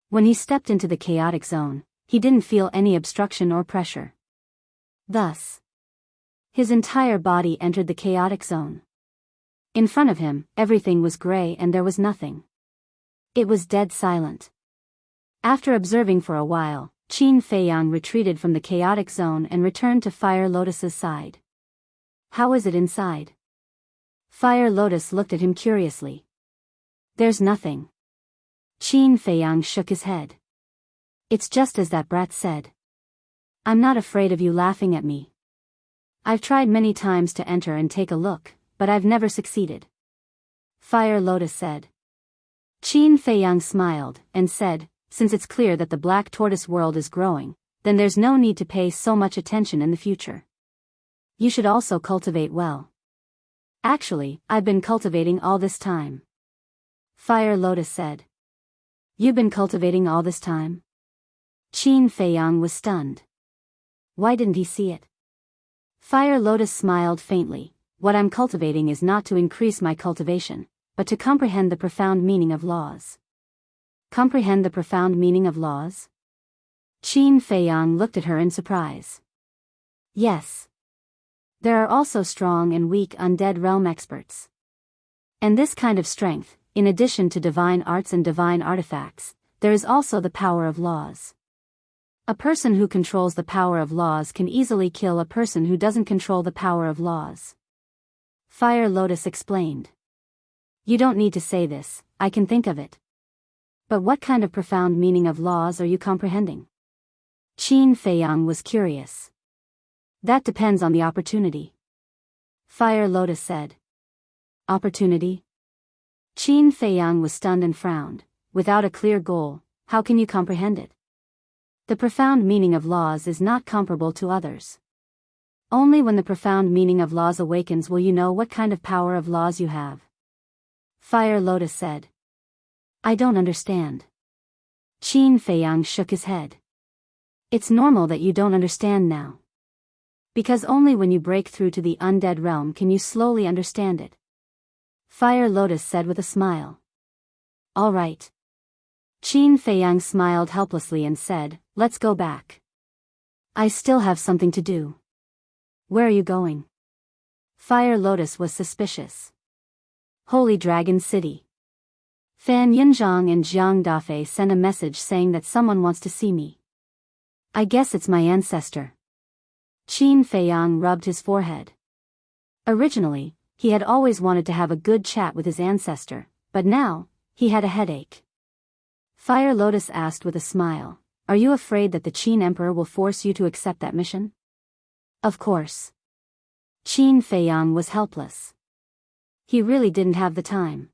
A: When he stepped into the chaotic zone, he didn't feel any obstruction or pressure. Thus, his entire body entered the chaotic zone. In front of him, everything was gray and there was nothing. It was dead silent. After observing for a while, Qin Feiyang retreated from the chaotic zone and returned to Fire Lotus's side. How is it inside? Fire Lotus looked at him curiously. There's nothing. Qin Feiyang shook his head. It's just as that brat said. I'm not afraid of you laughing at me. I've tried many times to enter and take a look, but I've never succeeded. Fire Lotus said. Qin Feiyang smiled and said, since it's clear that the black tortoise world is growing, then there's no need to pay so much attention in the future. You should also cultivate well. Actually, I've been cultivating all this time. Fire Lotus said. You've been cultivating all this time? Qin Feiyang was stunned. Why didn't he see it? Fire Lotus smiled faintly. What I'm cultivating is not to increase my cultivation, but to comprehend the profound meaning of laws. Comprehend the profound meaning of laws? Qin Feiyang looked at her in surprise. Yes. There are also strong and weak undead realm experts. And this kind of strength, in addition to divine arts and divine artifacts, there is also the power of laws. A person who controls the power of laws can easily kill a person who doesn't control the power of laws. Fire Lotus explained. You don't need to say this, I can think of it. But what kind of profound meaning of laws are you comprehending? Qin Feiyang was curious. That depends on the opportunity. Fire Lotus said. Opportunity? Qin Feiyang was stunned and frowned. Without a clear goal, how can you comprehend it? The profound meaning of laws is not comparable to others. Only when the profound meaning of laws awakens will you know what kind of power of laws you have. Fire Lotus said. I don't understand. Qin Feiyang shook his head. It's normal that you don't understand now. Because only when you break through to the undead realm can you slowly understand it. Fire Lotus said with a smile. All right. Qin Feiyang smiled helplessly and said, let's go back. I still have something to do. Where are you going? Fire Lotus was suspicious. Holy Dragon City. Fan Yunzhang and Jiang Dafei sent a message saying that someone wants to see me. I guess it's my ancestor. Qin Feiyang rubbed his forehead. Originally, he had always wanted to have a good chat with his ancestor, but now, he had a headache. Fire Lotus asked with a smile, are you afraid that the Qin Emperor will force you to accept that mission? Of course. Qin Feiyang was helpless. He really didn't have the time.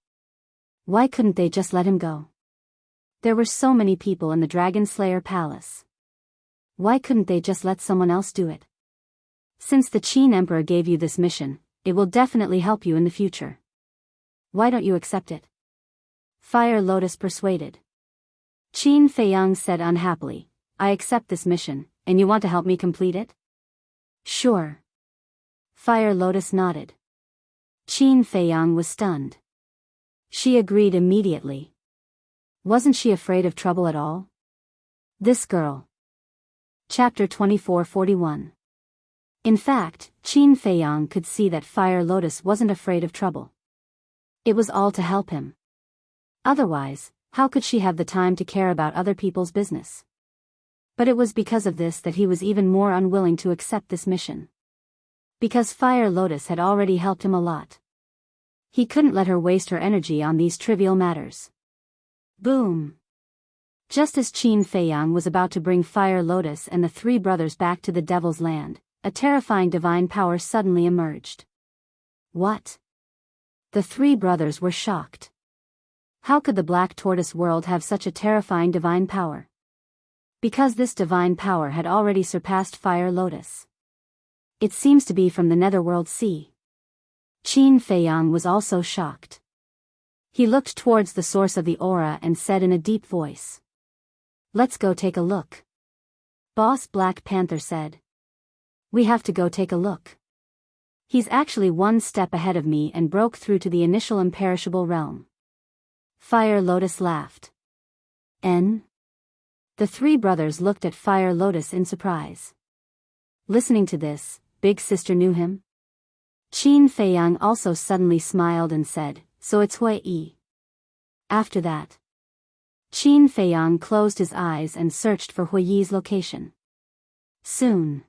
A: Why couldn't they just let him go? There were so many people in the Dragon Slayer Palace. Why couldn't they just let someone else do it? Since the Qin Emperor gave you this mission, it will definitely help you in the future. Why don't you accept it? Fire Lotus persuaded. Qin Feiyang said unhappily, I accept this mission, and you want to help me complete it? Sure. Fire Lotus nodded. Qin Feiyang was stunned. She agreed immediately. Wasn't she afraid of trouble at all? This girl. Chapter 2441. In fact, Qin Feiyang could see that Fire Lotus wasn't afraid of trouble. It was all to help him. Otherwise, how could she have the time to care about other people's business? But it was because of this that he was even more unwilling to accept this mission. Because Fire Lotus had already helped him a lot. He couldn't let her waste her energy on these trivial matters. Boom! Just as Qin Feiyang was about to bring Fire Lotus and the three brothers back to the Devil's Land, a terrifying divine power suddenly emerged. What? The three brothers were shocked. How could the Black Tortoise world have such a terrifying divine power? Because this divine power had already surpassed Fire Lotus. It seems to be from the Netherworld Sea. Qin Feiyang was also shocked. He looked towards the source of the aura and said in a deep voice. Let's go take a look. Boss Black Panther said. We have to go take a look. He's actually one step ahead of me and broke through to the initial imperishable realm. Fire Lotus laughed. N? The three brothers looked at Fire Lotus in surprise. Listening to this, Big Sister knew him. Qin Feiyang also suddenly smiled and said, so it's Hui Yi. After that, Qin Feiyang closed his eyes and searched for Hui Yi's location. Soon,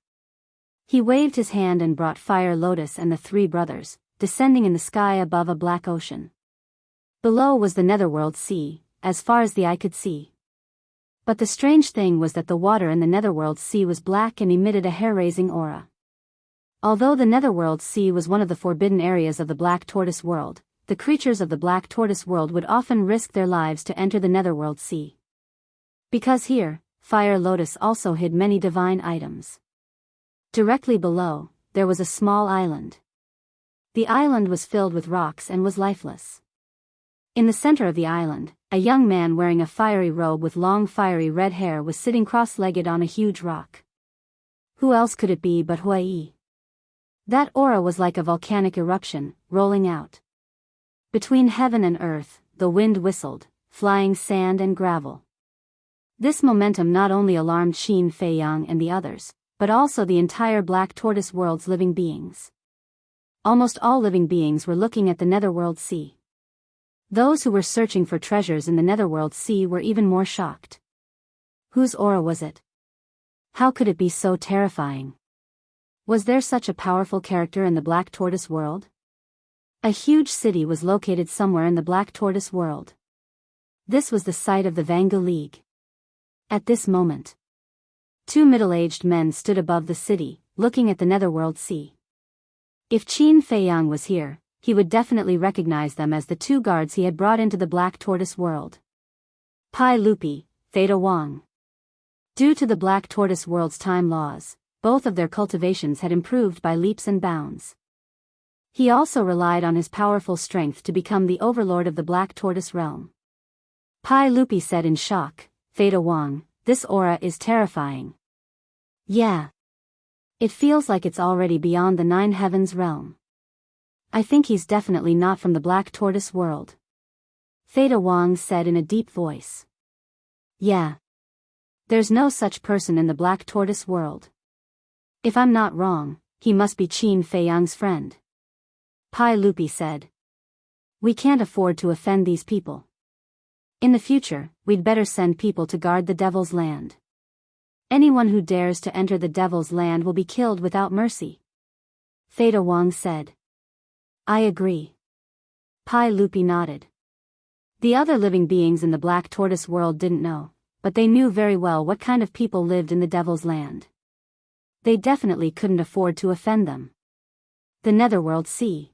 A: he waved his hand and brought Fire Lotus and the three brothers, descending in the sky above a black ocean. Below was the Netherworld Sea, as far as the eye could see. But the strange thing was that the water in the Netherworld Sea was black and emitted a hair-raising aura. Although the Netherworld Sea was one of the forbidden areas of the Black Tortoise world, the creatures of the Black Tortoise world would often risk their lives to enter the Netherworld Sea. Because here, Fire Lotus also hid many divine items. Directly below, there was a small island. The island was filled with rocks and was lifeless. In the center of the island, a young man wearing a fiery robe with long fiery red hair was sitting cross-legged on a huge rock. Who else could it be but Hui Yi? That aura was like a volcanic eruption, rolling out. Between heaven and earth, the wind whistled, flying sand and gravel. This momentum not only alarmed Qin Feiyang and the others, but also the entire Black Tortoise world's living beings. Almost all living beings were looking at the Netherworld Sea. Those who were searching for treasures in the Netherworld Sea were even more shocked. Whose aura was it? How could it be so terrifying? Was there such a powerful character in the Black Tortoise world? A huge city was located somewhere in the Black Tortoise world. This was the site of the Vangu League. At this moment, two middle-aged men stood above the city, looking at the Netherworld Sea. If Qin Feiyang was here, he would definitely recognize them as the two guards he had brought into the Black Tortoise world. Pai Lupi, Theta Wang. Due to the Black Tortoise world's time laws, both of their cultivations had improved by leaps and bounds. He also relied on his powerful strength to become the overlord of the Black Tortoise realm. Pai Lupi said in shock, Theta Wang, this aura is terrifying. Yeah. It feels like it's already beyond the Nine Heavens realm. I think he's definitely not from the Black Tortoise world. Theta Wang said in a deep voice. Yeah. There's no such person in the Black Tortoise world. If I'm not wrong, he must be Qin Feiyang's friend. Pai Lupi said. We can't afford to offend these people. In the future, we'd better send people to guard the Devil's Land. Anyone who dares to enter the Devil's Land will be killed without mercy. Theta Wang said. I agree. Pai Lupi nodded. The other living beings in the Black Tortoise world didn't know, but they knew very well what kind of people lived in the Devil's Land. They definitely couldn't afford to offend them. The Netherworld Sea.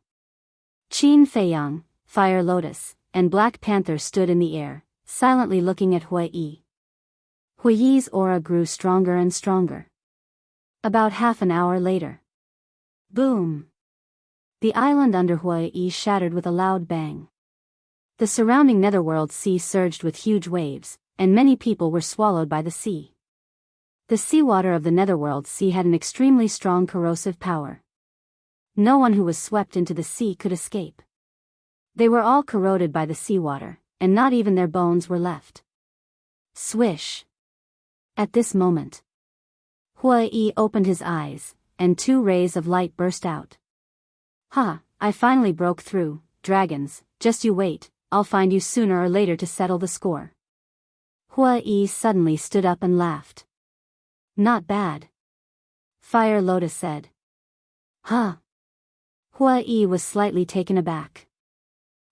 A: Qin Feiyang, Fire Lotus, and Black Panther stood in the air, silently looking at Hui Yi. Hui Yi's aura grew stronger and stronger. About half an hour later. Boom! The island under Hui Yi shattered with a loud bang. The surrounding netherworld sea surged with huge waves, and many people were swallowed by the sea. The seawater of the netherworld sea had an extremely strong corrosive power. No one who was swept into the sea could escape. They were all corroded by the seawater, and not even their bones were left. Swish! At this moment, Huai opened his eyes, and 2 rays of light burst out. "Ha, I finally broke through, dragons, just you wait, I'll find you sooner or later to settle the score." Huai suddenly stood up and laughed. "Not bad," Fire Lotus said. "Huh?" Huai was slightly taken aback.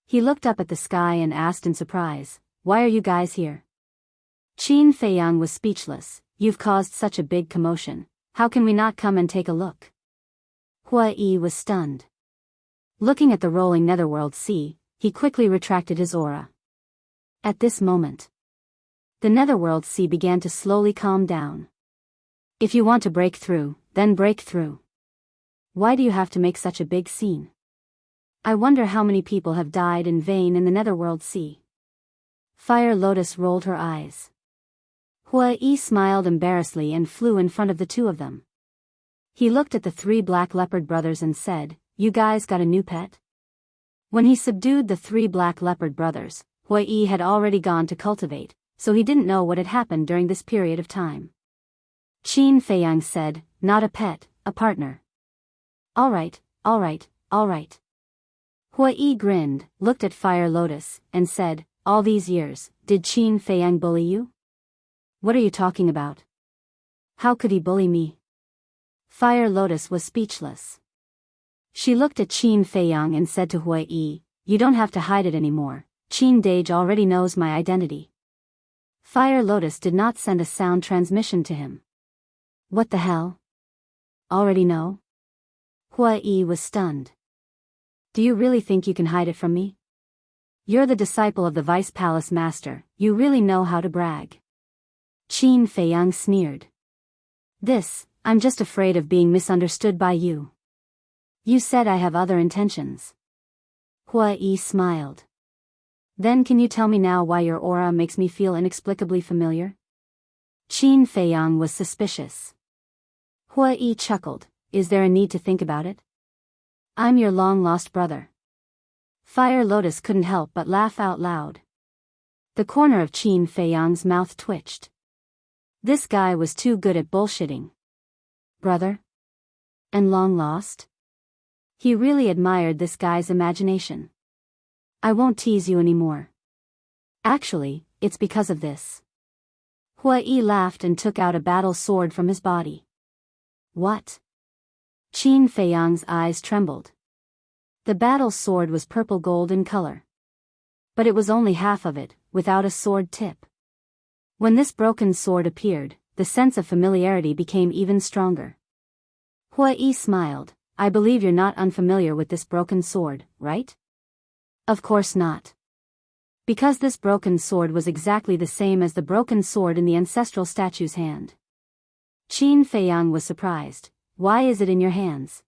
A: He looked up at the sky and asked in surprise, "Why are you guys here?" Qin Feiyang was speechless. "You've caused such a big commotion. How can we not come and take a look?" Huai was stunned. Looking at the rolling netherworld sea, he quickly retracted his aura. At this moment, the netherworld sea began to slowly calm down. "If you want to break through, then break through. Why do you have to make such a big scene? I wonder how many people have died in vain in the netherworld sea." Fire Lotus rolled her eyes. Huai smiled embarrassedly and flew in front of the 2 of them. He looked at the 3 black leopard brothers and said, "You guys got a new pet?" When he subdued the 3 black leopard brothers, Huai had already gone to cultivate, so he didn't know what had happened during this period of time. Qin Feiyang said, "Not a pet, a partner." All right. Huai grinned, looked at Fire Lotus, and said, "All these years, did Qin Feiyang bully you?" "What are you talking about? How could he bully me?" Fire Lotus was speechless. She looked at Qin Feiyang and said to Huai, "You don't have to hide it anymore, Qin Dage already knows my identity." Fire Lotus did not send a sound transmission to him. "What the hell? Already know?" Huai was stunned. "Do you really think you can hide it from me? You're the disciple of the Vice Palace Master, you really know how to brag." Qin Feiyang sneered. I'm just afraid of being misunderstood by you. You said I have other intentions." Huai smiled. "Then can you tell me now why your aura makes me feel inexplicably familiar?" Qin Feiyang was suspicious. Huai chuckled. "Is there a need to think about it? I'm your long-lost brother." Fire Lotus couldn't help but laugh out loud. The corner of Qin Feiyang's mouth twitched. This guy was too good at bullshitting. Brother? And long lost? He really admired this guy's imagination. "I won't tease you anymore. Actually, it's because of this." Huai laughed and took out a battle sword from his body. "What?" Qin Feiyang's eyes trembled. The battle sword was purple gold in color. But it was only half of it, without a sword tip. When this broken sword appeared, the sense of familiarity became even stronger. Huai smiled. "I believe you're not unfamiliar with this broken sword, right?" "Of course not. Because this broken sword was exactly the same as the broken sword in the ancestral statue's hand." Qin Feiyang was surprised. "Why is it in your hands?"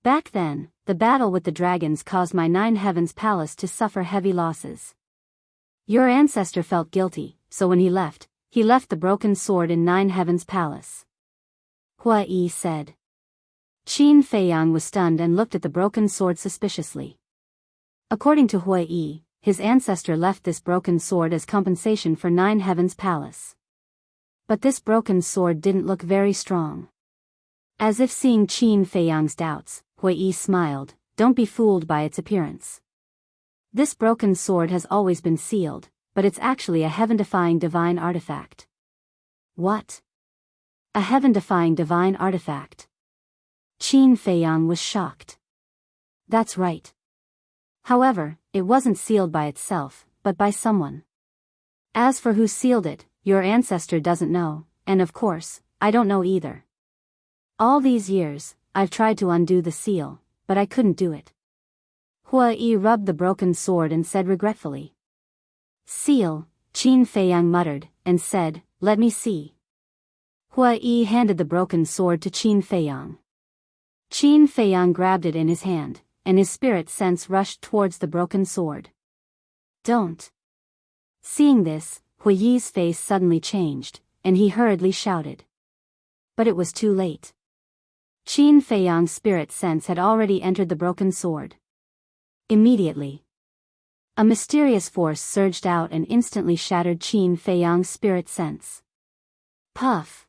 A: "Back then, the battle with the dragons caused my 9 Heavens Palace to suffer heavy losses. Your ancestor felt guilty, so when he left the broken sword in 9 Heavens Palace." Huai said. Qin Feiyang was stunned and looked at the broken sword suspiciously. According to Huai, his ancestor left this broken sword as compensation for 9 Heavens Palace. But this broken sword didn't look very strong. As if seeing Qin Feiyang's doubts, Huai smiled. "Don't be fooled by its appearance. This broken sword has always been sealed, but it's actually a heaven-defying divine artifact." "What? A heaven-defying divine artifact?" Qin Feiyang was shocked. "That's right. However, it wasn't sealed by itself, but by someone. As for who sealed it, your ancestor doesn't know, and of course, I don't know either. All these years, I've tried to undo the seal, but I couldn't do it." Huai rubbed the broken sword and said regretfully. "Seal," Qin Feiyang muttered, and said, "Let me see." Huai handed the broken sword to Qin Feiyang. Qin Feiyang grabbed it in his hand, and his spirit sense rushed towards the broken sword. Don't. Seeing this, Huiyi's face suddenly changed, and he hurriedly shouted. But it was too late. Qin Feiyang's spirit sense had already entered the broken sword. Immediately, a mysterious force surged out and instantly shattered Qin Feiyang's spirit sense. Puff!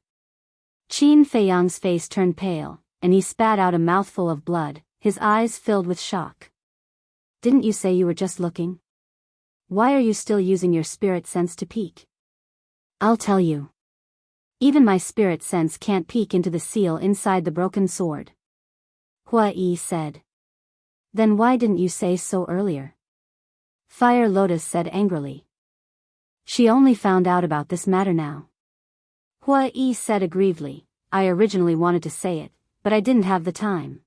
A: Qin Feiyang's face turned pale, and he spat out a mouthful of blood, his eyes filled with shock. Didn't you say you were just looking? Why are you still using your spirit sense to peek? I'll tell you. Even my spirit sense can't peek into the seal inside the broken sword. Huiyi said. Then why didn't you say so earlier? Fire Lotus said angrily. She only found out about this matter now. Huiyi said aggrievedly, I originally wanted to say it, but I didn't have the time.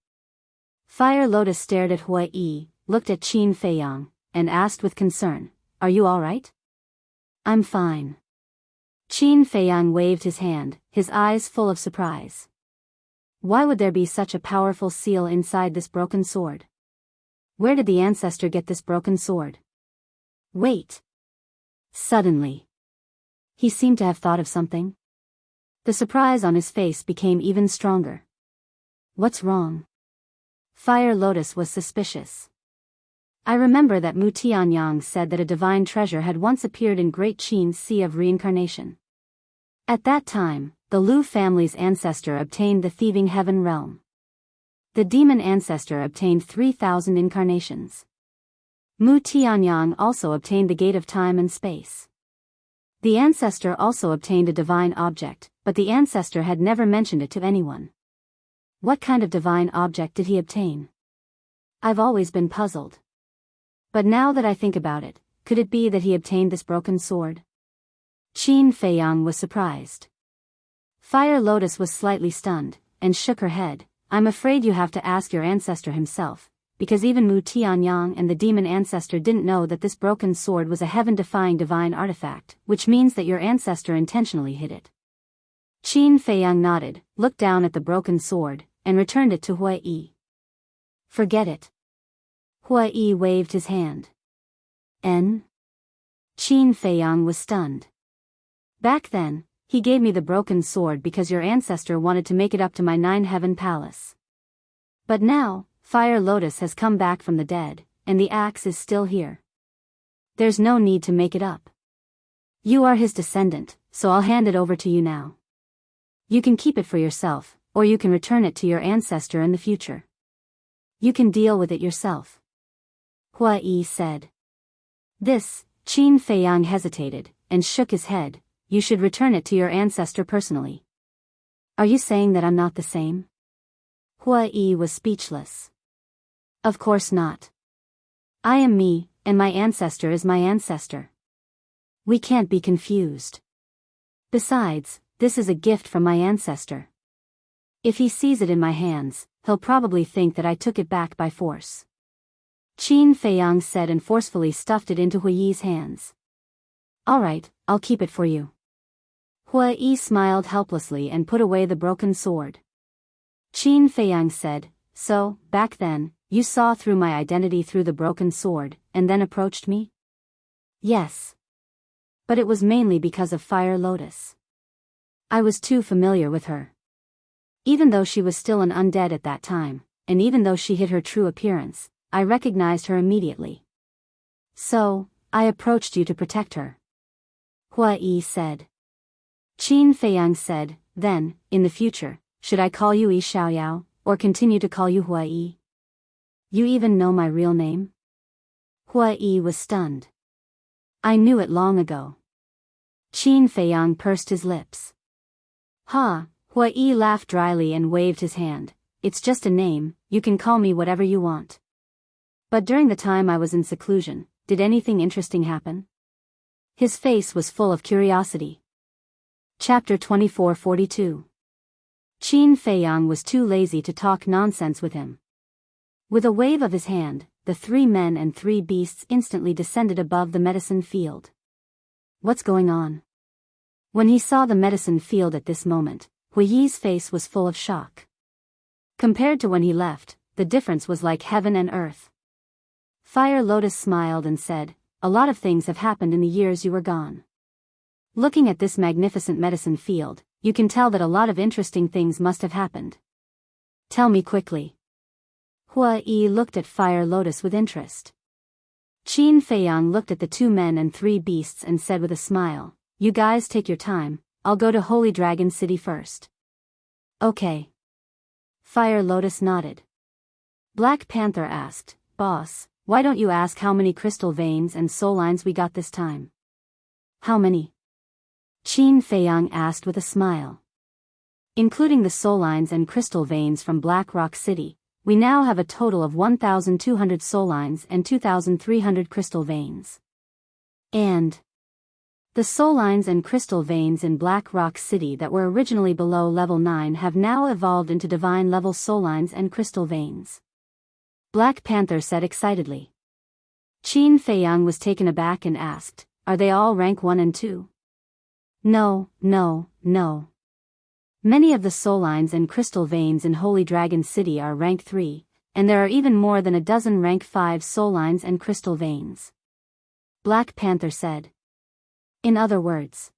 A: Fire Lotus stared at Huiyi, looked at Qin Feiyang, and asked with concern, Are you all right? I'm fine. Qin Feiyang waved his hand, his eyes full of surprise. Why would there be such a powerful seal inside this broken sword? Where did the ancestor get this broken sword? Wait. Suddenly, he seemed to have thought of something. The surprise on his face became even stronger. What's wrong? Fire Lotus was suspicious. I remember that Mu Tianyang said that a divine treasure had once appeared in Great Qin's Sea of Reincarnation. At that time, the Lu family's ancestor obtained the thieving heaven realm. The demon ancestor obtained 3,000 incarnations. Mu Tianyang also obtained the gate of time and space. The ancestor also obtained a divine object, but the ancestor had never mentioned it to anyone. What kind of divine object did he obtain? I've always been puzzled. But now that I think about it, could it be that he obtained this broken sword? Qin Feiyang was surprised. Fire Lotus was slightly stunned, and shook her head. I'm afraid you have to ask your ancestor himself, because even Mu Tianyang and the demon ancestor didn't know that this broken sword was a heaven-defying divine artifact, which means that your ancestor intentionally hid it. Qin Feiyang nodded, looked down at the broken sword, and returned it to Huiyi. Forget it. Huiyi waved his hand. Qin Feiyang was stunned. Back then, he gave me the broken sword because your ancestor wanted to make it up to my 9-heaven palace. But now, Fire Lotus has come back from the dead, and the axe is still here. There's no need to make it up. You are his descendant, so I'll hand it over to you now. You can keep it for yourself, or you can return it to your ancestor in the future. You can deal with it yourself. Huiyi said. This, Qin Feiyang hesitated, and shook his head. You should return it to your ancestor personally. Are you saying that I'm not the same? Huiyi was speechless. Of course not. I am me, and my ancestor is my ancestor. We can't be confused. Besides, this is a gift from my ancestor. If he sees it in my hands, he'll probably think that I took it back by force. Qin Feiyang said and forcefully stuffed it into Huiyi's hands. All right, I'll keep it for you. Huiyi smiled helplessly and put away the broken sword. Qin Feiyang said, So, back then, you saw through my identity through the broken sword, and then approached me? Yes. But it was mainly because of Fire Lotus. I was too familiar with her. Even though she was still an undead at that time, and even though she hid her true appearance, I recognized her immediately. So, I approached you to protect her. Huiyi said. Qin Feiyang said, Then, in the future, should I call you Yi Xiaoyao, or continue to call you Huiyi? You even know my real name? Huiyi was stunned. I knew it long ago. Qin Feiyang pursed his lips. Ha, Huiyi laughed dryly and waved his hand. It's just a name, you can call me whatever you want. But during the time I was in seclusion, did anything interesting happen? His face was full of curiosity. Chapter 2442. Qin Feiyang was too lazy to talk nonsense with him. With a wave of his hand, the 3 men and 3 beasts instantly descended above the medicine field. What's going on? When he saw the medicine field at this moment, Huiyi's face was full of shock. Compared to when he left, the difference was like heaven and earth. Fire Lotus smiled and said, a lot of things have happened in the years you were gone. Looking at this magnificent medicine field, you can tell that a lot of interesting things must have happened. Tell me quickly. Hua Yi looked at Fire Lotus with interest. Qin Feiyang looked at the 2 men and 3 beasts and said with a smile, "You guys take your time, I'll go to Holy Dragon City first." Okay. Fire Lotus nodded. Black Panther asked, "Boss, why don't you ask how many crystal veins and soul lines we got this time?" "How many?" Qin Feiyang asked with a smile. "Including the soul lines and crystal veins from Black Rock City, we now have a total of 1,200 soul lines and 2,300 crystal veins. And the soul lines and crystal veins in Black Rock City that were originally below level 9 have now evolved into divine level soul lines and crystal veins," Black Panther said excitedly. Qin Feiyang was taken aback and asked, "Are they all rank 1 and 2? No. Many of the soul lines and crystal veins in Holy Dragon City are rank 3, and there are even more than a dozen rank 5 soul lines and crystal veins," Black Panther said. "In other words,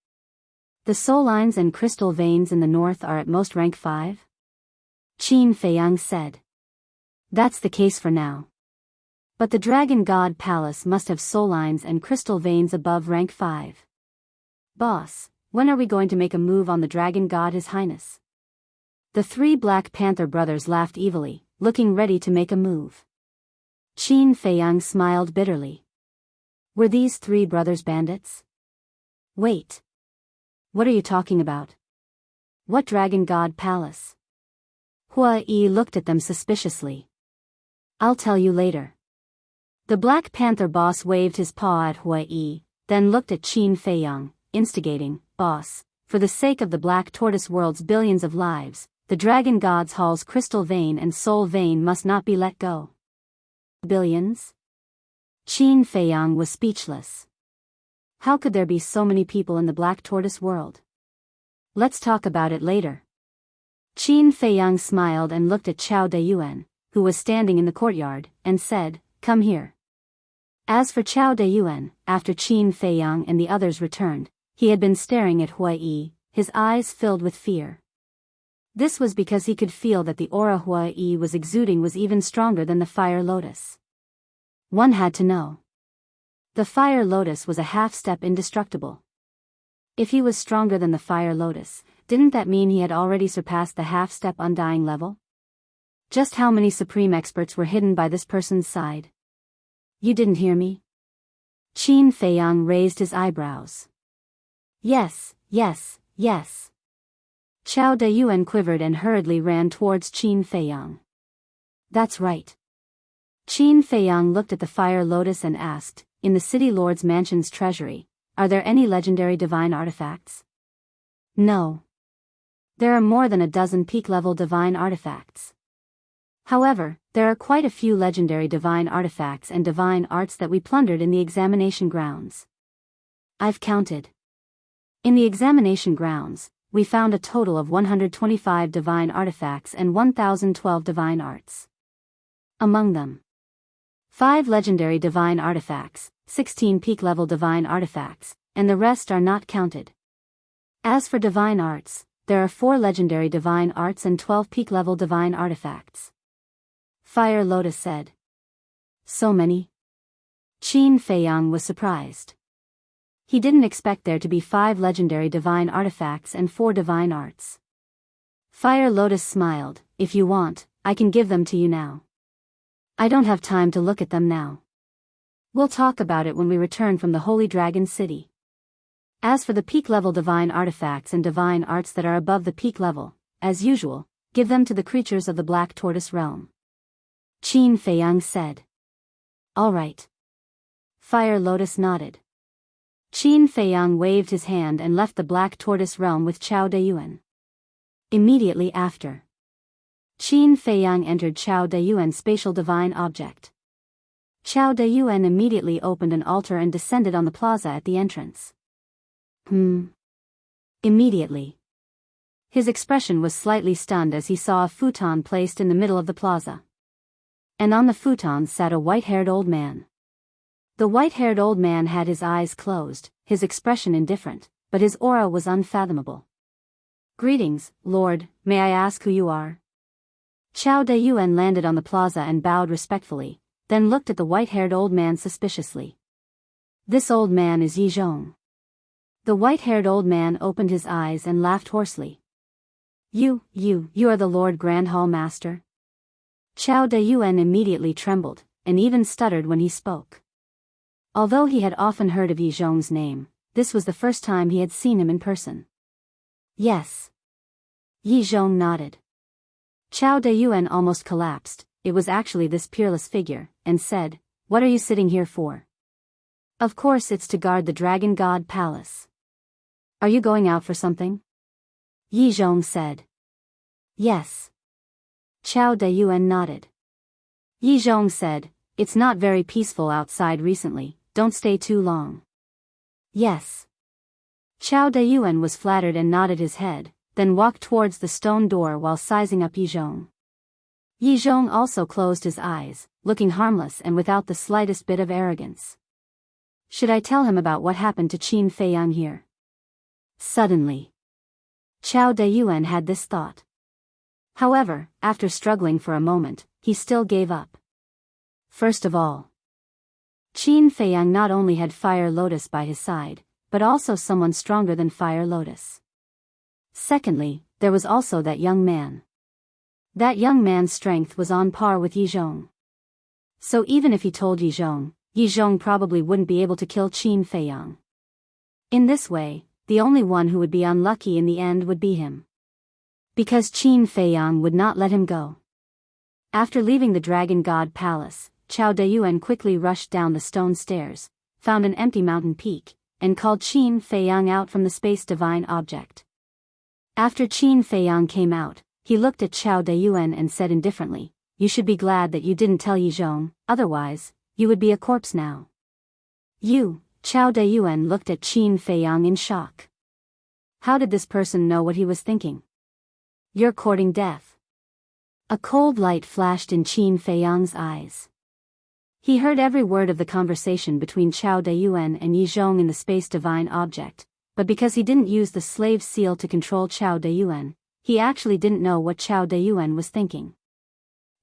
A: the soul lines and crystal veins in the north are at most rank 5? Qin Feiyang said. "That's the case for now. But the Dragon God Palace must have soul lines and crystal veins above rank 5. Boss, when are we going to make a move on the Dragon God His Highness?" The 3 Black Panther brothers laughed evilly, looking ready to make a move. Qin Feiyang smiled bitterly. Were these 3 brothers bandits? Wait. What are you talking about? What Dragon God Palace? Hua Yi looked at them suspiciously. "I'll tell you later." The Black Panther boss waved his paw at Hua Yi, then looked at Qin Feiyang, instigating, "Boss, for the sake of the Black Tortoise World's billions of lives, the Dragon God's Hall's crystal vein and soul vein must not be let go." Billions? Qin Feiyang was speechless. How could there be so many people in the Black Tortoise World? "Let's talk about it later." Qin Feiyang smiled and looked at Chao Dayuan, who was standing in the courtyard, and said, "Come here." As for Chao Dayuan, after Qin Feiyang and the others returned, he had been staring at Hua Yi, his eyes filled with fear. This was because he could feel that the aura Hua Yi was exuding was even stronger than the Fire Lotus. One had to know. The Fire Lotus was a half-step indestructible. If he was stronger than the Fire Lotus, didn't that mean he had already surpassed the half-step undying level? Just how many supreme experts were hidden by this person's side? "You didn't hear me?" Qin Feiyang raised his eyebrows. Yes. Chao Dayuan quivered and hurriedly ran towards Qin Feiyang. "That's right." Qin Feiyang looked at the Fire Lotus and asked, "In the City Lord's Mansion's treasury, are there any legendary divine artifacts?" "No. There are more than a dozen peak-level divine artifacts. However, there are quite a few legendary divine artifacts and divine arts that we plundered in the examination grounds. I've counted. In the examination grounds, we found a total of 125 divine artifacts and 1,012 divine arts. Among them, 5 legendary divine artifacts, 16 peak-level divine artifacts, and the rest are not counted. As for divine arts, there are 4 legendary divine arts and 12 peak-level divine artifacts," Fire Lotus said. "So many?" Qin Feiyang was surprised. He didn't expect there to be 5 legendary divine artifacts and 4 divine arts. Fire Lotus smiled, "If you want, I can give them to you now. I don't have time to look at them now. We'll talk about it when we return from the Holy Dragon City. As for the peak-level divine artifacts and divine arts that are above the peak level, as usual, give them to the creatures of the Black Tortoise Realm," Qin Feiyang said. "All right." Fire Lotus nodded. Qin Feiyang waved his hand and left the Black Tortoise Realm with Chao Dayuan. Immediately after, Qin Feiyang entered Chao Dayuan's spatial divine object. Chao Dayuan immediately opened an altar and descended on the plaza at the entrance. Immediately. His expression was slightly stunned as he saw a futon placed in the middle of the plaza. And on the futon sat a white-haired old man. The white-haired old man had his eyes closed, his expression indifferent, but his aura was unfathomable. "Greetings, Lord, may I ask who you are?" Chao Dayuan landed on the plaza and bowed respectfully, then looked at the white-haired old man suspiciously. "This old man is Yi Zhong." The white-haired old man opened his eyes and laughed hoarsely. You are the Lord Grand Hall Master?" Chao Dayuan immediately trembled, and even stuttered when he spoke. Although he had often heard of Yi Zhong's name, this was the first time he had seen him in person. "Yes." Yi Zhong nodded. Chao Dayuan almost collapsed. It was actually this peerless figure, and said, "What are you sitting here for?" "Of course it's to guard the Dragon God Palace." "Are you going out for something?" Yi Zhong said. "Yes." Chao Dayuan nodded. Yi Zhong said, "It's not very peaceful outside recently, don't stay too long." "Yes." Chao Dayuan was flattered and nodded his head, then walked towards the stone door while sizing up Yi Zhong. Yi Zhong also closed his eyes, looking harmless and without the slightest bit of arrogance. Should I tell him about what happened to Qin Feiyang here? Suddenly, Chao Dayuan had this thought. However, after struggling for a moment, he still gave up. First of all, Qin Feiyang not only had Fire Lotus by his side, but also someone stronger than Fire Lotus. Secondly, there was also that young man. That young man's strength was on par with Yi Zhong. So even if he told Yi Zhong probably wouldn't be able to kill Qin Feiyang. In this way, the only one who would be unlucky in the end would be him. Because Qin Feiyang would not let him go. After leaving the Dragon God Palace, Chao Dayuan quickly rushed down the stone stairs, found an empty mountain peak, and called Qin Feiyang out from the space divine object. After Qin Feiyang came out, he looked at Chao Dayuan and said indifferently, "You should be glad that you didn't tell Yi Zhong, otherwise, you would be a corpse now." Chao Dayuan looked at Qin Feiyang in shock. How did this person know what he was thinking? "You're courting death." A cold light flashed in Qin Feiyang's eyes. He heard every word of the conversation between Chao Dayuan and Yi Zhong in the space divine object, but because he didn't use the slave seal to control Chao Dayuan, he actually didn't know what Chao Dayuan was thinking.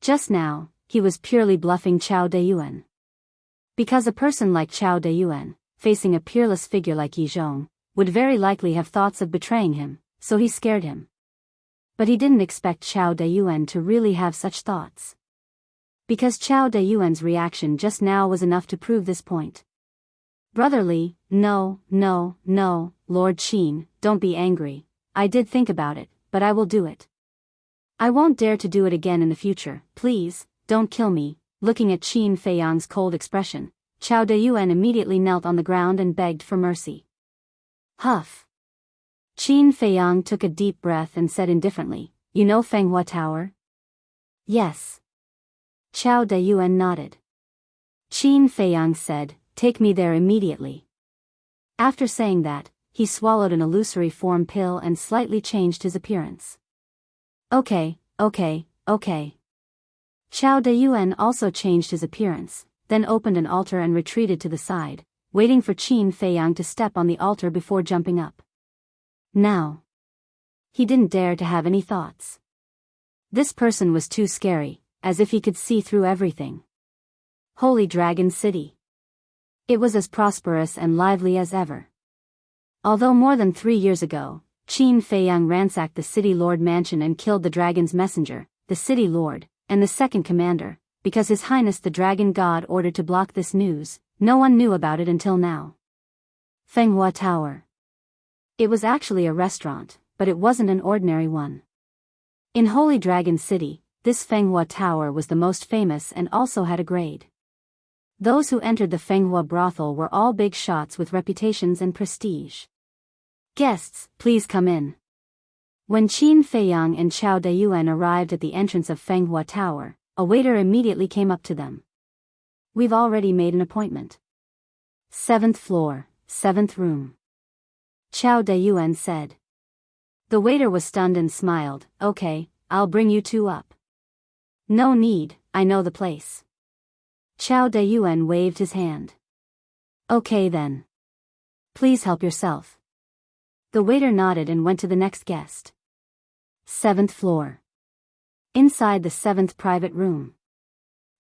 A: Just now, he was purely bluffing Chao Dayuan. Because a person like Chao Dayuan, facing a peerless figure like Yi Zhong, would very likely have thoughts of betraying him, so he scared him. But he didn't expect Chao Dayuan to really have such thoughts. Because Chao Dayuan's reaction just now was enough to prove this point. "Brotherly, no, Lord Qin, don't be angry. I did think about it, but I will do it. I won't dare to do it again in the future, please, don't kill me." Looking at Qin Feiyang's cold expression, Chao Dayuan immediately knelt on the ground and begged for mercy. Huff. Qin Feiyang took a deep breath and said indifferently, "You know Fenghua Tower?" "Yes." Chao Dayuan nodded. Qin Feiyang said, "Take me there immediately." After saying that, he swallowed an illusory form pill and slightly changed his appearance. Okay. Chao Dayuan also changed his appearance, then opened an altar and retreated to the side, waiting for Qin Feiyang to step on the altar before jumping up. Now, he didn't dare to have any thoughts. This person was too scary, as if he could see through everything. Holy Dragon City. It was as prosperous and lively as ever. Although more than 3 years ago, Qin Feiyang ransacked the City Lord mansion and killed the dragon's messenger, the City Lord, and the second commander, because His Highness the Dragon God ordered to block this news, no one knew about it until now. Fenghua Tower. It was actually a restaurant, but it wasn't an ordinary one. In Holy Dragon City, this Fenghua Tower was the most famous and also had a grade. Those who entered the Fenghua brothel were all big shots with reputations and prestige. "Guests, please come in." When Qin Feiyang and Chao Dayuan arrived at the entrance of Fenghua Tower, a waiter immediately came up to them. "We've already made an appointment. 7th floor, 7th room." Chao Dayuan said. The waiter was stunned and smiled. "Okay, I'll bring you two up." "No need, I know the place." Chao Dayuan waved his hand. Okay then. Please help yourself. The waiter nodded and went to the next guest. 7th floor. Inside the 7th private room.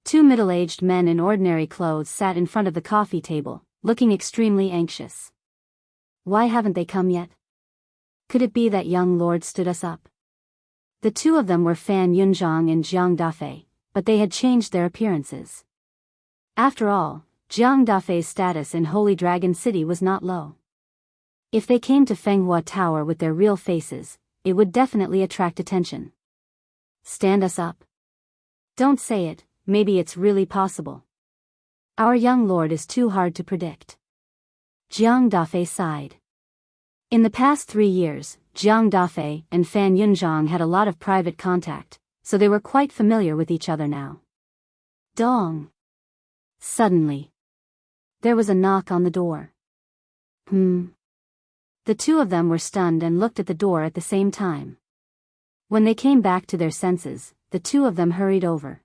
A: 2 middle-aged men in ordinary clothes sat in front of the coffee table, looking extremely anxious. Why haven't they come yet? Could it be that young lord stood us up? The two of them were Fan Yunzhang and Jiang Dafei, but they had changed their appearances. After all, Jiang Dafei's status in Holy Dragon City was not low. If they came to Fenghua Tower with their real faces, it would definitely attract attention. Stand us up? Don't say it, maybe it's really possible. Our young lord is too hard to predict. Jiang Dafei sighed. In the past 3 years, Jiang Dafei and Fan Yunzhang had a lot of private contact, so they were quite familiar with each other now. Dong! Suddenly, there was a knock on the door. The two of them were stunned and looked at the door at the same time. When they came back to their senses, the two of them hurried over.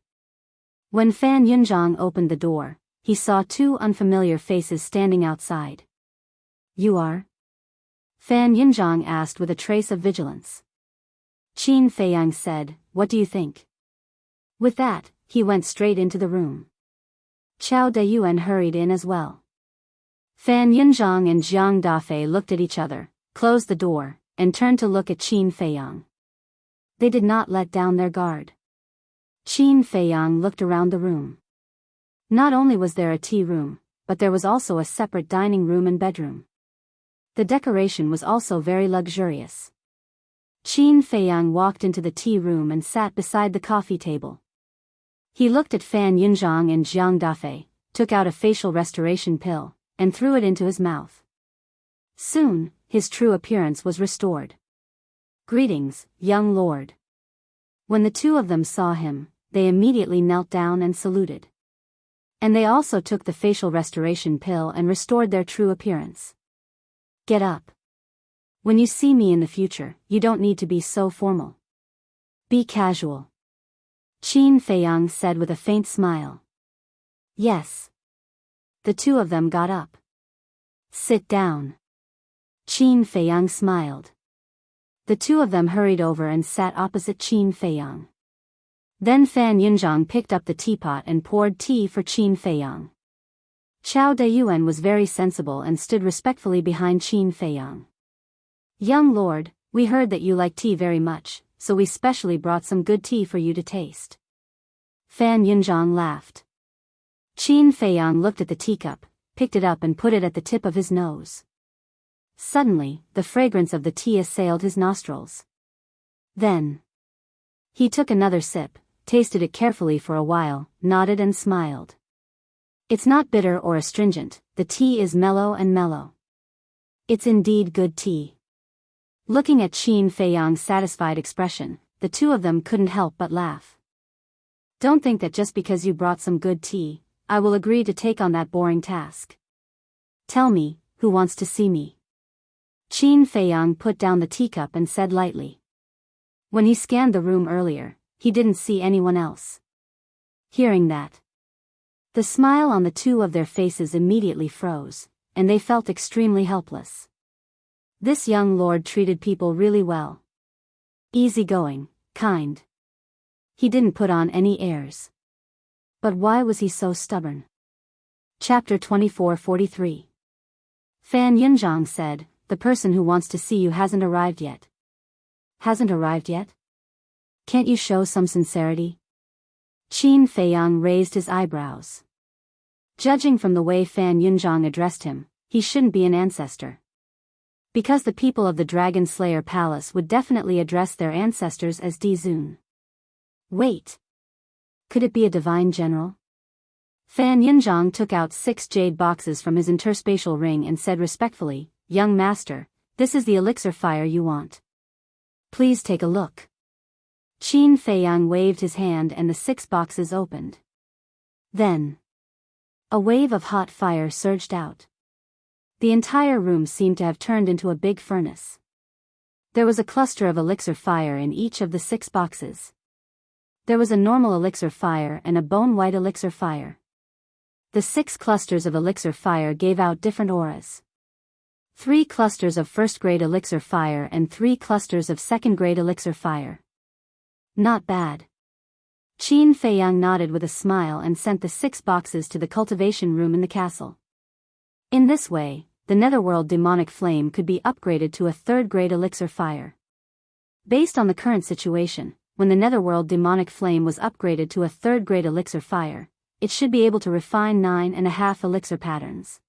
A: When Fan Yunzhang opened the door, he saw 2 unfamiliar faces standing outside. You are? Fan Yunzhang asked with a trace of vigilance. Qin Feiyang said, what do you think? With that, he went straight into the room. Qiao Dayuan hurried in as well. Fan Yunzhang and Jiang Dafei looked at each other, closed the door, and turned to look at Qin Feiyang. They did not let down their guard. Qin Feiyang looked around the room. Not only was there a tea room, but there was also a separate dining room and bedroom. The decoration was also very luxurious. Qin Feiyang walked into the tea room and sat beside the coffee table. He looked at Fan Yunzhang and Jiang Dafei, took out a facial restoration pill, and threw it into his mouth. Soon, his true appearance was restored. Greetings, young lord. When the two of them saw him, they immediately knelt down and saluted. And they also took the facial restoration pill and restored their true appearance. Get up. When you see me in the future, you don't need to be so formal. Be casual. Qin Feiyang said with a faint smile. Yes. The two of them got up. Sit down. Qin Feiyang smiled. The two of them hurried over and sat opposite Qin Feiyang. Then Fan Yunzhang picked up the teapot and poured tea for Qin Feiyang. Qiao Dayuan was very sensible and stood respectfully behind Qin Feiyang. Young lord, we heard that you like tea very much, so we specially brought some good tea for you to taste. Fan Yunzhang laughed. Qin Feiyang looked at the teacup, picked it up and put it at the tip of his nose. Suddenly, the fragrance of the tea assailed his nostrils. Then, he took another sip, tasted it carefully for a while, nodded and smiled. It's not bitter or astringent, the tea is mellow and mellow. It's indeed good tea. Looking at Qin Feiyang's satisfied expression, the two of them couldn't help but laugh. Don't think that just because you brought some good tea, I will agree to take on that boring task. Tell me, who wants to see me? Qin Feiyang put down the teacup and said lightly. When he scanned the room earlier, he didn't see anyone else. Hearing that, the smile on the two of their faces immediately froze, and they felt extremely helpless. This young lord treated people really well. Easygoing, kind. He didn't put on any airs. But why was he so stubborn? Chapter 24:43. Fan Yunzhang said, the person who wants to see you hasn't arrived yet. Hasn't arrived yet? Can't you show some sincerity? Qin Feiyang raised his eyebrows. Judging from the way Fan Yunzhang addressed him, he shouldn't be an ancestor. Because the people of the Dragon Slayer Palace would definitely address their ancestors as Dizun. Wait. Could it be a divine general? Fan Yunzhang took out 6 jade boxes from his interspatial ring and said respectfully, young master, this is the elixir fire you want. Please take a look. Qin Feiyang waved his hand and the 6 boxes opened. Then, a wave of hot fire surged out. The entire room seemed to have turned into a big furnace. There was a cluster of elixir fire in each of the 6 boxes. There was a normal elixir fire and a bone-white elixir fire. The 6 clusters of elixir fire gave out different auras. 3 clusters of first-grade elixir fire and 3 clusters of second-grade elixir fire. Not bad. Qin Feiyang nodded with a smile and sent the 6 boxes to the cultivation room in the castle. In this way, the netherworld demonic flame could be upgraded to a 3rd-grade elixir fire. Based on the current situation, when the netherworld demonic flame was upgraded to a 3rd-grade elixir fire, it should be able to refine 9.5 elixir patterns.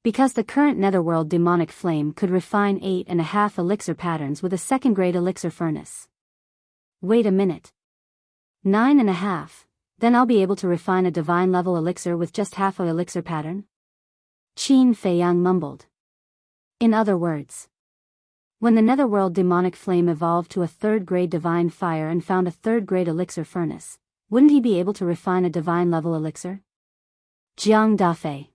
A: Because the current netherworld demonic flame could refine 8.5 elixir patterns with a 2nd-grade elixir furnace. Wait a minute. 9.5, then I'll be able to refine a divine level elixir with just half a elixir pattern? Qin Feiyang mumbled. In other words, when the netherworld demonic flame evolved to a 3rd-grade divine fire and found a 3rd-grade elixir furnace, wouldn't he be able to refine a divine level elixir? Jiang Dafei.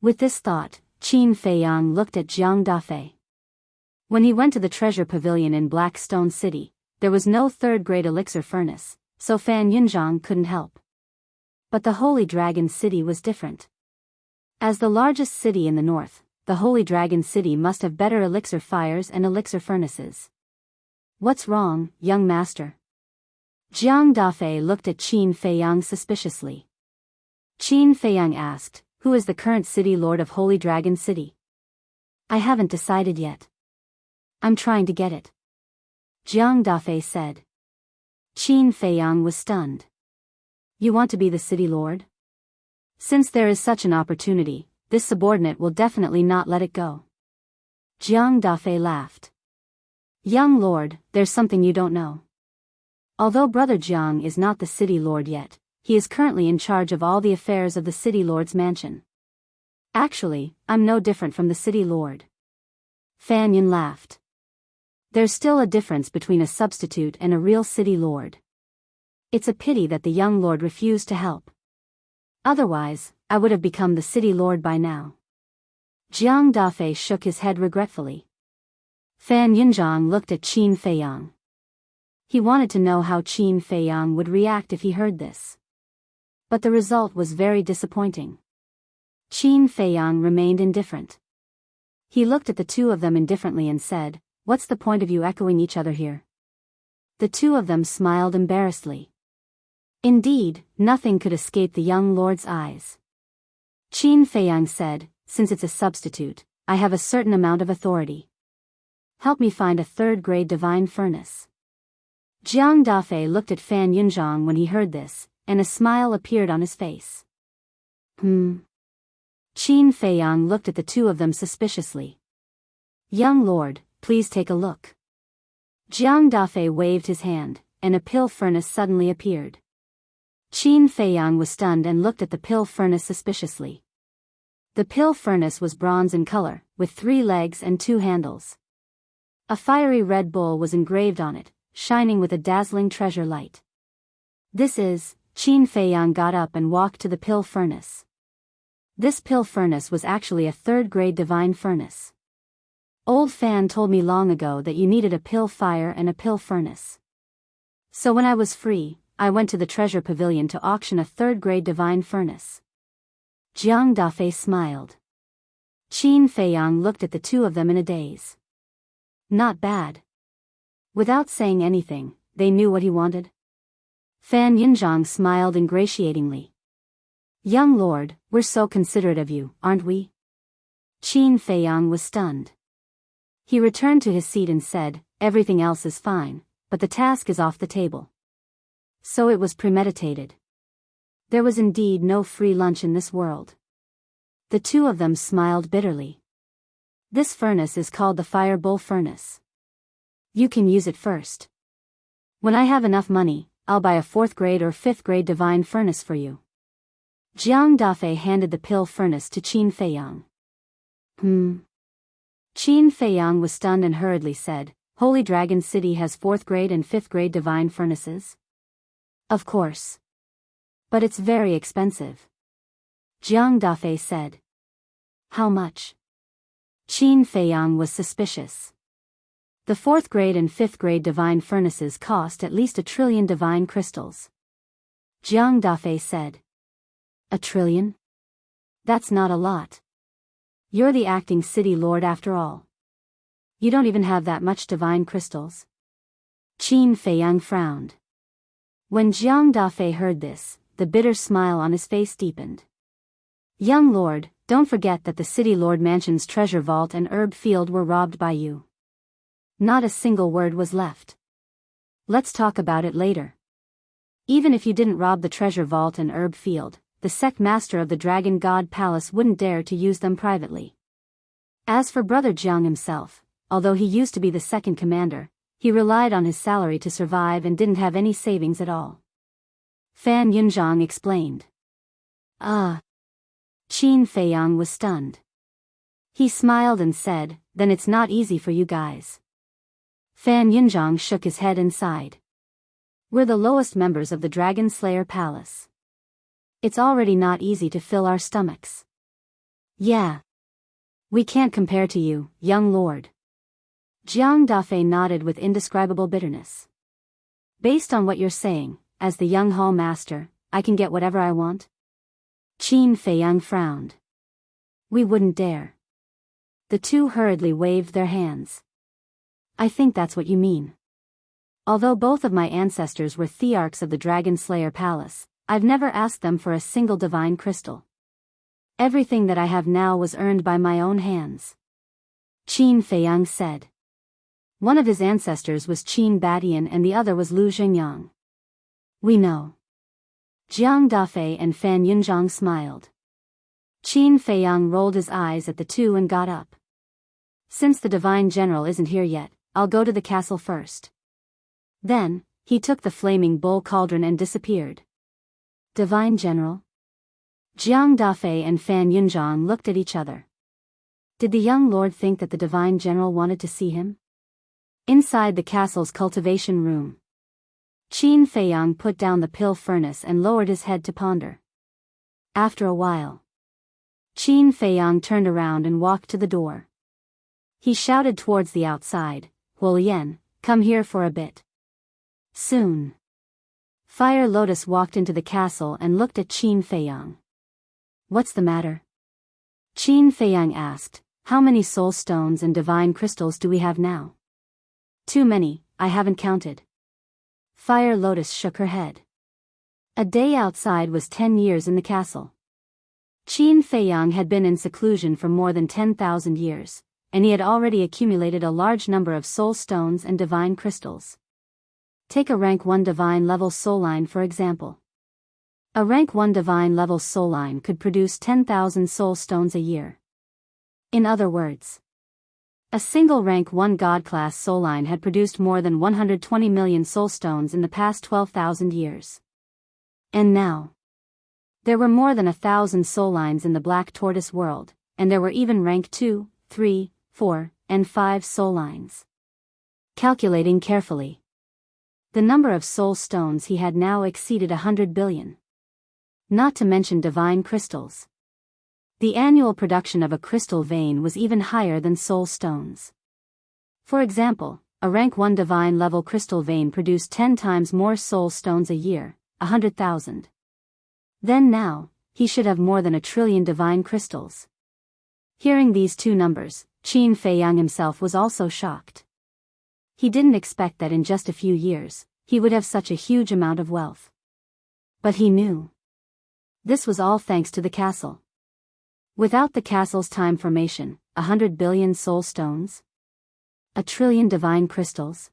A: With this thought, Qin Feiyang looked at Jiang Dafei. When he went to the treasure pavilion in Blackstone City, there was no 3rd-grade elixir furnace, so Fan Yunzhang couldn't help. But the Holy Dragon City was different. As the largest city in the north, the Holy Dragon City must have better elixir fires and elixir furnaces. What's wrong, young master? Jiang Dafei looked at Qin Feiyang suspiciously. Qin Feiyang asked, who is the current city lord of Holy Dragon City? I haven't decided yet. I'm trying to get it. Jiang Dafei said. Qin Feiyang was stunned. You want to be the city lord? Since there is such an opportunity, this subordinate will definitely not let it go. Jiang Dafei laughed. Young lord, there's something you don't know. Although brother Jiang is not the city lord yet, he is currently in charge of all the affairs of the city lord's mansion. Actually, I'm no different from the city lord. Fan Yun laughed. There's still a difference between a substitute and a real city lord. It's a pity that the young lord refused to help. Otherwise, I would have become the city lord by now. Jiang Dafei shook his head regretfully. Fan Yunzhang looked at Qin Feiyang. He wanted to know how Qin Feiyang would react if he heard this. But the result was very disappointing. Qin Feiyang remained indifferent. He looked at the 2 of them indifferently and said, what's the point of you echoing each other here? The 2 of them smiled embarrassedly. Indeed, nothing could escape the young lord's eyes. Qin Feiyang said, since it's a substitute, I have a certain amount of authority. Help me find a 3rd-grade divine furnace. Jiang Dafei looked at Fan Yunzhang when he heard this, and a smile appeared on his face. Qin Feiyang looked at the 2 of them suspiciously. Young lord, please take a look. Jiang Dafei waved his hand, and a pill furnace suddenly appeared. Qin Feiyang was stunned and looked at the pill furnace suspiciously. The pill furnace was bronze in color, with 3 legs and 2 handles. A fiery red bull was engraved on it, shining with a dazzling treasure light. This is, Qin Feiyang got up and walked to the pill furnace. This pill furnace was actually a 3rd-grade divine furnace. Old Fan told me long ago that you needed a pill fire and a pill furnace. So when I was free, I went to the treasure pavilion to auction a 3rd-grade divine furnace. Jiang Dafei smiled. Qin Feiyang looked at the 2 of them in a daze. Not bad. Without saying anything, they knew what he wanted. Fan Yunzhang smiled ingratiatingly. Young lord, we're so considerate of you, aren't we? Qin Feiyang was stunned. He returned to his seat and said, everything else is fine, but the task is off the table. So it was premeditated. There was indeed no free lunch in this world. The 2 of them smiled bitterly. This furnace is called the Fire Bull Furnace. You can use it first. When I have enough money, I'll buy a 4th-grade or 5th-grade divine furnace for you. Jiang Dafei handed the pill furnace to Qin Feiyang. Qin Feiyang was stunned and hurriedly said, Holy Dragon City has 4th-grade and 5th-grade divine furnaces? Of course. But it's very expensive. Jiang Dafei said. How much? Qin Feiyang was suspicious. The 4th-grade and 5th-grade divine furnaces cost at least 1 trillion divine crystals. Jiang Dafei said. 1 trillion? That's not a lot. You're the acting city lord after all. You don't even have that much divine crystals. Qin Feiyang frowned. When Jiang Dafei heard this, the bitter smile on his face deepened. Young lord, don't forget that the city lord mansion's treasure vault and herb field were robbed by you. Not a single word was left. Let's talk about it later. Even if you didn't rob the treasure vault and herb field, the sect master of the Dragon God Palace wouldn't dare to use them privately. As for Brother Jiang himself, although he used to be the second commander, he relied on his salary to survive and didn't have any savings at all. Fan Yunzhang explained. Ah. Qin Feiyang was stunned. He smiled and said, then it's not easy for you guys. Fan Yunzhang shook his head and sighed. We're the lowest members of the Dragon Slayer Palace. It's already not easy to fill our stomachs. Yeah. We can't compare to you, young lord. Jiang Dafei nodded with indescribable bitterness. Based on what you're saying, as the young hall master, I can get whatever I want? Qin Feiyang frowned. We wouldn't dare. The two hurriedly waved their hands. I think that's what you mean. Although both of my ancestors were thearchs of the Dragon Slayer Palace, I've never asked them for a single divine crystal. Everything that I have now was earned by my own hands. Qin Feiyang said. One of his ancestors was Qin Badian and the other was Lu Zhengyang. We know. Jiang Dafei and Fan Yunzhang smiled. Qin Feiyang rolled his eyes at the two and got up. Since the divine general isn't here yet, I'll go to the castle first. Then, he took the flaming bull cauldron and disappeared. Divine general? Jiang Dafei and Fan Yunzhang looked at each other. Did the young lord think that the divine general wanted to see him? Inside the castle's cultivation room, Qin Feiyang put down the pill furnace and lowered his head to ponder. After a while, Qin Feiyang turned around and walked to the door. He shouted towards the outside, Huolian, come here for a bit. Soon. Fire Lotus walked into the castle and looked at Qin Feiyang. What's the matter? Qin Feiyang asked, how many soul stones and divine crystals do we have now? Too many, I haven't counted. Fire Lotus shook her head. A day outside was 10 years in the castle. Qin Feiyang had been in seclusion for more than 10,000 years, and he had already accumulated a large number of soul stones and divine crystals. Take a rank 1 divine level soul line for example. A rank 1 divine level soul line could produce 10,000 soul stones a year. In other words, a single rank 1 god class soul line had produced more than 120 million soul stones in the past 12,000 years. And now, there were more than 1,000 soul lines in the Black Tortoise world, and there were even rank 2, 3, 4, and 5 soul lines. Calculating carefully, the number of soul stones he had now exceeded 100 billion. Not to mention divine crystals. The annual production of a crystal vein was even higher than soul stones. For example, a rank 1 divine level crystal vein produced 10 times more soul stones a year, 100,000. Then now, he should have more than 1 trillion divine crystals. Hearing these two numbers, Qin Feiyang himself was also shocked. He didn't expect that in just a few years, he would have such a huge amount of wealth. But he knew. This was all thanks to the castle. Without the castle's time formation, 100 billion soul stones? 1 trillion divine crystals?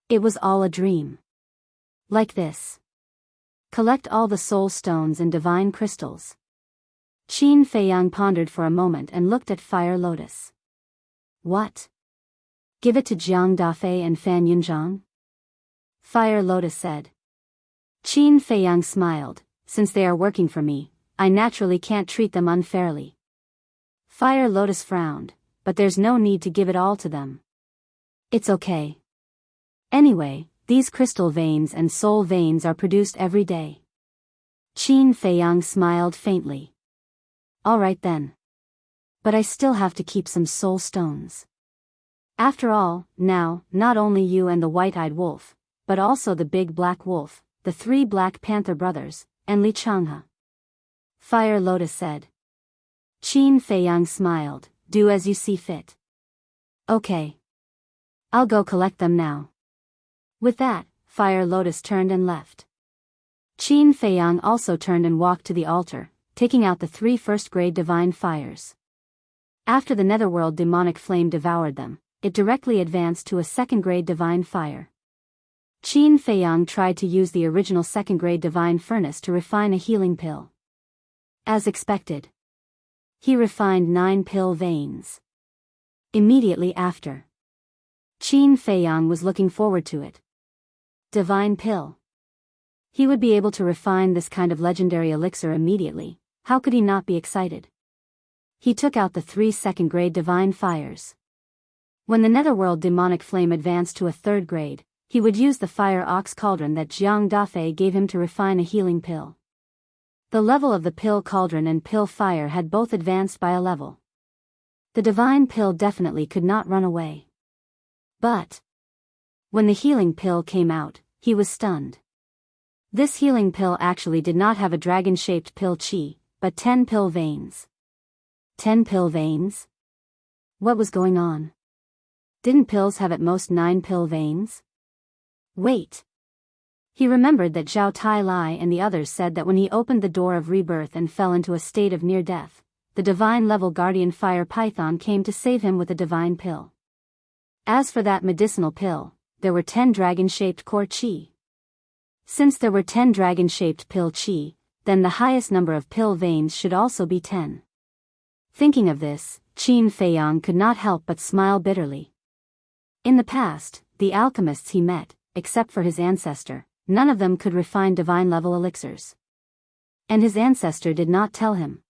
A: It was all a dream. Like this. Collect all the soul stones and divine crystals. Qin Feiyang pondered for a moment and looked at Fire Lotus. What? Give it to Jiang Dafei and Fan Yunzhang? Fire Lotus said. Qin Feiyang smiled, since they are working for me, I naturally can't treat them unfairly. Fire Lotus frowned, but there's no need to give it all to them. It's okay. Anyway, these crystal veins and soul veins are produced every day. Qin Feiyang smiled faintly. All right then. But I still have to keep some soul stones. After all, now, not only you and the white-eyed wolf, but also the big black wolf, the 3 Black Panther brothers, and Li Changhe. Fire Lotus said. Qin Feiyang smiled, do as you see fit. Okay. I'll go collect them now. With that, Fire Lotus turned and left. Qin Feiyang also turned and walked to the altar, taking out the 3 first-grade divine fires. After the netherworld demonic flame devoured them, it directly advanced to a 2nd-grade divine fire. Qin Feiyang tried to use the original 2nd-grade divine furnace to refine a healing pill. As expected, he refined 9 pill veins. Immediately after, Qin Feiyang was looking forward to it. Divine pill. He would be able to refine this kind of legendary elixir immediately. How could he not be excited? He took out the 3 2nd-grade divine fires. When the netherworld demonic flame advanced to a 3rd grade, he would use the fire ox cauldron that Jiang Dafei gave him to refine a healing pill. The level of the pill cauldron and pill fire had both advanced by a level. The divine pill definitely could not run away. But when the healing pill came out, he was stunned. This healing pill actually did not have a dragon-shaped pill chi, but 10 pill veins. 10 pill veins? What was going on? Didn't pills have at most 9 pill veins? Wait. He remembered that Zhao Tai Lai and the others said that when he opened the door of rebirth and fell into a state of near death, the divine-level guardian fire python came to save him with a divine pill. As for that medicinal pill, there were 10 dragon-shaped core chi. Since there were 10 dragon-shaped pill chi, then the highest number of pill veins should also be 10. Thinking of this, Qin Feiyang could not help but smile bitterly. In the past, the alchemists he met, except for his ancestor, none of them could refine divine-level elixirs. And his ancestor did not tell him.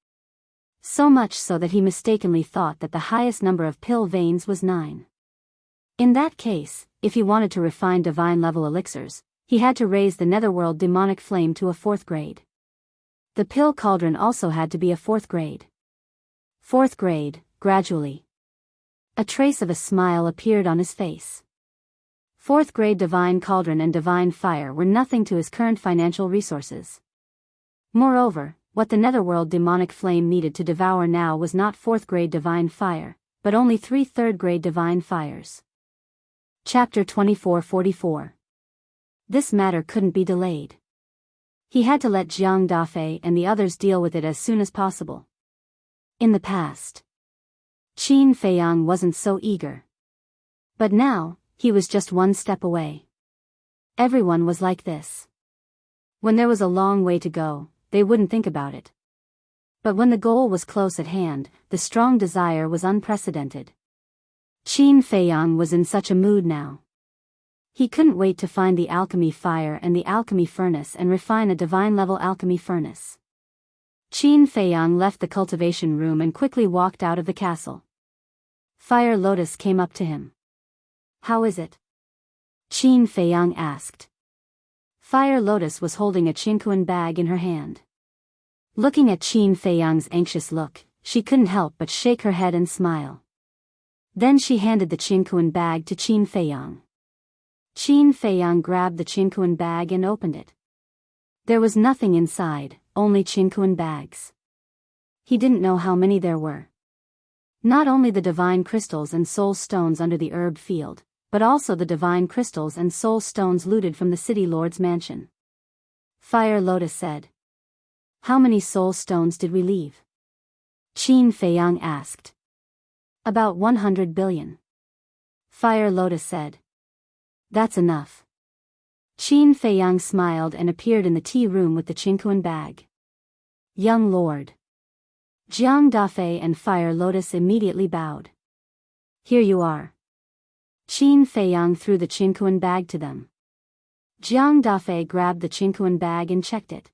A: So much so that he mistakenly thought that the highest number of pill veins was 9. In that case, if he wanted to refine divine-level elixirs, he had to raise the netherworld demonic flame to a 4th grade. The pill cauldron also had to be a 4th grade. 4th grade, gradually. A trace of a smile appeared on his face. 4th grade divine cauldron and divine fire were nothing to his current financial resources. Moreover, what the netherworld demonic flame needed to devour now was not 4th grade divine fire, but only 3 3rd grade divine fires. Chapter 2444. This matter couldn't be delayed. He had to let Jiang Dafei and the others deal with it as soon as possible. In the past, Qin Feiyang wasn't so eager. But now, he was just 1 step away. Everyone was like this. When there was a long way to go, they wouldn't think about it. But when the goal was close at hand, the strong desire was unprecedented. Qin Feiyang was in such a mood now. He couldn't wait to find the alchemy fire and the alchemy furnace and refine a divine-level alchemy furnace. Qin Feiyang left the cultivation room and quickly walked out of the castle. Fire Lotus came up to him. How is it? Qin Feiyang asked. Fire Lotus was holding a Qinquan bag in her hand. Looking at Qin Feiyang's anxious look, she couldn't help but shake her head and smile. Then she handed the Qinquan bag to Qin Feiyang. Qin Feiyang grabbed the Qinquan bag and opened it. There was nothing inside, only Qinquan bags. He didn't know how many there were. Not only the divine crystals and soul stones under the herb field, but also the divine crystals and soul stones looted from the city lord's mansion. Fire Lotus said. How many soul stones did we leave? Qin Feiyang asked. About 100 billion. Fire Lotus said. That's enough. Qin Feiyang smiled and appeared in the tea room with the Qinquan bag. Young lord. Jiang Dafei and Fire Lotus immediately bowed. Here you are. Qin Feiyang threw the Qinquan bag to them. Jiang Dafei grabbed the Qinquan bag and checked it.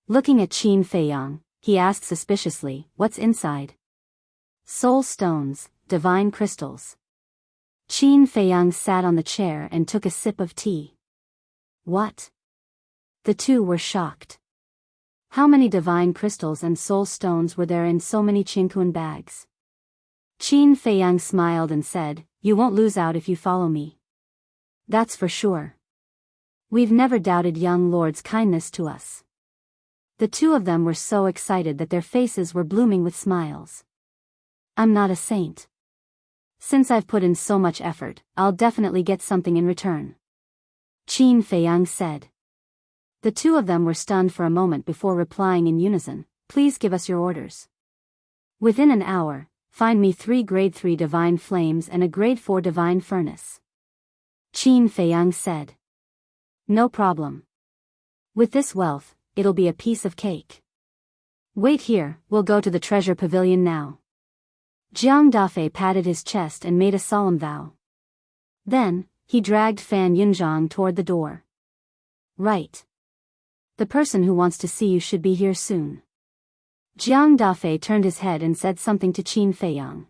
A: Looking at Qin Feiyang, he asked suspiciously, what's inside? Soul stones, divine crystals. Qin Feiyang sat on the chair and took a sip of tea. What? The two were shocked. How many divine crystals and soul stones were there in so many Qinquan bags? Qin Feiyang smiled and said, you won't lose out if you follow me. That's for sure. We've never doubted young lord's kindness to us. The two of them were so excited that their faces were blooming with smiles. I'm not a saint. Since I've put in so much effort, I'll definitely get something in return, Qin Feiyang said. The two of them were stunned for a moment before replying in unison, please give us your orders. Within an hour, find me 3 grade 3 divine flames and a grade 4 divine furnace, Qin Feiyang said. No problem. With this wealth, it'll be a piece of cake. Wait here, we'll go to the treasure pavilion now. Jiang Dafei patted his chest and made a solemn vow. Then, he dragged Fan Yunzhang toward the door. Right. The person who wants to see you should be here soon. Jiang Dafei turned his head and said something to Qin Feiyang.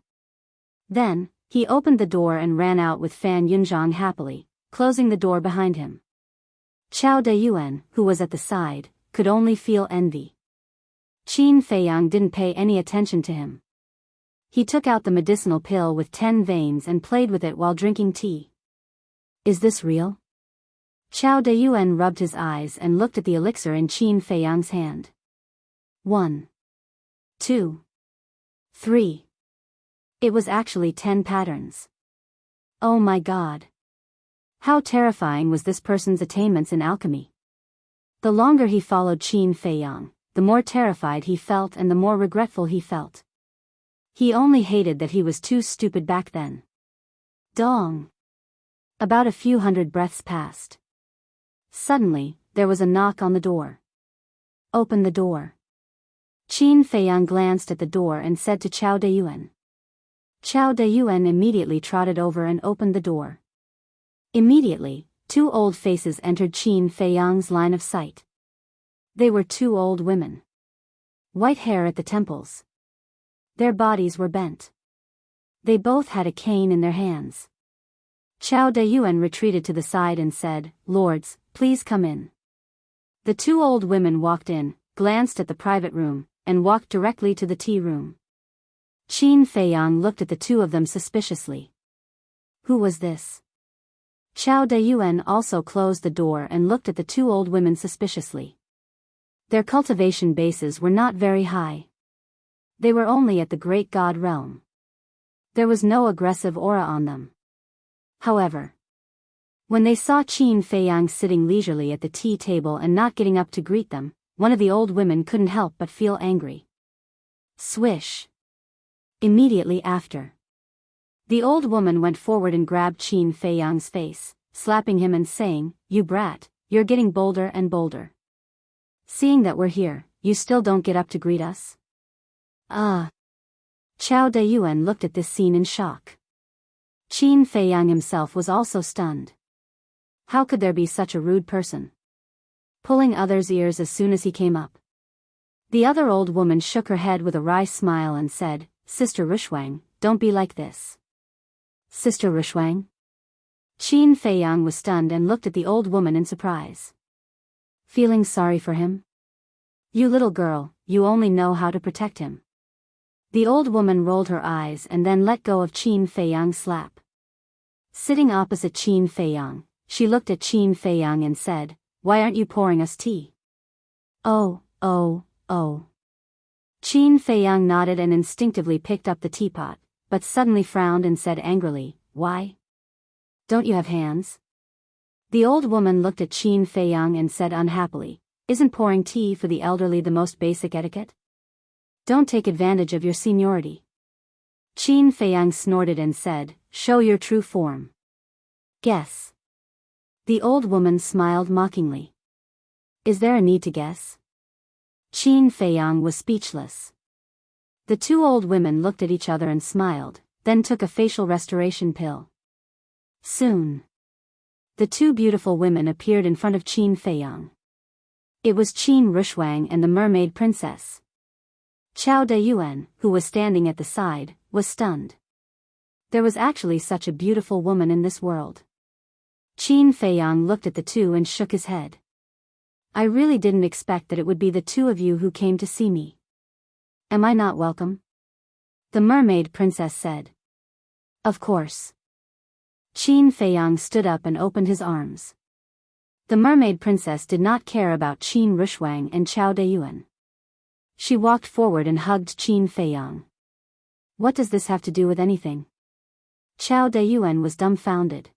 A: Then, he opened the door and ran out with Fan Yunzhang happily, closing the door behind him. Qiao Deyuan, who was at the side, could only feel envy. Qin Feiyang didn't pay any attention to him. He took out the medicinal pill with 10 veins and played with it while drinking tea. Is this real? Qiao Deyuan rubbed his eyes and looked at the elixir in Qin Feiyang's hand. 1, 2, 3. It was actually 10 patterns. Oh my God. How terrifying was this person's attainments in alchemy? The longer he followed Qin Feiyang, the more terrified he felt and the more regretful he felt. He only hated that he was too stupid back then. Dong. About a few hundred breaths passed. Suddenly, there was a knock on the door. Open the door. Qin Feiyang glanced at the door and said to Qiao Deyuan. Qiao Deyuan immediately trotted over and opened the door. Immediately, 2 old faces entered Qin Feiyang's line of sight. They were 2 old women. White hair at the temples. Their bodies were bent. They both had a cane in their hands. Qiao Deyuan retreated to the side and said, Lords, please come in. The 2 old women walked in, glanced at the private room, and walked directly to the tea room. Qin Feiyang looked at the 2 of them suspiciously. Who was this? Qiao Deyuan also closed the door and looked at the 2 old women suspiciously. Their cultivation bases were not very high. They were only at the great god realm. There was no aggressive aura on them. However, when they saw Qin Feiyang sitting leisurely at the tea table and not getting up to greet them, one of the old women couldn't help but feel angry. Swish. Immediately after, the old woman went forward and grabbed Qin Feiyang's face, slapping him and saying, You brat, you're getting bolder and bolder. Seeing that we're here, you still don't get up to greet us? Qiao Deyuan looked at this scene in shock. Qin Feiyang himself was also stunned. How could there be such a rude person? Pulling others' ears as soon as he came up. The other old woman shook her head with a wry smile and said, Sister Rushwang, don't be like this. Sister Rushwang? Qin Feiyang was stunned and looked at the old woman in surprise. Feeling sorry for him? You little girl, you only know how to protect him. The old woman rolled her eyes and then let go of Qin Feiyang's slap. Sitting opposite Qin Feiyang, she looked at Qin Feiyang and said, Why aren't you pouring us tea? Oh. Qin Feiyang nodded and instinctively picked up the teapot, but suddenly frowned and said angrily, Why? Don't you have hands? The old woman looked at Qin Feiyang and said unhappily, Isn't pouring tea for the elderly the most basic etiquette? Don't take advantage of your seniority. Qin Feiyang snorted and said, Show your true form. Guess. The old woman smiled mockingly. Is there a need to guess? Qin Feiyang was speechless. The 2 old women looked at each other and smiled, then took a facial restoration pill. Soon, the 2 beautiful women appeared in front of Qin Feiyang. It was Qin Rushwang and the mermaid princess. Qiao Deyuan, who was standing at the side, was stunned. There was actually such a beautiful woman in this world. Qin Feiyang looked at the 2 and shook his head. I really didn't expect that it would be the 2 of you who came to see me. Am I not welcome? The mermaid princess said. Of course. Qin Feiyang stood up and opened his arms. The mermaid princess did not care about Qin Rushwang and Chao Deyuan. She walked forward and hugged Qin Feiyang. What does this have to do with anything? Chao Deyuan was dumbfounded.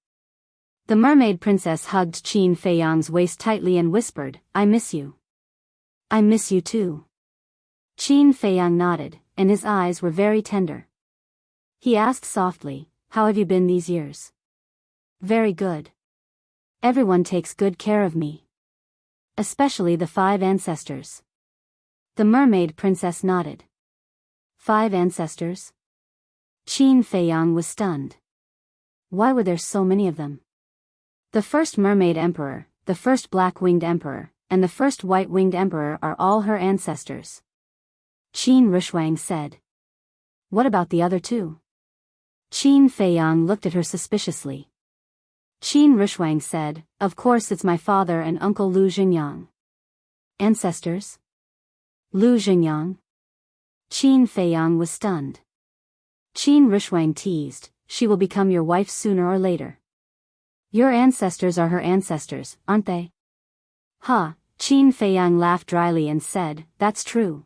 A: The mermaid princess hugged Qin Feiyang's waist tightly and whispered, I miss you. I miss you too. Qin Feiyang nodded, and his eyes were very tender. He asked softly, how have you been these years? Very good. Everyone takes good care of me. Especially the 5 ancestors. The mermaid princess nodded. 5 ancestors? Qin Feiyang was stunned. Why were there so many of them? The first mermaid emperor, the first black-winged emperor, and the first white-winged emperor are all her ancestors. Qin Rushwang said. What about the other 2? Qin Feiyang looked at her suspiciously. Qin Rushwang said, of course it's my father and Uncle Lu Xingyang. Ancestors? Lu Xingyang? Qin Feiyang was stunned. Qin Rushwang teased, she will become your wife sooner or later. Your ancestors are her ancestors, aren't they? Ha, Qin Feiyang laughed dryly and said, that's true.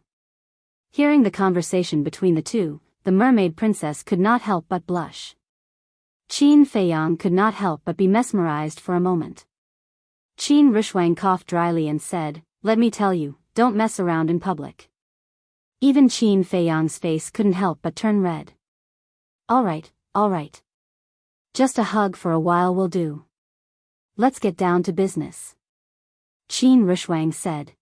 A: Hearing the conversation between the two, the mermaid princess could not help but blush. Qin Feiyang could not help but be mesmerized for a moment. Qin Rushwang coughed dryly and said, let me tell you, don't mess around in public. Even Qin Feiyang's face couldn't help but turn red. All right. Just a hug for a while will do. Let's get down to business. Qin Rushwang said.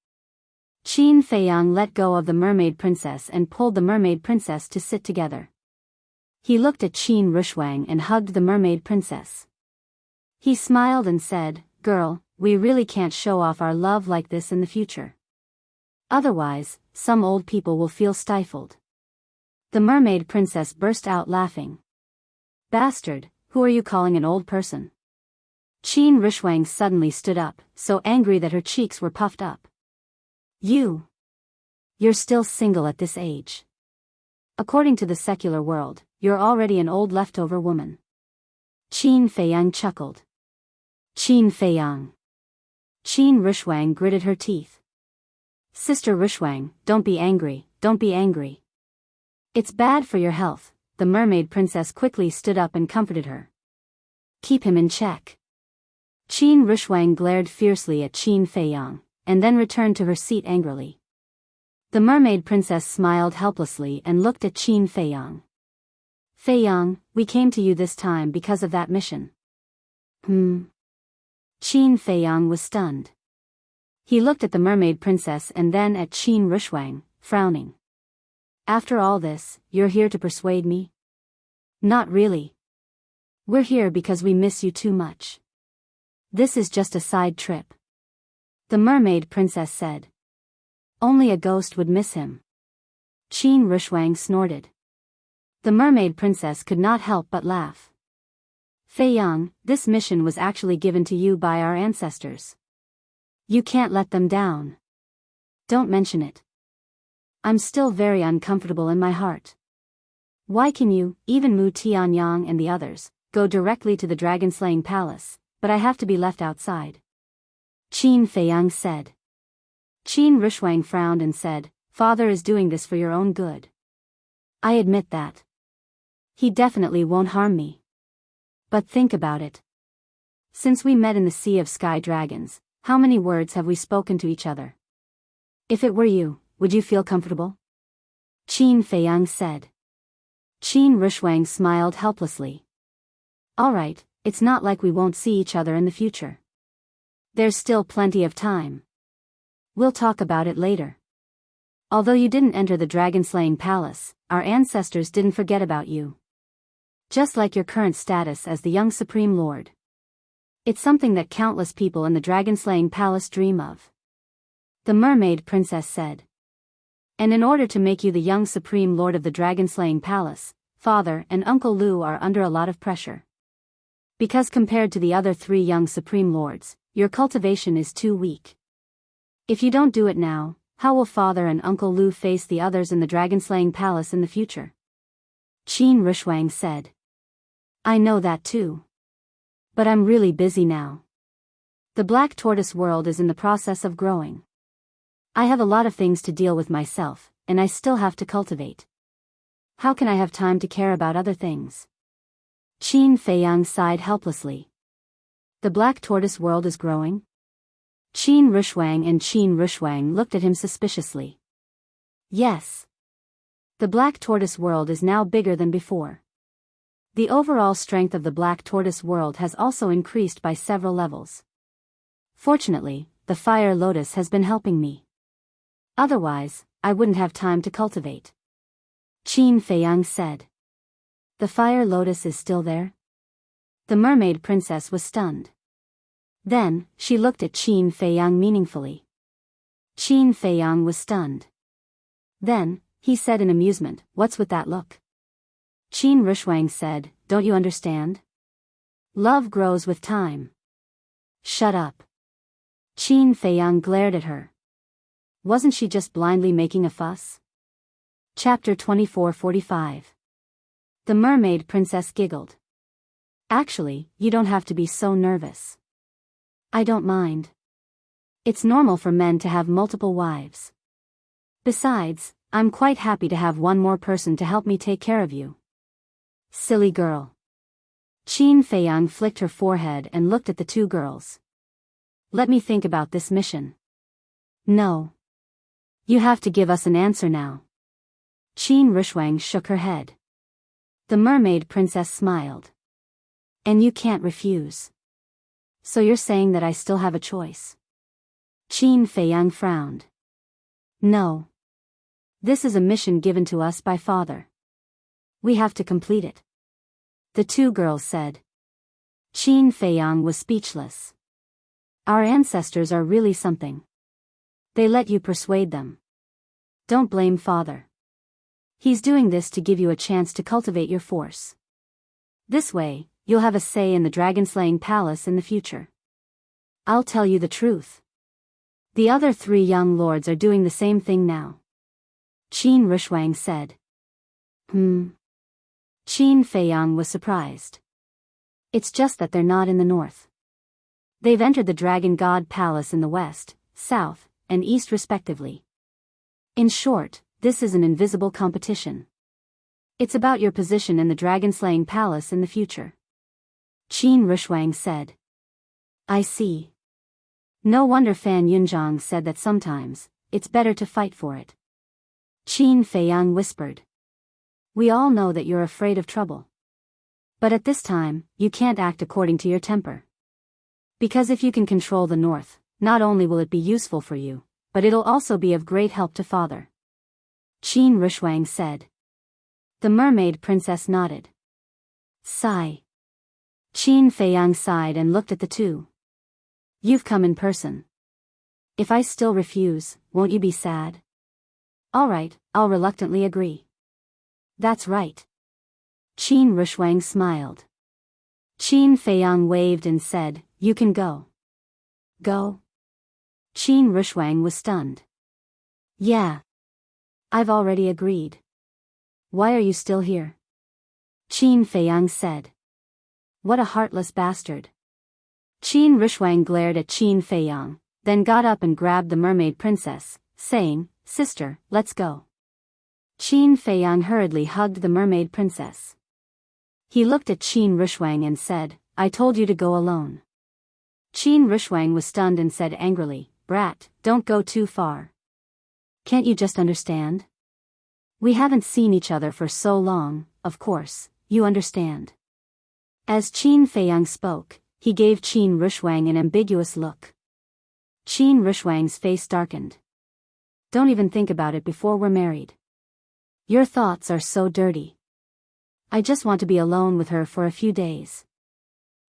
A: Qin Feiyang let go of the mermaid princess and pulled the mermaid princess to sit together. He looked at Qin Rushwang and hugged the mermaid princess. He smiled and said, girl, we really can't show off our love like this in the future. Otherwise, some old people will feel stifled. The mermaid princess burst out laughing. Bastard, who are you calling an old person? Qin Rushwang suddenly stood up, so angry that her cheeks were puffed up. You're still single at this age. According to the secular world, you're already an old leftover woman. Qin Feiyang chuckled. Qin Feiyang. Qin Rushwang gritted her teeth. Sister Rushwang, don't be angry. It's bad for your health. The mermaid princess quickly stood up and comforted her. Keep him in check. Qin Rushwang glared fiercely at Qin Feiyang, and then returned to her seat angrily. The mermaid princess smiled helplessly and looked at Qin Feiyang. Feiyang, we came to you this time because of that mission. Qin Feiyang was stunned. He looked at the mermaid princess and then at Qin Rushwang, frowning. After all this, you're here to persuade me? Not really. We're here because we miss you too much. This is just a side trip. The mermaid princess said. Only a ghost would miss him. Qin Rushwang snorted. The mermaid princess could not help but laugh. Feiyang, this mission was actually given to you by our ancestors. You can't let them down. Don't mention it. I'm still very uncomfortable in my heart. Why can you, even Mu Tianyang and the others, go directly to the dragon-slaying palace, but I have to be left outside? Qin Feiyang said. Qin Rushwang frowned and said, Father is doing this for your own good. I admit that. He definitely won't harm me. But think about it. Since we met in the Sea of Sky Dragons, how many words have we spoken to each other? If it were you, would you feel comfortable? Qin Feiyang said. Qin Rushwang smiled helplessly. All right, it's not like we won't see each other in the future. There's still plenty of time. We'll talk about it later. Although you didn't enter the dragon-slaying palace, our ancestors didn't forget about you. Just like your current status as the young Supreme Lord. It's something that countless people in the dragon-slaying palace dream of. The mermaid princess said. And in order to make you the young Supreme Lord of the dragon-slaying palace, Father and Uncle Lu are under a lot of pressure. Because compared to the other 3 young Supreme Lords, your cultivation is too weak. If you don't do it now, how will Father and Uncle Lu face the others in the dragon-slaying palace in the future? Qin Rushwang said. I know that too. But I'm really busy now. The black tortoise world is in the process of growing. I have a lot of things to deal with myself, and I still have to cultivate. How can I have time to care about other things? Qin Feiyang sighed helplessly. The black tortoise world is growing? Qin Rushwang and Qin Rushwang looked at him suspiciously. Yes. The black tortoise world is now bigger than before. The overall strength of the black tortoise world has also increased by several levels. Fortunately, the fire lotus has been helping me. Otherwise, I wouldn't have time to cultivate. Qin Feiyang said. The fire lotus is still there? The mermaid princess was stunned. Then, she looked at Qin Feiyang meaningfully. Qin Feiyang was stunned. Then, he said in amusement, "What's with that look?" Qin Rushwang said, "Don't you understand? Love grows with time." Shut up. Qin Feiyang glared at her. Wasn't she just blindly making a fuss? Chapter 24:45. The mermaid princess giggled. Actually, you don't have to be so nervous. I don't mind. It's normal for men to have multiple wives. Besides, I'm quite happy to have one more person to help me take care of you. Silly girl. Qin Feiyang flicked her forehead and looked at the two girls. Let me think about this mission. No. You have to give us an answer now. Qin Rushwang shook her head. The mermaid princess smiled. And you can't refuse. So you're saying that I still have a choice? Qin Feiyang frowned. No. This is a mission given to us by Father. We have to complete it. The two girls said. Qin Feiyang was speechless. Our ancestors are really something. They let you persuade them. Don't blame Father. He's doing this to give you a chance to cultivate your force. This way, you'll have a say in the dragon-slaying palace in the future. I'll tell you the truth. The other three young lords are doing the same thing now. Qin Rushwang said. Qin Feiyang was surprised. It's just that they're not in the north. They've entered the Dragon God Palace in the west, south, and east respectively. In short, this is an invisible competition. It's about your position in the dragon-slaying palace in the future. Qin Rushwang said. I see. No wonder Fan Yunzhang said that sometimes, it's better to fight for it. Qin Feiyang whispered. We all know that you're afraid of trouble. But at this time, you can't act according to your temper. Because if you can control the north, not only will it be useful for you, but it'll also be of great help to Father. Qin Rushwang said. The mermaid princess nodded. Sigh. Qin Feiyang sighed and looked at the two. You've come in person. If I still refuse, won't you be sad? All right, I'll reluctantly agree. That's right. Qin Rushwang smiled. Qin Feiyang waved and said, You can go. Go? Qin Rushwang was stunned. Yeah. I've already agreed. Why are you still here? Qin Feiyang said. What a heartless bastard. Qin Rushwang glared at Qin Feiyang, then got up and grabbed the mermaid princess, saying, Sister, let's go. Qin Feiyang hurriedly hugged the mermaid princess. He looked at Qin Rushwang and said, I told you to go alone. Qin Rushwang was stunned and said angrily, Brat, don't go too far. Can't you just understand? We haven't seen each other for so long, of course, you understand. As Qin Feiyang spoke, he gave Qin Rushwang an ambiguous look. Qin Rushwang's face darkened. Don't even think about it before we're married. Your thoughts are so dirty. I just want to be alone with her for a few days.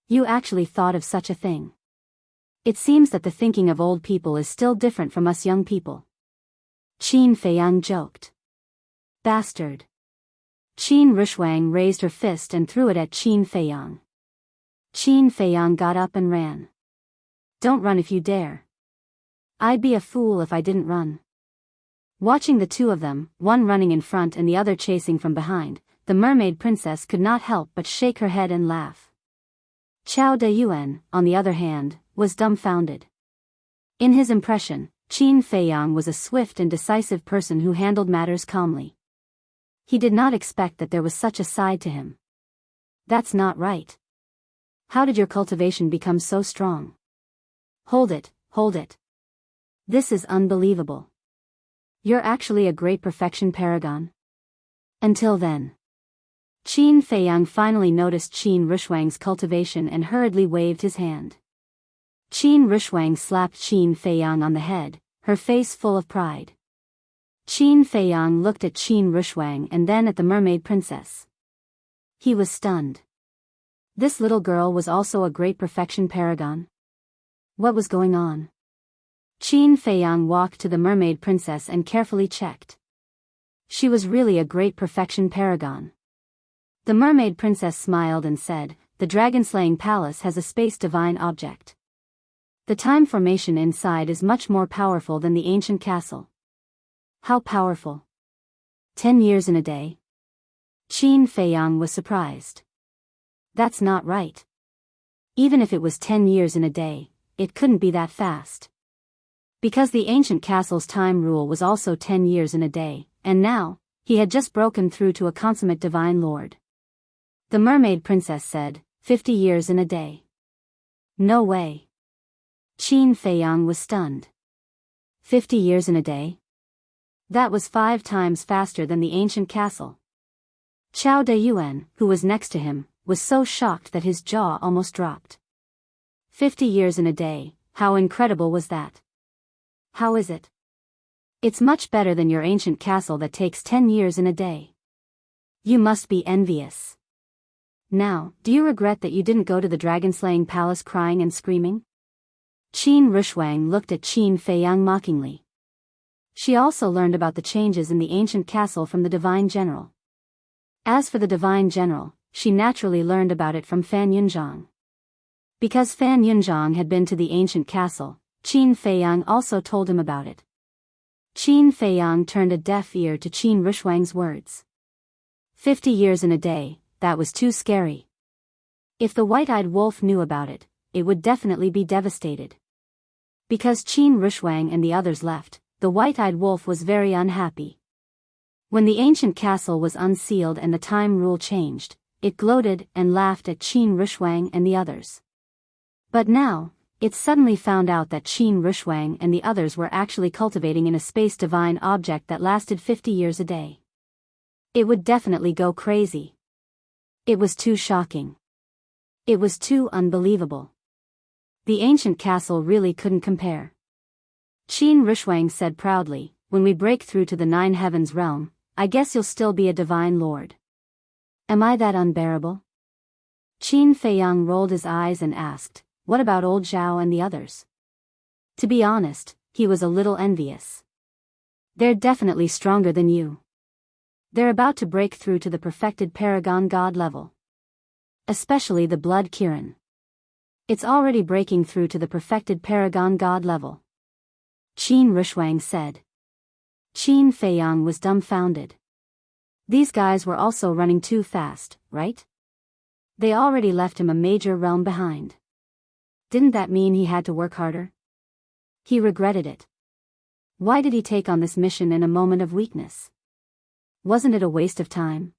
A: You actually thought of such a thing. It seems that the thinking of old people is still different from us young people. Qin Feiyang joked. Bastard. Qin Rushwang raised her fist and threw it at Qin Feiyang. Qin Feiyang got up and ran. Don't run if you dare. I'd be a fool if I didn't run. Watching the two of them, one running in front and the other chasing from behind, the mermaid princess could not help but shake her head and laugh. Chao De Yuan, on the other hand, was dumbfounded. In his impression, Qin Feiyang was a swift and decisive person who handled matters calmly. He did not expect that there was such a side to him. That's not right. How did your cultivation become so strong? Hold it, hold it. This is unbelievable. You're actually a great perfection paragon. Until then. Qin Feiyang finally noticed Qin Rushwang's cultivation and hurriedly waved his hand. Qin Rushwang slapped Qin Feiyang on the head, her face full of pride. Qin Feiyang looked at Qin Rushwang and then at the mermaid princess. He was stunned. This little girl was also a great perfection paragon. What was going on? Qin Feiyang walked to the mermaid princess and carefully checked. She was really a great perfection paragon. The mermaid princess smiled and said, "The dragon-slaying palace has a space divine object. The time formation inside is much more powerful than the ancient castle." How powerful? 10 years in a day? Qin Feiyang was surprised. That's not right. Even if it was 10 years in a day, it couldn't be that fast. Because the ancient castle's time rule was also 10 years in a day, and now, he had just broken through to a consummate divine lord. The mermaid princess said, 50 years in a day. No way. Qin Feiyang was stunned. 50 years in a day? That was 5 times faster than the ancient castle. Qiao Deyuan, who was next to him, was so shocked that his jaw almost dropped. 50 years in a day, how incredible was that? How is it? It's much better than your ancient castle that takes 10 years in a day. You must be envious. Now, do you regret that you didn't go to the dragon-slaying palace crying and screaming? Qin Rushwang looked at Qin Feiyang mockingly. She also learned about the changes in the ancient castle from the divine general. As for the divine general, she naturally learned about it from Fan Yunzhang. Because Fan Yunzhang had been to the ancient castle, Qin Feiyang also told him about it. Qin Feiyang turned a deaf ear to Qin Rushwang's words. 50 years in a day, that was too scary. If the white-eyed wolf knew about it, it would definitely be devastated. Because Qin Rushwang and the others left, the white-eyed wolf was very unhappy. When the ancient castle was unsealed and the time rule changed, it gloated and laughed at Qin Rushwang and the others. But now, it suddenly found out that Qin Rushwang and the others were actually cultivating in a space divine object that lasted 50 years a day. It would definitely go crazy. It was too shocking. It was too unbelievable. The ancient castle really couldn't compare. Qin Rushwang said proudly, "When we break through to the 9 heavens realm, I guess you'll still be a divine lord." Am I that unbearable? Qin Feiyang rolled his eyes and asked, "What about old Zhao and the others?" To be honest, he was a little envious. They're definitely stronger than you. They're about to break through to the perfected paragon god level. Especially the blood Kirin. It's already breaking through to the perfected paragon god level. Qin Rushwang said. Qin Feiyang was dumbfounded. These guys were also running too fast, right? They already left him a major realm behind. Didn't that mean he had to work harder? He regretted it. Why did he take on this mission in a moment of weakness? Wasn't it a waste of time?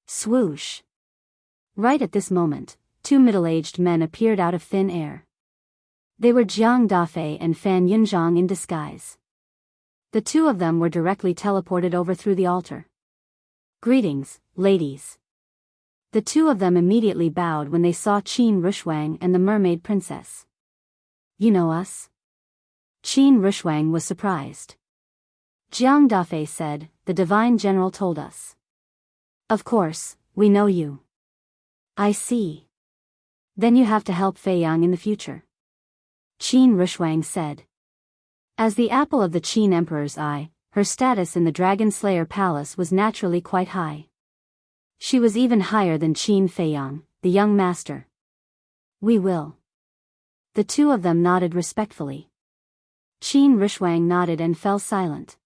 A: Swoosh. Right at this moment, 2 middle-aged men appeared out of thin air. They were Jiang Dafei and Fan Yunzhang in disguise. The 2 of them were directly teleported over through the altar. "Greetings, ladies." The 2 of them immediately bowed when they saw Qin Rushwang and the mermaid princess. "You know us?" Qin Rushwang was surprised. Jiang Dafei said, "The divine general told us." "Of course, we know you." "I see. Then you have to help Feiyang in the future." Qin Rushwang said. As the apple of the Qin Emperor's eye, her status in the Dragon Slayer Palace was naturally quite high. She was even higher than Qin Feiyang, the young master. "We will." The 2 of them nodded respectfully. Qin Rushwang nodded and fell silent.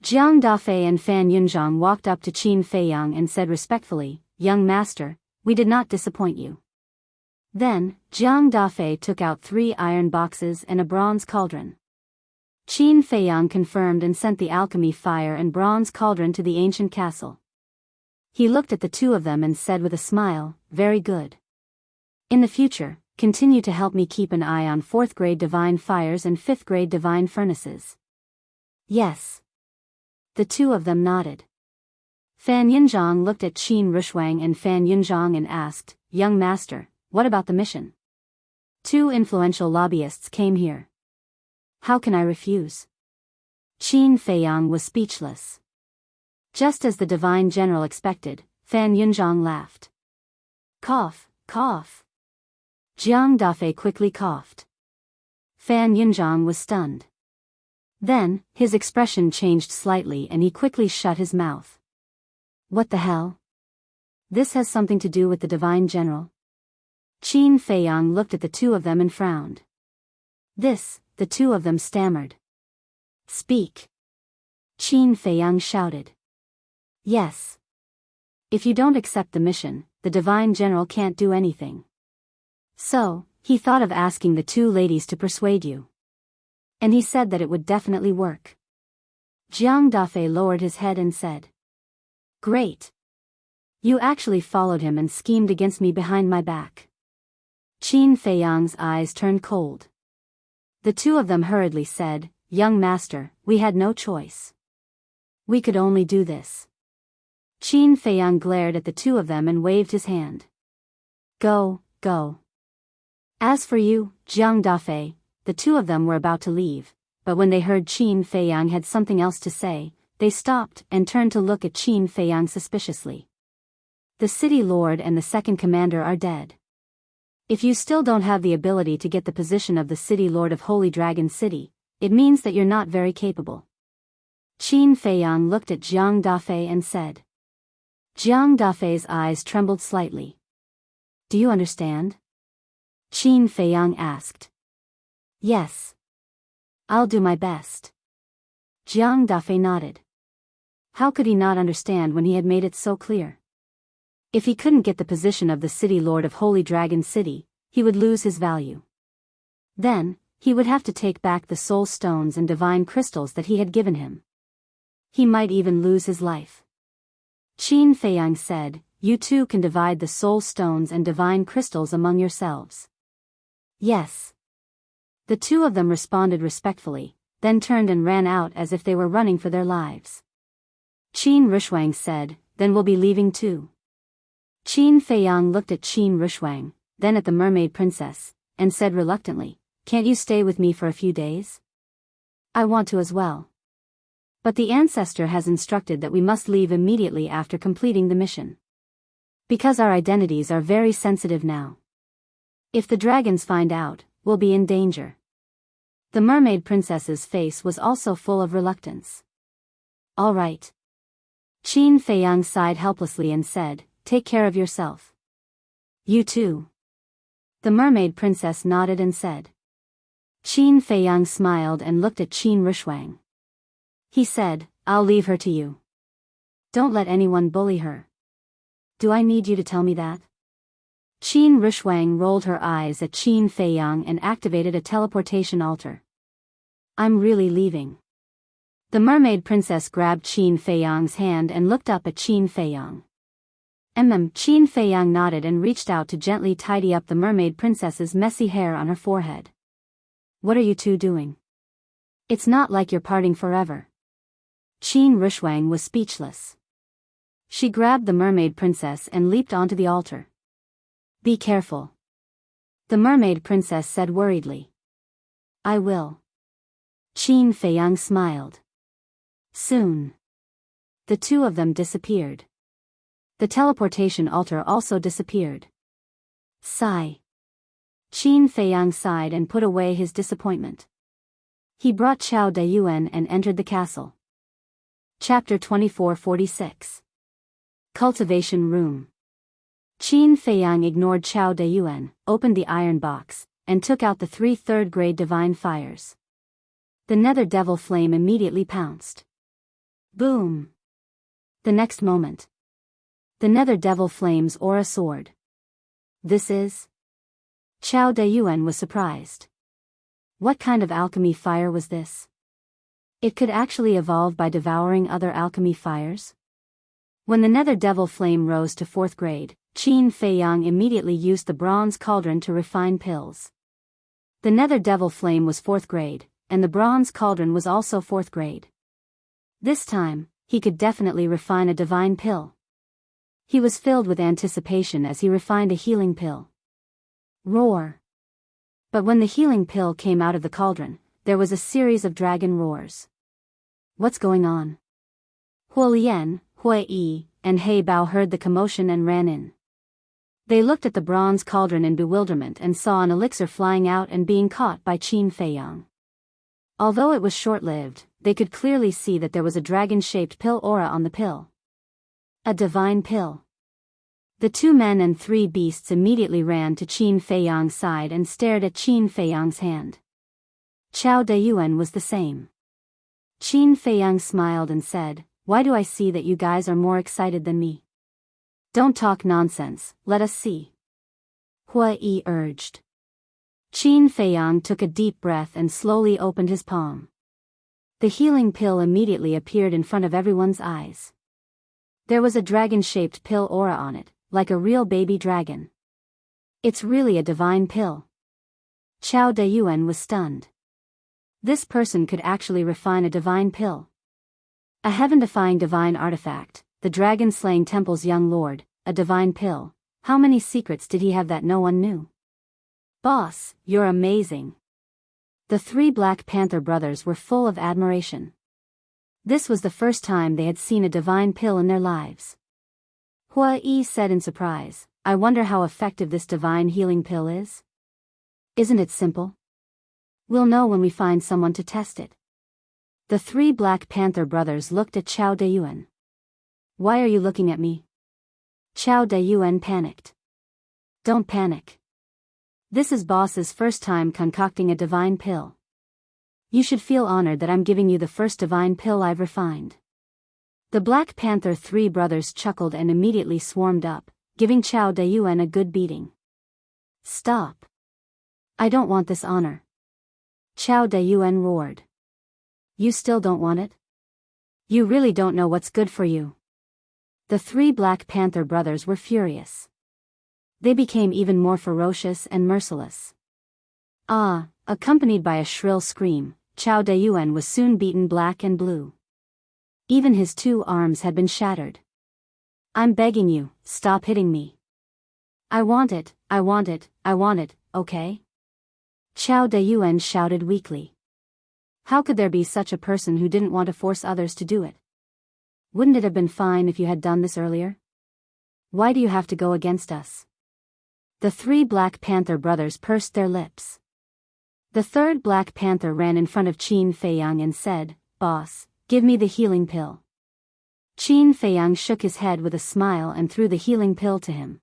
A: Jiang Dafei and Fan Yunzhang walked up to Qin Feiyang and said respectfully, "Young master, we did not disappoint you. Then, Jiang Dafei took out 3 iron boxes and a bronze cauldron. Qin Feiyang confirmed and sent the alchemy fire and bronze cauldron to the ancient castle. He looked at the 2 of them and said with a smile, "Very good. In the future, continue to help me keep an eye on 4th grade divine fires and 5th grade divine furnaces." "Yes." The 2 of them nodded. Fan Yunzhang looked at Qin Rushwang and Fan Yunzhang and asked, "Young master, what about the mission? 2 influential lobbyists came here. How can I refuse?" Qin Feiyang was speechless. Just as the divine general expected, Fan Yunzhang laughed. Cough, cough. Jiang Dafei quickly coughed. Fan Yunzhang was stunned. Then, his expression changed slightly and he quickly shut his mouth. What the hell? This has something to do with the divine general? Qin Feiyang looked at the 2 of them and frowned. "This," the 2 of them stammered. "Speak." Qin Feiyang shouted. "Yes. If you don't accept the mission, the divine general can't do anything. So, he thought of asking the 2 ladies to persuade you. And he said that it would definitely work." Jiang Dafei lowered his head and said, "Great. You actually followed him and schemed against me behind my back." Qin Feiyang's eyes turned cold. The 2 of them hurriedly said, "Young master, we had no choice. We could only do this." Qin Feiyang glared at the 2 of them and waved his hand. "Go, go." As for you, Jiang Dafei, the 2 of them were about to leave, but when they heard Qin Feiyang had something else to say, they stopped and turned to look at Qin Feiyang suspiciously. "The city lord and the 2nd commander are dead. If you still don't have the ability to get the position of the city lord of Holy Dragon City, it means that you're not very capable." Qin Feiyang looked at Jiang Dafei and said. Jiang Dafei's eyes trembled slightly. "Do you understand?" Qin Feiyang asked. "Yes. I'll do my best." Jiang Dafei nodded. How could he not understand when he had made it so clear? If he couldn't get the position of the city lord of Holy Dragon City, he would lose his value. Then, he would have to take back the soul stones and divine crystals that he had given him. He might even lose his life. Qin Feiyang said, "You 2 can divide the soul stones and divine crystals among yourselves." "Yes." The 2 of them responded respectfully, then turned and ran out as if they were running for their lives. Qin Rushwang said, "Then we'll be leaving too." Qin Feiyang looked at Qin Rushwang, then at the mermaid princess, and said reluctantly, "Can't you stay with me for a few days? I want to as well. But the ancestor has instructed that we must leave immediately after completing the mission. Because our identities are very sensitive now. If the dragons find out, we'll be in danger." The mermaid princess's face was also full of reluctance. "All right." Qin Feiyang sighed helplessly and said, "Take care of yourself. You too." The mermaid princess nodded and said. Qin Feiyang smiled and looked at Qin Rushwang. He said, "I'll leave her to you. Don't let anyone bully her." "Do I need you to tell me that?" Qin Rushwang rolled her eyes at Qin Feiyang and activated a teleportation altar. "I'm really leaving." The mermaid princess grabbed Qin Feiyang's hand and looked up at Qin Feiyang. Qin Feiyang nodded and reached out to gently tidy up the mermaid princess's messy hair on her forehead. "What are you 2 doing? It's not like you're parting forever." Qin Rushwang was speechless. She grabbed the mermaid princess and leaped onto the altar. "Be careful," the mermaid princess said worriedly. "I will." Qin Feiyang smiled. Soon, the 2 of them disappeared. The teleportation altar also disappeared. Sigh. Qin Feiyang sighed and put away his disappointment. He brought Chao Dayuan and entered the castle. Chapter 2446. Cultivation Room. Qin Feiyang ignored Chao Dayuan, opened the iron box, and took out the 3 third-grade divine fires. The nether devil flame immediately pounced. Boom! The next moment, the nether devil flame's aura soared. "This is Chao Dayuan was surprised. What kind of alchemy fire was this? It could actually evolve by devouring other alchemy fires? When the nether devil flame rose to 4th grade, Qin Feiyang immediately used the bronze cauldron to refine pills. The nether devil flame was 4th grade, and the bronze cauldron was also 4th grade. This time, he could definitely refine a divine pill. He was filled with anticipation as he refined a healing pill. Roar! But when the healing pill came out of the cauldron, there was a series of dragon roars. What's going on? Huolian, Hui, and He Bao heard the commotion and ran in. They looked at the bronze cauldron in bewilderment and saw an elixir flying out and being caught by Qin Feiyang. Although it was short-lived, they could clearly see that there was a dragon-shaped pill aura on the pill. A divine pill. The 2 men and 3 beasts immediately ran to Qin Feiyang's side and stared at Qin Feiyang's hand. Chao Dayuan was the same. Qin Feiyang smiled and said, "Why do I see that you guys are more excited than me? Don't talk nonsense, let us see." Hui urged. Qin Feiyang took a deep breath and slowly opened his palm. The healing pill immediately appeared in front of everyone's eyes. There was a dragon-shaped pill aura on it, like a real baby dragon. It's really a divine pill. Chao Dayuan was stunned. This person could actually refine a divine pill. A heaven-defying divine artifact, the dragon-slaying temple's young lord, a divine pill. How many secrets did he have that no one knew? Boss, you're amazing. The 3 Black Panther brothers were full of admiration. This was the first time they had seen a divine pill in their lives. Hui said in surprise, "I wonder how effective this divine healing pill is? Isn't it simple? We'll know when we find someone to test it." The 3 Black Panther brothers looked at Chao Dayuan. "Why are you looking at me?" Chao Dayuan panicked. "Don't panic. This is boss's first time concocting a divine pill. You should feel honored that I'm giving you the first divine pill I've refined." The Black Panther 3 brothers chuckled and immediately swarmed up, giving Chao Dayuan a good beating. "Stop. I don't want this honor." Chao Dayuan roared. "You still don't want it? You really don't know what's good for you." The 3 Black Panther brothers were furious. They became even more ferocious and merciless. Accompanied by a shrill scream, Chao Dayuan was soon beaten black and blue. Even his 2 arms had been shattered. "I'm begging you, stop hitting me. I want it, I want it, I want it, okay?" Chao Dayuan shouted weakly. How could there be such a person who didn't want to force others to do it? Wouldn't it have been fine if you had done this earlier? Why do you have to go against us? The 3 Black Panther brothers pursed their lips. The 3rd Black Panther ran in front of Qin Feiyang and said, "Boss, give me the healing pill." Qin Feiyang shook his head with a smile and threw the healing pill to him.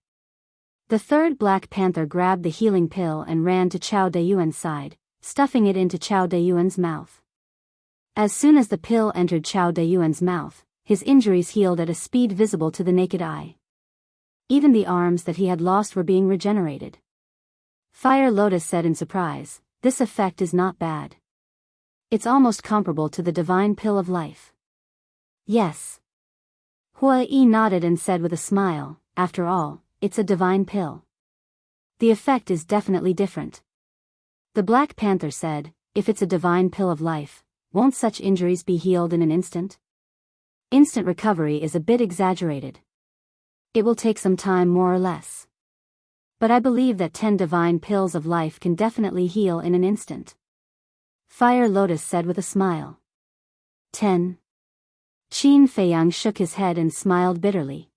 A: The 3rd Black Panther grabbed the healing pill and ran to Chao Dayuan's side, stuffing it into Chao Dayuan's mouth. As soon as the pill entered Chao Dayuan's mouth, his injuries healed at a speed visible to the naked eye. Even the arms that he had lost were being regenerated. Fire Lotus said in surprise, "This effect is not bad. It's almost comparable to the divine pill of life." "Yes." Hui nodded and said with a smile, "After all, it's a divine pill. The effect is definitely different." The Black Panther said, "If it's a divine pill of life, won't such injuries be healed in an instant?" "Instant recovery is a bit exaggerated. It will take some time more or less. But I believe that 10 divine pills of life can definitely heal in an instant." Fire Lotus said with a smile. 10. Qin Feiyang shook his head and smiled bitterly.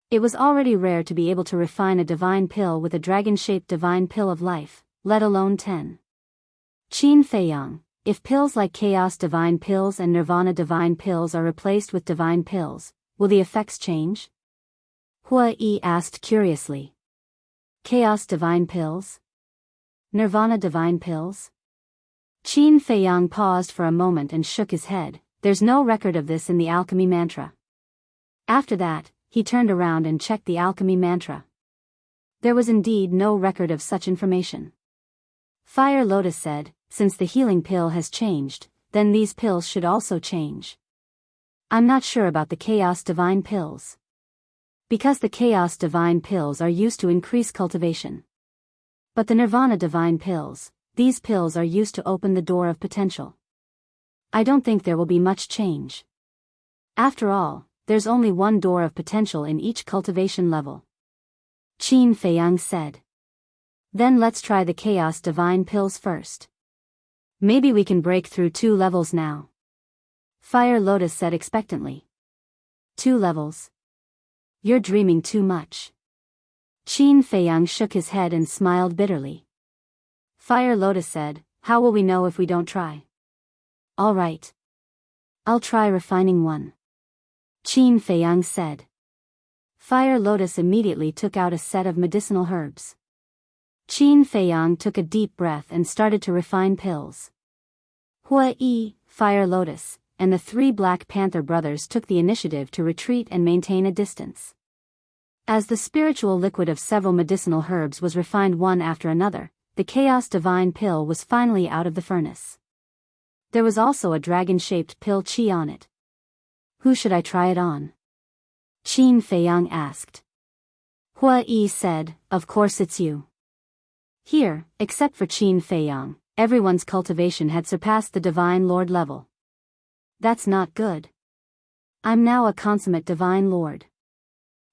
A: It was already rare to be able to refine a divine pill with a dragon-shaped divine pill of life, let alone 10. Qin Feiyang, if pills like Chaos Divine Pills and Nirvana Divine Pills are replaced with divine pills, will the effects change? Hui asked curiously. Chaos Divine Pills? Nirvana Divine Pills? Qin Feiyang paused for a moment and shook his head. There's no record of this in the alchemy mantra. After that, he turned around and checked the alchemy mantra. There was indeed no record of such information. Fire Lotus said, since the healing pill has changed, then these pills should also change. I'm not sure about the Chaos Divine pills. Because the Chaos Divine pills are used to increase cultivation. But the Nirvana Divine pills, these pills are used to open the door of potential. I don't think there will be much change. After all, there's only one door of potential in each cultivation level. Qin Feiyang said. Then let's try the Chaos Divine pills first. Maybe we can break through 2 levels now. Fire Lotus said expectantly. 2 levels? You're dreaming too much. Qin Feiyang shook his head and smiled bitterly. Fire Lotus said, how will we know if we don't try? All right. I'll try refining 1. Qin Feiyang said. Fire Lotus immediately took out a set of medicinal herbs. Qin Feiyang took a deep breath and started to refine pills. Hua Yi, Fire Lotus, and the 3 Black Panther brothers took the initiative to retreat and maintain a distance. As the spiritual liquid of several medicinal herbs was refined one after another, the Chaos Divine pill was finally out of the furnace. There was also a dragon-shaped pill Qi on it. Who should I try it on? Qin Feiyang asked. Hua Yi said, of course it's you. Here, except for Qin Feiyang, everyone's cultivation had surpassed the Divine Lord level. That's not good. I'm now a consummate Divine Lord.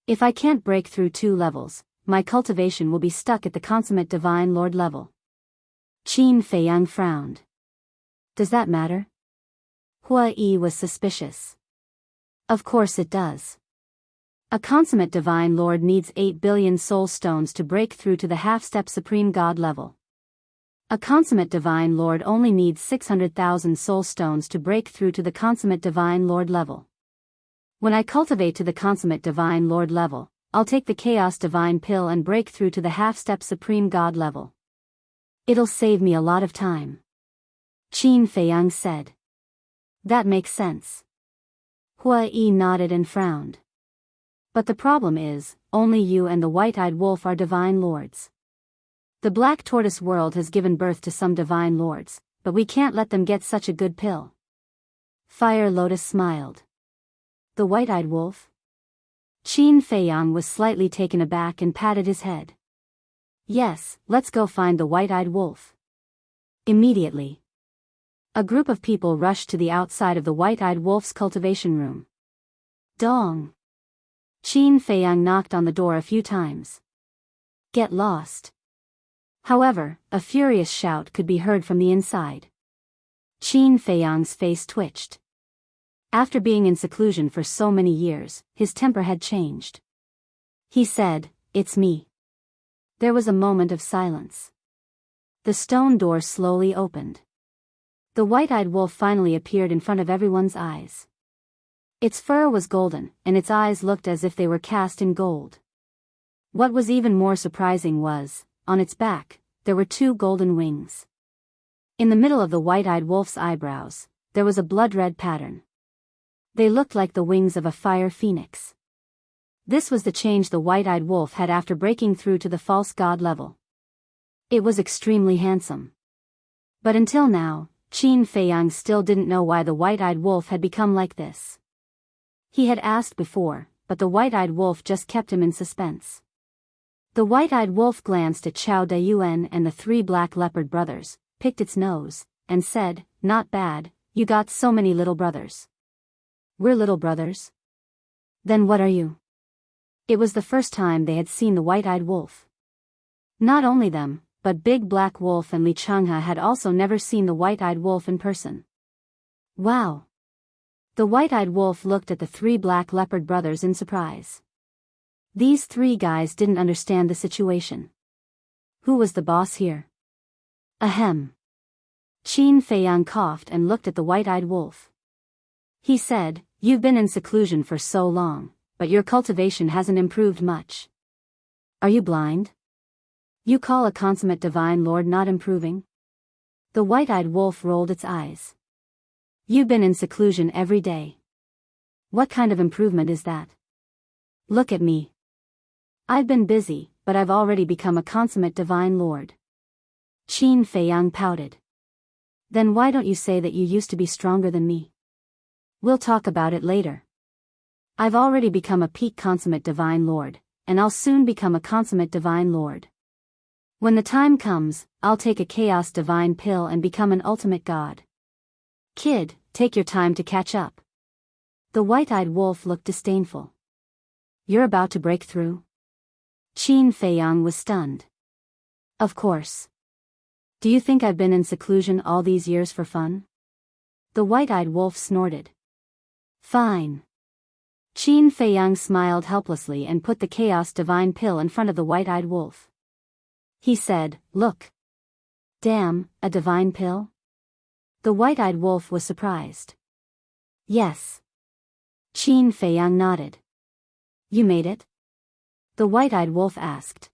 A: If I can't break through 2 levels, my cultivation will be stuck at the consummate Divine Lord level. Qin Feiyang frowned. Does that matter? Hua Yi was suspicious. Of course it does. A consummate Divine Lord needs 8 billion soul stones to break through to the half-step Supreme God level. A consummate Divine Lord only needs 600,000 soul stones to break through to the consummate Divine Lord level. When I cultivate to the consummate Divine Lord level, I'll take the Chaos Divine pill and break through to the half-step Supreme God level. It'll save me a lot of time. Qin Feiyang said. That makes sense. Hua Yi nodded and frowned. But the problem is, only you and the White-Eyed Wolf are Divine Lords. The Black Tortoise world has given birth to some Divine Lords, but we can't let them get such a good pill. Fire Lotus smiled. The White-Eyed Wolf? Qin Feiyang was slightly taken aback and patted his head. Yes, let's go find the White-Eyed Wolf. Immediately. A group of people rushed to the outside of the White-Eyed Wolf's cultivation room. Dong! Qin Feiyang knocked on the door a few times. Get lost. However, a furious shout could be heard from the inside. Qin Feiyang's face twitched. After being in seclusion for so many years, his temper had changed. He said, "It's me." There was a moment of silence. The stone door slowly opened. The White-Eyed Wolf finally appeared in front of everyone's eyes. Its fur was golden, and its eyes looked as if they were cast in gold. What was even more surprising was, on its back, there were 2 golden wings. In the middle of the White-Eyed Wolf's eyebrows, there was a blood-red pattern. They looked like the wings of a fire phoenix. This was the change the White-Eyed Wolf had after breaking through to the false god level. It was extremely handsome. But until now, Qin Feiyang still didn't know why the White-Eyed Wolf had become like this. He had asked before, but the White-Eyed Wolf just kept him in suspense. The White-Eyed Wolf glanced at Chao Dayuan and the 3 Black Leopard brothers, picked its nose, and said, "Not bad, you got so many little brothers." "We're little brothers?" "Then what are you?" It was the first time they had seen the White-Eyed Wolf. Not only them, but Big Black Wolf and Li Changhe had also never seen the White-Eyed Wolf in person. Wow! The White-Eyed Wolf looked at the 3 Black Leopard brothers in surprise. These 3 guys didn't understand the situation. Who was the boss here? Ahem. Qin Feiyang coughed and looked at the White-Eyed Wolf. He said, "You've been in seclusion for so long, but your cultivation hasn't improved much. Are you blind? You call a consummate Divine Lord not improving?" The White-Eyed Wolf rolled its eyes. "You've been in seclusion every day. What kind of improvement is that? Look at me. I've been busy, but I've already become a consummate divine lord. Qin Feiyang pouted. Then why don't you say that you used to be stronger than me? We'll talk about it later. I've already become a peak consummate divine lord, and I'll soon become a consummate divine lord. When the time comes, I'll take a chaos divine pill and become an ultimate god. Kid, take your time to catch up. The white-eyed wolf looked disdainful. You're about to break through? Qin Feiyang was stunned. Of course. Do you think I've been in seclusion all these years for fun? The white-eyed wolf snorted. Fine. Qin Feiyang smiled helplessly and put the chaos divine pill in front of the white-eyed wolf. He said, Look. Damn, a divine pill? The white-eyed wolf was surprised. Yes. Qin Feiyang nodded. You made it? The white-eyed wolf asked.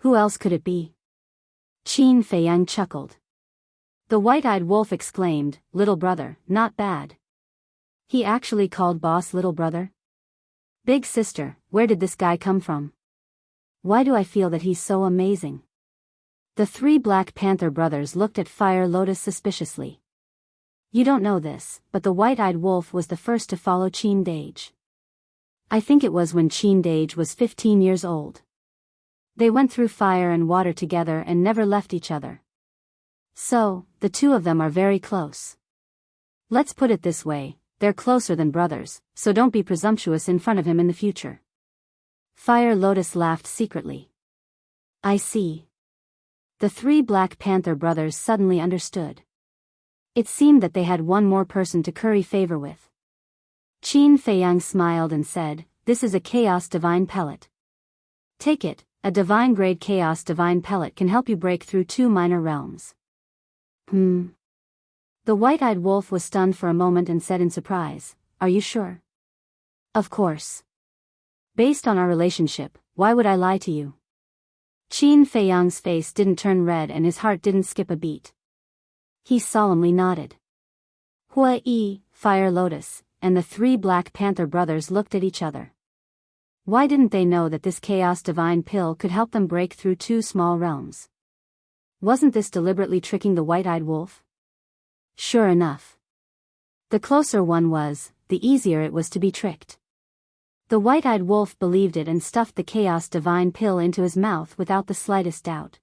A: Who else could it be? Qin Feiyang chuckled. The white-eyed wolf exclaimed, Little brother, not bad. He actually called boss little brother? Big sister, where did this guy come from? Why do I feel that he's so amazing? The three Black Panther brothers looked at Fire Lotus suspiciously. You don't know this, but the white-eyed wolf was the first to follow Qin Dage. I think it was when Qin Dage was 15 years old. They went through fire and water together and never left each other. So, the two of them are very close. Let's put it this way, they're closer than brothers, so don't be presumptuous in front of him in the future. Fire Lotus laughed secretly. I see. The three Black Panther brothers suddenly understood. It seemed that they had one more person to curry favor with. Qin Feiyang smiled and said, This is a Chaos Divine Pellet. Take it, a divine-grade Chaos Divine Pellet can help you break through 2 minor realms. The white-eyed wolf was stunned for a moment and said in surprise, Are you sure? Of course. Based on our relationship, why would I lie to you? Qin Feiyang's face didn't turn red and his heart didn't skip a beat. He solemnly nodded. Hua Yi, Fire Lotus, and the three Black Panther brothers looked at each other. Why didn't they know that this Chaos Divine Pill could help them break through 2 small realms? Wasn't this deliberately tricking the white-eyed wolf? Sure enough. The closer one was, the easier it was to be tricked. The white-eyed wolf believed it and stuffed the Chaos Divine Pill into his mouth without the slightest doubt.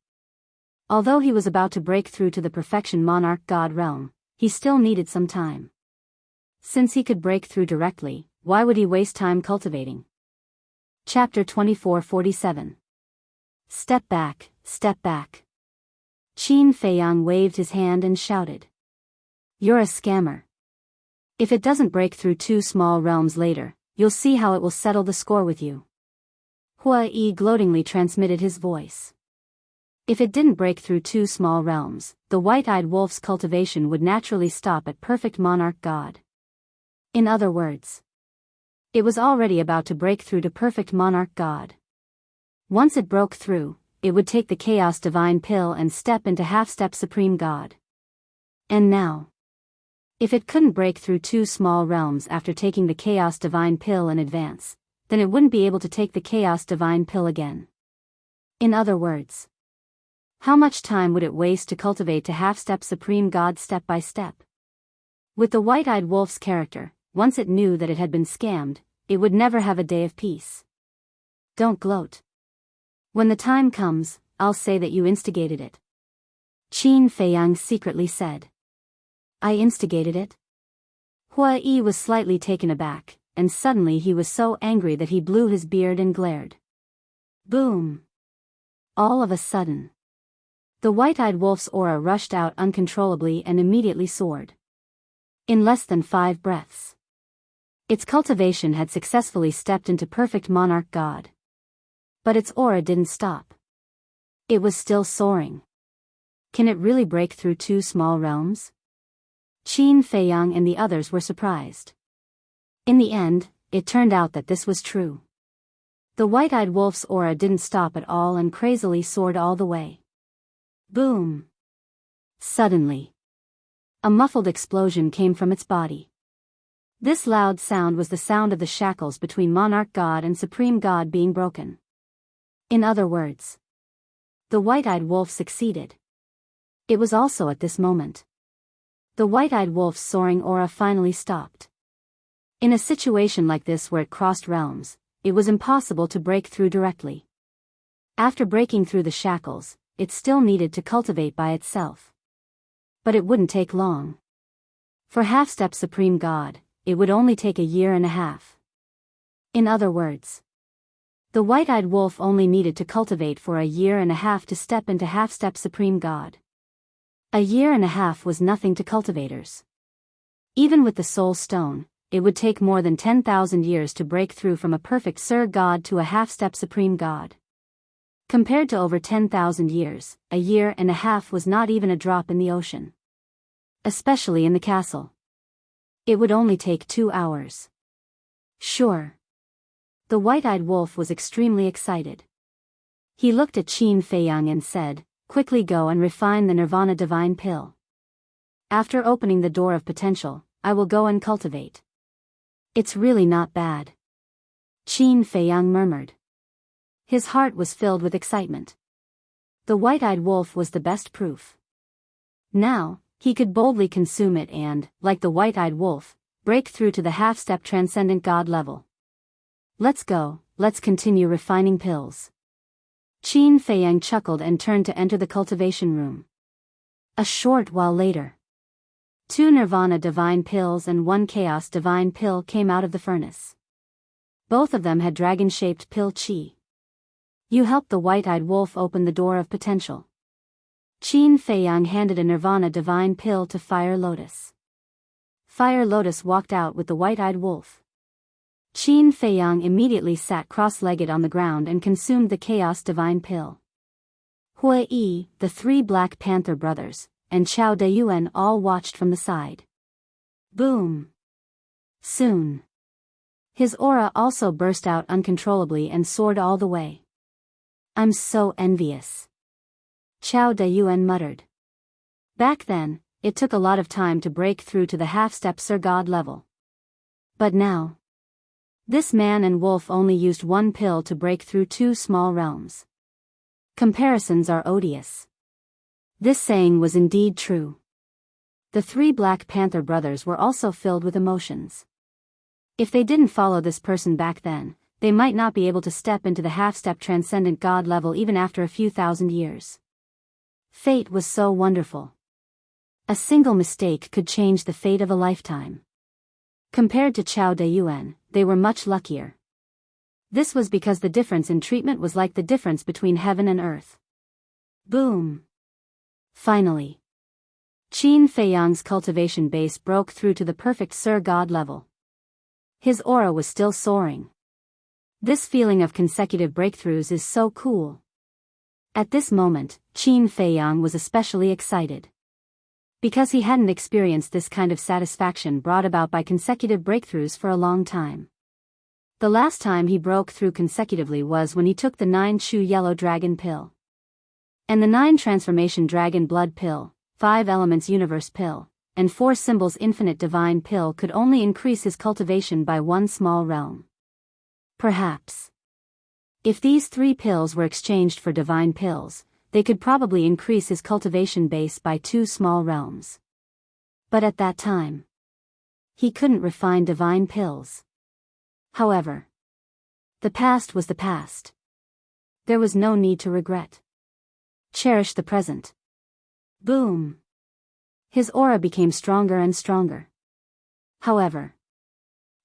A: Although he was about to break through to the Perfection Monarch God realm, he still needed some time. Since he could break through directly, why would he waste time cultivating? Chapter 2447. Step back, step back. Qin Feiyang waved his hand and shouted. You're a scammer. If it doesn't break through 2 small realms later, you'll see how it will settle the score with you. Hua Yi gloatingly transmitted his voice. If it didn't break through 2 small realms, the white-eyed wolf's cultivation would naturally stop at Perfect Monarch God. In other words, it was already about to break through to Perfect Monarch God. Once it broke through, it would take the Chaos Divine Pill and step into Half-Step Supreme God. And now, if it couldn't break through 2 small realms after taking the Chaos Divine Pill in advance, then it wouldn't be able to take the Chaos Divine Pill again. In other words, how much time would it waste to cultivate to Half-Step Supreme God step by step? With the white-eyed wolf's character, once it knew that it had been scammed, it would never have a day of peace. Don't gloat. When the time comes, I'll say that you instigated it. Qin Feiyang secretly said. I instigated it? Hua Yi was slightly taken aback, and suddenly he was so angry that he blew his beard and glared. Boom! All of a sudden, the white-eyed wolf's aura rushed out uncontrollably and immediately soared. In less than 5 breaths, its cultivation had successfully stepped into Perfect Monarch God. But its aura didn't stop. It was still soaring. Can it really break through 2 small realms? Qin Feiyang and the others were surprised. In the end, it turned out that this was true. The white-eyed wolf's aura didn't stop at all and crazily soared all the way. Boom! Suddenly, a muffled explosion came from its body. This loud sound was the sound of the shackles between Monarch God and Supreme God being broken. In other words, the white-eyed wolf succeeded. It was also at this moment the white-eyed wolf's soaring aura finally stopped. In a situation like this where it crossed realms, it was impossible to break through directly. After breaking through the shackles, it still needed to cultivate by itself. But it wouldn't take long. For half-step Supreme God, it would only take a year and a half. In other words, the white-eyed wolf only needed to cultivate for a year and a half to step into half-step Supreme God. A year and a half was nothing to cultivators. Even with the Soul Stone, it would take more than 10,000 years to break through from a perfect Sir God to a half-step Supreme God. Compared to over 10,000 years, a year and a half was not even a drop in the ocean. Especially in the castle. It would only take 2 hours. Sure. The white-eyed wolf was extremely excited. He looked at Qin Feiyang and said, "Quickly go and refine the Nirvana Divine Pill. After opening the door of potential, I will go and cultivate." "It's really not bad," Qin Feiyang murmured. His heart was filled with excitement. The white-eyed wolf was the best proof. Now, he could boldly consume it and, like the white-eyed wolf, break through to the half-step transcendent God level. "Let's go, let's continue refining pills." Qin Feiyang chuckled and turned to enter the cultivation room. A short while later, 2 Nirvana Divine Pills and 1 Chaos Divine Pill came out of the furnace. Both of them had dragon-shaped pill chi. "You helped the white-eyed wolf open the door of potential." Qin Feiyang handed a Nirvana Divine Pill to Fire Lotus. Fire Lotus walked out with the white-eyed wolf. Qin Feiyang immediately sat cross-legged on the ground and consumed the Chaos Divine Pill. Hui Yi, the 3 Black Panther brothers, and Chao Dayuan all watched from the side. Boom! Soon, his aura also burst out uncontrollably and soared all the way. "I'm so envious," Chao Dayuan muttered. Back then, it took a lot of time to break through to the half-step Sir God level. But now, this man and wolf only used 1 pill to break through 2 small realms. Comparisons are odious. This saying was indeed true. The 3 Black Panther brothers were also filled with emotions. If they didn't follow this person back then, they might not be able to step into the half-step transcendent God level even after a few thousand years. Fate was so wonderful. A single mistake could change the fate of a lifetime. Compared to Chao Dayuan, they were much luckier. This was because the difference in treatment was like the difference between heaven and earth. Boom! Finally, Qin Feiyang's cultivation base broke through to the perfect Sir God level. His aura was still soaring. This feeling of consecutive breakthroughs is so cool. At this moment, Qin Feiyang was especially excited. Because he hadn't experienced this kind of satisfaction brought about by consecutive breakthroughs for a long time. The last time he broke through consecutively was when he took the 9 Chu Yellow Dragon Pill. And the 9 Transformation Dragon Blood Pill, 5 Elements Universe Pill, and 4 Symbols Infinite Divine Pill could only increase his cultivation by 1 small realm. Perhaps, if these 3 pills were exchanged for divine pills, they could probably increase his cultivation base by 2 small realms. But at that time, he couldn't refine divine pills. However, the past was the past. There was no need to regret. Cherish the present. Boom! His aura became stronger and stronger. However,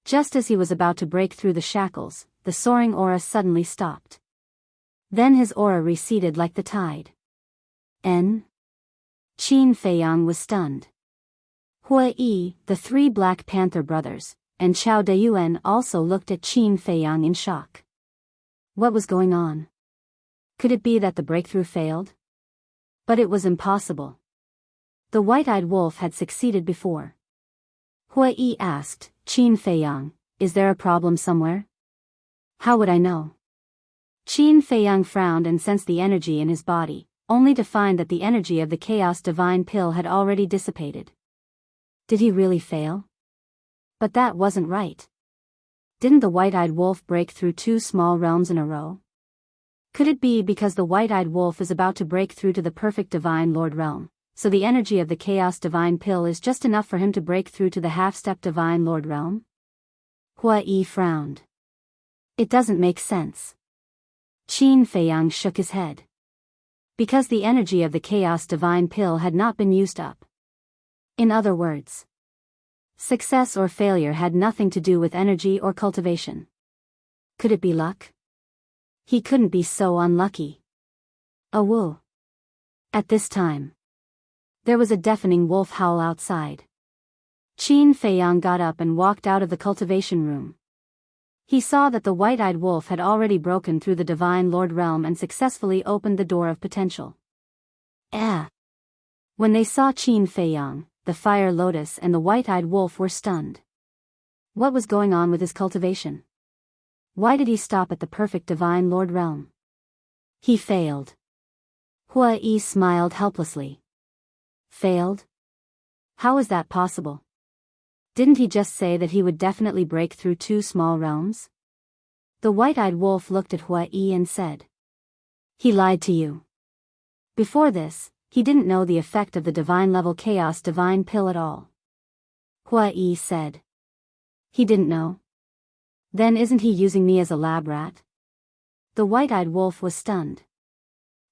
A: just as he was about to break through the shackles, the soaring aura suddenly stopped. Then his aura receded like the tide. Qin Feiyang was stunned. Hui Yi, the 3 Black Panther brothers, and Chao Dayuan also looked at Qin Feiyang in shock. What was going on? Could it be that the breakthrough failed? But it was impossible. The white-eyed wolf had succeeded before. Hui Yi asked, "Qin Feiyang, is there a problem somewhere?" "How would I know?" Qin Feiyang frowned and sensed the energy in his body, only to find that the energy of the Chaos Divine Pill had already dissipated. Did he really fail? But that wasn't right. Didn't the white-eyed wolf break through 2 small realms in a row? Could it be because the white-eyed wolf is about to break through to the perfect Divine Lord realm, so the energy of the Chaos Divine Pill is just enough for him to break through to the half-step Divine Lord realm? Hua Yi frowned. It doesn't make sense. Qin Feiyang shook his head. Because the energy of the Chaos Divine Pill had not been used up. In other words, success or failure had nothing to do with energy or cultivation. Could it be luck? He couldn't be so unlucky. Awoo. At this time, there was a deafening wolf howl outside. Qin Feiyang got up and walked out of the cultivation room. He saw that the white-eyed wolf had already broken through the Divine Lord realm and successfully opened the door of potential. When they saw Qin Feiyang, the Fire Lotus and the white-eyed wolf were stunned. What was going on with his cultivation? Why did he stop at the perfect Divine Lord realm? He failed. Hua Yi smiled helplessly. Failed? How is that possible? Didn't he just say that he would definitely break through 2 small realms? The white-eyed wolf looked at Hua Yi and said. He lied to you. Before this, he didn't know the effect of the divine-level Chaos Divine Pill at all. Hua Yi said. He didn't know? Then isn't he using me as a lab rat? The white-eyed wolf was stunned.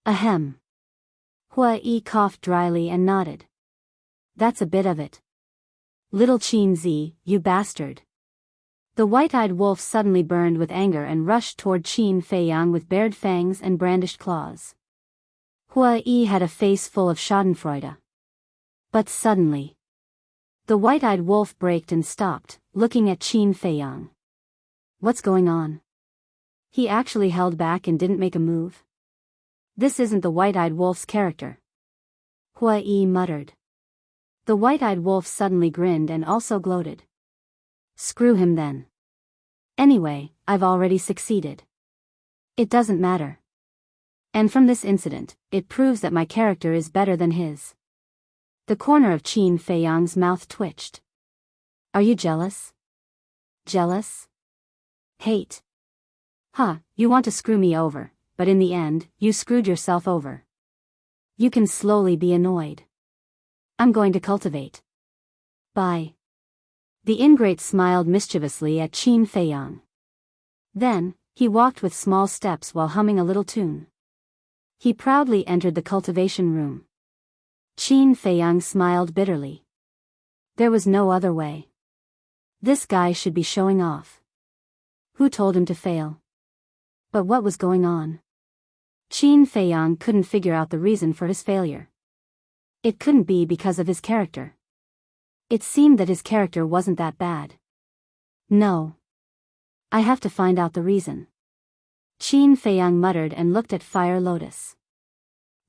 A: Ahem. Hua Yi coughed dryly and nodded. That's a bit of it. Little Qin Zi, you bastard. The white-eyed wolf suddenly burned with anger and rushed toward Qin Feiyang with bared fangs and brandished claws. Hua Yi had a face full of schadenfreude. But suddenly, the white-eyed wolf braked and stopped, looking at Qin Feiyang. What's going on? He actually held back and didn't make a move. This isn't the white-eyed wolf's character. Hua Yi muttered. The white-eyed wolf suddenly grinned and also gloated. Screw him then. Anyway, I've already succeeded. It doesn't matter. And from this incident, it proves that my character is better than his. The corner of Qin Feiyang's mouth twitched. Are you jealous? Jealous? Hate. You want to screw me over, but in the end, you screwed yourself over. You can slowly be annoyed. I'm going to cultivate. Bye. The ingrate smiled mischievously at Qin Feiyang. Then, he walked with small steps while humming a little tune. He proudly entered the cultivation room. Qin Feiyang smiled bitterly. There was no other way. This guy should be showing off. Who told him to fail? But what was going on? Qin Feiyang couldn't figure out the reason for his failure. It couldn't be because of his character. It seemed that his character wasn't that bad. No. I have to find out the reason. Qin Feiyang muttered and looked at Fire Lotus.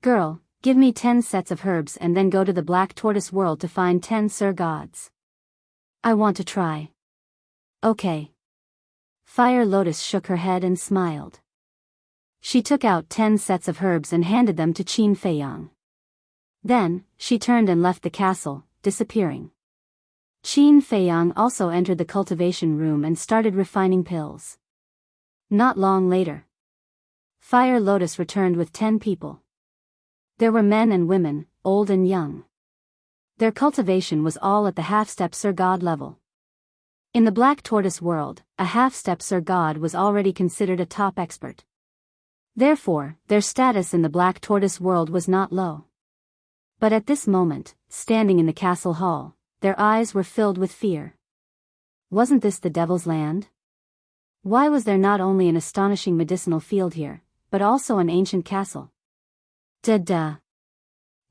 A: Girl, give me 10 sets of herbs and then go to the Black Tortoise world to find 10 Sir Gods. I want to try. Okay. Fire Lotus shook her head and smiled. She took out 10 sets of herbs and handed them to Qin Feiyang. Then, she turned and left the castle, disappearing. Qin Feiyang also entered the cultivation room and started refining pills. Not long later, Fire Lotus returned with 10 people. There were men and women, old and young. Their cultivation was all at the half-step Sir God level. In the Black Tortoise world, a half-step Sir God was already considered a top expert. Therefore, their status in the Black Tortoise world was not low. But at this moment, standing in the castle hall, their eyes were filled with fear. Wasn't this the Devil's Land? Why was there not only an astonishing medicinal field here, but also an ancient castle? Duh.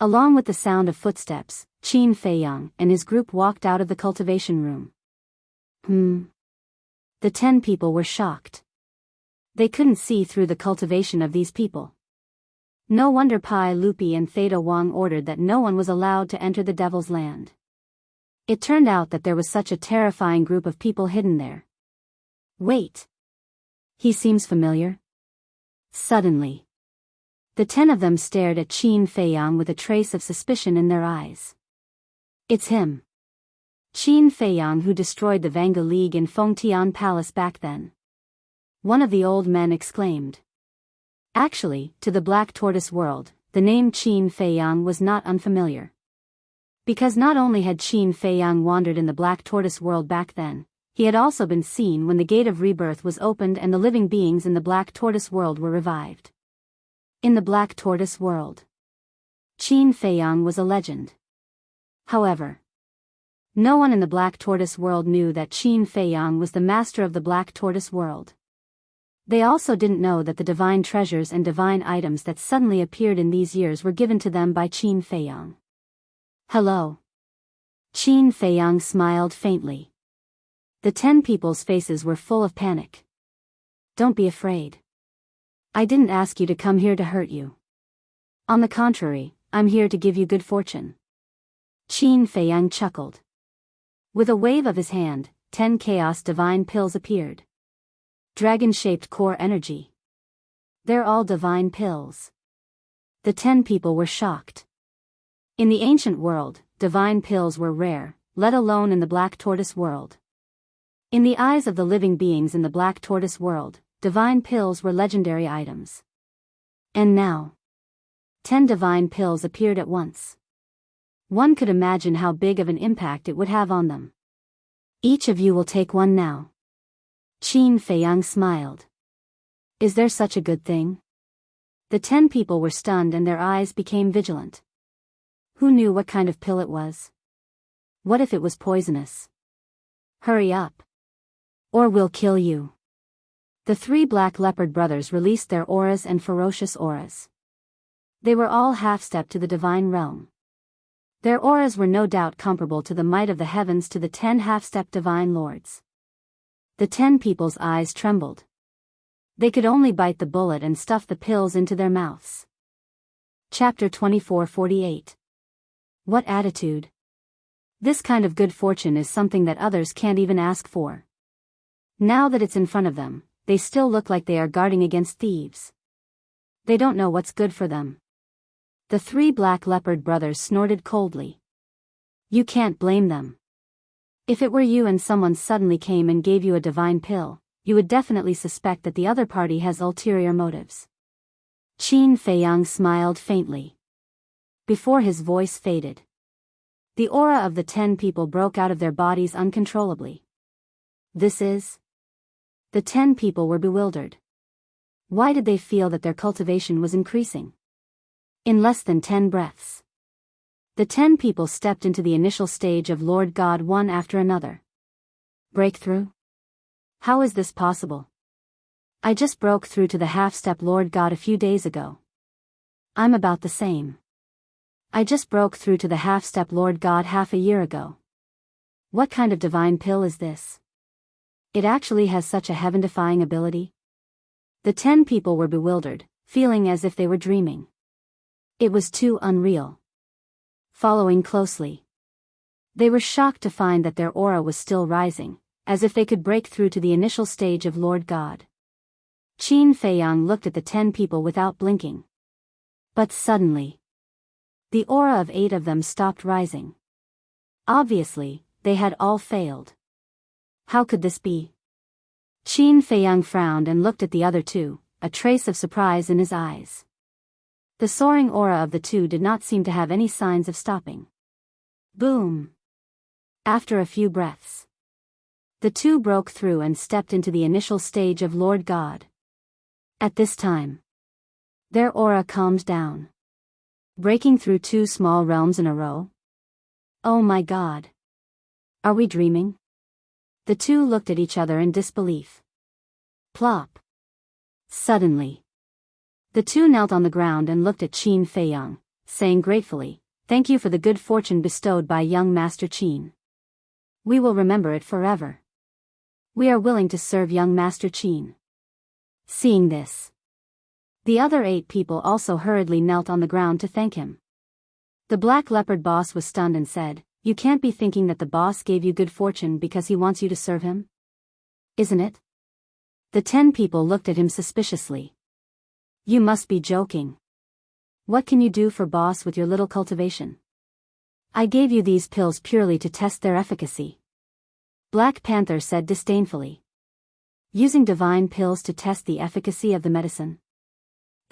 A: Along with the sound of footsteps, Qin Feiyang and his group walked out of the cultivation room. The 10 people were shocked. They couldn't see through the cultivation of these people. No wonder Pai Lupi and Theta Wang ordered that no one was allowed to enter the Devil's Land. It turned out that there was such a terrifying group of people hidden there. Wait. He seems familiar. Suddenly, the 10 of them stared at Qin Feiyang with a trace of suspicion in their eyes. It's him. Qin Feiyang, who destroyed the Vanga League in Fengtian Palace back then. One of the old men exclaimed. Actually, to the Black Tortoise world, the name Qin Feiyang was not unfamiliar. Because not only had Qin Feiyang wandered in the Black Tortoise world back then, he had also been seen when the Gate of Rebirth was opened and the living beings in the Black Tortoise world were revived. In the Black Tortoise world, Qin Feiyang was a legend. However, no one in the Black Tortoise world knew that Qin Feiyang was the master of the Black Tortoise world. They also didn't know that the divine treasures and divine items that suddenly appeared in these years were given to them by Qin Feiyang. Hello. Qin Feiyang smiled faintly. The 10 people's faces were full of panic. Don't be afraid. I didn't ask you to come here to hurt you. On the contrary, I'm here to give you good fortune. Qin Feiyang chuckled. With a wave of his hand, 10 chaos divine pills appeared. Dragon-shaped core energy. They're all divine pills. The 10 people were shocked. In the ancient world, divine pills were rare, let alone in the Black Tortoise world. In the eyes of the living beings in the Black Tortoise world, divine pills were legendary items. And now, 10 divine pills appeared at once. One could imagine how big of an impact it would have on them. Each of you will take one now. Qin Feiyang smiled. Is there such a good thing? The 10 people were stunned and their eyes became vigilant. Who knew what kind of pill it was? What if it was poisonous? Hurry up. Or we'll kill you. The 3 black leopard brothers released their auras and ferocious auras. They were all half-step to the divine realm. Their auras were no doubt comparable to the might of the heavens to the 10 half-step divine lords. The 10 people's eyes trembled. They could only bite the bullet and stuff the pills into their mouths. Chapter 24:48. What attitude? This kind of good fortune is something that others can't even ask for. Now that it's in front of them, they still look like they are guarding against thieves. They don't know what's good for them. The 3 black leopard brothers snorted coldly. You can't blame them. If it were you and someone suddenly came and gave you a divine pill, you would definitely suspect that the other party has ulterior motives. Qin Feiyang smiled faintly. Before his voice faded, the aura of the 10 people broke out of their bodies uncontrollably. This is... The 10 people were bewildered. Why did they feel that their cultivation was increasing? In less than 10 breaths, the 10 people stepped into the initial stage of Lord God one after another. Breakthrough? How is this possible? I just broke through to the half-step Lord God a few days ago. I'm about the same. I just broke through to the half-step Lord God half a year ago. What kind of divine pill is this? It actually has such a heaven-defying ability? The 10 people were bewildered, feeling as if they were dreaming. It was too unreal. Following closely, they were shocked to find that their aura was still rising, as if they could break through to the initial stage of Lord God. Qin Feiyang looked at the 10 people without blinking. But suddenly, the aura of 8 of them stopped rising. Obviously, they had all failed. How could this be? Qin Feiyang frowned and looked at the other 2, a trace of surprise in his eyes. The soaring aura of the 2 did not seem to have any signs of stopping. Boom! After a few breaths, the 2 broke through and stepped into the initial stage of Lord God. At this time, their aura calmed down. Breaking through 2 small realms in a row? Oh my God! Are we dreaming? The 2 looked at each other in disbelief. Plop! Suddenly, the 2 knelt on the ground and looked at Qin Feiyang, saying gratefully, "Thank you for the good fortune bestowed by young Master Qin. We will remember it forever. We are willing to serve young Master Qin." Seeing this, the other 8 people also hurriedly knelt on the ground to thank him. The Black Leopard boss was stunned and said, "You can't be thinking that the boss gave you good fortune because he wants you to serve him? Isn't it?" The 10 people looked at him suspiciously. You must be joking. What can you do for boss with your little cultivation? I gave you these pills purely to test their efficacy. Black Panther said disdainfully. Using divine pills to test the efficacy of the medicine?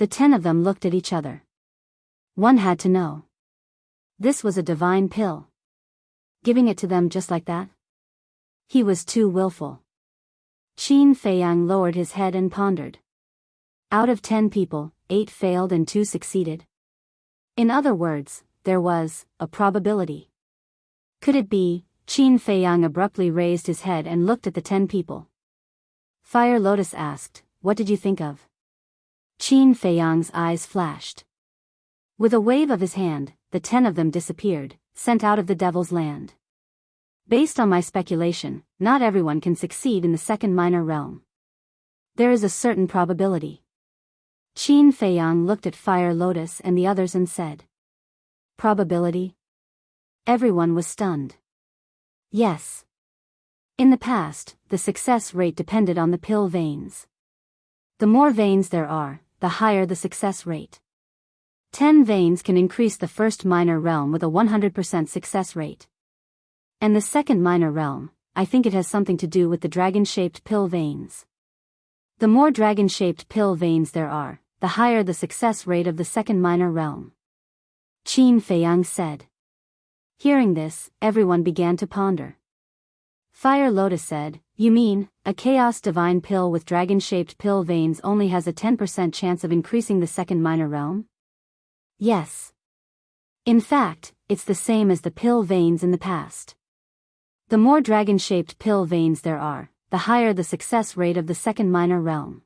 A: The 10 of them looked at each other. One had to know. This was a divine pill. Giving it to them just like that? He was too willful. Qin Feiyang lowered his head and pondered. Out of 10 people, 8 failed and 2 succeeded. In other words, there was a probability. Could it be? Qin Feiyang abruptly raised his head and looked at the 10 people. Fire Lotus asked, "What did you think of?" Qin Feiyang's eyes flashed. With a wave of his hand, the 10 of them disappeared, sent out of the Devil's Land. Based on my speculation, not everyone can succeed in the second minor realm. There is a certain probability. Qin Feiyang looked at Fire Lotus and the others and said, "Probability?" Everyone was stunned. Yes. In the past, the success rate depended on the pill veins. The more veins there are, the higher the success rate. 10 veins can increase the first minor realm with a 100% success rate. And the second minor realm, I think it has something to do with the dragon-shaped pill veins. The more dragon-shaped pill veins there are, the higher the success rate of the second minor realm. Qin Feiyang said. Hearing this, everyone began to ponder. Fire Lotus said, "You mean, a chaos divine pill with dragon-shaped pill veins only has a 10% chance of increasing the second minor realm?" Yes. In fact, it's the same as the pill veins in the past. The more dragon-shaped pill veins there are, the higher the success rate of the second minor realm.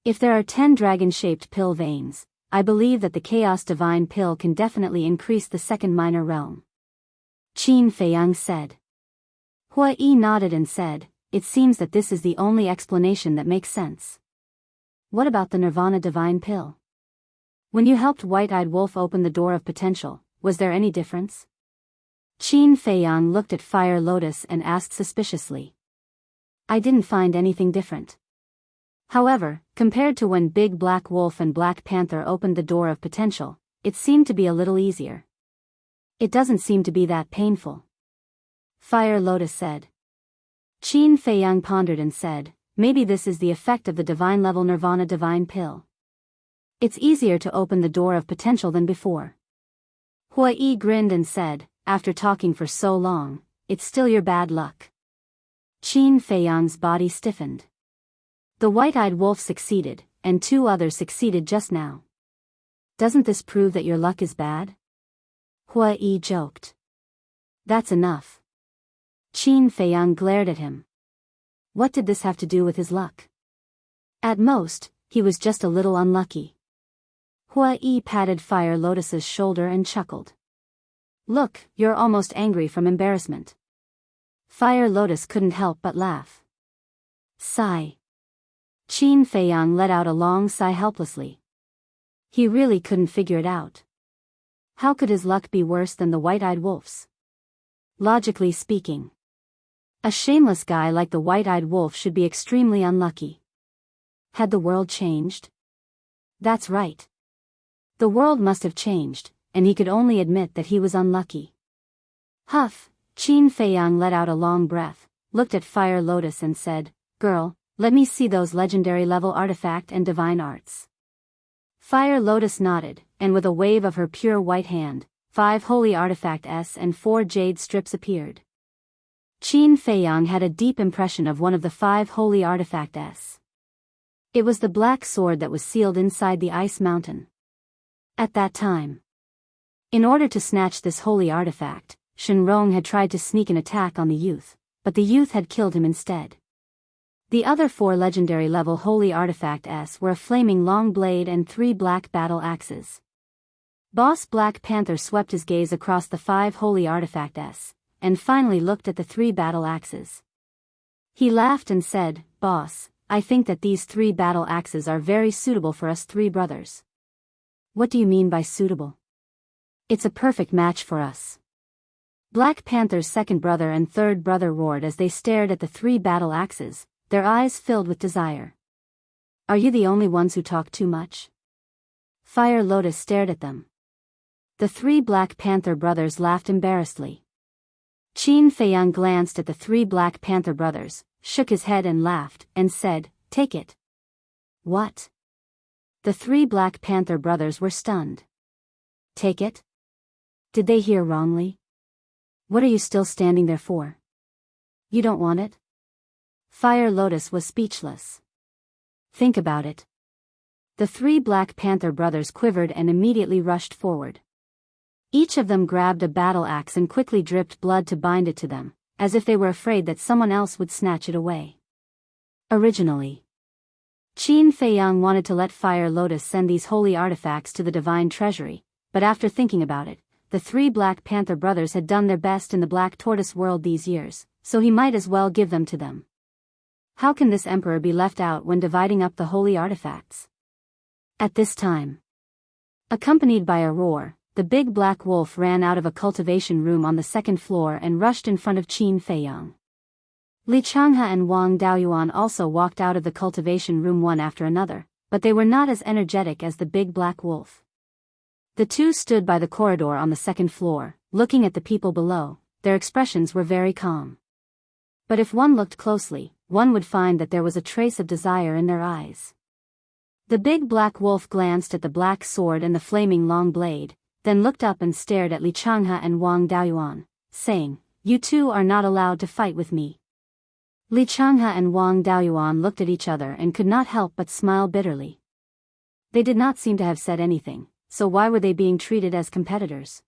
A: If there are 10 dragon-shaped pill veins, I believe that the chaos divine pill can definitely increase the second minor realm. Qin Feiyang said. Hua Yi nodded and said, "It seems that this is the only explanation that makes sense." What about the Nirvana divine pill? When you helped White-Eyed Wolf open the door of potential, was there any difference? Qin Feiyang looked at Fire Lotus and asked suspiciously. I didn't find anything different. However, compared to when Big Black Wolf and Black Panther opened the door of potential, it seemed to be a little easier. It doesn't seem to be that painful. Fire Lotus said. Qin Feiyang pondered and said, "Maybe this is the effect of the divine level Nirvana divine pill. It's easier to open the door of potential than before." Hua Yi grinned and said, "After talking for so long, it's still your bad luck." Qin Feiyang's body stiffened. The White-Eyed Wolf succeeded, and 2 others succeeded just now. Doesn't this prove that your luck is bad? Hua Yi joked. That's enough. Qin Feiyang glared at him. What did this have to do with his luck? At most, he was just a little unlucky. Hua Yi patted Fire Lotus's shoulder and chuckled. Look, you're almost angry from embarrassment. Fire Lotus couldn't help but laugh. Sigh. Qin Feiyang let out a long sigh helplessly. He really couldn't figure it out. How could his luck be worse than the White-Eyed Wolf's? Logically speaking, a shameless guy like the White-Eyed Wolf should be extremely unlucky. Had the world changed? That's right. The world must have changed, and he could only admit that he was unlucky. Huff, Qin Feiyang let out a long breath, looked at Fire Lotus and said, "Girl, let me see those legendary level artifact and divine arts." Fire Lotus nodded, and with a wave of her pure white hand, 5 holy artifacts and 4 jade strips appeared. Qin Feiyang had a deep impression of one of the 5 holy artifacts. It was the black sword that was sealed inside the ice mountain. At that time, in order to snatch this holy artifact, Shenrong had tried to sneak an attack on the youth, but the youth had killed him instead. The other 4 legendary level holy artifacts were a flaming long blade and 3 black battle axes. Boss Black Panther swept his gaze across the 5 holy artifacts, and finally looked at the 3 battle axes. He laughed and said, "Boss, I think that these 3 battle axes are very suitable for us 3 brothers." What do you mean by suitable? It's a perfect match for us. Black Panther's second brother and third brother roared as they stared at the 3 battle axes, their eyes filled with desire. Are you the only ones who talk too much? Fire Lotus stared at them. The 3 Black Panther brothers laughed embarrassedly. Qin Feiyang glanced at the 3 Black Panther brothers, shook his head and laughed, and said, "Take it." What? The three Black Panther brothers were stunned. Take it? Did they hear wrongly? What are you still standing there for? You don't want it? Fire Lotus was speechless. Think about it. The three Black Panther brothers quivered and immediately rushed forward. Each of them grabbed a battle axe and quickly dripped blood to bind it to them, as if they were afraid that someone else would snatch it away. Originally, Qin Feiyang wanted to let Fire Lotus send these holy artifacts to the divine treasury, but after thinking about it, the three Black Panther brothers had done their best in the Black Tortoise world these years, so he might as well give them to them. How can this emperor be left out when dividing up the holy artifacts? At this time, accompanied by a roar, the big black wolf ran out of a cultivation room on the second floor and rushed in front of Qin Feiyang. Li Changhe and Wang Daoyuan also walked out of the cultivation room one after another, but they were not as energetic as the big black wolf. The two stood by the corridor on the second floor, looking at the people below. Their expressions were very calm. But if one looked closely, one would find that there was a trace of desire in their eyes. The big black wolf glanced at the black sword and the flaming long blade, then looked up and stared at Li Changhe and Wang Daoyuan, saying, "You two are not allowed to fight with me." Li Changhe and Wang Daoyuan looked at each other and could not help but smile bitterly. They did not seem to have said anything, so why were they being treated as competitors?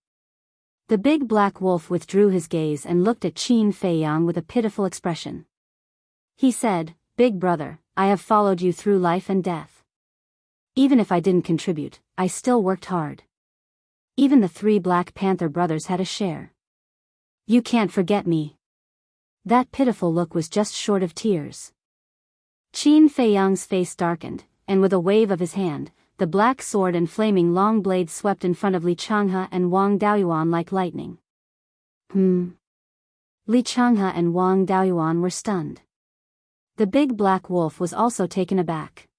A: The big black wolf withdrew his gaze and looked at Qin Feiyang with a pitiful expression. He said, "Big brother, I have followed you through life and death. Even if I didn't contribute, I still worked hard. Even the three Black Panther brothers had a share. You can't forget me." That pitiful look was just short of tears. Qin Feiyang's face darkened, and with a wave of his hand, the black sword and flaming long blade swept in front of Li Changhe and Wang Daoyuan like lightning. Li Changhe and Wang Daoyuan were stunned. The big black wolf was also taken aback.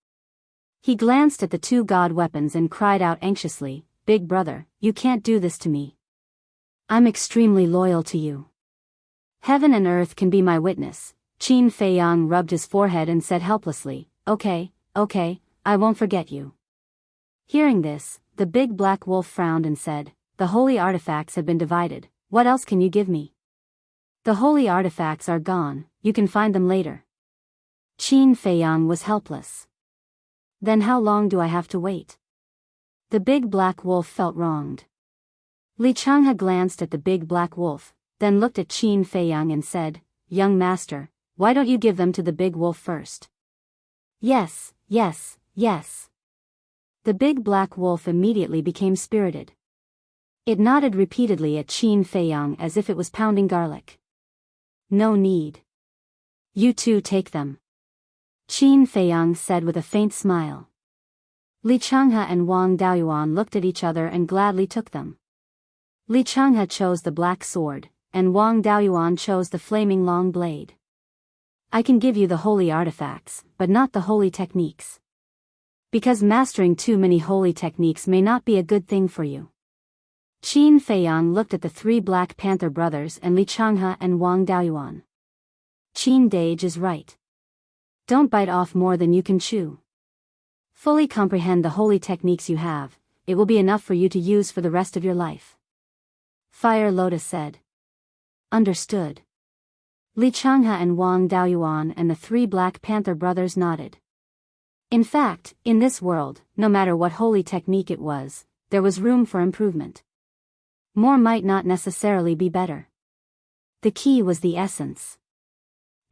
A: He glanced at the two god weapons and cried out anxiously, "Big brother, you can't do this to me. I'm extremely loyal to you. Heaven and earth can be my witness." Qin Feiyang rubbed his forehead and said helplessly, Okay, I won't forget you." Hearing this, the big black wolf frowned and said, "The holy artifacts have been divided, what else can you give me?" "The holy artifacts are gone, you can find them later." Qin Feiyang was helpless. "Then how long do I have to wait?" The big black wolf felt wronged. Li Changhe glanced at the big black wolf, then looked at Qin Feiyang and said, "Young master, why don't you give them to the big wolf first?" Yes. The big black wolf immediately became spirited. It nodded repeatedly at Qin Feiyang as if it was pounding garlic. "No need. You two take them," Qin Feiyang said with a faint smile. Li Changhe and Wang Daoyuan looked at each other and gladly took them. Li Changhe chose the black sword, and Wang Daoyuan chose the flaming long blade. "I can give you the holy artifacts, but not the holy techniques. Because mastering too many holy techniques may not be a good thing for you." Qin Feiyang looked at the three Black Panther brothers and Li Changhe and Wang Daoyuan. "Qin Dage is right. Don't bite off more than you can chew. Fully comprehend the holy techniques you have, it will be enough for you to use for the rest of your life." Fire Lotus said. "Understood." Li Changhe and Wang Daoyuan and the three Black Panther brothers nodded. In fact, in this world, no matter what holy technique it was, there was room for improvement. More might not necessarily be better. The key was the essence.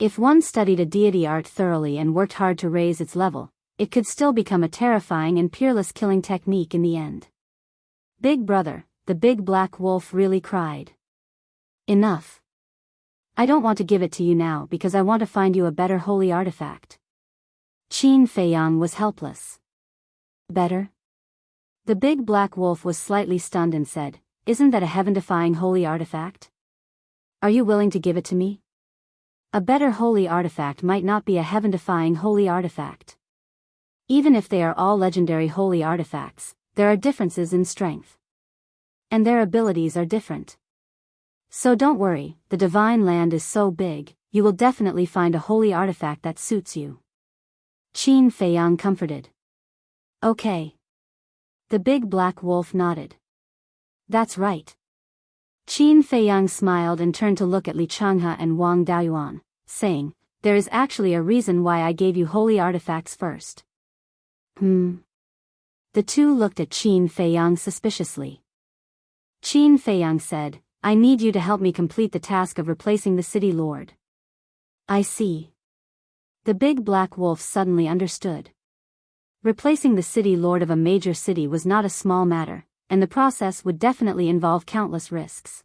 A: If one studied a deity art thoroughly and worked hard to raise its level, it could still become a terrifying and peerless killing technique in the end. "Big brother," the big black wolf really cried. "Enough. I don't want to give it to you now because I want to find you a better holy artifact." Qin Feiyang was helpless. "Better?" The big black wolf was slightly stunned and said, "Isn't that a heaven-defying holy artifact? Are you willing to give it to me?" A better holy artifact might not be a heaven-defying holy artifact. Even if they are all legendary holy artifacts, there are differences in strength. And their abilities are different. So don't worry, the divine land is so big, you will definitely find a holy artifact that suits you. Qin Feiyang comforted. Okay. The big black wolf nodded. That's right. Qin Feiyang smiled and turned to look at Li Changhe and Wang Daoyuan, saying, there is actually a reason why I gave you holy artifacts first. The two looked at Qin Feiyang suspiciously. Qin Feiyang said, I need you to help me complete the task of replacing the city lord. I see. The big black wolf suddenly understood. Replacing the city lord of a major city was not a small matter, and the process would definitely involve countless risks.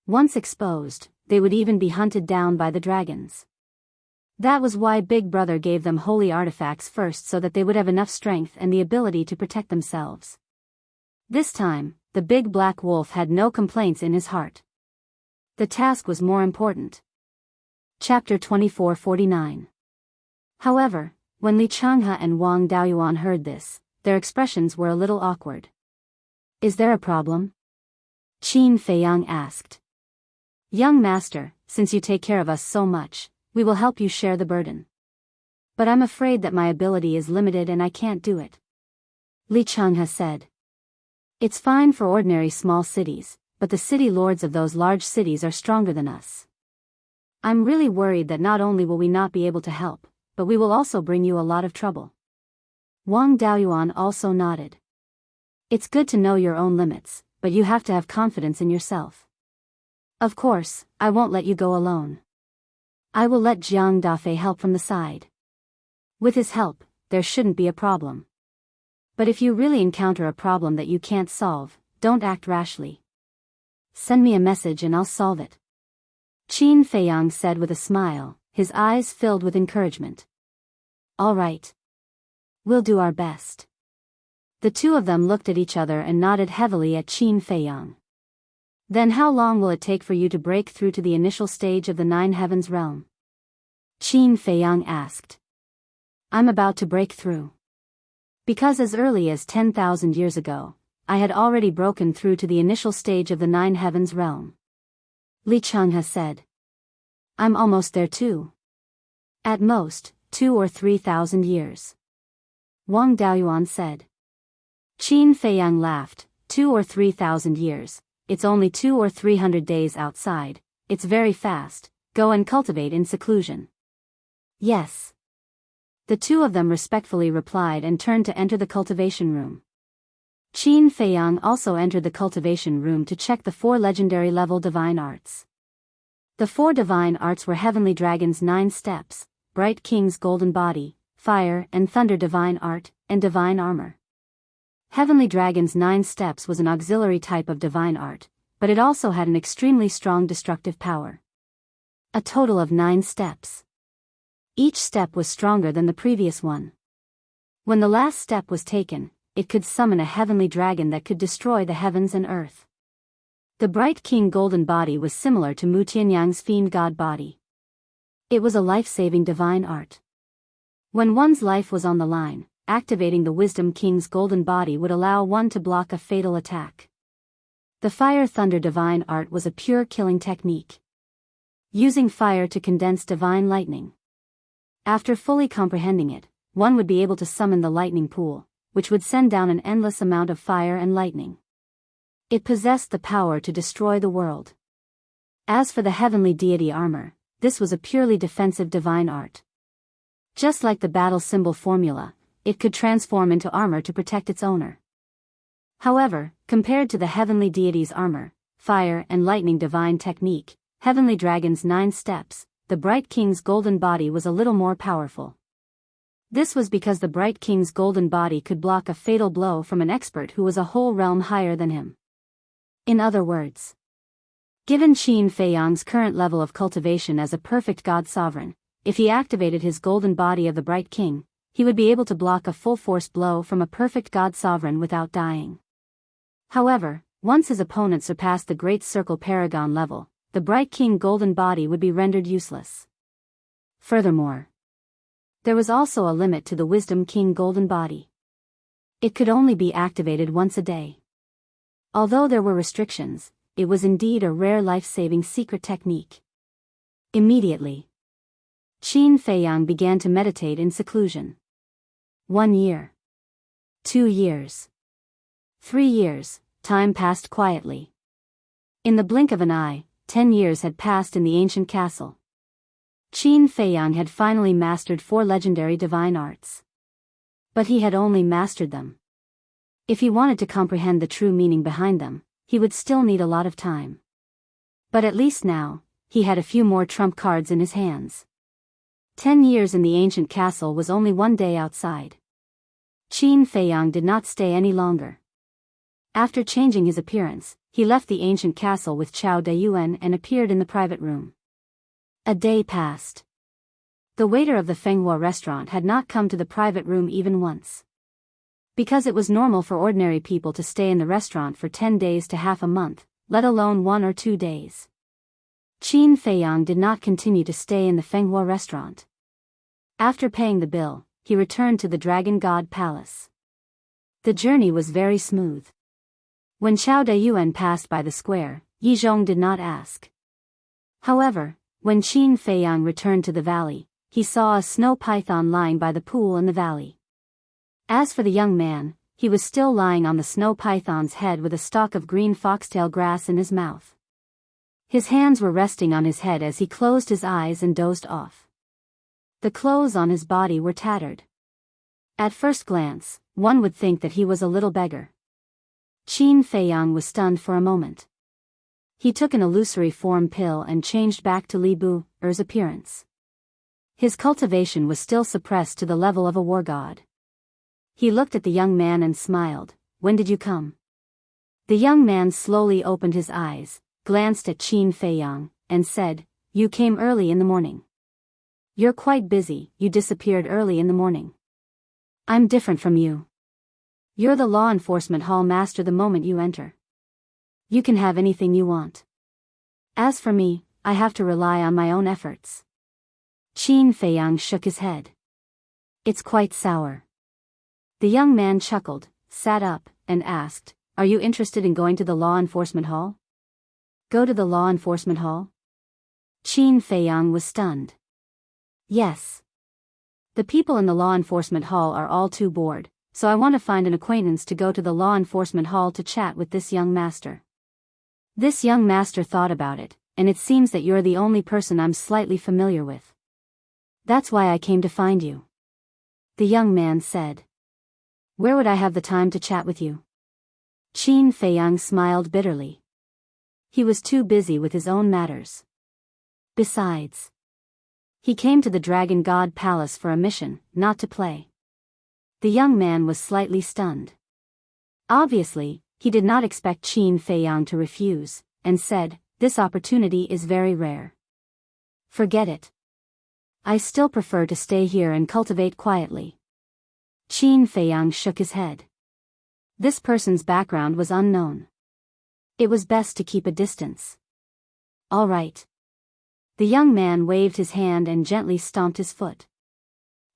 A: Once exposed, they would even be hunted down by the dragons. That was why Big Brother gave them holy artifacts first, so that they would have enough strength and the ability to protect themselves. This time, the big black wolf had no complaints in his heart. The task was more important. Chapter 2449. However, when Li Changhe and Wang Daoyuan heard this, their expressions were a little awkward. Is there a problem? Qin Feiyang asked. Young master, since you take care of us so much, we will help you share the burden. But I'm afraid that my ability is limited and I can't do it. Li Changhe said. It's fine for ordinary small cities, but the city lords of those large cities are stronger than us. I'm really worried that not only will we not be able to help, but we will also bring you a lot of trouble. Wang Daoyuan also nodded. It's good to know your own limits, but you have to have confidence in yourself. Of course, I won't let you go alone. I will let Jiang Dafei help from the side. With his help, there shouldn't be a problem. But if you really encounter a problem that you can't solve, don't act rashly. Send me a message and I'll solve it. Qin Feiyang said with a smile, his eyes filled with encouragement. All right. We'll do our best. The two of them looked at each other and nodded heavily at Qin Feiyang. Then how long will it take for you to break through to the initial stage of the Nine Heavens realm? Qin Feiyang asked. I'm about to break through. Because as early as 10,000 years ago, I had already broken through to the initial stage of the Nine Heavens realm. Li Changhe said. I'm almost there too. At most, 2,000 or 3,000 years. Wang Daoyuan said. Qin Feiyang laughed. 2,000 or 3,000 years, it's only 200 or 300 days outside, it's very fast, go and cultivate in seclusion. Yes. The two of them respectfully replied and turned to enter the cultivation room. Qin Feiyang also entered the cultivation room to check the 4 legendary level divine arts. The 4 divine arts were Heavenly Dragon's 9 steps, Bright King's golden body, Fire and Thunder divine art, and divine armor. Heavenly Dragon's 9 steps was an auxiliary type of divine art, but it also had an extremely strong destructive power. A total of 9 steps. Each step was stronger than the previous one. When the last step was taken, it could summon a heavenly dragon that could destroy the heavens and earth. The Bright King golden body was similar to Mu Tianyang's fiend god body. It was a life-saving divine art. When one's life was on the line, activating the Wisdom King's golden body would allow one to block a fatal attack. The Fire Thunder divine art was a pure killing technique. Using fire to condense divine lightning. After fully comprehending it, one would be able to summon the lightning pool, which would send down an endless amount of fire and lightning. It possessed the power to destroy the world. As for the heavenly deity armor, this was a purely defensive divine art. Just like the battle symbol formula, it could transform into armor to protect its owner. However, compared to the heavenly deity's armor, fire and lightning divine technique, Heavenly Dragon's 9 steps, the Bright King's golden body was a little more powerful. This was because the Bright King's golden body could block a fatal blow from an expert who was a whole realm higher than him. In other words, given Qin Feiyang's current level of cultivation as a perfect god sovereign, if he activated his golden body of the Bright King, he would be able to block a full-force blow from a perfect god sovereign without dying. However, once his opponent surpassed the Great Circle Paragon level, the Bright King golden body would be rendered useless. Furthermore, there was also a limit to the Wisdom King golden body. It could only be activated once a day. Although there were restrictions, it was indeed a rare life-saving secret technique. Immediately, Qin Feiyang began to meditate in seclusion. 1 year. 2 years. 3 years, time passed quietly. In the blink of an eye, 10 years had passed in the ancient castle. Qin Feiyang had finally mastered 4 legendary divine arts. But he had only mastered them. If he wanted to comprehend the true meaning behind them, he would still need a lot of time. But at least now, he had a few more trump cards in his hands. 10 years in the ancient castle was only 1 day outside. Qin Feiyang did not stay any longer. After changing his appearance, he left the ancient castle with Chao Dayuan and appeared in the private room. A day passed. The waiter of the Fenghua restaurant had not come to the private room even once. Because it was normal for ordinary people to stay in the restaurant for 10 days to half a month, let alone 1 or 2 days. Qin Feiyang did not continue to stay in the Fenghua restaurant. After paying the bill, he returned to the Dragon God Palace. The journey was very smooth. When Chao Dayuan passed by the square, Yi Zhong did not ask. However, when Qin Feiyang returned to the valley, he saw a snow python lying by the pool in the valley. As for the young man, he was still lying on the snow python's head with a stalk of green foxtail grass in his mouth. His hands were resting on his head as he closed his eyes and dozed off. The clothes on his body were tattered. At first glance, one would think that he was a little beggar. Qin Feiyang was stunned for a moment. He took an illusory form pill and changed back to Li Bu-er's appearance. His cultivation was still suppressed to the level of a war god. He looked at the young man and smiled. "When did you come?" The young man slowly opened his eyes, glanced at Qin Feiyang, and said, "You came early in the morning. You're quite busy, you disappeared early in the morning. I'm different from you. You're the law enforcement hall master the moment you enter. You can have anything you want. As for me, I have to rely on my own efforts." Qin Feiyang shook his head. "It's quite sour." The young man chuckled, sat up, and asked, "Are you interested in going to the law enforcement hall?" "Go to the law enforcement hall?" Qin Feiyang was stunned. "Yes. The people in the law enforcement hall are all too bored, so I want to find an acquaintance to go to the law enforcement hall to chat with this young master." "This young master thought about it, and it seems that you're the only person I'm slightly familiar with. That's why I came to find you," the young man said. "Where would I have the time to chat with you?" Qin Feiyang smiled bitterly. He was too busy with his own matters. Besides, he came to the Dragon God Palace for a mission, not to play. The young man was slightly stunned. Obviously, he did not expect Qin Feiyang to refuse, and said, "This opportunity is very rare. Forget it. I still prefer to stay here and cultivate quietly." Qin Feiyang shook his head. This person's background was unknown. It was best to keep a distance. "All right." The young man waved his hand and gently stomped his foot.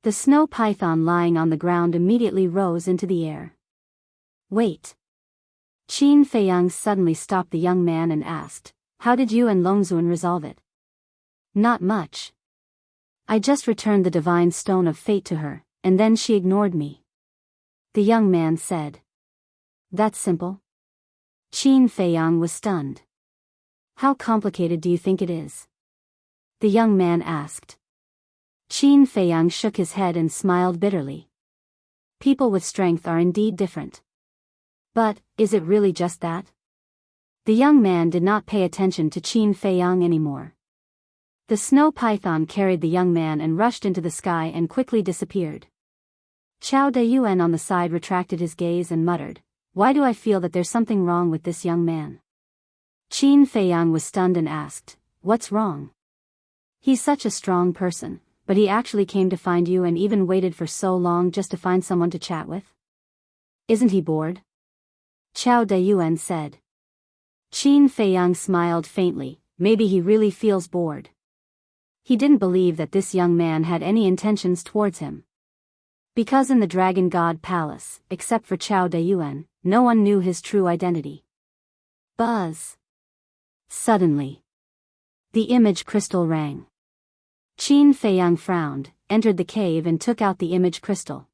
A: The snow python lying on the ground immediately rose into the air. "Wait." Qin Feiyang suddenly stopped the young man and asked, "How did you and Longzun resolve it?" "Not much. I just returned the divine stone of fate to her, and then she ignored me," the young man said. "That's simple?" Qin Feiyang was stunned. "How complicated do you think it is?" the young man asked. Qin Feiyang shook his head and smiled bitterly. "People with strength are indeed different. But, is it really just that?" The young man did not pay attention to Qin Feiyang anymore. The snow python carried the young man and rushed into the sky and quickly disappeared. Chao Dayuan on the side retracted his gaze and muttered, "Why do I feel that there's something wrong with this young man?" Qin Feiyang was stunned and asked, "What's wrong? He's such a strong person, but he actually came to find you and even waited for so long just to find someone to chat with? Isn't he bored?" Chao Dayuan said. Qin Feiyang smiled faintly. Maybe he really feels bored. He didn't believe that this young man had any intentions towards him. Because in the Dragon God Palace, except for Chao Dayuan, no one knew his true identity. Buzz. Suddenly, the image crystal rang. Qin Feiyang frowned, entered the cave and took out the image crystal.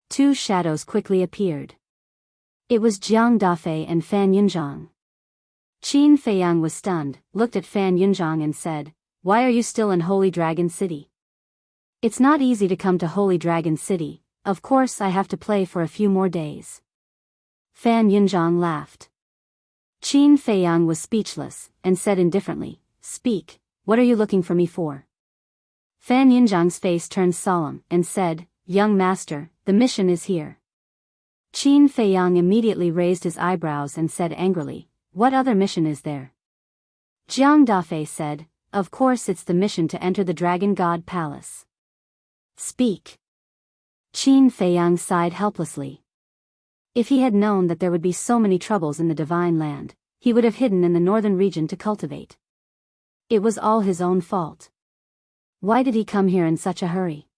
A: Two shadows quickly appeared. It was Jiang Dafei and Fan Yunzhang. Qin Feiyang was stunned, looked at Fan Yunzhang and said, "Why are you still in Holy Dragon City?" "It's not easy to come to Holy Dragon City, of course I have to play for a few more days." Fan Yunzhang laughed. Qin Feiyang was speechless, and said indifferently, "Speak, what are you looking for me for?" Fan Yunzhang's face turned solemn, and said, "Young master, the mission is here." Qin Feiyang immediately raised his eyebrows and said angrily, "What other mission is there?" Jiang Dafei said, "Of course it's the mission to enter the Dragon God Palace." "Speak." Qin Feiyang sighed helplessly. If he had known that there would be so many troubles in the Divine Land, he would have hidden in the northern region to cultivate. It was all his own fault. Why did he come here in such a hurry?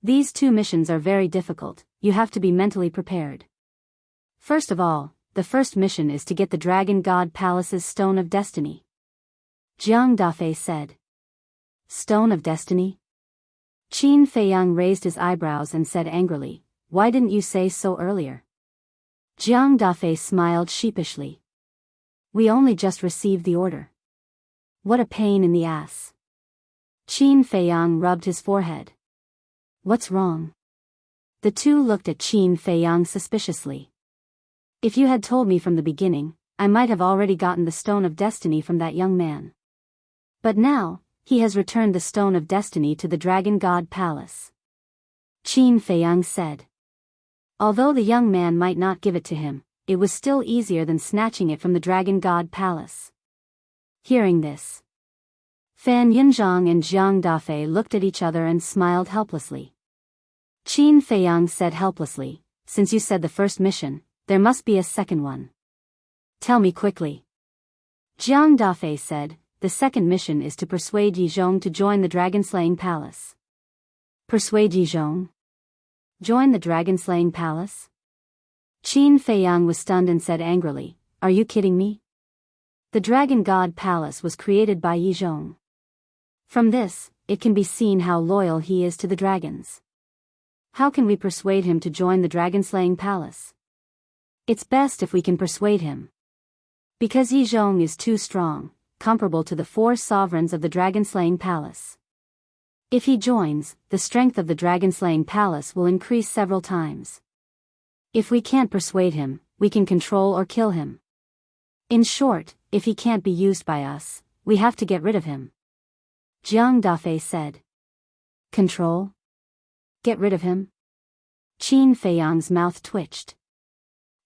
A: These two missions are very difficult, you have to be mentally prepared. First of all, the first mission is to get the Dragon God Palace's Stone of Destiny. Jiang Dafei said. Stone of Destiny? Qin Feiyang raised his eyebrows and said angrily, "Why didn't you say so earlier?" Jiang Dafei smiled sheepishly. "We only just received the order." "What a pain in the ass." Qin Feiyang rubbed his forehead. "What's wrong?" The two looked at Qin Feiyang suspiciously. "If you had told me from the beginning, I might have already gotten the Stone of Destiny from that young man. But now, he has returned the Stone of Destiny to the Dragon God Palace." Qin Feiyang said. Although the young man might not give it to him, it was still easier than snatching it from the Dragon God Palace. Hearing this, Fan Yunzhang and Jiang Dafei looked at each other and smiled helplessly. Qin Feiyang said helplessly, "Since you said the first mission, there must be a second one. Tell me quickly." Jiang Dafei said, "The second mission is to persuade Yizhong to join the dragon-slaying palace." Persuade Yizhong? Join the dragon-slaying palace? Qin Feiyang was stunned and said angrily, "Are you kidding me? The Dragon God Palace was created by Yizhong. From this, it can be seen how loyal he is to the dragons. How can we persuade him to join the dragon-slaying palace? It's best if we can persuade him. Because Yizhong is too strong, comparable to the 4 sovereigns of the dragon-slaying palace. If he joins, the strength of the dragon-slaying palace will increase several times. If we can't persuade him, we can control or kill him. In short, if he can't be used by us, we have to get rid of him." Jiang Dafei said. "Control? Get rid of him?" Qin Feiyang's mouth twitched.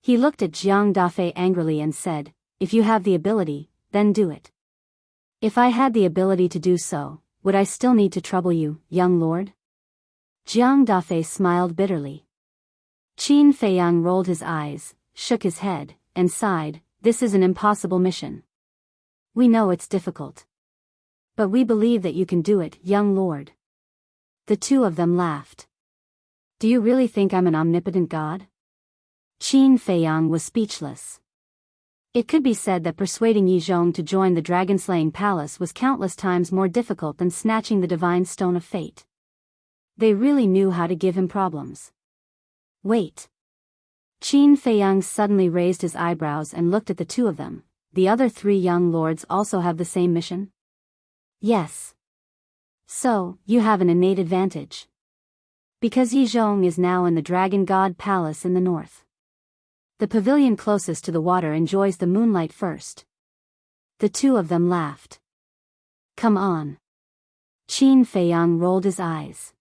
A: He looked at Jiang Dafei angrily and said, "If you have the ability, then do it." "If I had the ability to do so, would I still need to trouble you, young lord?" Jiang Dafei smiled bitterly. Qin Feiyang rolled his eyes, shook his head, and sighed, "This is an impossible mission. We know it's difficult. But we believe that you can do it, young lord." The two of them laughed. "Do you really think I'm an omnipotent god?" Qin Feiyang was speechless. It could be said that persuading Yizhong to join the dragon-slaying palace was countless times more difficult than snatching the divine stone of fate. They really knew how to give him problems. "Wait." Qin Feiyang suddenly raised his eyebrows and looked at the two of them. "The other 3 young lords also have the same mission?" "Yes." "So, you have an innate advantage. Because Yizhong is now in the Dragon God Palace in the north. The pavilion closest to the water enjoys the moonlight first." The two of them laughed. "Come on." Qin Feiyang rolled his eyes.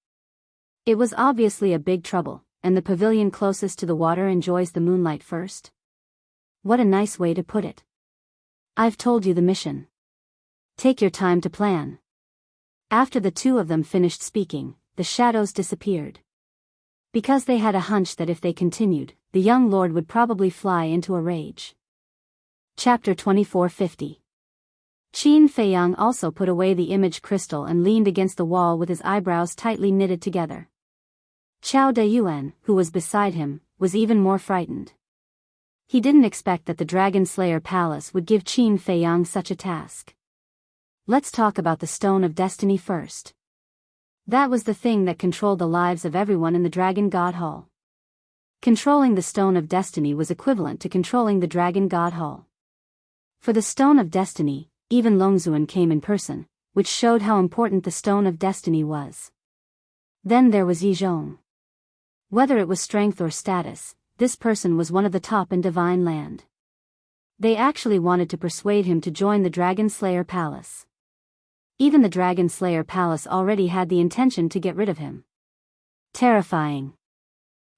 A: It was obviously a big trouble, and the pavilion closest to the water enjoys the moonlight first? What a nice way to put it. I've told you the mission. Take your time to plan. After the two of them finished speaking, the shadows disappeared. Because they had a hunch that if they continued, the young lord would probably fly into a rage. Chapter 2450. Qin Feiyang also put away the image crystal and leaned against the wall with his eyebrows tightly knitted together. Qiao Dayuan, who was beside him, was even more frightened. He didn't expect that the Dragon Slayer Palace would give Qin Feiyang such a task. Let's talk about the Stone of Destiny first. That was the thing that controlled the lives of everyone in the Dragon God Hall. Controlling the Stone of Destiny was equivalent to controlling the Dragon God Hall. For the Stone of Destiny, even Longzuan came in person, which showed how important the Stone of Destiny was. Then there was Yizhong. Whether it was strength or status, this person was one of the top in Divine Land. They actually wanted to persuade him to join the Dragon Slayer Palace. Even the Dragon Slayer Palace already had the intention to get rid of him. Terrifying.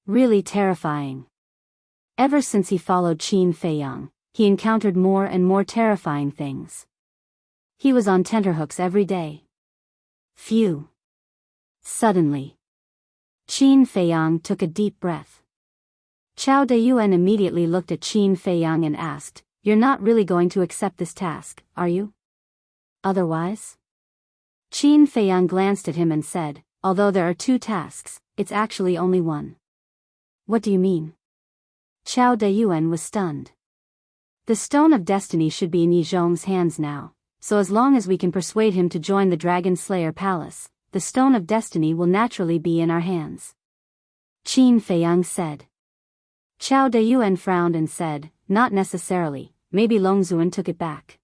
A: Really terrifying. Ever since he followed Qin Feiyang, he encountered more and more terrifying things. He was on tenterhooks every day. Phew. Suddenly, Qin Feiyang took a deep breath. Chao Dayuan immediately looked at Qin Feiyang and asked, "You're not really going to accept this task, are you? Otherwise?" Qin Feiyang glanced at him and said, "Although there are 2 tasks, it's actually only one." "What do you mean?" Chao Dayuan was stunned. "The Stone of Destiny should be in Yizhong's hands now, so as long as we can persuade him to join the Dragon Slayer Palace, the Stone of Destiny will naturally be in our hands," Qin Feiyang said. Chao Dayuan frowned and said, "Not necessarily, maybe Longzuan took it back."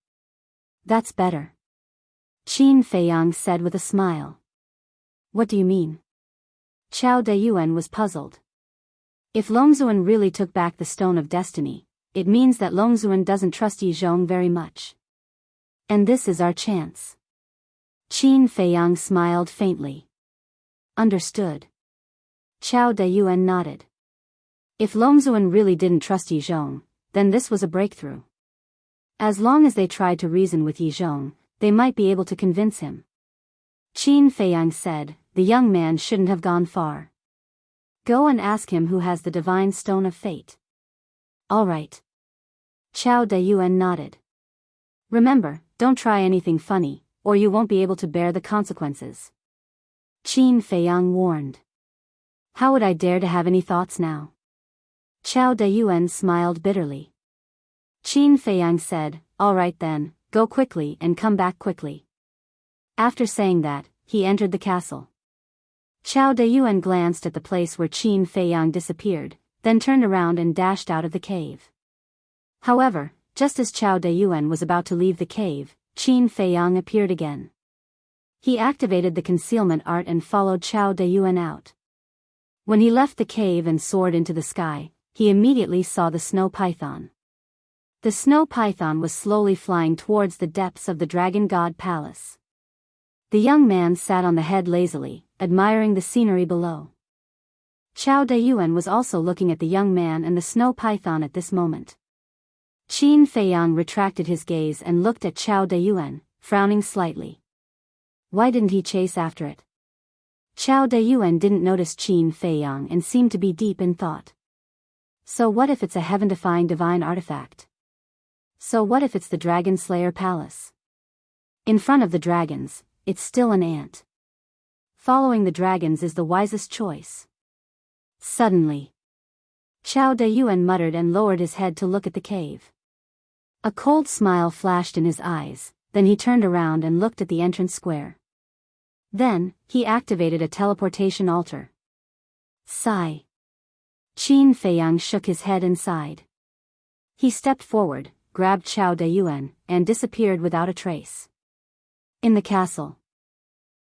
A: "That's better," Qin Feiyang said with a smile. "What do you mean?" Chao Dayuan was puzzled. If Longzuan really took back the Stone of Destiny, it means that Longzuan doesn't trust Yizhong very much. And this is our chance. Qin Feiyang smiled faintly. "Understood." Chao Dayuan nodded. If Longzuan really didn't trust Yizhong, then this was a breakthrough. As long as they tried to reason with Yizhong, they might be able to convince him. Qin Feiyang said, "The young man shouldn't have gone far. Go and ask him who has the Divine Stone of Fate." "All right." Chao Dayuan nodded. "Remember, don't try anything funny, or you won't be able to bear the consequences," Qin Feiyang warned. "How would I dare to have any thoughts now?" Chao Dayuan smiled bitterly. Qin Feiyang said, "All right then, go quickly and come back quickly." After saying that, he entered the castle. Chao Dayuan glanced at the place where Qin Feiyang disappeared, then turned around and dashed out of the cave. However, just as Chao Dayuan was about to leave the cave, Qin Feiyang appeared again. He activated the concealment art and followed Chao Dayuan out. When he left the cave and soared into the sky, he immediately saw the snow python. The snow python was slowly flying towards the depths of the Dragon God Palace. The young man sat on the head lazily, admiring the scenery below. Chao Dayuan was also looking at the young man and the snow python at this moment. Qin Feiyang retracted his gaze and looked at Chao Dayuan, frowning slightly. Why didn't he chase after it? Chao Dayuan didn't notice Qin Feiyang and seemed to be deep in thought. So what if it's a heaven-defying divine artifact? So what if it's the Dragon Slayer Palace? In front of the dragons, it's still an ant. Following the dragons is the wisest choice. Suddenly, Chao Dayuan muttered and lowered his head to look at the cave. A cold smile flashed in his eyes, then he turned around and looked at the entrance square. Then, he activated a teleportation altar. Sigh. Qin Feiyang shook his head and sighed. He stepped forward, grabbed Chao Dayuan, and disappeared without a trace. In the castle.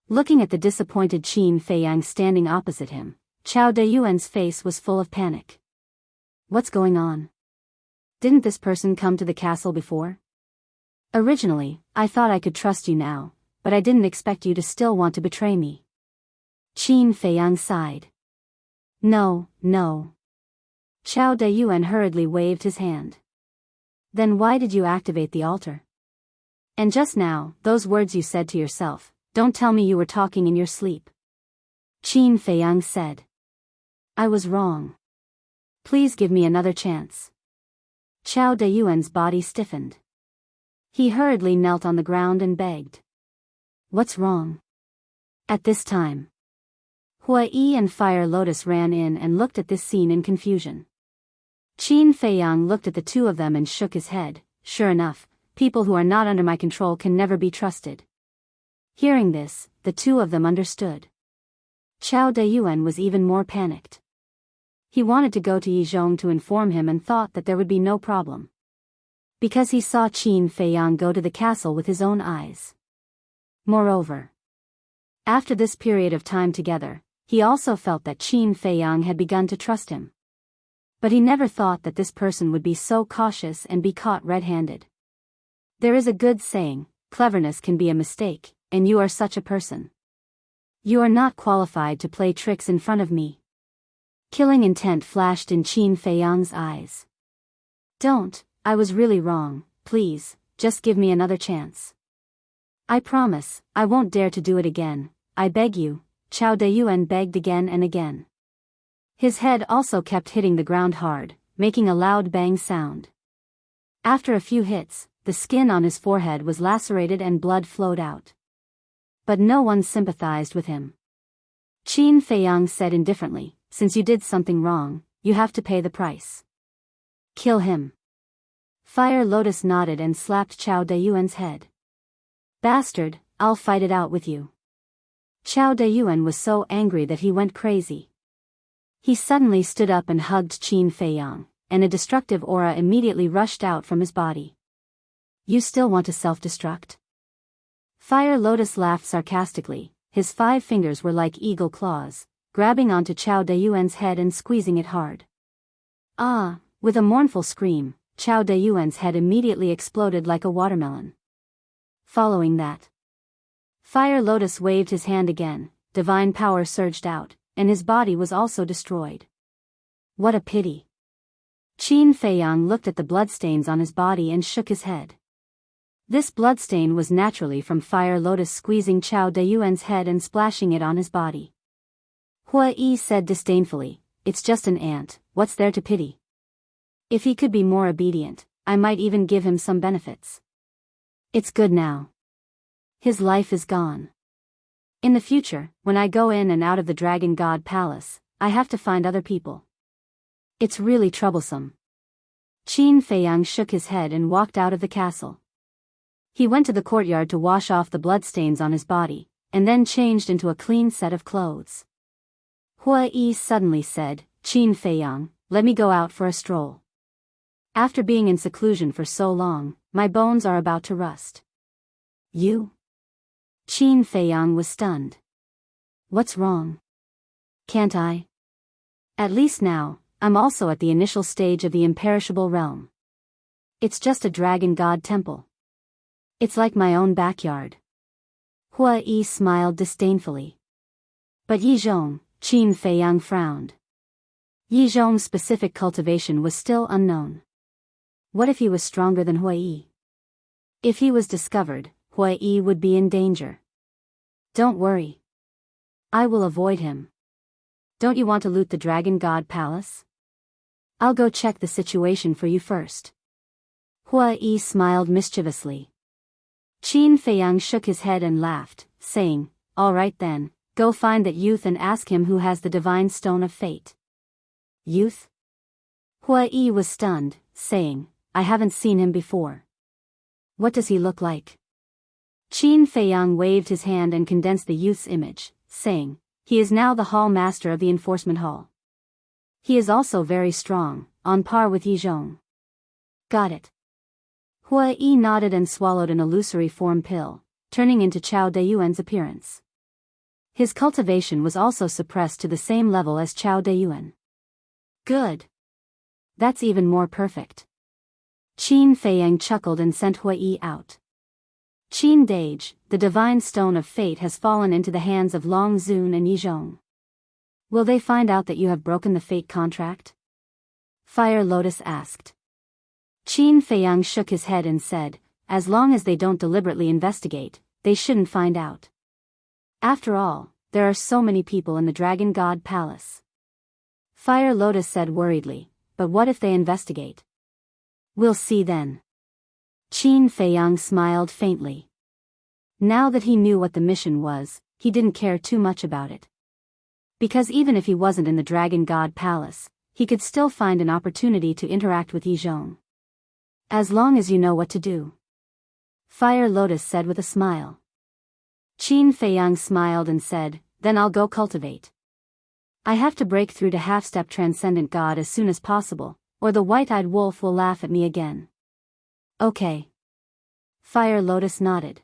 A: Looking at the disappointed Qin Feiyang standing opposite him, Chao Dayuan's face was full of panic. What's going on? Didn't this person come to the castle before? Originally, I thought I could trust you now, but I didn't expect you to still want to betray me. Qin Feiyang sighed. No. Chao Dayuan hurriedly waved his hand. Then why did you activate the altar? And just now, those words you said to yourself, don't tell me you were talking in your sleep. Qin Feiyang said. I was wrong. Please give me another chance. Chao Dayuan's body stiffened. He hurriedly knelt on the ground and begged. What's wrong? At this time, Hua Yi and Fire Lotus ran in and looked at this scene in confusion. Qin Feiyang looked at the two of them and shook his head. Sure enough, people who are not under my control can never be trusted. Hearing this, the two of them understood. Chao Dayuan was even more panicked. He wanted to go to Yizhong to inform him and thought that there would be no problem. Because he saw Qin Feiyang go to the castle with his own eyes. Moreover, after this period of time together, he also felt that Qin Feiyang had begun to trust him. But he never thought that this person would be so cautious and be caught red-handed. There is a good saying, cleverness can be a mistake, and you are such a person. You are not qualified to play tricks in front of me. Killing intent flashed in Qin Feiyang's eyes. Don't, I was really wrong, please, just give me another chance. I promise, I won't dare to do it again, I beg you, Chao Dayuan begged again and again. His head also kept hitting the ground hard, making a loud bang sound. After a few hits, the skin on his forehead was lacerated and blood flowed out. But no one sympathized with him. Qin Feiyang said indifferently, since you did something wrong, you have to pay the price. Kill him. Fire Lotus nodded and slapped Chao Dayuan's head. Bastard, I'll fight it out with you. Chao Dayuan was so angry that he went crazy. He suddenly stood up and hugged Qin Feiyang, and a destructive aura immediately rushed out from his body. You still want to self-destruct? Fire Lotus laughed sarcastically, his 5 fingers were like eagle claws, grabbing onto Chao Dayuan's head and squeezing it hard. Ah, with a mournful scream, Chao Dayuan's head immediately exploded like a watermelon. Following that, Fire Lotus waved his hand again, divine power surged out, and his body was also destroyed. What a pity. Qin Feiyang looked at the bloodstains on his body and shook his head. This bloodstain was naturally from Fire Lotus squeezing Chao Dayuan's head and splashing it on his body. Hua Yi said disdainfully, it's just an ant, what's there to pity? If he could be more obedient, I might even give him some benefits. It's good now. His life is gone. In the future, when I go in and out of the Dragon God Palace, I have to find other people. It's really troublesome. Qin Feiyang shook his head and walked out of the castle. He went to the courtyard to wash off the bloodstains on his body, and then changed into a clean set of clothes. Hua Yi suddenly said, Qin Feiyang, let me go out for a stroll. After being in seclusion for so long, my bones are about to rust. You? Qin Feiyang was stunned. What's wrong? Can't I? At least now, I'm also at the initial stage of the imperishable realm. It's just a dragon god temple. It's like my own backyard. Hua Yi smiled disdainfully. But Yizhong, Qin Feiyang frowned. Yizhong's specific cultivation was still unknown. What if he was stronger than Hua Yi? If he was discovered, Hua Yi would be in danger. Don't worry. I will avoid him. Don't you want to loot the Dragon God Palace? I'll go check the situation for you first. Hua Yi smiled mischievously. Qin Feiyang shook his head and laughed, saying, all right then, go find that youth and ask him who has the divine stone of fate. Youth? Hua Yi was stunned, saying, I haven't seen him before. What does he look like? Qin Feiyang waved his hand and condensed the youth's image, saying, he is now the hall master of the enforcement hall. He is also very strong, on par with Yizhong. Got it. Hua Yi nodded and swallowed an illusory form pill, turning into Chao Dayuan's appearance. His cultivation was also suppressed to the same level as Chao Dayuan. Good. That's even more perfect. Qin Feiyang chuckled and sent Hua Yi out. Qin Dage, the divine stone of fate has fallen into the hands of Long Zun and Yizhong. Will they find out that you have broken the fate contract? Fire Lotus asked. Qin Feiyang shook his head and said, as long as they don't deliberately investigate, they shouldn't find out. After all, there are so many people in the Dragon God Palace. Fire Lotus said worriedly, but what if they investigate? We'll see then. Qin Feiyang smiled faintly. Now that he knew what the mission was, he didn't care too much about it. Because even if he wasn't in the Dragon God Palace, he could still find an opportunity to interact with Yizhong. As long as you know what to do. Fire Lotus said with a smile. Qin Feiyang smiled and said, then I'll go cultivate. I have to break through to half-step transcendent God as soon as possible, or the white-eyed wolf will laugh at me again. Okay. Fire Lotus nodded.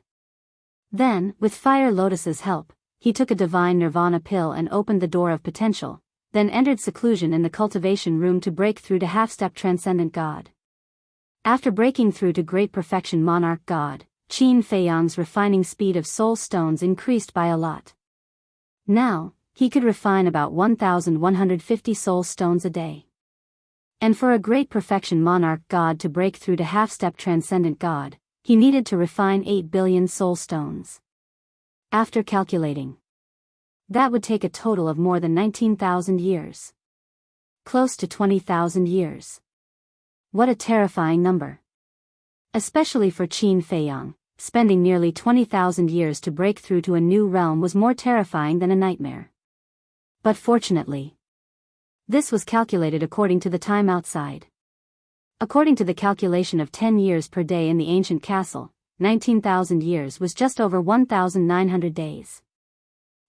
A: Then, with Fire Lotus's help, he took a divine nirvana pill and opened the door of potential, then entered seclusion in the cultivation room to break through to half-step transcendent God. After breaking through to great perfection monarch God, Qin Feiyang's refining speed of soul stones increased by a lot. Now, he could refine about 1,150 soul stones a day. And for a great perfection monarch God to break through to half-step transcendent God, he needed to refine 8 billion soul stones. After calculating, that would take a total of more than 19,000 years. Close to 20,000 years. What a terrifying number. Especially for Qin Feiyang, spending nearly 20,000 years to break through to a new realm was more terrifying than a nightmare. But fortunately, this was calculated according to the time outside. According to the calculation of 10 years per day in the ancient castle, 19,000 years was just over 1,900 days.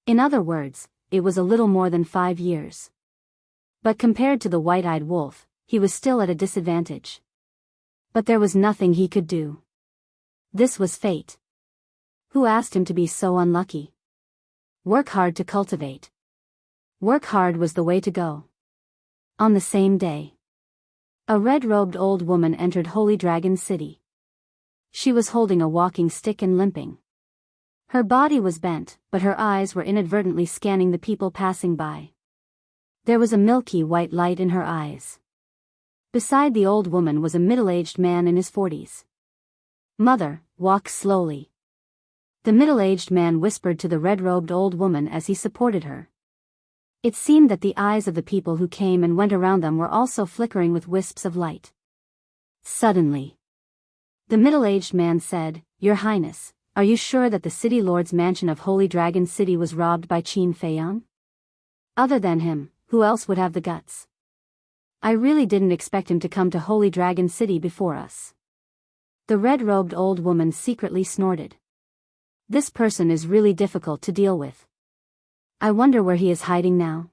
A: In other words, it was a little more than 5 years. But compared to the white-eyed wolf, he was still at a disadvantage. But there was nothing he could do. This was fate. Who asked him to be so unlucky? Work hard to cultivate. Work hard was the way to go. On the same day, a red-robed old woman entered Holy Dragon City. She was holding a walking stick and limping. Her body was bent, but her eyes were inadvertently scanning the people passing by. There was a milky white light in her eyes. Beside the old woman was a middle-aged man in his 40s. "Mother, walk slowly," the middle-aged man whispered to the red-robed old woman as he supported her. It seemed that the eyes of the people who came and went around them were also flickering with wisps of light. Suddenly, the middle-aged man said, "Your Highness, are you sure that the city lord's mansion of Holy Dragon City was robbed by Qin Feiyang? Other than him, who else would have the guts? I really didn't expect him to come to Holy Dragon City before us." The red-robed old woman secretly snorted. This person is really difficult to deal with. I wonder where he is hiding now.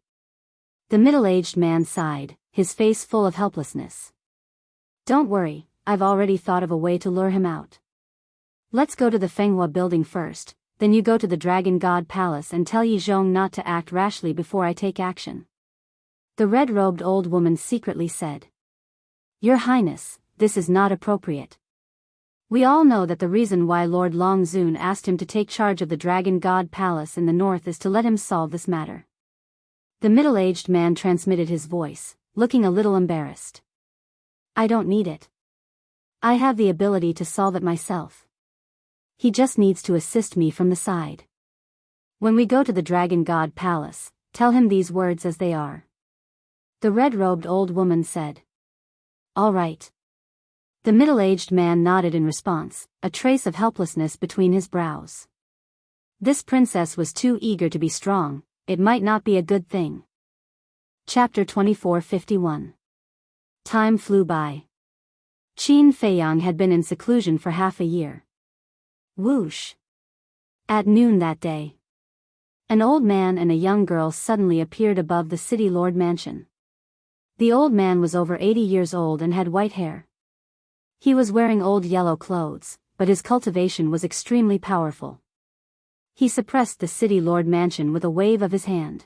A: The middle-aged man sighed, his face full of helplessness. Don't worry, I've already thought of a way to lure him out. Let's go to the Fenghua building first, then you go to the Dragon God Palace and tell Yi Zhong not to act rashly before I take action. The red-robed old woman secretly said. Your Highness, this is not appropriate. We all know that the reason why Lord Longzun asked him to take charge of the Dragon God Palace in the north is to let him solve this matter. The middle-aged man transmitted his voice, looking a little embarrassed. I don't need it. I have the ability to solve it myself. He just needs to assist me from the side. When we go to the Dragon God Palace, tell him these words as they are. The red-robed old woman said. All right. The middle-aged man nodded in response, a trace of helplessness between his brows. This princess was too eager to be strong, it might not be a good thing. Chapter 2451. Time flew by. Qin Feiyang had been in seclusion for half a year. Whoosh! At noon that day, an old man and a young girl suddenly appeared above the city lord mansion. The old man was over 80 years old and had white hair. He was wearing old yellow clothes, but his cultivation was extremely powerful. He suppressed the city lord mansion with a wave of his hand.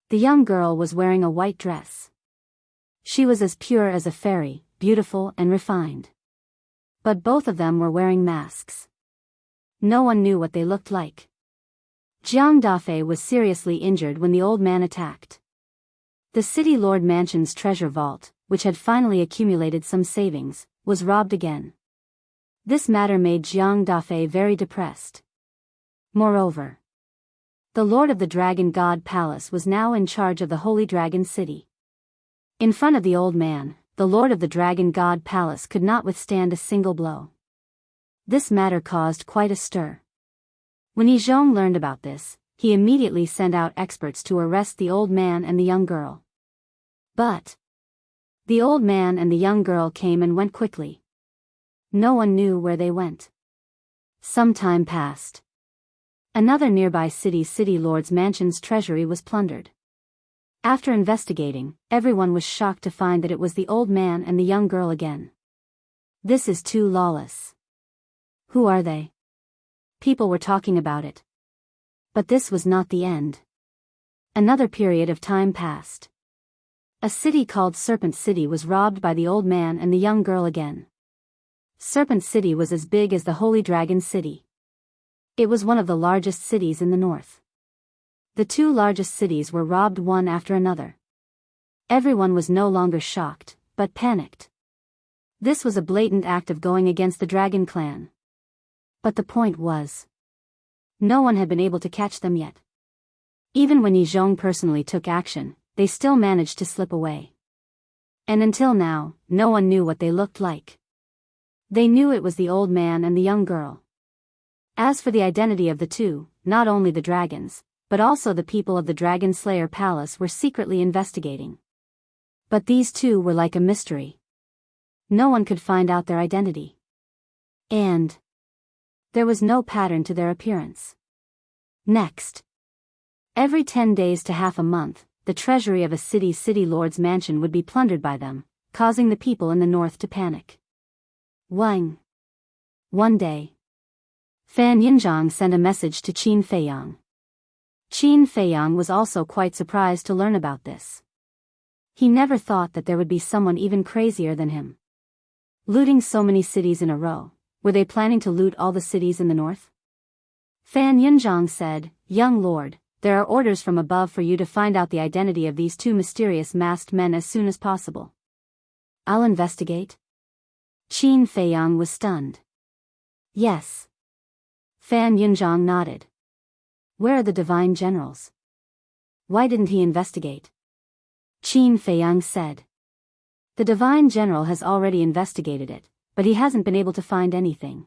A: The young girl was wearing a white dress. She was as pure as a fairy, beautiful and refined. But both of them were wearing masks. No one knew what they looked like. Jiang Dafei was seriously injured when the old man attacked. The city lord mansion's treasure vault, which had finally accumulated some savings, was robbed again. This matter made Jiang Dafei very depressed. Moreover, the lord of the Dragon God Palace was now in charge of the Holy Dragon City. In front of the old man, the lord of the Dragon God Palace could not withstand a single blow. This matter caused quite a stir. When Yi Zhong learned about this, he immediately sent out experts to arrest the old man and the young girl. But the old man and the young girl came and went quickly. No one knew where they went. Some time passed. Another nearby city lord's mansion's treasury was plundered. After investigating, everyone was shocked to find that it was the old man and the young girl again. This is too lawless. Who are they? People were talking about it. But this was not the end. Another period of time passed. A city called Serpent City was robbed by the old man and the young girl again. Serpent City was as big as the Holy Dragon City. It was one of the largest cities in the north. The two largest cities were robbed one after another. Everyone was no longer shocked, but panicked. This was a blatant act of going against the Dragon Clan. But the point was, no one had been able to catch them yet. Even when Yi Zhong personally took action, they still managed to slip away. And until now, no one knew what they looked like. They knew it was the old man and the young girl. As for the identity of the two, not only the dragons, but also the people of the Dragon Slayer Palace were secretly investigating. But these two were like a mystery. No one could find out their identity. And there was no pattern to their appearance. Next. Every 10 days to half a month, the treasury of a city lord's mansion would be plundered by them, causing the people in the north to panic. One day, Fan Yinzhang sent a message to Qin Feiyang. Qin Feiyang was also quite surprised to learn about this. He never thought that there would be someone even crazier than him. Looting so many cities in a row, were they planning to loot all the cities in the north? Fan Yinzhang said, "Young lord, there are orders from above for you to find out the identity of these two mysterious masked men as soon as possible." "I'll investigate." Qin Feiyang was stunned. "Yes." Fan Yinzhang nodded. "Where are the divine generals? Why didn't he investigate?" Qin Feiyang said. "The divine general has already investigated it, but he hasn't been able to find anything."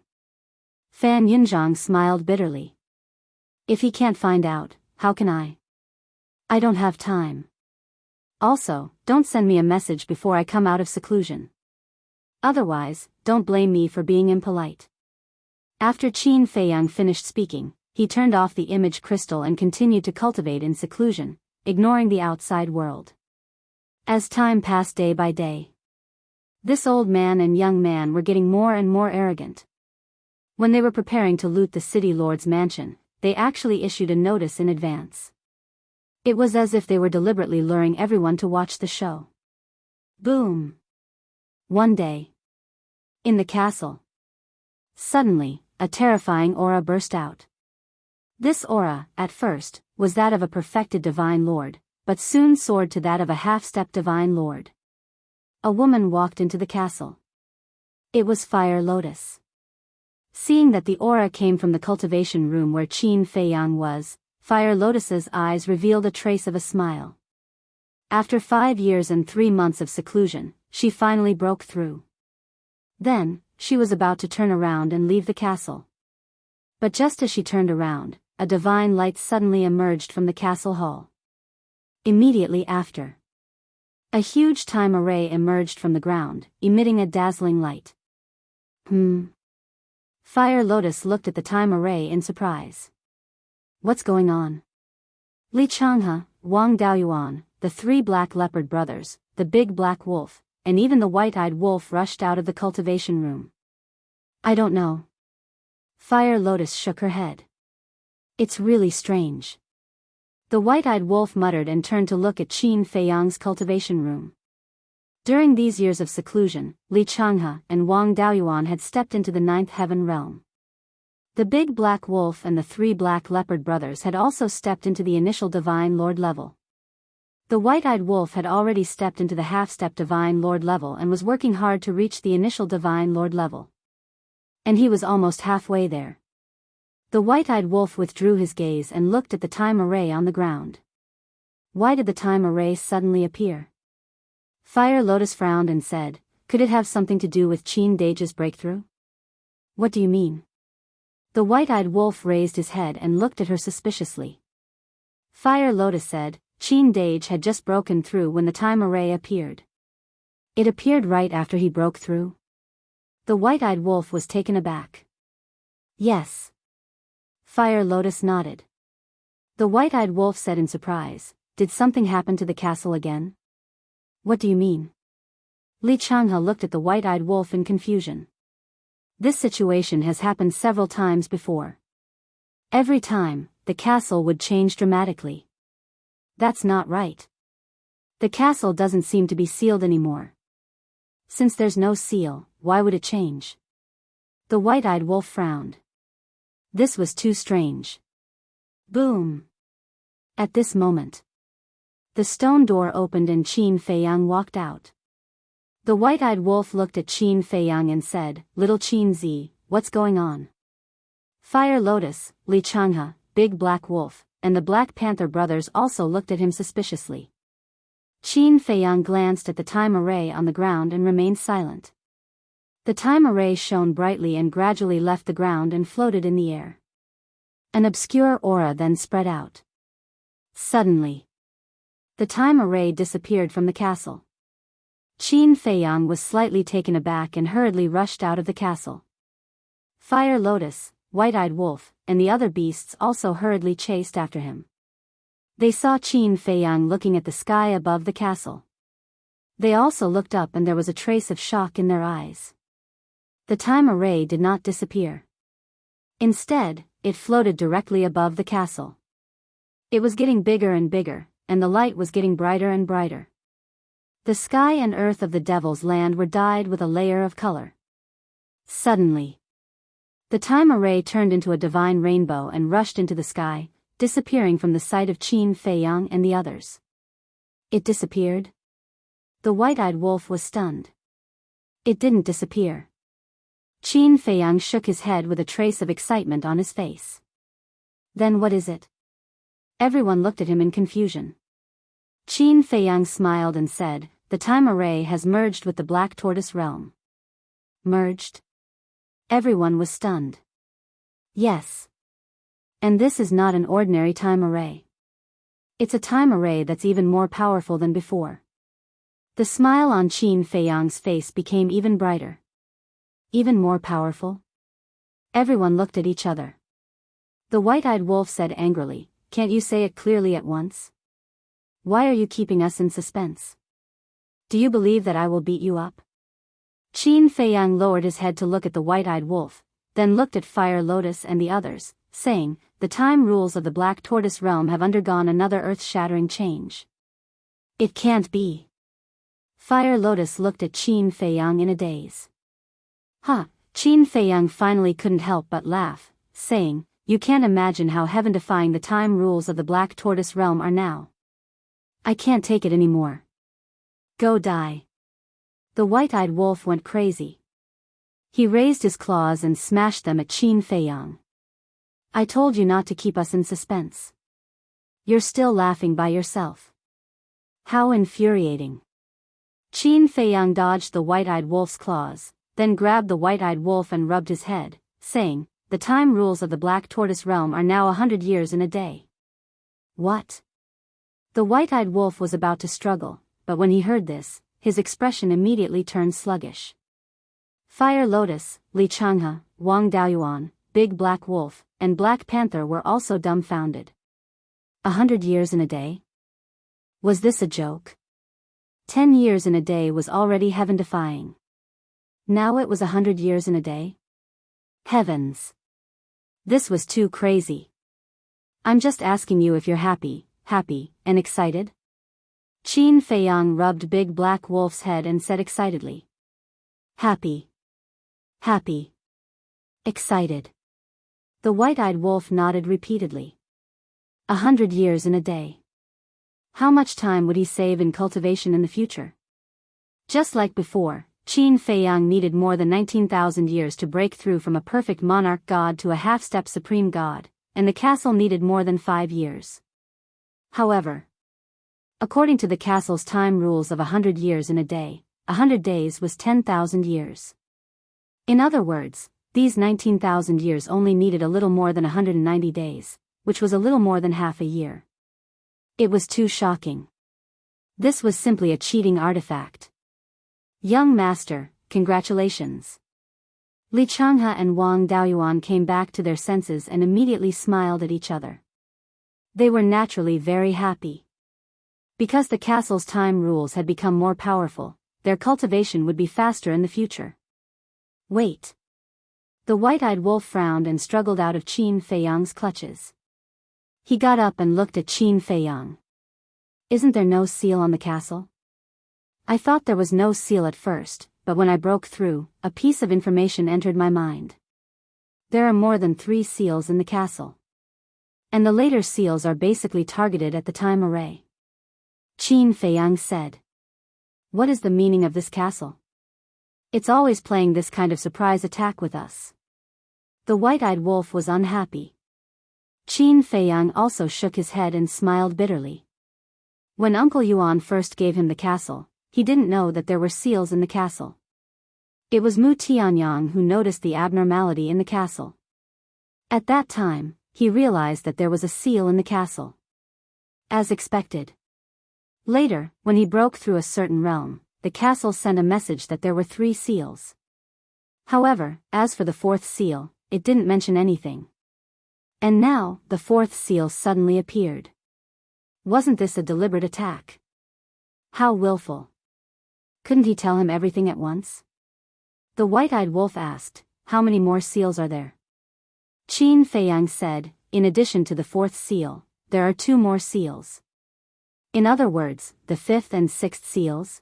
A: Fan Yinzhang smiled bitterly. "If he can't find out, how can I? I don't have time. Also, don't send me a message before I come out of seclusion. Otherwise, don't blame me for being impolite." After Qin Feiyang finished speaking, he turned off the image crystal and continued to cultivate in seclusion, ignoring the outside world. As time passed day by day, this old man and young man were getting more and more arrogant. When they were preparing to loot the city lord's mansion, they actually issued a notice in advance. It was as if they were deliberately luring everyone to watch the show. Boom! One day, in the castle, suddenly, a terrifying aura burst out. This aura, at first, was that of a perfected divine lord, but soon soared to that of a half-step divine lord. A woman walked into the castle. It was Fire Lotus. Seeing that the aura came from the cultivation room where Qin Feiyang was, Fire Lotus's eyes revealed a trace of a smile. After 5 years and 3 months of seclusion, she finally broke through. Then, she was about to turn around and leave the castle. But just as she turned around, a divine light suddenly emerged from the castle hall. Immediately after, a huge time array emerged from the ground, emitting a dazzling light. Fire Lotus looked at the time array in surprise. What's going on? Li Changhe, Wang Daoyuan, the 3 black leopard brothers, the big black wolf, and even the white-eyed wolf rushed out of the cultivation room. I don't know. Fire Lotus shook her head. It's really strange. The white-eyed wolf muttered and turned to look at Qin Feiyang's cultivation room. During these years of seclusion, Li Changhe and Wang Daoyuan had stepped into the 9th heaven realm. The big black wolf and the 3 black leopard brothers had also stepped into the initial divine lord level. The white-eyed wolf had already stepped into the half-step divine lord level and was working hard to reach the initial divine lord level. And he was almost halfway there. The white-eyed wolf withdrew his gaze and looked at the time array on the ground. Why did the time array suddenly appear? Fire Lotus frowned and said, could it have something to do with Qin Dage's breakthrough? What do you mean? The white-eyed wolf raised his head and looked at her suspiciously. Fire Lotus said, Qin Dage had just broken through when the time array appeared. It appeared right after he broke through? The white-eyed wolf was taken aback. Yes. Fire Lotus nodded. The white-eyed wolf said in surprise, did something happen to the castle again? What do you mean? Li Changhe looked at the white-eyed wolf in confusion. This situation has happened several times before. Every time, the castle would change dramatically. That's not right. The castle doesn't seem to be sealed anymore. Since there's no seal, why would it change? The white-eyed wolf frowned. This was too strange. Boom! At this moment, the stone door opened and Qin Feiyang walked out. The white-eyed wolf looked at Qin Feiyang and said, "Little Qin Zi, what's going on?" Fire Lotus, Li Changhe, Big Black Wolf, and the Black Panther brothers also looked at him suspiciously. Qin Feiyang glanced at the time array on the ground and remained silent. The time array shone brightly and gradually left the ground and floated in the air. An obscure aura then spread out. Suddenly, the time array disappeared from the castle. Qin Feiyang was slightly taken aback and hurriedly rushed out of the castle. Fire Lotus, White-Eyed Wolf, and the other beasts also hurriedly chased after him. They saw Qin Feiyang looking at the sky above the castle. They also looked up and there was a trace of shock in their eyes. The time array did not disappear. Instead, it floated directly above the castle. It was getting bigger and bigger, and the light was getting brighter and brighter. The sky and earth of the Devil's Land were dyed with a layer of color. Suddenly, the time array turned into a divine rainbow and rushed into the sky, disappearing from the sight of Qin Feiyang and the others. It disappeared? The white-eyed wolf was stunned. It didn't disappear. Qin Feiyang shook his head with a trace of excitement on his face. Then what is it? Everyone looked at him in confusion. Qin Feiyang smiled and said, "The time array has merged with the Black Tortoise realm." Merged? Everyone was stunned. Yes. And this is not an ordinary time array. It's a time array that's even more powerful than before. The smile on Qin Feiyang's face became even brighter. Even more powerful? Everyone looked at each other. The white-eyed wolf said angrily, "Can't you say it clearly at once? Why are you keeping us in suspense? Do you believe that I will beat you up?" Qin Feiyang lowered his head to look at the white-eyed wolf, then looked at Fire Lotus and the others, saying, "The time rules of the Black Tortoise realm have undergone another earth-shattering change. It can't be." Fire Lotus looked at Qin Feiyang in a daze. Qin Feiyang finally couldn't help but laugh, saying, "You can't imagine how heaven-defying the time rules of the Black Tortoise realm are now. I can't take it anymore. Go die." The white-eyed wolf went crazy. He raised his claws and smashed them at Qin Feiyang. "I told you not to keep us in suspense. You're still laughing by yourself. How infuriating." Qin Feiyang dodged the white-eyed wolf's claws, then grabbed the white-eyed wolf and rubbed his head, saying, "The time rules of the Black Tortoise realm are now 100 years in a day." What? The white-eyed wolf was about to struggle, but when he heard this, his expression immediately turned sluggish. Fire Lotus, Li Changhe, Wang Daoyuan, Big Black Wolf, and Black Panther were also dumbfounded. 100 years in a day? Was this a joke? 10 years in a day was already heaven-defying. Now it was 100 years in a day? Heavens! This was too crazy. I'm just asking you if you're happy, and excited? Qin Feiyang rubbed Big Black Wolf's head and said excitedly. Happy. Excited. The white-eyed wolf nodded repeatedly. 100 years in a day. How much time would he save in cultivation in the future? Just like before, Qin Feiyang needed more than 19,000 years to break through from a perfect monarch god to a half-step supreme god, and the castle needed more than 5 years. However, according to the castle's time rules of 100 years in a day, 100 days was 10,000 years. In other words, these 19,000 years only needed a little more than 190 days, which was a little more than half a year. It was too shocking. This was simply a cheating artifact. Young master, congratulations. Li Changhe and Wang Daoyuan came back to their senses and immediately smiled at each other. They were naturally very happy. Because the castle's time rules had become more powerful, their cultivation would be faster in the future. Wait. The white-eyed wolf frowned and struggled out of Qin Feiyang's clutches. He got up and looked at Qin Feiyang. Isn't there no seal on the castle? I thought there was no seal at first, but when I broke through, a piece of information entered my mind. There are more than 3 seals in the castle. And the later seals are basically targeted at the time array. Qin Feiyang said. What is the meaning of this castle? It's always playing this kind of surprise attack with us. The white-eyed wolf was unhappy. Qin Feiyang also shook his head and smiled bitterly. When Uncle Yuan first gave him the castle, he didn't know that there were seals in the castle. It was Mu Tianyang who noticed the abnormality in the castle. At that time, he realized that there was a seal in the castle. As expected. Later, when he broke through a certain realm, the castle sent a message that there were 3 seals. However, as for the 4th seal, it didn't mention anything. And now, the 4th seal suddenly appeared. Wasn't this a deliberate attack? How willful. Couldn't he tell him everything at once? The white-eyed wolf asked, how many more seals are there? Qin Feiyang said, in addition to the 4th seal, there are 2 more seals. In other words, the 5th and 6th seals?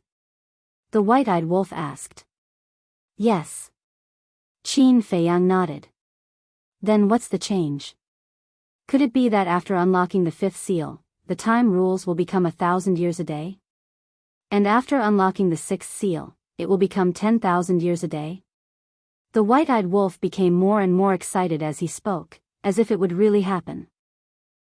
A: The white-eyed wolf asked. Yes. Qin Feiyang nodded. Then what's the change? Could it be that after unlocking the 5th seal, the time rules will become 1,000 years a day? And after unlocking the 6th seal, it will become 10,000 years a day? The white-eyed wolf became more and more excited as he spoke, as if it would really happen.